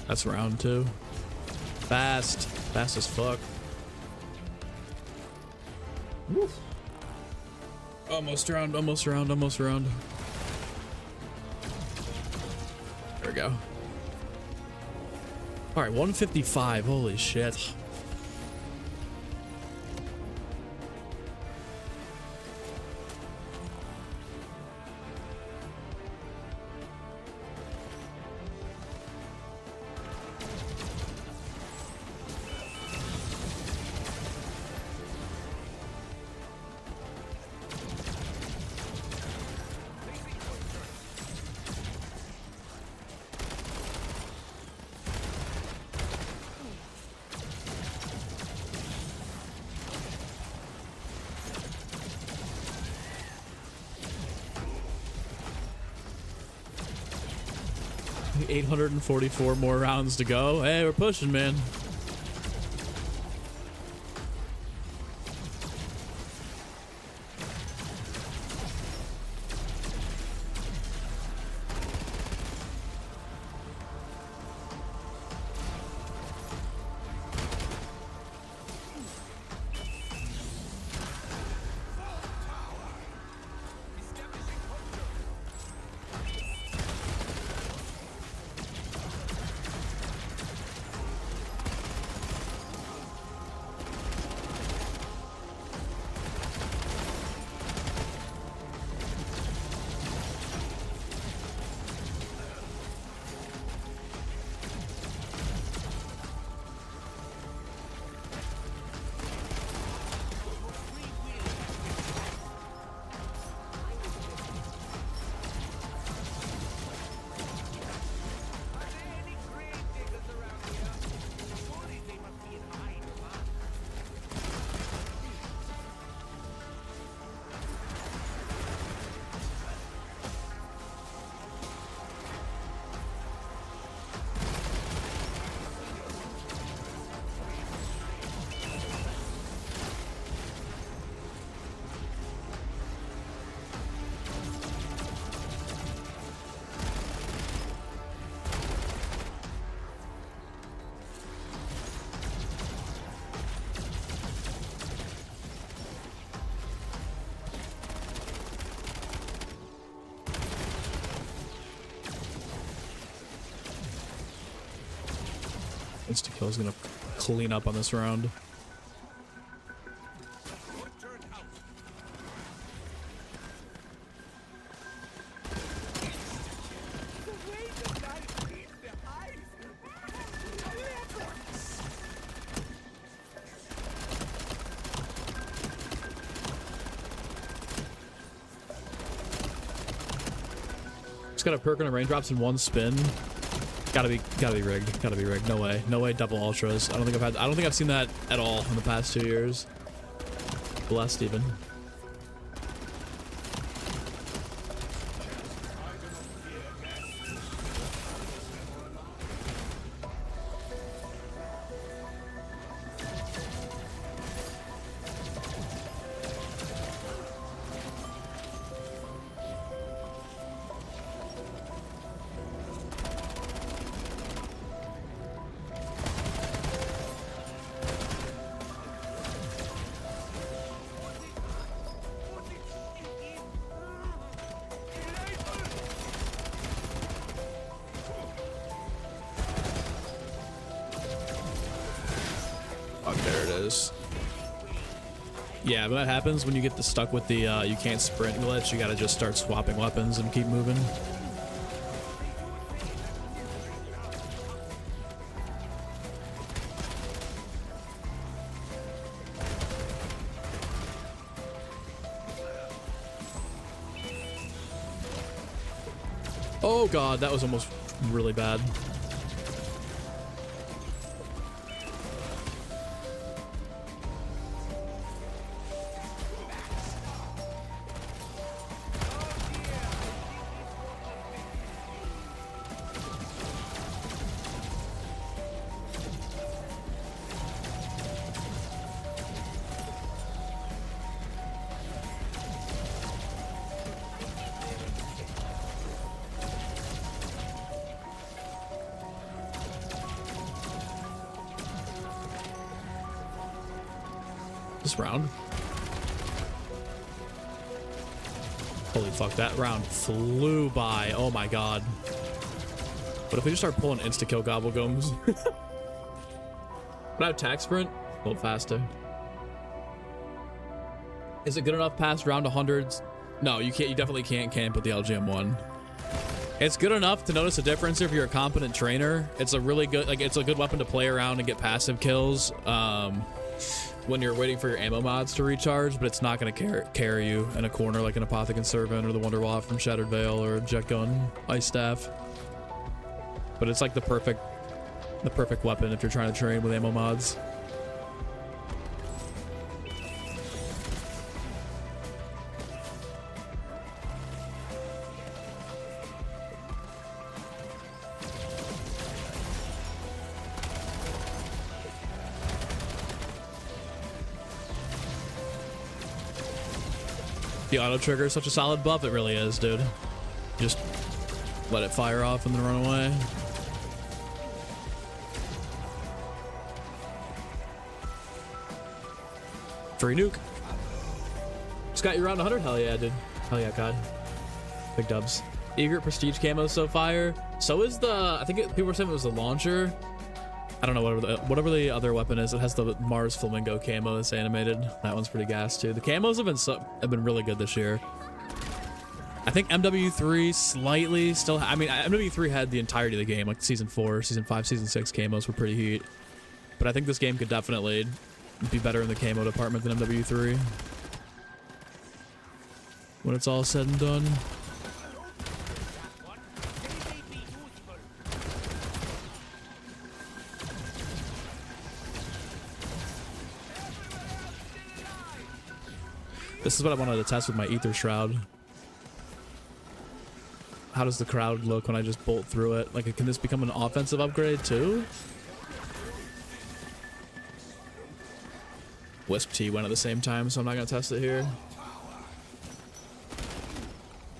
That's round 2. Fast. Fast as fuck. Woo. Almost round, almost round, almost round. There we go. Alright, 155. Holy shit. $844 more rounds to go. Hey, we're pushing, man. Insta-kill's gonna clean up on this round. Just got a perk on a raindrops in one spin. Gotta be rigged. Gotta be rigged. No way. No way. Double ultras. I don't think I've seen that at all in the past 2 years. Blessed even. Yeah, but that happens when you get stuck with the you can't sprint glitch. You gotta just start swapping weapons and keep moving. Oh god, that was almost really bad. This round. Holy fuck, that round flew by. Oh my god. But if we just start pulling insta-kill gobblegums. But I have tax sprint, a little faster. Is it good enough past round 100s? No, you can't. You definitely can't camp with the LGM1. It's good enough to notice a difference if you're a competent trainer. It's a really good, like, it's a good weapon to play around and get passive kills. When you're waiting for your ammo mods to recharge, but it's not going to carry you in a corner like an Apothecon Servant or the Wonderwaff from Shattered Veil or Jet Gun Ice Staff. But it's like the perfect weapon if you're trying to train with ammo mods. The auto trigger is such a solid buff. It really is, dude. Just let it fire off and then run away. Free nuke. Just got you around 100. Hell yeah, dude. Hell yeah, God. Big dubs. Egret Prestige camo so fire. So is the, I think people were saying it was the launcher. I don't know, whatever the other weapon is. It has the Mars Flamingo camo that's animated. That one's pretty gas too. The camos have been really good this year. I think MW3 slightly still. I mean, MW3 had the entirety of the game, like season 4, season 5, season 6 camos were pretty heat. But I think this game could definitely be better in the camo department than MW3 when it's all said and done. This is what I wanted to test with my Ether Shroud. How does the crowd look when I just bolt through it? Like, can this become an offensive upgrade too? Wisp T went at the same time, so I'm not gonna test it here.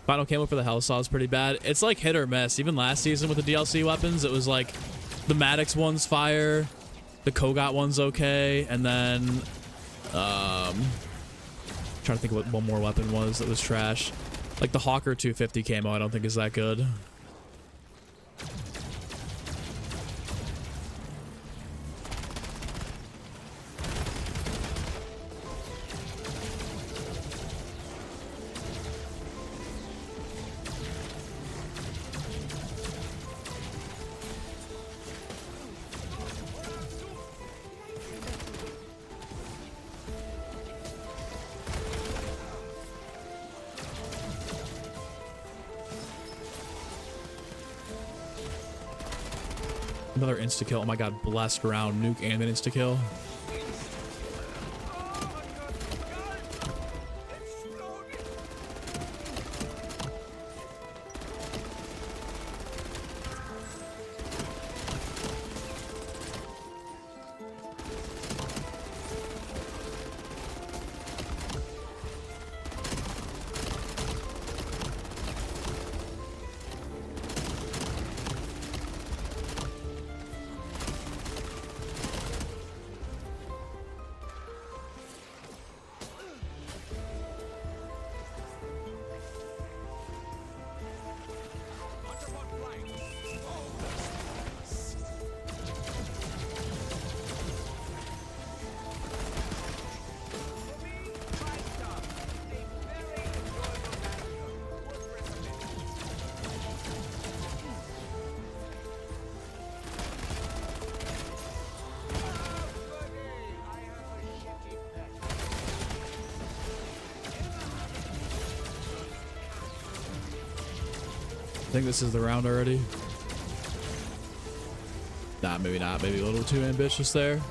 Final camo for the Hellsaw is pretty bad. It's like hit or miss. Even last season with the DLC weapons, it was like the Maddox one's fire, the Kogot one's okay, and then trying to think of what one more weapon was that was trash. Like the Hawker 250 camo, I don't think is that good. Another insta-kill. Oh my god, blessed round. Nuke and an insta-kill. think this is the round already. Nah, maybe not. Maybe a little too ambitious there.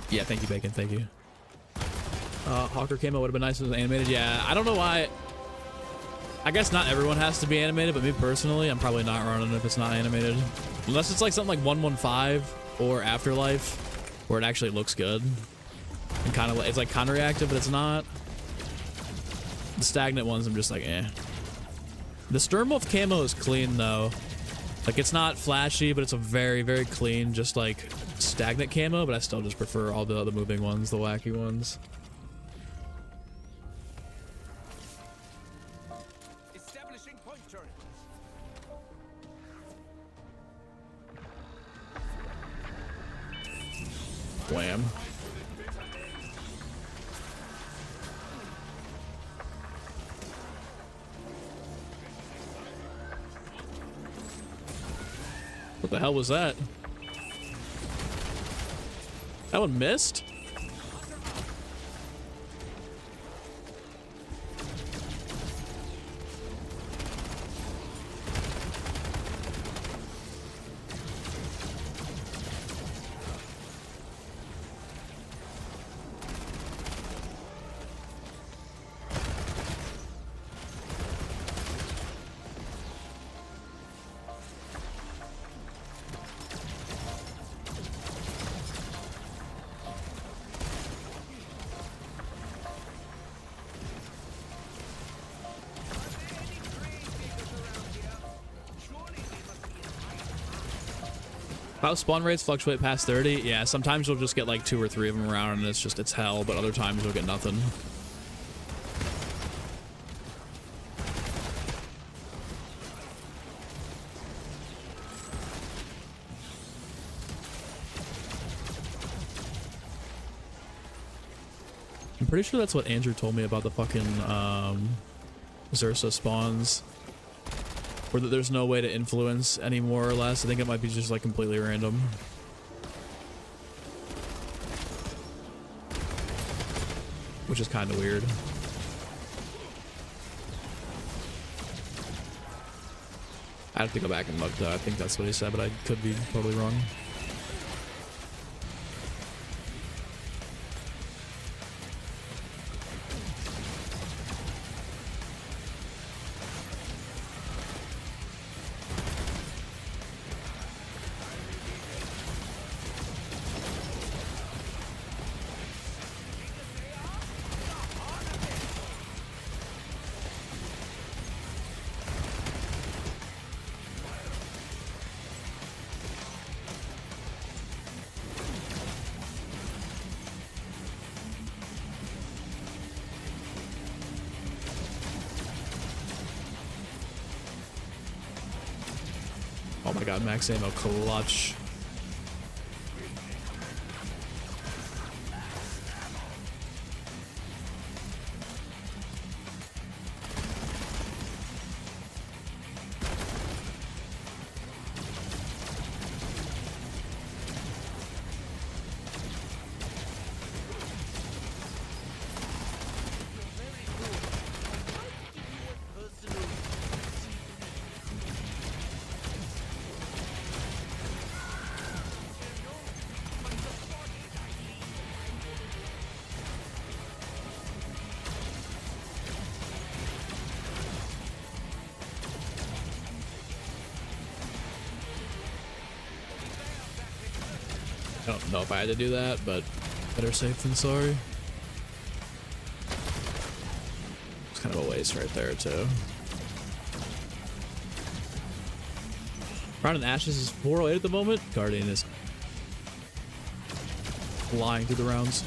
Yeah, thank you, Bacon. Thank you. Hawker camo would have been nice if it was animated. Yeah, I don't know why. I guess not everyone has to be animated, but me personally, I'm probably not running if it's not animated. Unless it's like something like 115 or Afterlife, where it actually looks good. And kind of, it's like kind of reactive, but it's not. The stagnant ones, I'm just like, eh. The Sternwolf camo is clean though. Like, it's not flashy, but it's a very, very clean, just like stagnant camo, but I still just prefer all the other moving ones, the wacky ones. Establishing point turret. Wham. What the hell was that? That one missed? How spawn rates fluctuate past 30? Yeah, sometimes you'll just get like 2 or 3 of them around and it's hell, but other times you'll get nothing. I'm pretty sure that's what Andrew told me about the fucking Xursa spawns. Or that there's no way to influence any more or less. I think it might be just like completely random. Which is kind of weird. I have to go back and look though. I think that's what he said, but I could be totally wrong. Oh my god, max ammo clutch. I don't know if I had to do that, but better safe than sorry. It's kind of a waste right there, too. Round in Ashes is 408 at the moment. Guardian is flying through the rounds.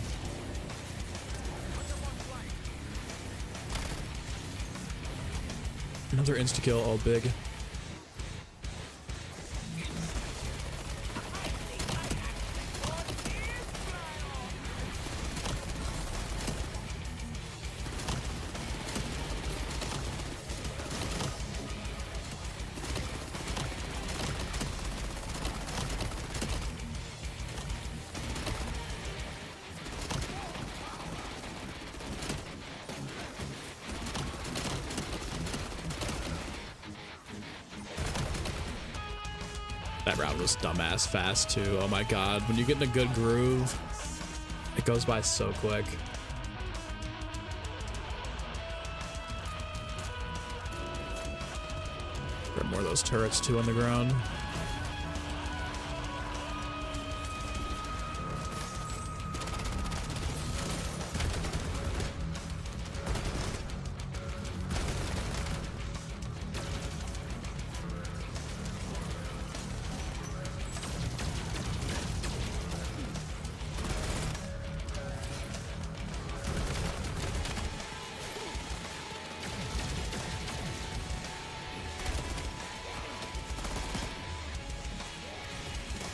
Another insta-kill, all big. That round was dumbass fast too. Oh my god. When you get in a good groove, it goes by so quick. There are more of those turrets too on the ground.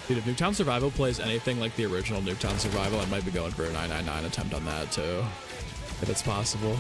Dude, if Nuketown Survival plays anything like the original Nuketown Survival, I might be going for a 999 attempt on that too, if it's possible.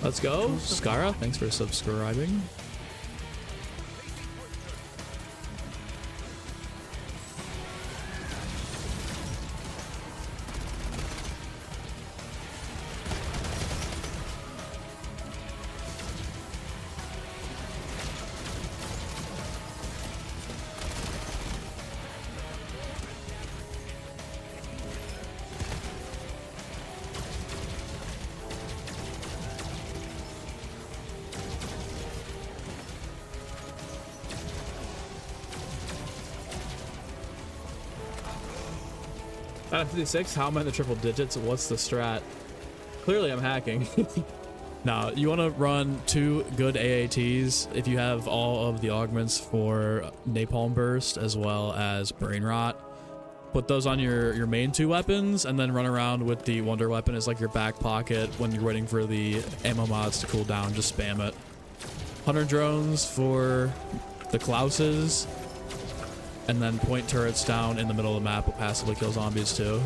Let's go. Skara, thanks for subscribing. Out of 56, how am I in the triple digits? What's the strat? Clearly I'm hacking. Now, you want to run 2 good AATs if you have all of the augments for Napalm Burst as well as Brain Rot. Put those on your main 2 weapons and then run around with the Wonder Weapon as like your back pocket when you're waiting for the ammo mods to cool down. Just spam it. 100 drones for the Klauses. And then point turrets down in the middle of the map will passively kill zombies too.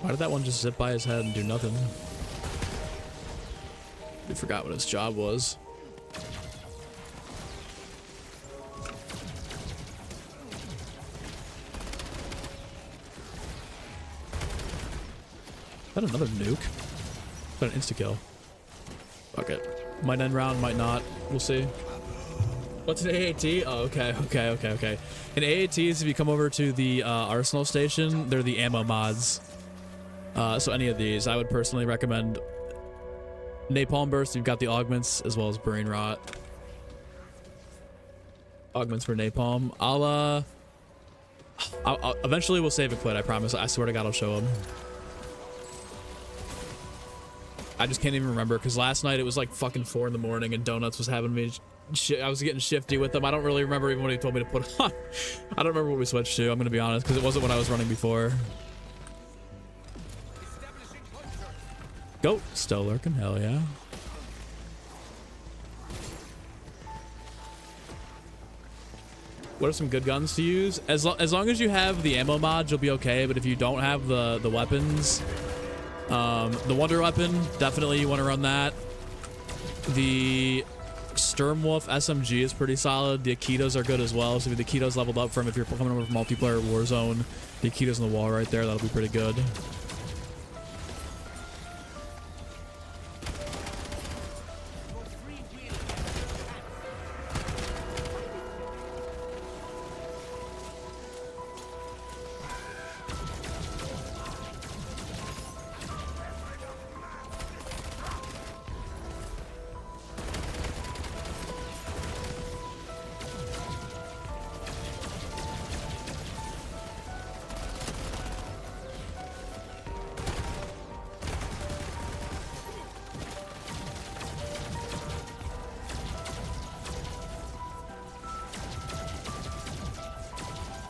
Why did that one just zip by his head and do nothing? We forgot what his job was. Is that another nuke? Is that an insta-kill? Fuck it. Might end round, might not. We'll see. What's an AAT? Oh, okay. In AATs, if you come over to the Arsenal station, they're the ammo mods. So any of these, I would personally recommend Napalm Burst. You've got the augments as well as Brain Rot. Augments for Napalm. I'll eventually we'll save and quit. I promise. I swear to God, I'll show them. I just can't even remember because last night it was like fucking 4 in the morning and Donuts was having me. I was getting shifty with them. I don't really remember even what he told me to put on. I don't remember what we switched to. I'm gonna be honest because it wasn't what I was running before. Go, still lurking, hell yeah. What are some good guns to use? As long as you have the ammo mod, you'll be okay. But if you don't have the weapons, the Wonder Weapon, definitely you want to run that. The Sturmwolf SMG is pretty solid. The Akitas are good as well. So if the Akitas leveled up from if you're coming over from multiplayer Warzone, the Akitas on the wall right there, that'll be pretty good.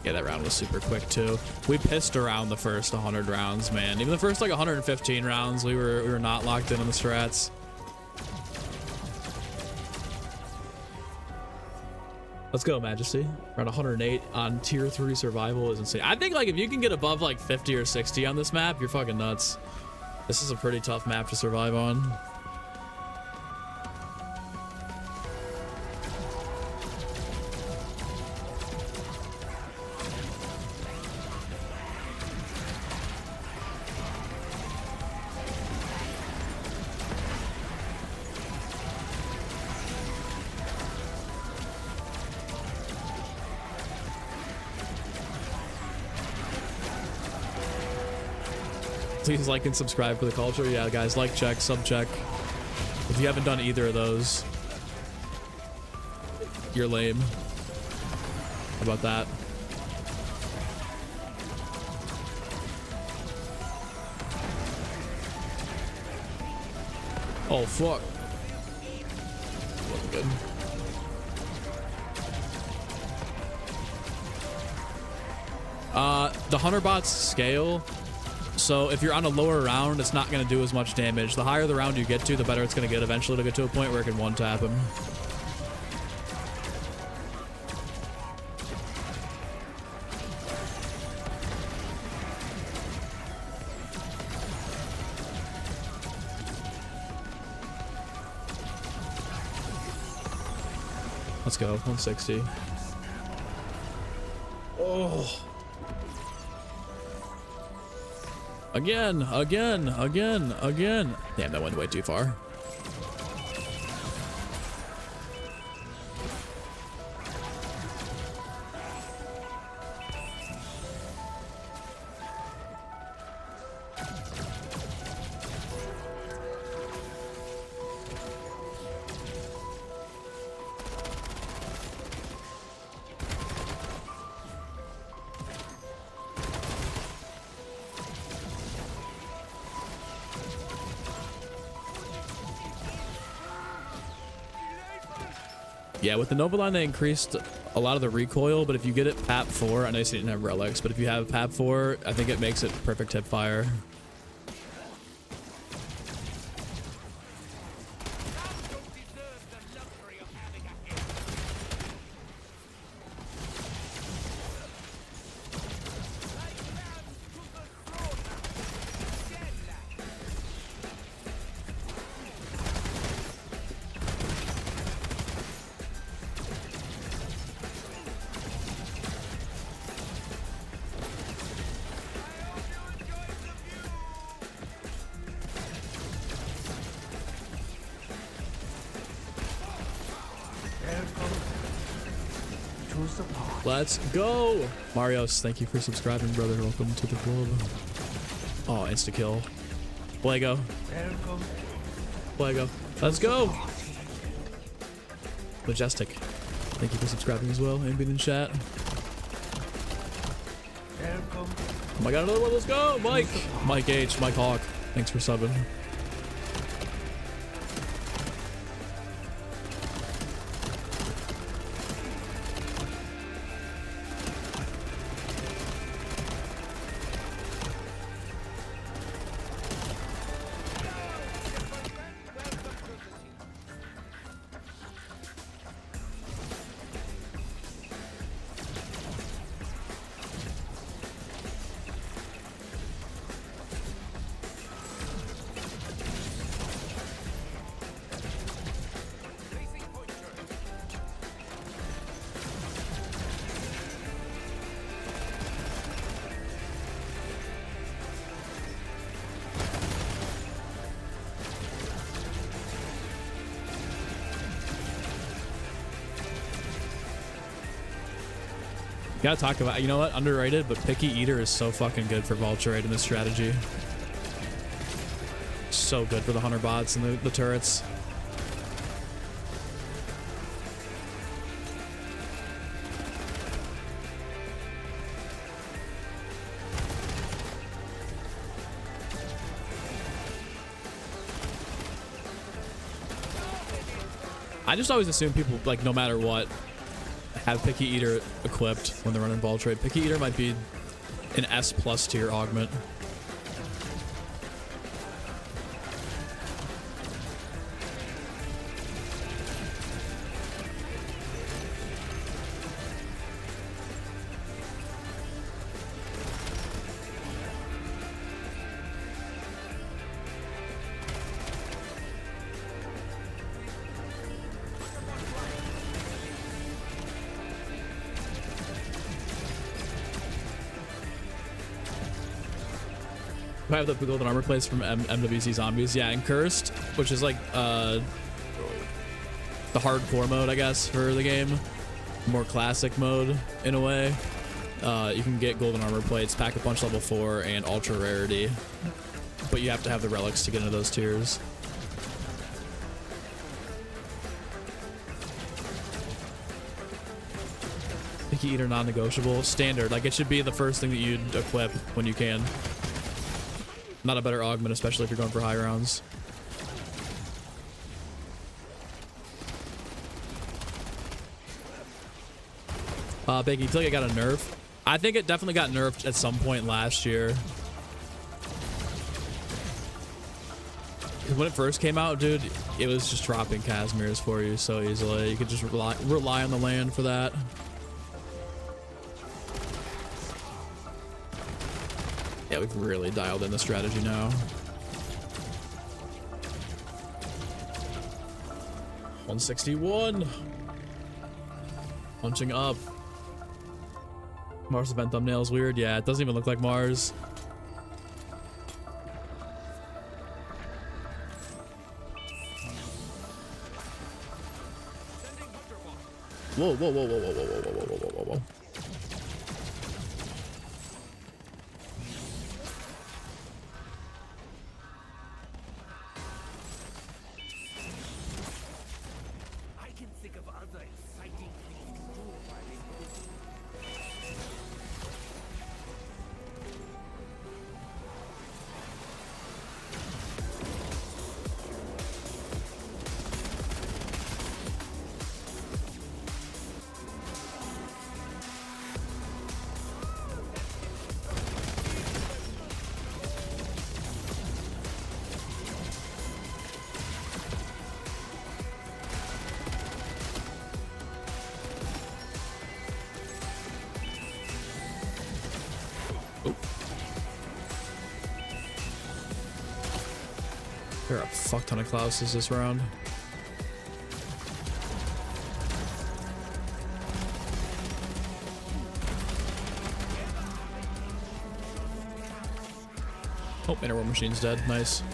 Yeah, that round was super quick too. We pissed around the first 100 rounds, man. Even the first like 115 rounds, we were not locked in on the strats. Let's go, Majesty. Around 108 on tier 3 survival is insane. I think like if you can get above like 50 or 60 on this map, you're fucking nuts. This is a pretty tough map to survive on. Please like and subscribe for the culture. Yeah, guys, like, check, sub check. If you haven't done either of those, you're lame. How about that? Oh, fuck. Wasn't good. The hunter bots scale. So if you're on a lower round, it's not going to do as much damage. The higher the round you get to, the better it's going to get. Eventually it'll get to a point where it can one-tap him. Let's go, 160. Oh. Again. Damn, that went way too far. Yeah, with the Nova line, they increased a lot of the recoil, but if you get it PAP 4, I know you didn't have relics, but if you have PAP 4, I think it makes it perfect hip fire. Let's go! Marios, thank you for subscribing, brother. Welcome to the club. Oh, insta-kill. Blago. Blago. Let's go! Majestic. Thank you for subscribing as well and being in chat. Oh my god, another one. Let's go! Mike! Mike H. Mike Hawk. Thanks for subbing. Gotta talk about, you know what, underrated, but Picky Eater is so fucking good for Vulture Raid in this strategy. So good for the hunter bots and the turrets. I just always assume people, like, no matter what, have Picky Eater equipped when they're running Ball Trade. Picky Eater might be an S+ tier augment. I have the golden armor plates from MWC Zombies. Yeah, and Cursed, which is like the hardcore mode, I guess, for the game. More classic mode, in a way. You can get golden armor plates, pack a punch level 4, and ultra rarity. But you have to have the relics to get into those tiers. Picky Eater non-negotiable. Standard. Like, it should be the first thing that you'd equip when you can. Not a better augment, especially if you're going for high rounds. Biggie, you feel like it got a nerf? I think it definitely got nerfed at some point last year. When it first came out, dude, it was just dropping Casimirs for you so easily. You could just rely on the land for that. Yeah, we've really dialed in the strategy now. 161. Punching up. Mars event thumbnail's weird. Yeah, it doesn't even look like Mars. Whoa, whoa, whoa, whoa, whoa, whoa, whoa, whoa, whoa, whoa, whoa, whoa. There are a fuck ton of Clauses this round. Oh, Inner War Machine's dead. Nice.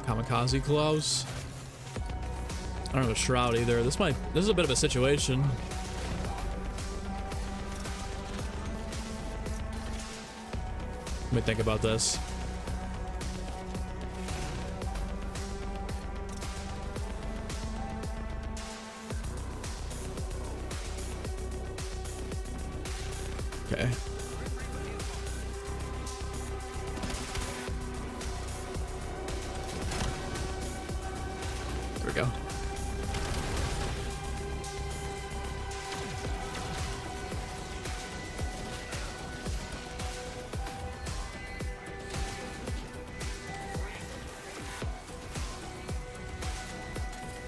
Kamikaze Claus. I don't have a Shroud either. This is a bit of a situation. Let me think about this. Okay. There we go.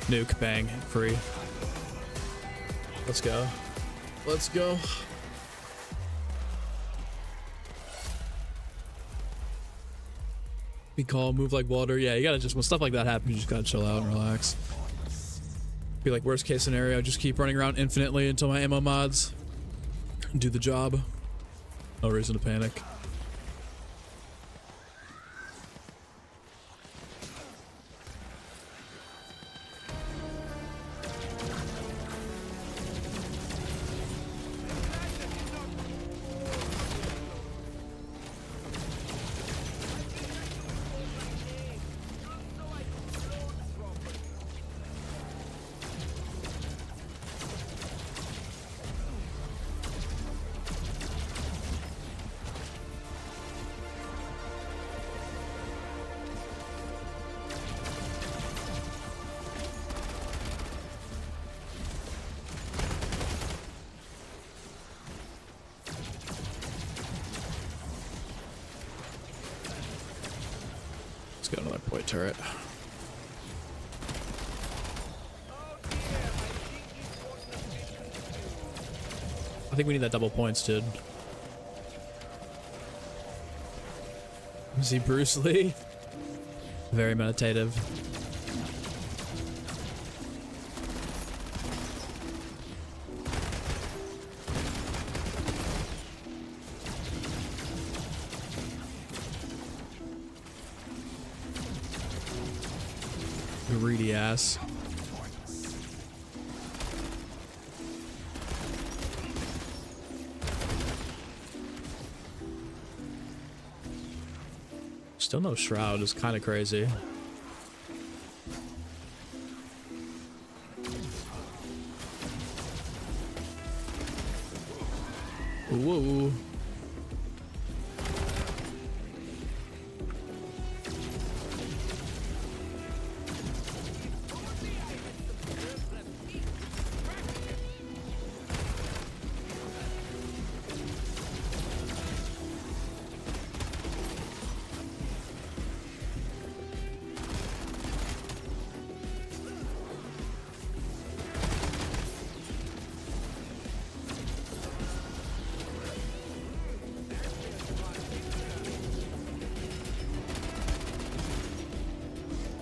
Nuke, bang, free. Let's go. Let's go. Be calm, move like water. Yeah, you gotta just, when stuff like that happens, you just gotta chill out and relax. Be like, worst case scenario, just keep running around infinitely until my ammo mods do the job. No reason to panic. get another point turret. I think we need that double points, dude. See Bruce Lee? Very meditative. Greedy ass. Still no shroud is kind of crazy. Whoa.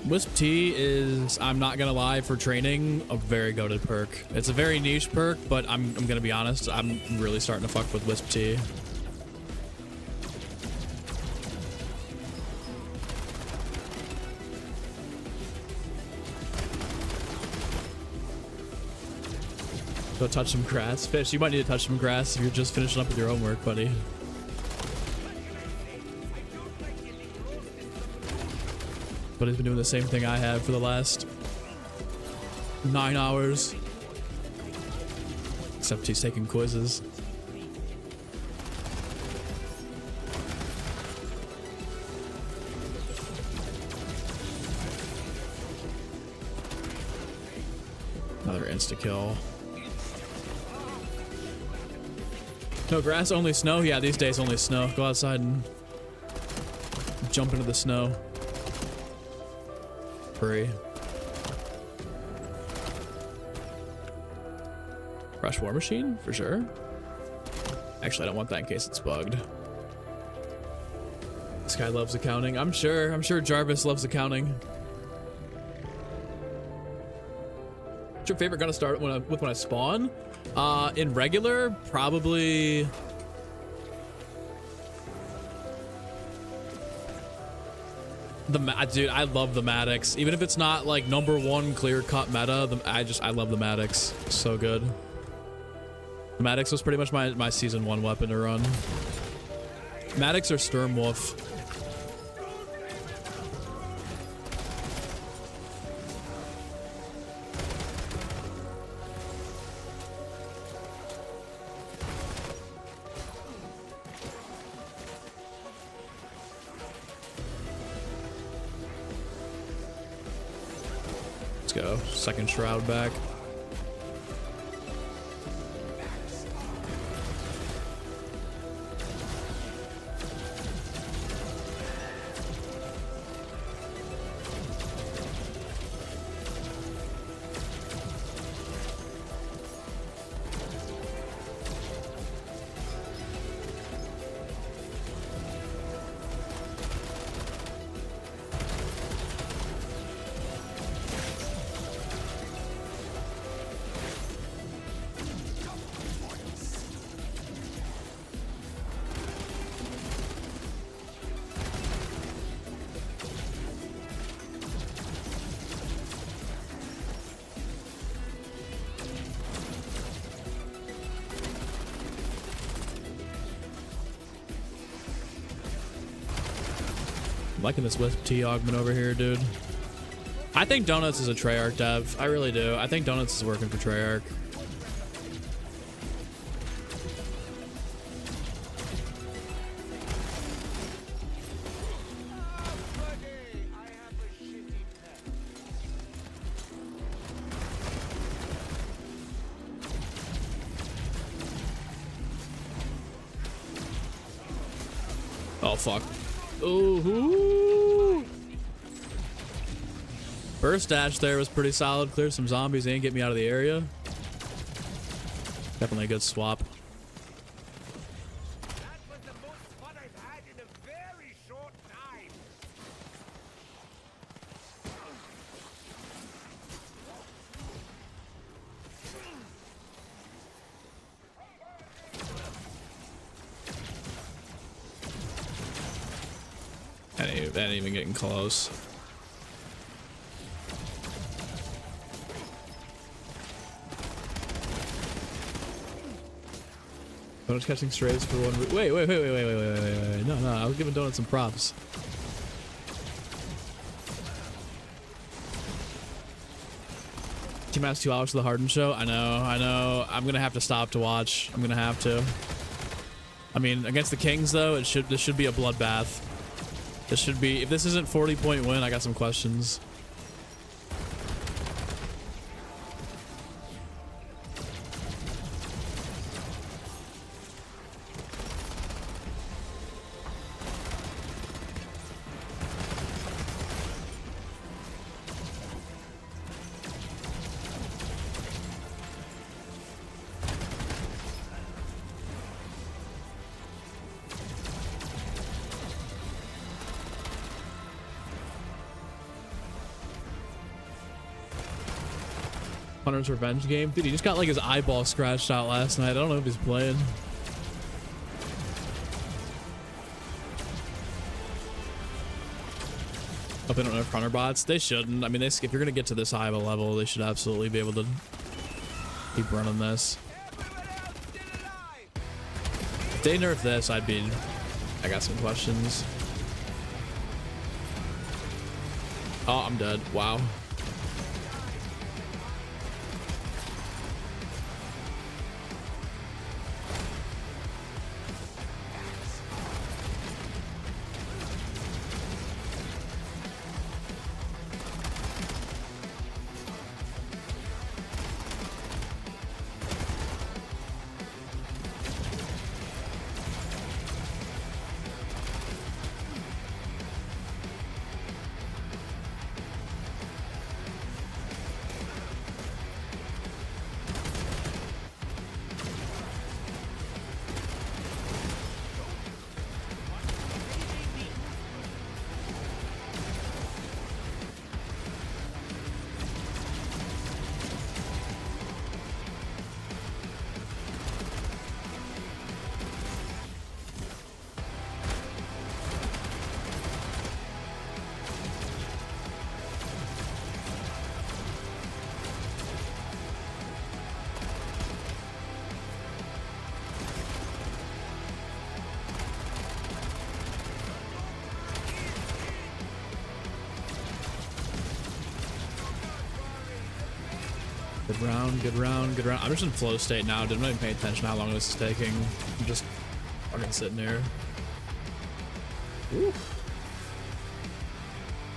Wisp T is, I'm not gonna lie, for training, a very goated perk. It's a very niche perk, but I'm gonna be honest, I'm really starting to fuck with Wisp T. Go touch some grass. Fish, you might need to touch some grass if you're just finishing up with your own work, buddy. But he's been doing the same thing I have for the last 9 hours. Except he's taking quizzes. Another insta-kill. No grass, only snow? Yeah, these days only snow. Go outside and jump into the snow. Free. Rush War Machine, for sure. Actually, I don't want that in case it's bugged. This guy loves accounting. I'm sure Jarvis loves accounting. What's your favorite gun to start with when I spawn? In regular, probably... Dude, I love the Maddox. Even if it's not like #1 clear-cut meta, I love the Maddox. So good. The Maddox was pretty much my season 1 weapon to run. Maddox or Sturmwolf. Let's go. Second shroud back. I'm liking this Wisp T augment over here, dude. I think Donuts is a Treyarch dev. I really do. I think Donuts is working for Treyarch. Oh, fuck. Ooh. Burst dash there was pretty solid. Cleared some zombies and get me out of the area. Definitely a good swap. That was the most fun I've had in a very short time. That ain't even getting close. Donuts catching strays for 1 week. Wait. No, I was giving Donuts some props. Team has 2 hours for the Harden show. I know. I'm gonna have to stop to watch. I'm gonna have to. I mean, against the Kings though, this should be a bloodbath. This should be, if this isn't 40-point win, I got some questions. Hunter's revenge game. Dude, he just got like his eyeball scratched out last night. I don't know if he's playing. Hope they don't have Hunter bots. They shouldn't. I mean, if you're gonna get to this high of a level, they should absolutely be able to keep running this. If they nerf this, I got some questions. Oh, I'm dead. Wow. Good round. I'm just in flow state now, dude. I'm not even paying attention to how long this is taking. I'm just fucking sitting here. Ooh.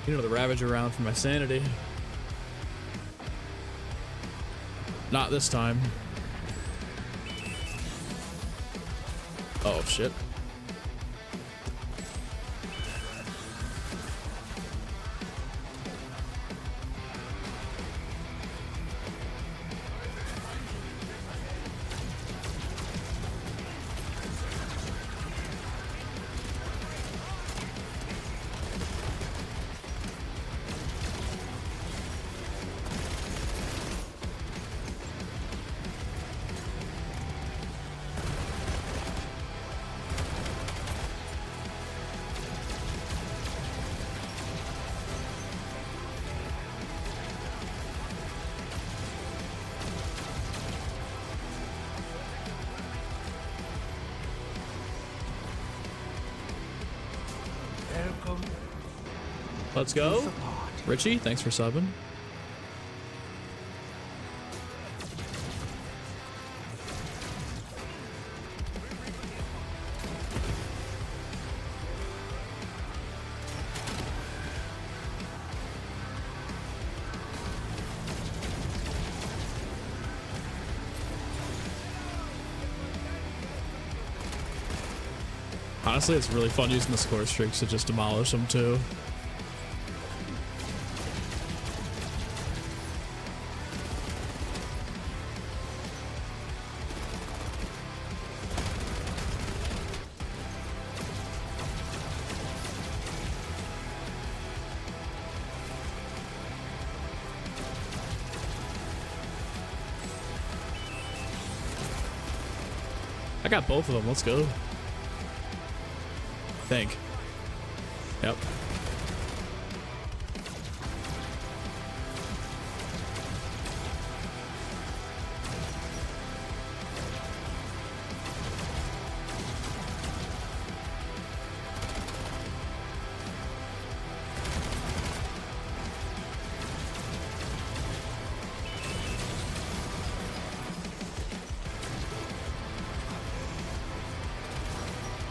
You know, the Ravager round for my sanity. Not this time. Oh, shit. Let's go. Richie, thanks for subbing. Honestly, it's really fun using the score streaks to just demolish them too. I got both of them. Let's go. Think. Yep.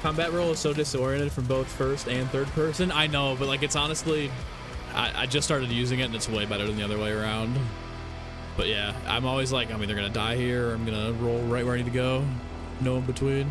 Combat roll is so disoriented from both first and third person. I know, but like it's honestly, I just started using it and it's way better than the other way around. But yeah, I'm always like, I'm either gonna die here or I'm gonna roll right where I need to go. No in between.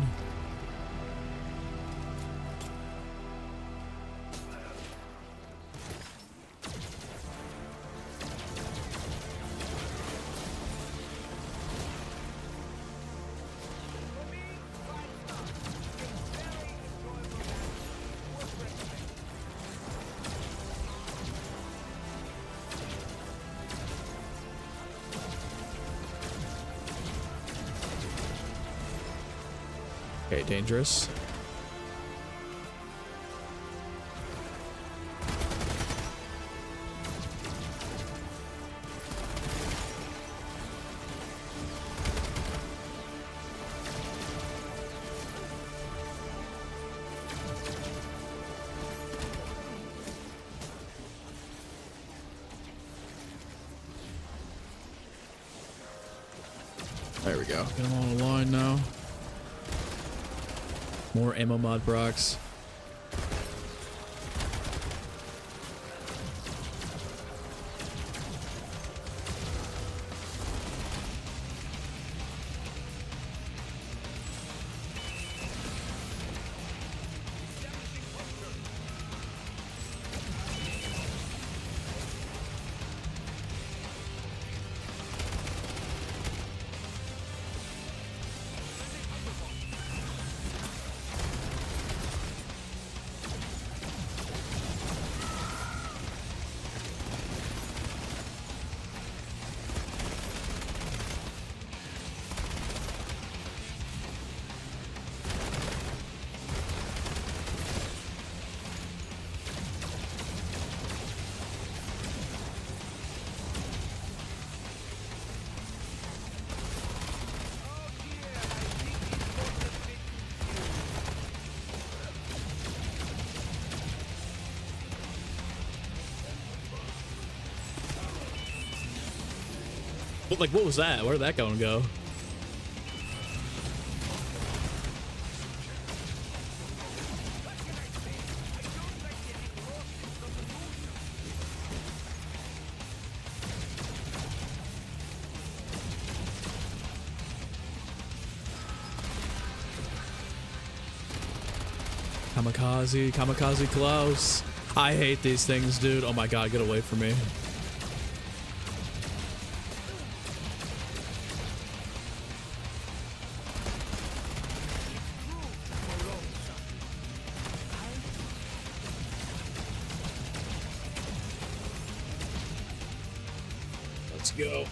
Okay, dangerous. There we go. Get them on a line now. More ammo mod Brox. Like, what was that? Where did that going go? Kamikaze Claus. I hate these things, dude. Oh my god, get away from me. Go.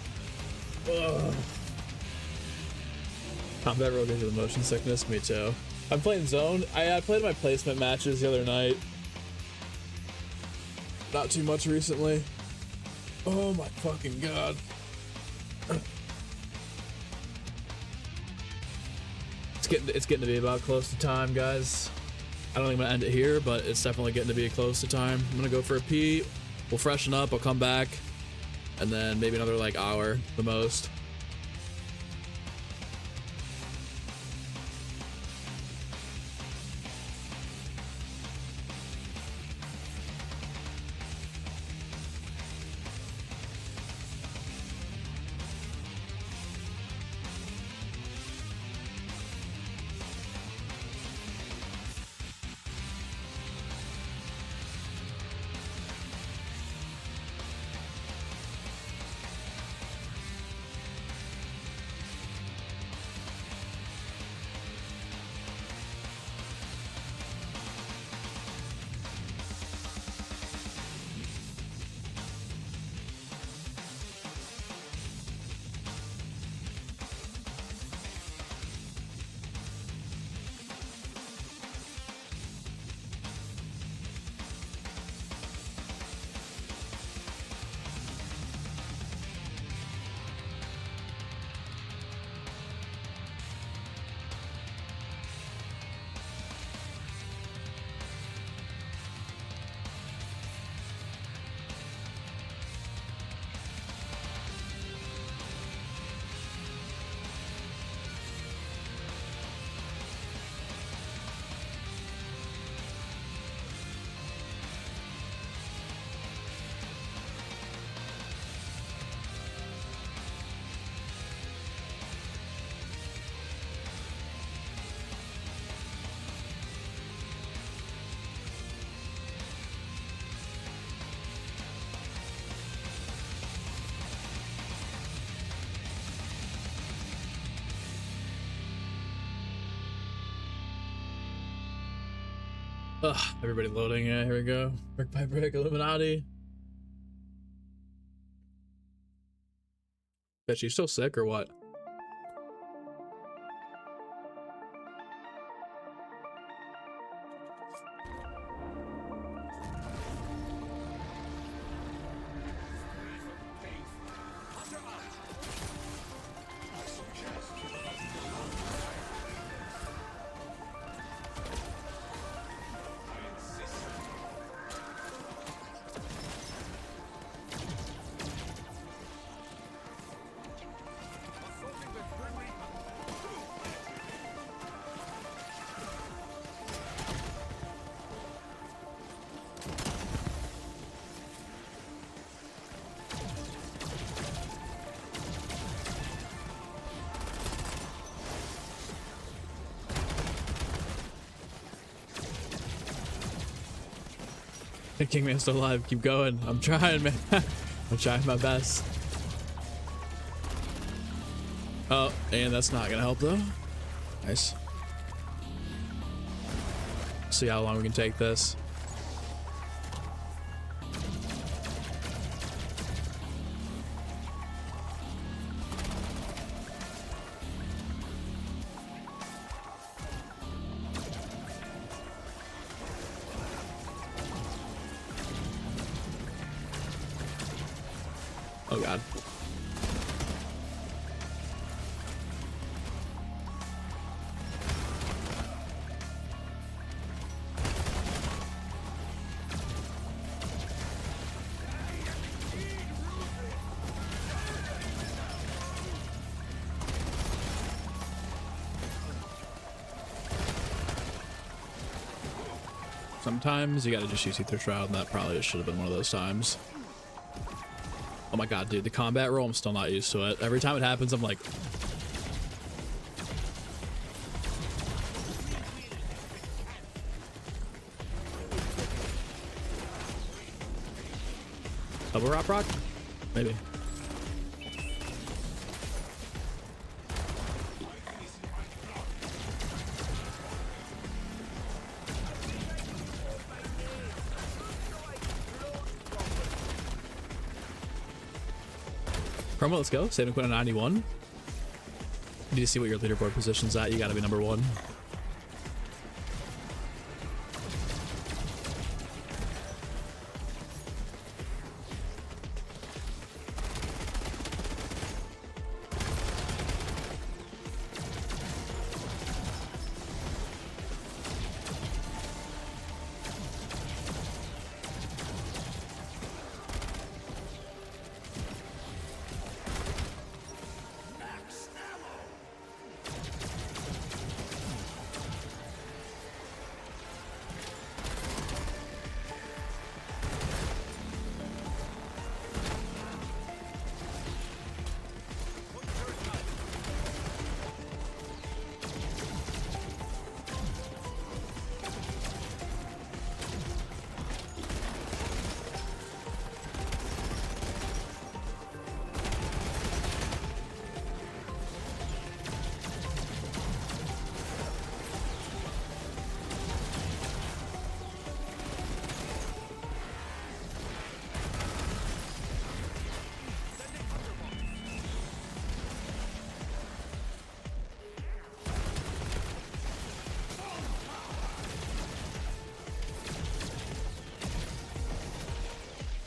Ugh. Combat road into the motion sickness. Me too. I'm playing zone. I played my placement matches the other night. Not too much recently. Oh my fucking god. It's getting to be about close to time, guys. I don't think I'm gonna end it here, but it's definitely getting to be close to time. I'm gonna go for a pee. We'll freshen up. I'll come back. And then maybe another like hour the most. Ugh, everybody loading. Yeah, here we go. Brick by brick, Illuminati. Bet she's still sick or what? Kingman's still alive. Keep going. I'm trying, man. I'm trying my best. Oh, and that's not gonna help though. Nice. See how long we can take this. Oh god. Sometimes you gotta just use Ether Shroud, and that probably should have been one of those times. Oh my god, dude, the combat roll, I'm still not used to it. Every time it happens, I'm like... Double rock? Maybe. Promo, let's go. Saving quit on 91. You need to see what your leaderboard position's at. You gotta be number 1.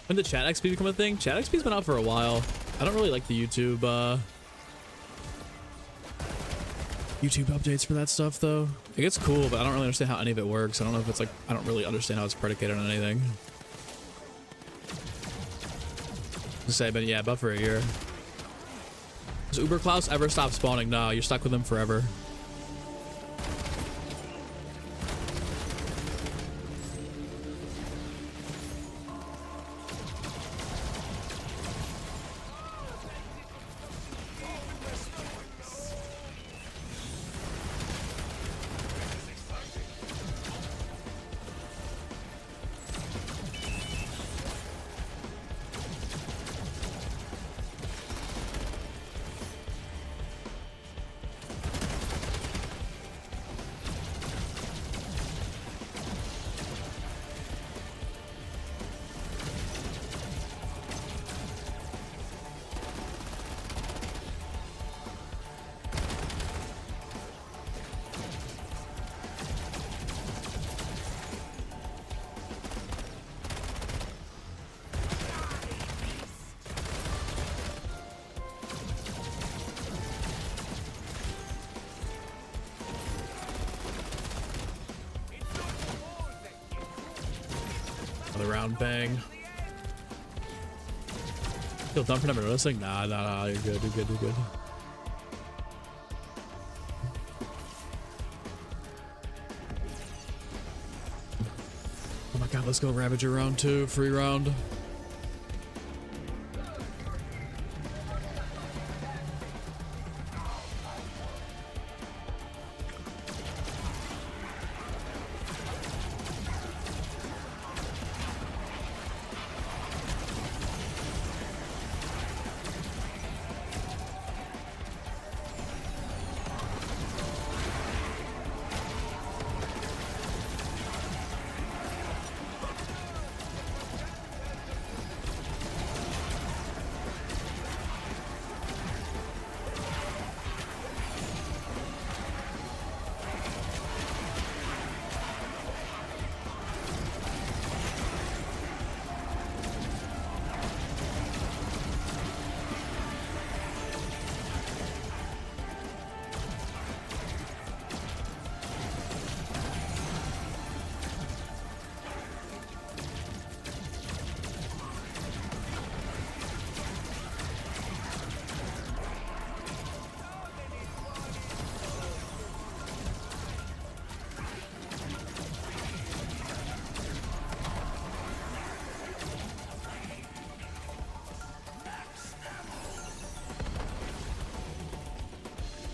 When did chat XP become a thing? Chat XP's been out for a while. I don't really like the YouTube updates for that stuff though. It gets cool, but I don't really understand how any of it works. I don't know if it's like, I don't really understand how it's predicated on anything. Just say, but yeah, about for a year. Does Uber Claus ever stop spawning? No, you're stuck with him forever. Another round bang. Feel dumb for never noticing? Nah, you're good, you're good, you're good. Oh my god, let's go Ravager round 2, free round.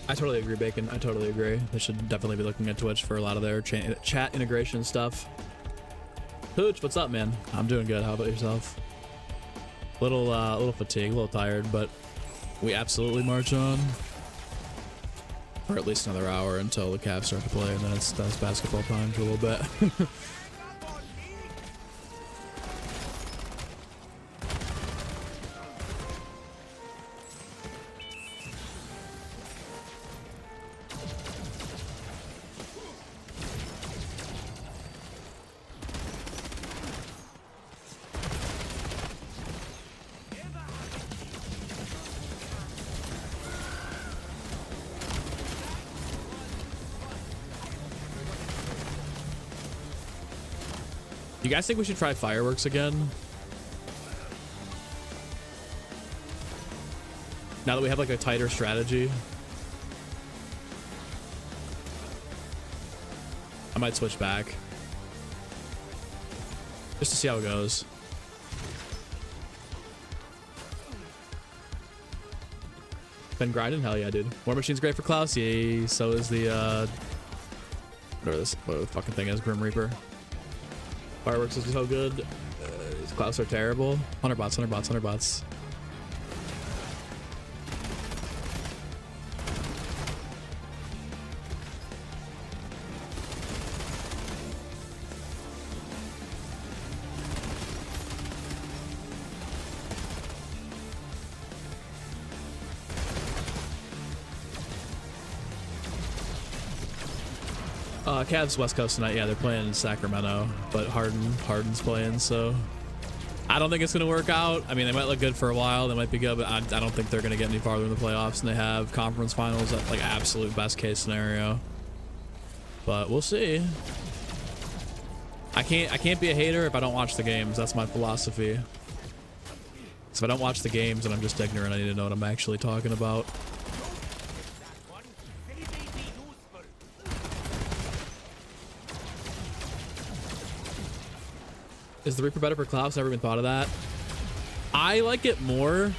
I totally agree, Bacon. I totally agree. They should definitely be looking at Twitch for a lot of their chat integration stuff. Hooch, what's up, man? I'm doing good. How about yourself? Little fatigued, a little tired, but we absolutely march on. For at least another hour until the Cavs start to play, and then that's basketball time for a little bit. You guys think we should try fireworks again? Now that we have like a tighter strategy. I might switch back. Just to see how it goes. Been grinding? Hell yeah, dude. War Machine's great for Claus. Yay. So is the whatever the fucking thing is, Grim Reaper. Fireworks is so good. Claus are terrible. 100 bots, 100 bots, 100 bots. Cavs West Coast tonight. Yeah, they're playing in Sacramento, but Harden's playing, so I don't think it's gonna work out. I mean, they might look good for a while, they might be good, but I don't think they're gonna get any farther in the playoffs, and they have conference finals at like absolute best case scenario. But we'll see. I can't be a hater if I don't watch the games. That's my philosophy. So if I don't watch the games and I'm just ignorant, I need to know what I'm actually talking about. Is the Reaper better for Claus? Never even thought of that. I like it more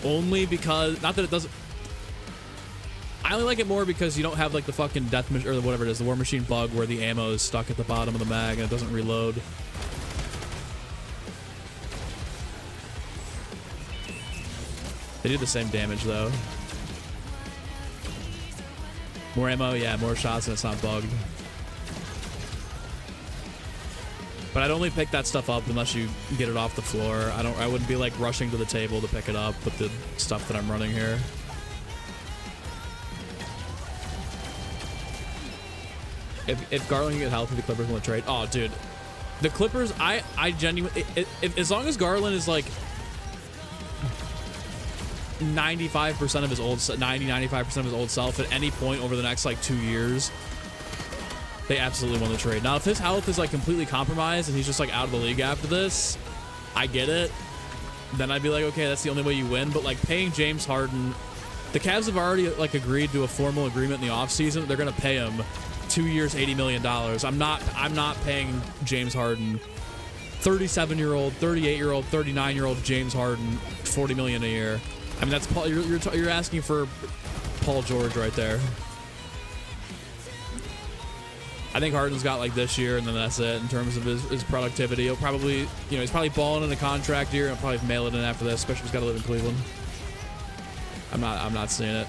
only because, not that it doesn't, I only like it more because you don't have like the fucking death or whatever it is, the War Machine bug where the ammo is stuck at the bottom of the mag and it doesn't reload. They do the same damage though. More ammo, yeah, more shots, and it's not bugged. But I'd only pick that stuff up unless you get it off the floor. I wouldn't be like rushing to the table to pick it up with the stuff that I'm running here. If Garland can get health, the Clippers want to trade. Oh, dude, the Clippers. I genuinely, as long as Garland is like 95% of his old, 95% of his old self at any point over the next like 2 years, they absolutely won the trade. Now, if his health is like completely compromised and he's just like out of the league after this, I get it. Then I'd be like, okay, that's the only way you win. But like paying James Harden, the Cavs have already like agreed to a formal agreement in the offseason. They're gonna pay him 2 years, $80 million. I'm not paying James Harden, 37-year-old, 38-year-old, 39-year-old James Harden, $40 million a year. I mean, that's Paul. You're asking for Paul George right there. I think Harden's got like this year, and then that's it in terms of his productivity. He'll probably, you know, he's probably balling in a contract year and probably mail it in after this, especially if he's got to live in Cleveland. I'm not seeing it.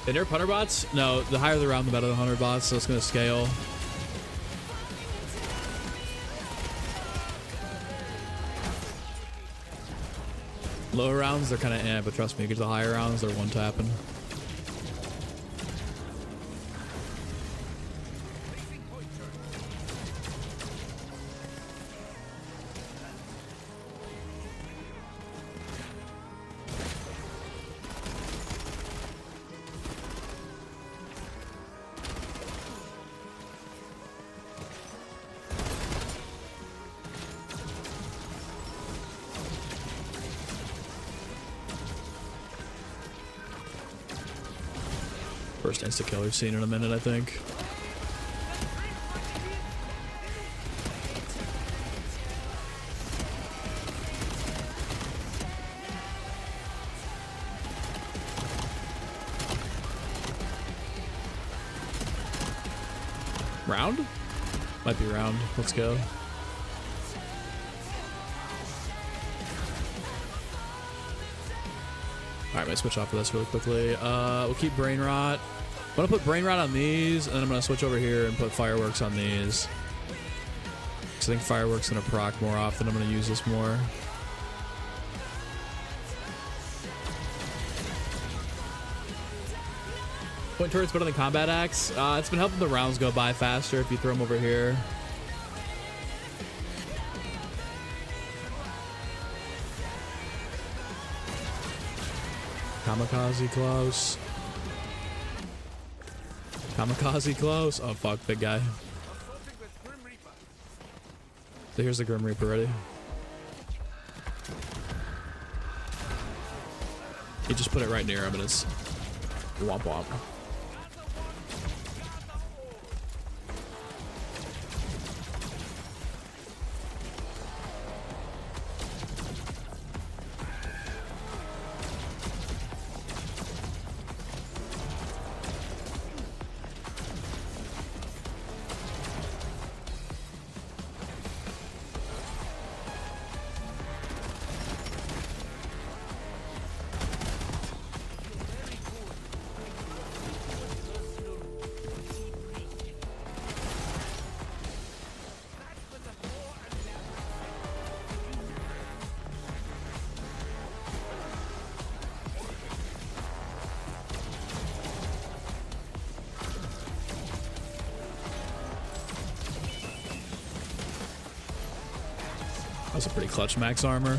They nerf 100 bots? No, the higher the round, the better the 100 bots, so it's going to scale. Lower rounds, they're kind of but trust me, you get to the higher rounds, they're one-tapping. First insta-kill we've seen in a minute, I think. Round? Might be round. Let's go. All right, I'm gonna switch off of this really quickly. We'll keep Brain Rot. I'm gonna put Brain Rot on these, and then I'm gonna switch over here and put Fireworks on these. Because I think Fireworks gonna proc more often. I'm gonna use this more. Point turret's better than Combat Axe. It's been helping the rounds go by faster if you throw them over here. Kamikaze Claus. Kamikaze Claus. Oh fuck, big guy. So here's the Grim Reaper ready. You just put it right near him and it's womp womp. That's a pretty clutch max armor.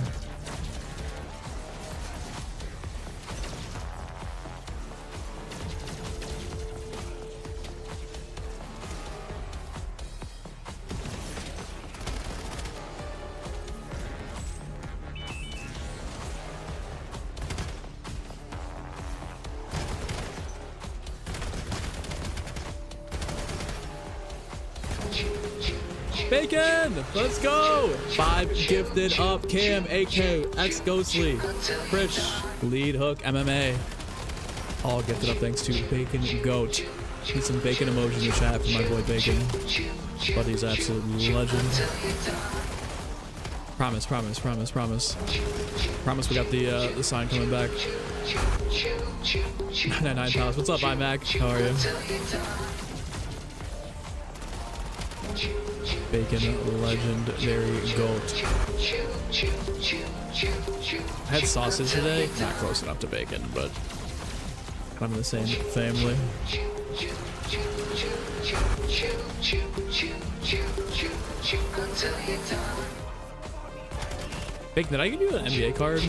Bacon! Let's go! 5 gifted up. Cam, AK, X Ghostly, Frisch, Lead Hook, MMA. All gifted up thanks to Bacon Goat. Need some bacon emoji in the chat for my boy Bacon. Buddy's absolute legend. Promise, promise, promise, promise. Promise we got the sign coming back. 99 pounds. What's up, iMac? How are you? Bacon legendary goat. I had sausage today. Not close enough to bacon, but I'm in the same family. Bacon, did I give you an NBA card?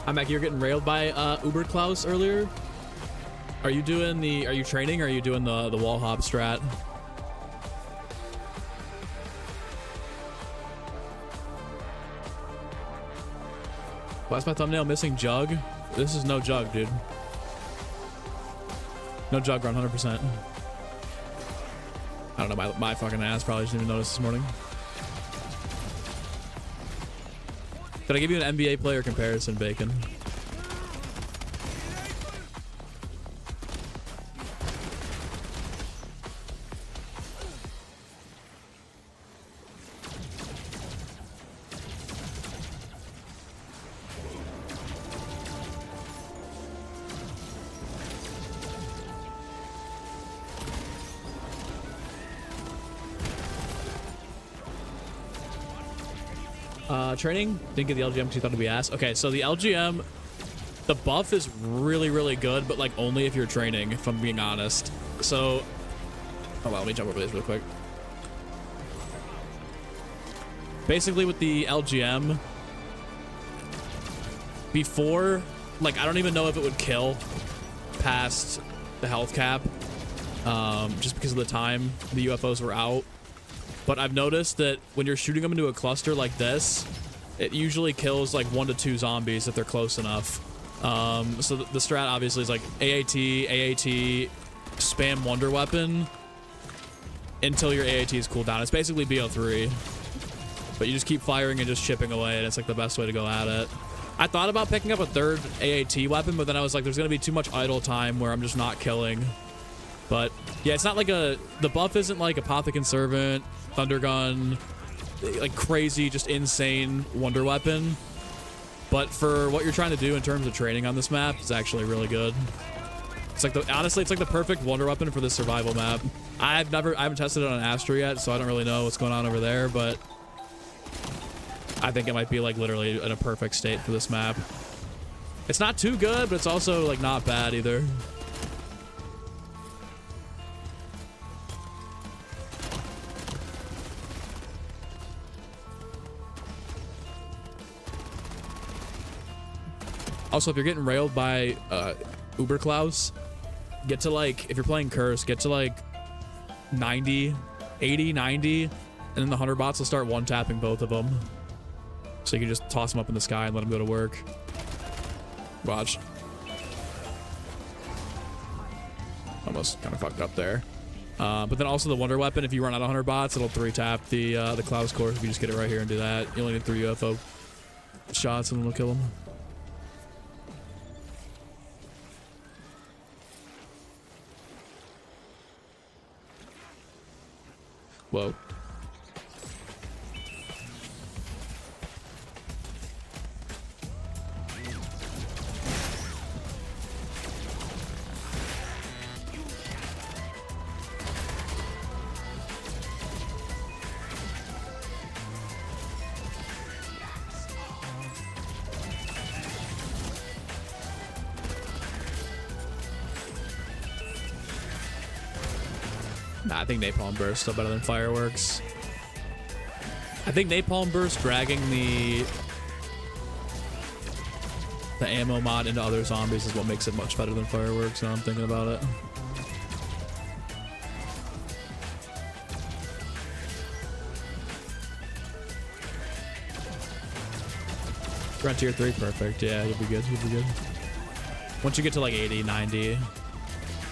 I'm back. You're getting railed by Uber Claus earlier. Are you doing the? Are you training? Or are you doing the wall hop strat? Why is my thumbnail missing Jug? This is no Jug, dude. No Jug run, 100%. I don't know. My fucking ass probably didn't even notice this morning. Did I give you an NBA player comparison, Bacon? Training? Didn't get the LGM because you thought it'd be ass. Okay, so the LGM, the buff is really, really good, but like only if you're training, if I'm being honest. So, oh well, let me jump over this real quick. Basically with the LGM, before, like I don't even know if it would kill past the health cap, just because of the time the UFOs were out. But I've noticed that when you're shooting them into a cluster like this, it usually kills like 1 to 2 zombies if they're close enough. So the strat obviously is like AAT, spam Wonder Weapon until your AAT is cooled down. It's basically BO3, but you just keep firing and just chipping away, and it's like the best way to go at it. I thought about picking up a third AAT weapon, but then I was like, there's gonna be too much idle time where I'm just not killing. But yeah, it's not like the buff isn't like Apothecary Servant, Thunder Gun, like crazy, just insane Wonder Weapon. But for what you're trying to do in terms of training on this map, it's actually really good. It's like honestly, it's like the perfect Wonder Weapon for this survival map. I haven't tested it on Astra yet, so I don't really know what's going on over there, but I think it might be like literally in a perfect state for this map. It's not too good, but it's also like not bad either. Also, if you're getting railed by Uber Claus, get to like, if you're playing Curse, get to like 90, 80, 90, and then the Hunter bots will start one-tapping both of them. So you can just toss them up in the sky and let them go to work. Watch. Almost kind of fucked up there. But then also the Wonder Weapon, if you run out of Hunter bots, it'll 3-tap the Claus course if you just get it right here and do that. You only need 3 UFO shots and it'll kill them. Whoa. Nah, I think Napalm Burst is still better than Fireworks. I think Napalm Burst dragging the ammo mod into other zombies is what makes it much better than Fireworks, now I'm thinking about it. We're on tier 3, perfect. Yeah, you'll be good, you'll be good. Once you get to like 80, 90, it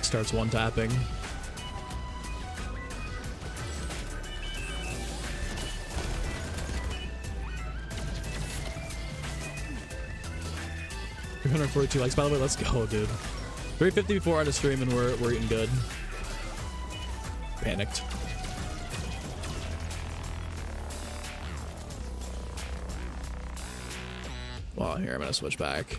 starts one-tapping. 342 likes, by the way. Let's go, dude. 350 before on a stream, and we're eating good. Panicked. Well, here, I'm gonna switch back.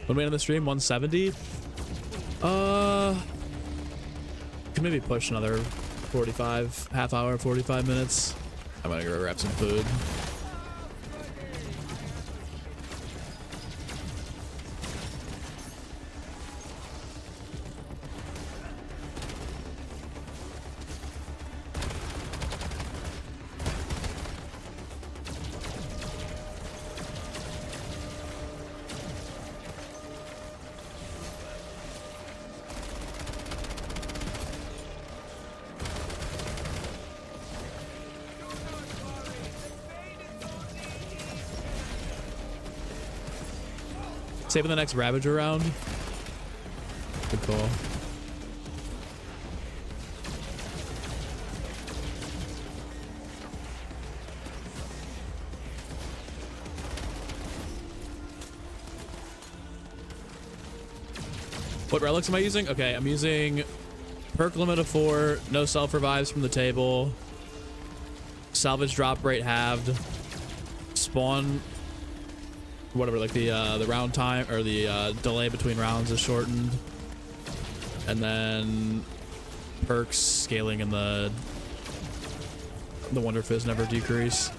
When we end the stream, 170. Could maybe push another 45, half hour, 45 minutes. I'm gonna go grab some food. Saving the next Ravager round. Good call. What relics am I using? Okay, I'm using perk limit of 4, no self revives from the table, salvage drop rate halved, spawn whatever, like the round time or the delay between rounds is shortened, and then perks scaling and the Wonder Fizz never decrease.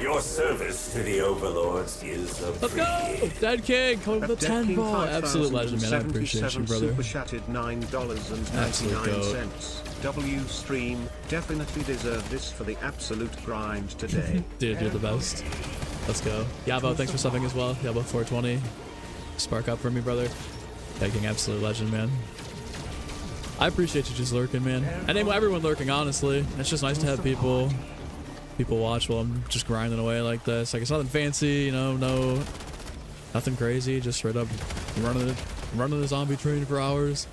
Your service to the overlords is Let's go! Dead King coming with the 10 ball. Absolute legend, man. I appreciate you, brother. Super chatted $9.99. W stream definitely deserve this for the absolute grind today. Dude, you're the best. Let's go. Yabo, thanks for subbing as well. Yabo 420. Spark up for me, brother. Dead King, absolute legend, man. I appreciate you just lurking, man. And everyone lurking, honestly. It's just nice to have people watch while I'm just grinding away like this. Like, it's nothing fancy, you know, nothing crazy, just straight up running the zombie train for hours.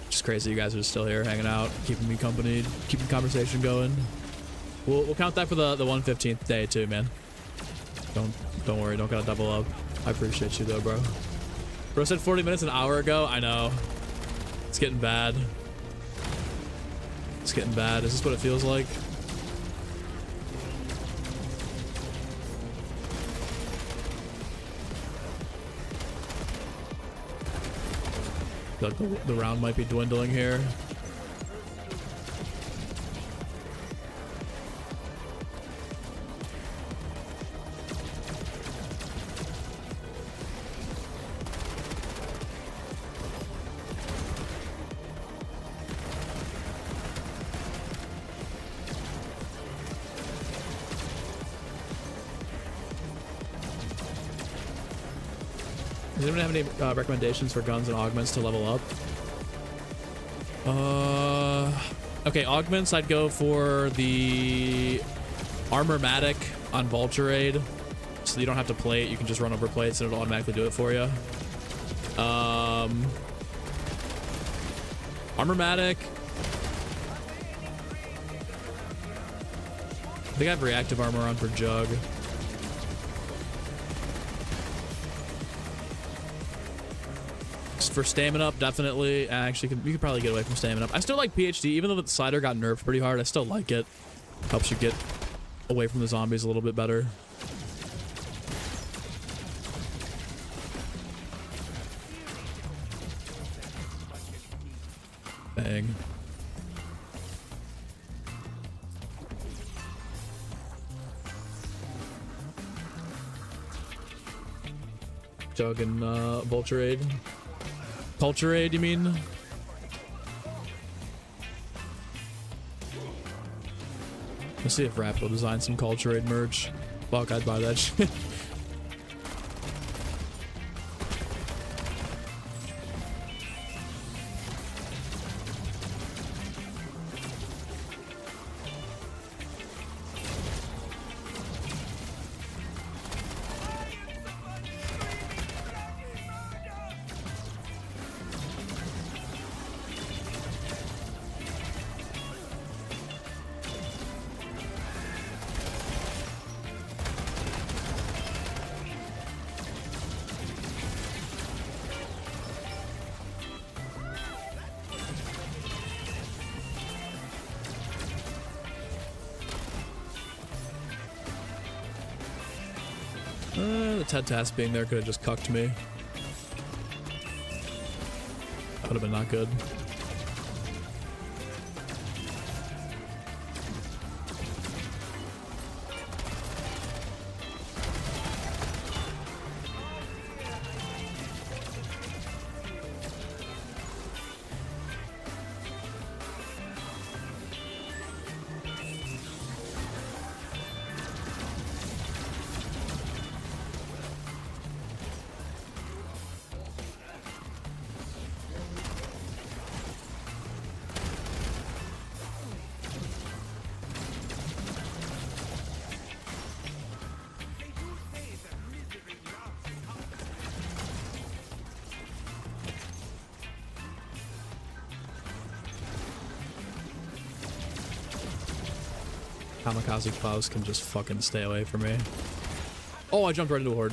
Just crazy you guys are still here hanging out, keeping me company, keeping conversation going. We'll count that for the 115th day too, man. Don't worry, don't gotta double up. I appreciate you though, bro. Bro said 40 minutes an hour ago. I know. It's getting bad. It's getting bad. Is this what it feels like? The round might be dwindling here. Does anyone have any recommendations for guns and augments to level up? Okay, augments, I'd go for the Armormatic on Vulture, so you don't have to play it. You can just run over plates and it'll automatically do it for you. Armormatic. I think I have reactive armor on for Jug. For stamina up, definitely. Actually, you could probably get away from stamina up. I still like PhD, even though the slider got nerfed pretty hard. I still like it. Helps you get away from the zombies a little bit better. Bang. Jug and Vulture. Culture Aid, you mean? Let's see if Rap will design some Culture Aid merch. Fuck, I'd buy that shit. The Ted Task being there could have just cucked me. That would have been not good. Kamikaze Claus can just fucking stay away from me. Oh, I jumped right into a horde.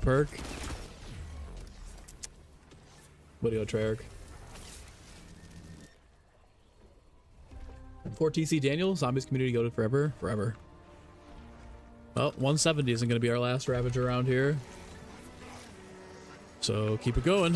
Perk. Video Treyarch. For TC Daniel, Zombies community goated forever, forever. Well, 170 isn't going to be our last Ravager around here. So keep it going.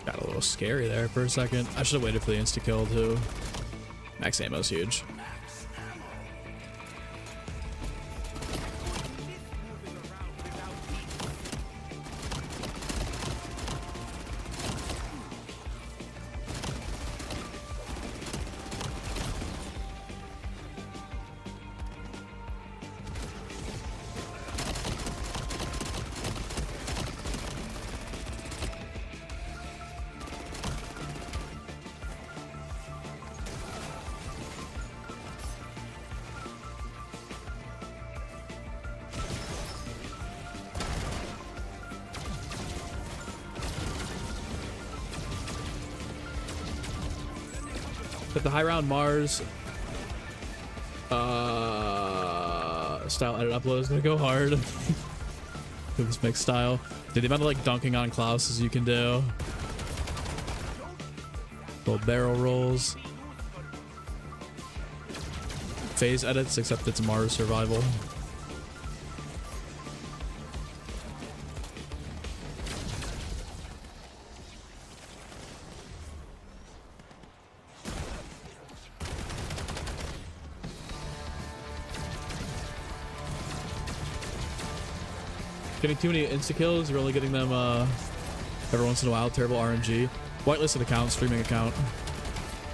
Got a little scary there for a second. I should have waited for the insta-kill too. Max ammo's huge. At the high round Mars, style edit upload is gonna go hard. With this mixed style. Dude, the amount of like dunking on Clauses you can do. Little barrel rolls. Phase edits, except it's Mars survival. Getting too many insta kills, you're only getting them every once in a while. Terrible RNG. Whitelisted account, streaming account.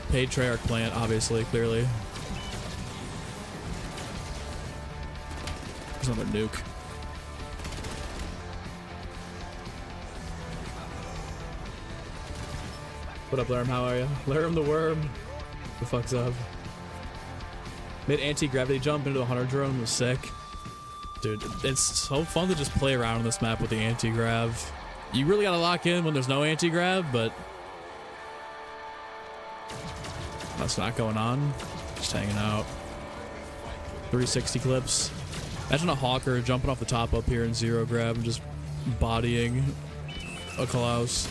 Paid Treyarch plant, obviously, clearly. There's another nuke. What up, Larum? How are you? Larum the worm. The fuck's up? Mid anti-gravity jump into the hunter drone was sick. Dude, it's so fun to just play around on this map with the anti-grav. You really gotta lock in when there's no anti-grav, but that's not going on. Just hanging out. 360 clips. Imagine a Hawker jumping off the top up here in zero grab and just bodying a Claus.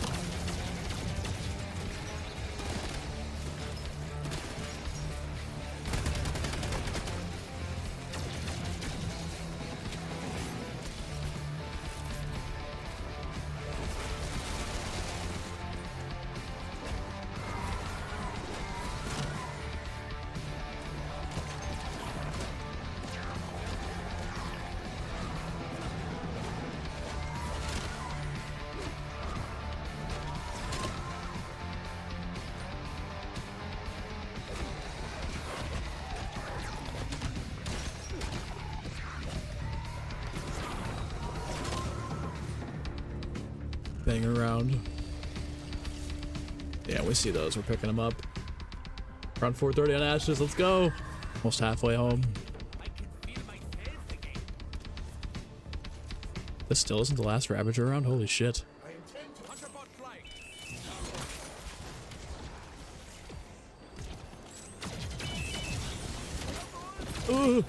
Bang around. Yeah, we see those. We're picking them up. Around 4:30 on Ashes. Let's go. Almost halfway home. This still isn't the last Ravager round? Holy shit. Ooh.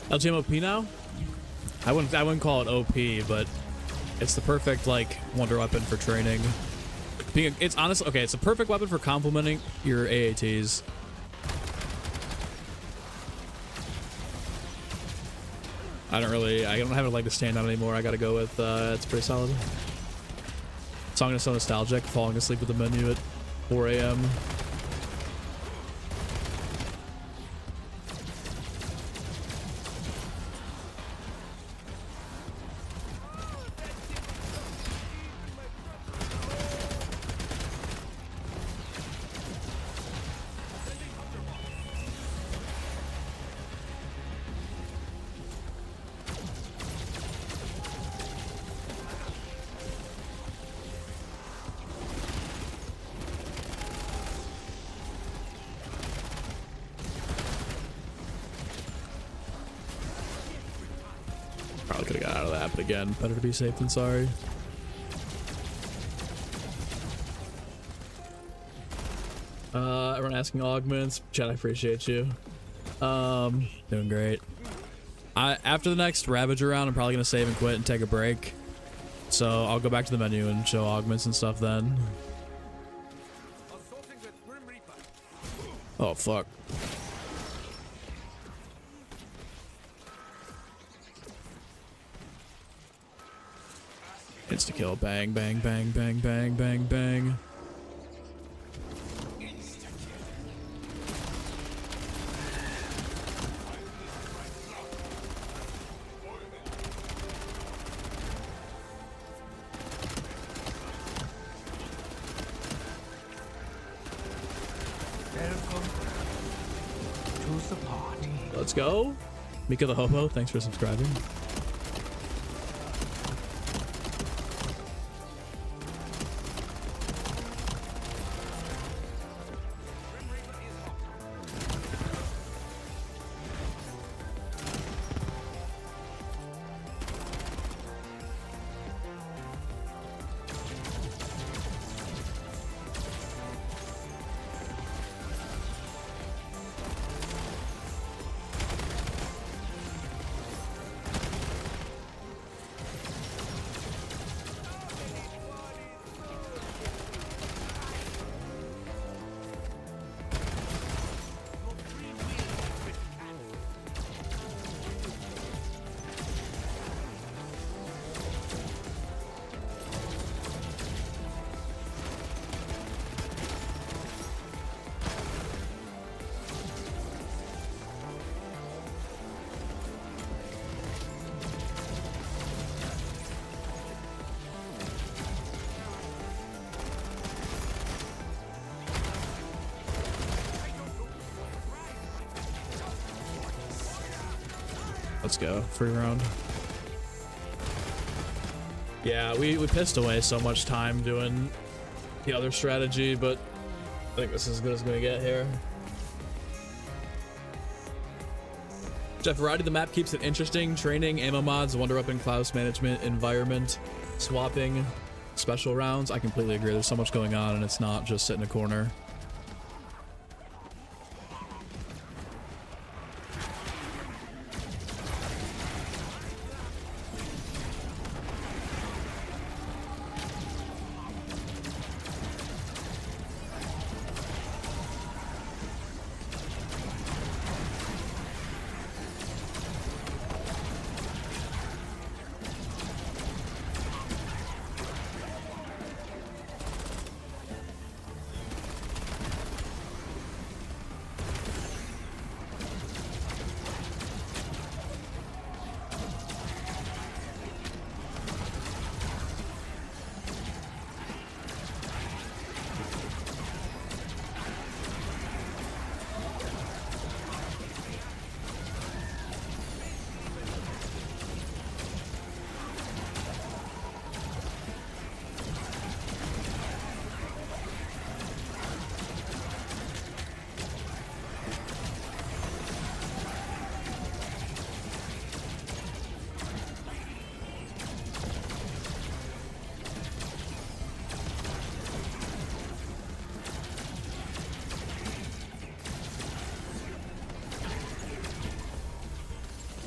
LGMOP now? I wouldn't call it OP, but it's the perfect like wonder weapon for training. It's honestly okay. It's a perfect weapon for complementing your AATs. I don't have a leg to stand on anymore. I gotta go with it's pretty solid. Song is so nostalgic. Falling asleep with the menu at 4 a.m. Probably could have got out of that, but again, better to be safe than sorry. Everyone asking augments. Chad, I appreciate you. Doing great. After the next Ravager round, I'm probably gonna save and quit and take a break. So I'll go back to the menu and show augments and stuff then. Oh fuck. Insta kill. Bang, bang, bang, bang, bang, bang, bang. Let's go. Mika the Hobo, thanks for subscribing. Let's go. Free round. Yeah, we pissed away so much time doing the other strategy, but I think this is as good as gonna get here. Jeff, variety of the map keeps it interesting. Training, ammo mods, wonder weapon, Claus management, environment, swapping, special rounds. I completely agree. There's so much going on and it's not just sit in a corner.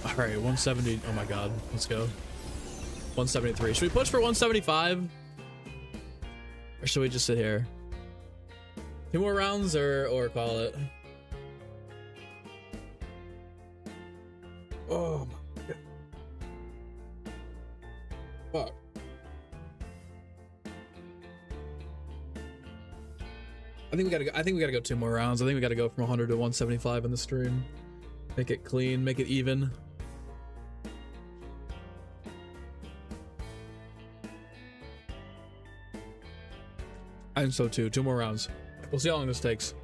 All right, 170. Oh my god, let's go. 173. Should we push for 175? Or should we just sit here? 2 more rounds or call it? Oh my god. Fuck. I think we gotta go 2 more rounds. I think we gotta go from 100 to 175 in the stream. Make it clean, make it even. I think so too. 2 more rounds. We'll see how long this takes.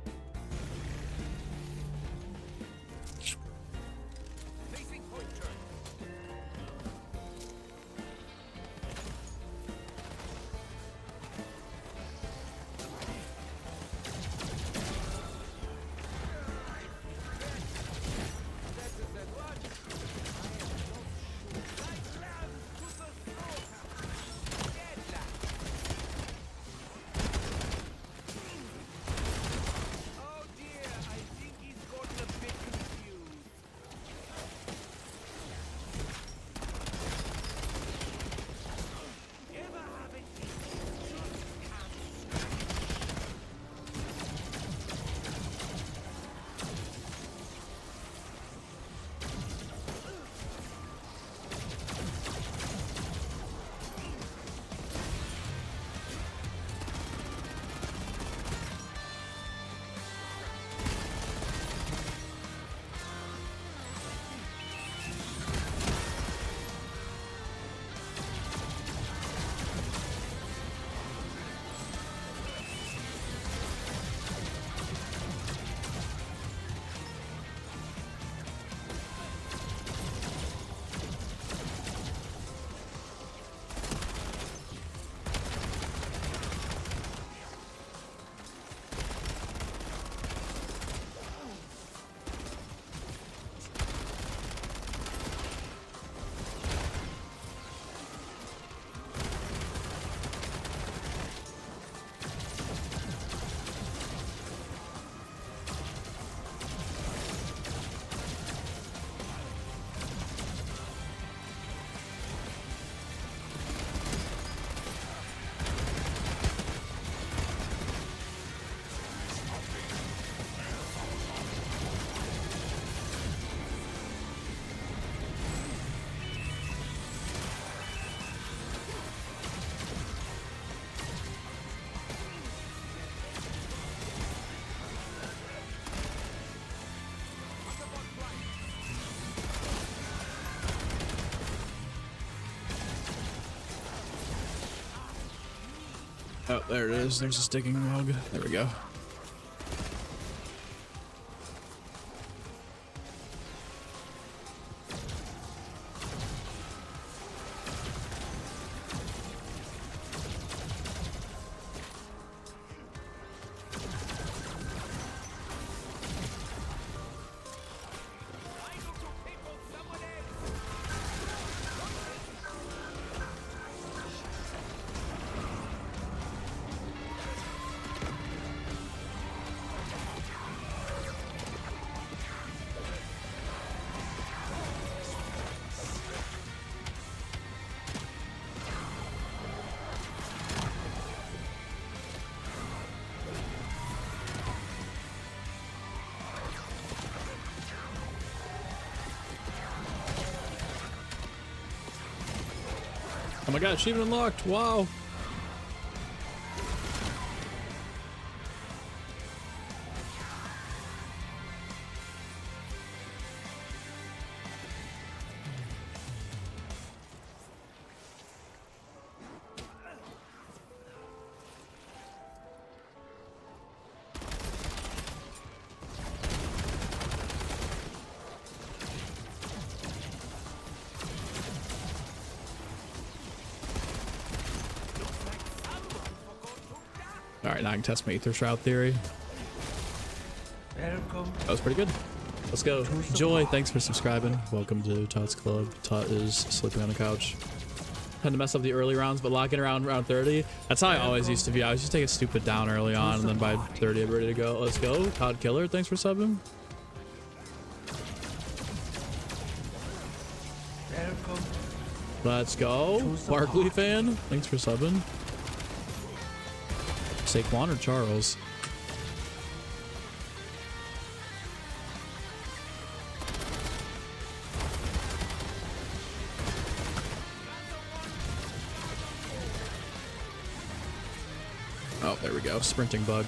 Oh, there it is. There's a sticking log. There we go. Oh my god, achievement unlocked. Wow. Alright, now I can test my Ether Shroud theory. Welcome. That was pretty good. Let's go. Joy, thanks for subscribing. Welcome to Todd's Club. Todd is sleeping on the couch. Had to mess up the early rounds, but locking around round 30. That's how I always used to be. I was just take a stupid down early on, and then by 30, I'm ready to go. Let's go. Todd Killer, thanks for subbing. Welcome. Let's go. Barkley fan, thanks for subbing. Saquon or Charles? Oh, there we go. Sprinting bug.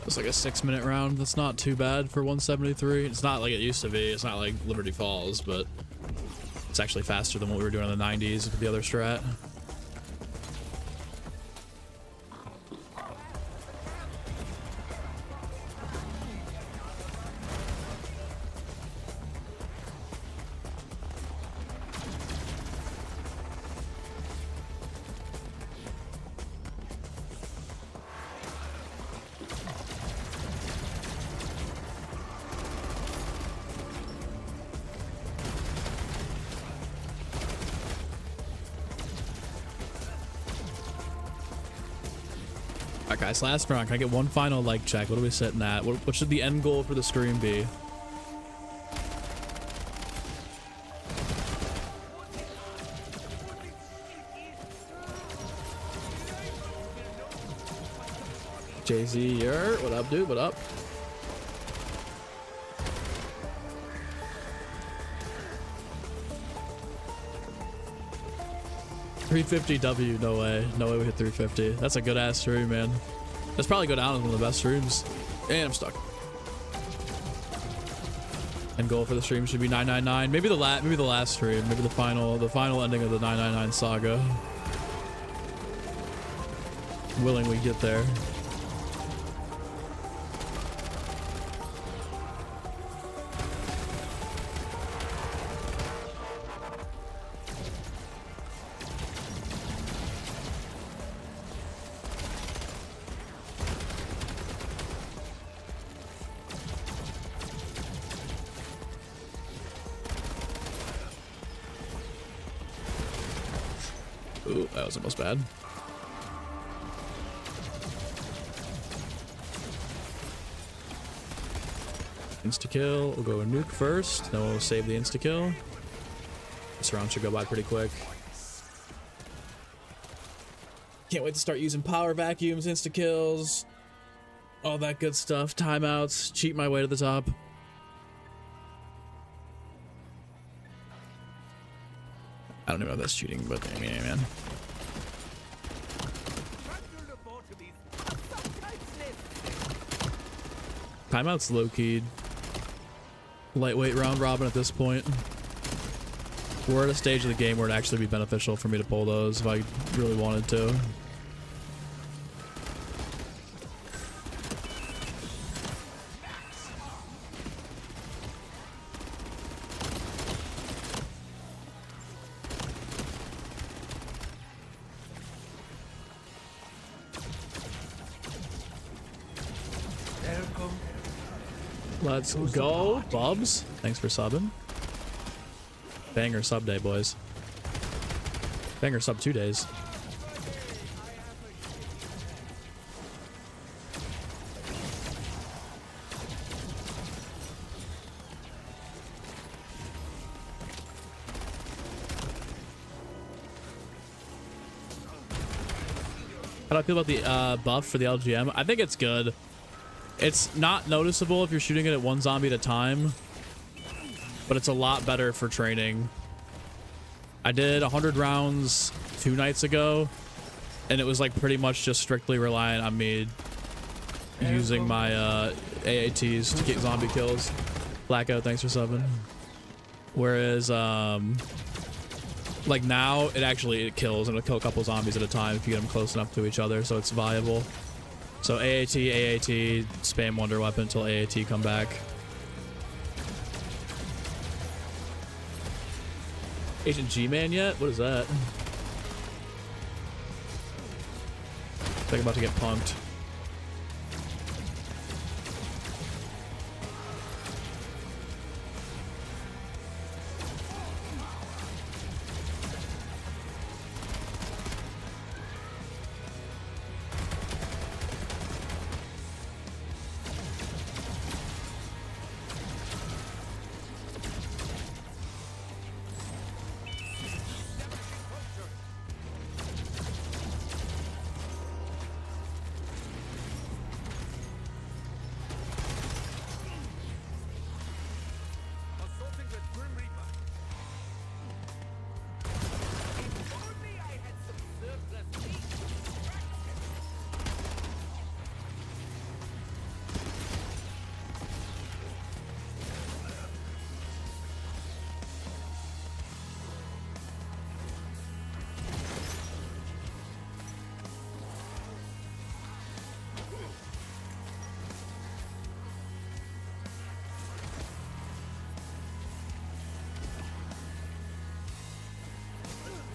It's like a 6-minute round. That's not too bad for 173. It's not like it used to be. It's not like Liberty Falls, but it's actually faster than what we were doing in the 90s with the other strat. Alright guys, last round. Can I get one final like check? What are we sitting at? What should the end goal for the stream be? Jay-Z, what up, dude? What up? $350W, no way. No way we hit 350. That's a good ass stream, man. That's probably go down as one of the best streams. And I'm stuck. And goal for the stream should be 999. Maybe the last stream. Maybe the final ending of the 999 saga. Willing we get there. Ooh, that was almost bad. Insta-kill. We'll go a nuke first, then we'll save the insta-kill. This round should go by pretty quick. Can't wait to start using power vacuums, insta-kills, all that good stuff. Timeouts, cheat my way to the top. I don't know if that's cheating, but I mean, man. Timeout's low-keyed. Lightweight round robin at this point. We're at a stage of the game where it'd actually be beneficial for me to pull those if I really wanted to. Let's go, Bubs. Thanks for subbing. Banger sub day, boys. Banger sub 2 days. How do I feel about the buff for the LGM? I think it's good. It's not noticeable if you're shooting it at one zombie at a time, but it's a lot better for training. I did 100 rounds 2 nights ago, and it was like pretty much just strictly reliant on me using my AATs to get zombie kills. Blackout, thanks for subbing. Whereas, like now, it kills, and it'll kill a couple zombies at a time if you get them close enough to each other, so it's viable. So AAT, spam wonder weapon until AAT come back. Agent G-Man yet? What is that? I think I'm about to get punked.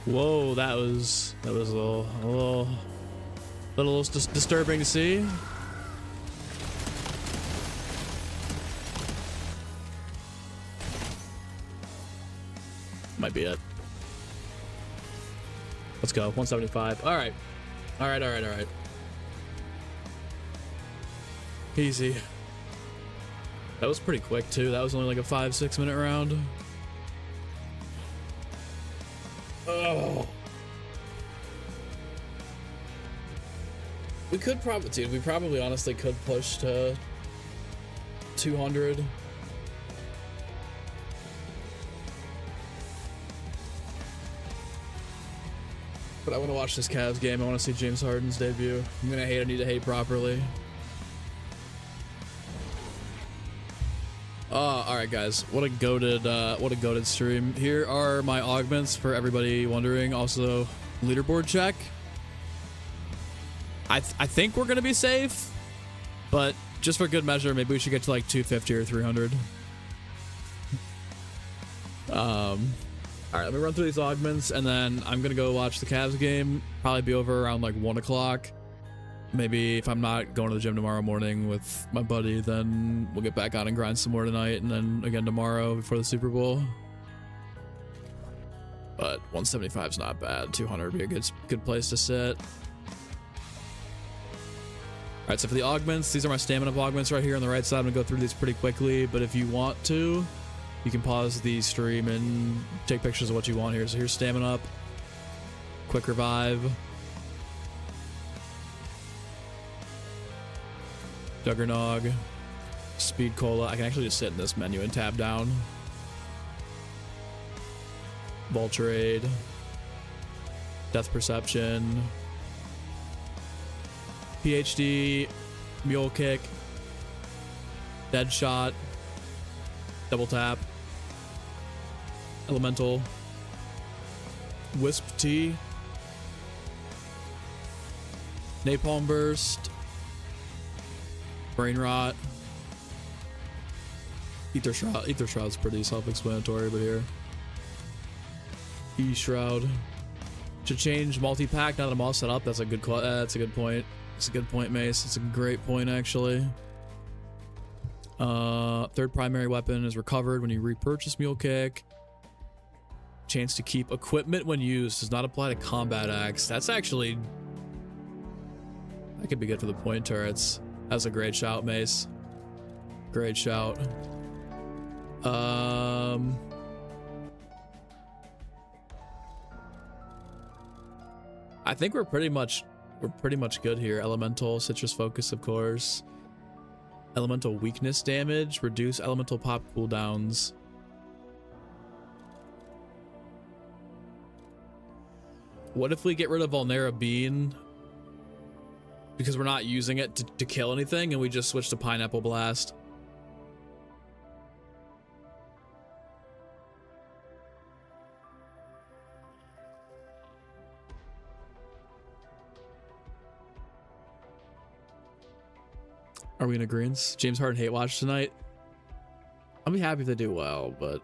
Whoa, that was a little disturbing to see. Might be it. Let's go. 175. All right. All right. Easy. That was pretty quick too. That was only like a 5-6 minute round. Oh. We could probably, dude, we probably honestly could push to 200. But I want to watch this Cavs game. I want to see James Harden's debut. I'm gonna hate. I need to hate properly. All right, guys. What a goated stream. Here are my augments for everybody wondering. Also, leaderboard check. I think we're gonna be safe, but just for good measure, maybe we should get to like 250 or 300. All right, let me run through these augments, and then I'm gonna go watch the Cavs game. Probably be over around like 1 o'clock. Maybe if I'm not going to the gym tomorrow morning with my buddy, then we'll get back on and grind some more tonight, and then again tomorrow before the Super Bowl. but 175 is not bad. 200 would be a good place to sit. All right, so for the augments, these are my stamina augments right here on the right side. I'm gonna go through these pretty quickly, but if you want to, you can pause the stream and take pictures of what you want here. So here's stamina up, quick revive, Juggernog, speed cola. I can actually just sit in this menu and tab down. Vulturade, death perception, PhD, mule kick, dead shot, double tap, elemental, wisp T, napalm burst, brain rot, ether shroud. Ether shroud's pretty self-explanatory, but here, E shroud. Should change multi-pack now that I'm all set up. That's a good point. It's a good point, Mace. It's a great point, actually. Third primary weapon is recovered when you repurchase Mule Kick. Chance to keep equipment when used does not apply to combat axe. That's actually... that could be good for the point turrets. That's a great shout, Mace. Great shout. I think we're pretty much good here. Elemental, citrus focus, of course. Elemental weakness damage, reduce elemental pop cooldowns. What if we get rid of Vulnera Bean because we're not using it to kill anything and we just switch to Pineapple Blast? Are we in agreement? James Harden hate watch tonight. I'll be happy if they do well, but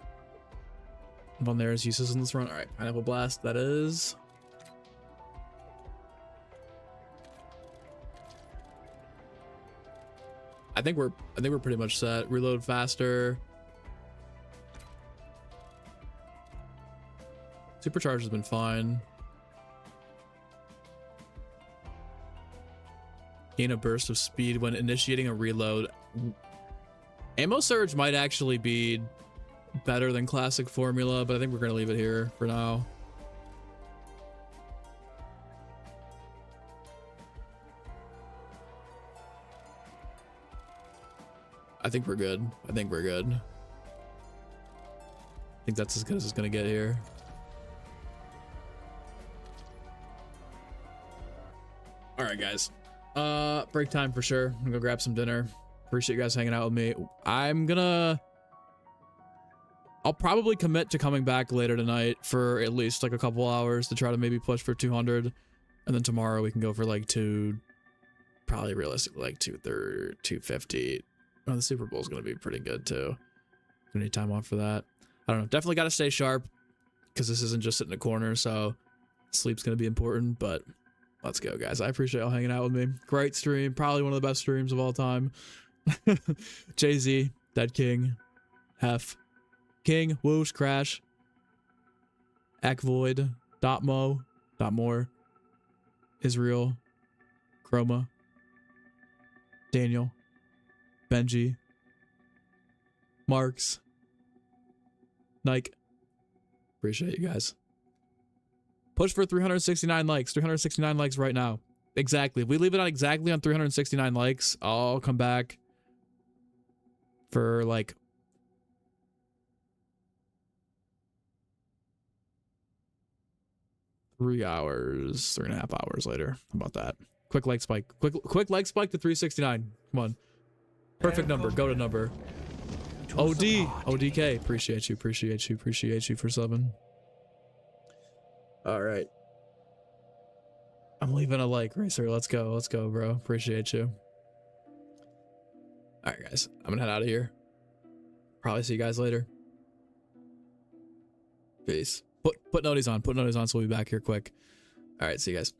Vulnera's uses in this run. All right, Pineapple Blast. That is. I think we're pretty much set. Reload faster. Supercharge has been fine. Gain a burst of speed when initiating a reload. Ammo surge might actually be better than classic formula, but I think we're gonna leave it here for now. I think we're good. I think that's as good as it's gonna get here. All right, guys. Break time for sure. I'm gonna go grab some dinner. Appreciate you guys hanging out with me. I'll probably commit to coming back later tonight for at least like a couple hours to try to maybe push for 200, and then tomorrow we can go for like probably realistically like 230, 250. Oh, the Super Bowl is gonna be pretty good too. Gonna need time off for that. I don't know. Definitely got to stay sharp because this isn't just sitting in a corner, so sleep's gonna be important. But let's go, guys. I appreciate y'all hanging out with me. Great stream. Probably one of the best streams of all time. Jay-Z, Dead King, Hef, King, Whoosh, Crash, Akvoid, Dotmo, Dotmore, Israel, Chroma, Daniel, Benji, Marks, Nike. Appreciate you guys. Push for 369 likes. 369 likes right now. Exactly. If we leave it on exactly on 369 likes, I'll come back for like three hours, 3.5 hours later. How about that? Quick like spike. Quick like spike to 369. Come on. Perfect number. Go to number. ODK. Appreciate you for subbing. All right. I'm leaving a like, Racer. Let's go, bro. Appreciate you. All right, guys. I'm gonna head out of here. Probably see you guys later. Peace. Put noties on. So we'll be back here quick. All right. See you guys.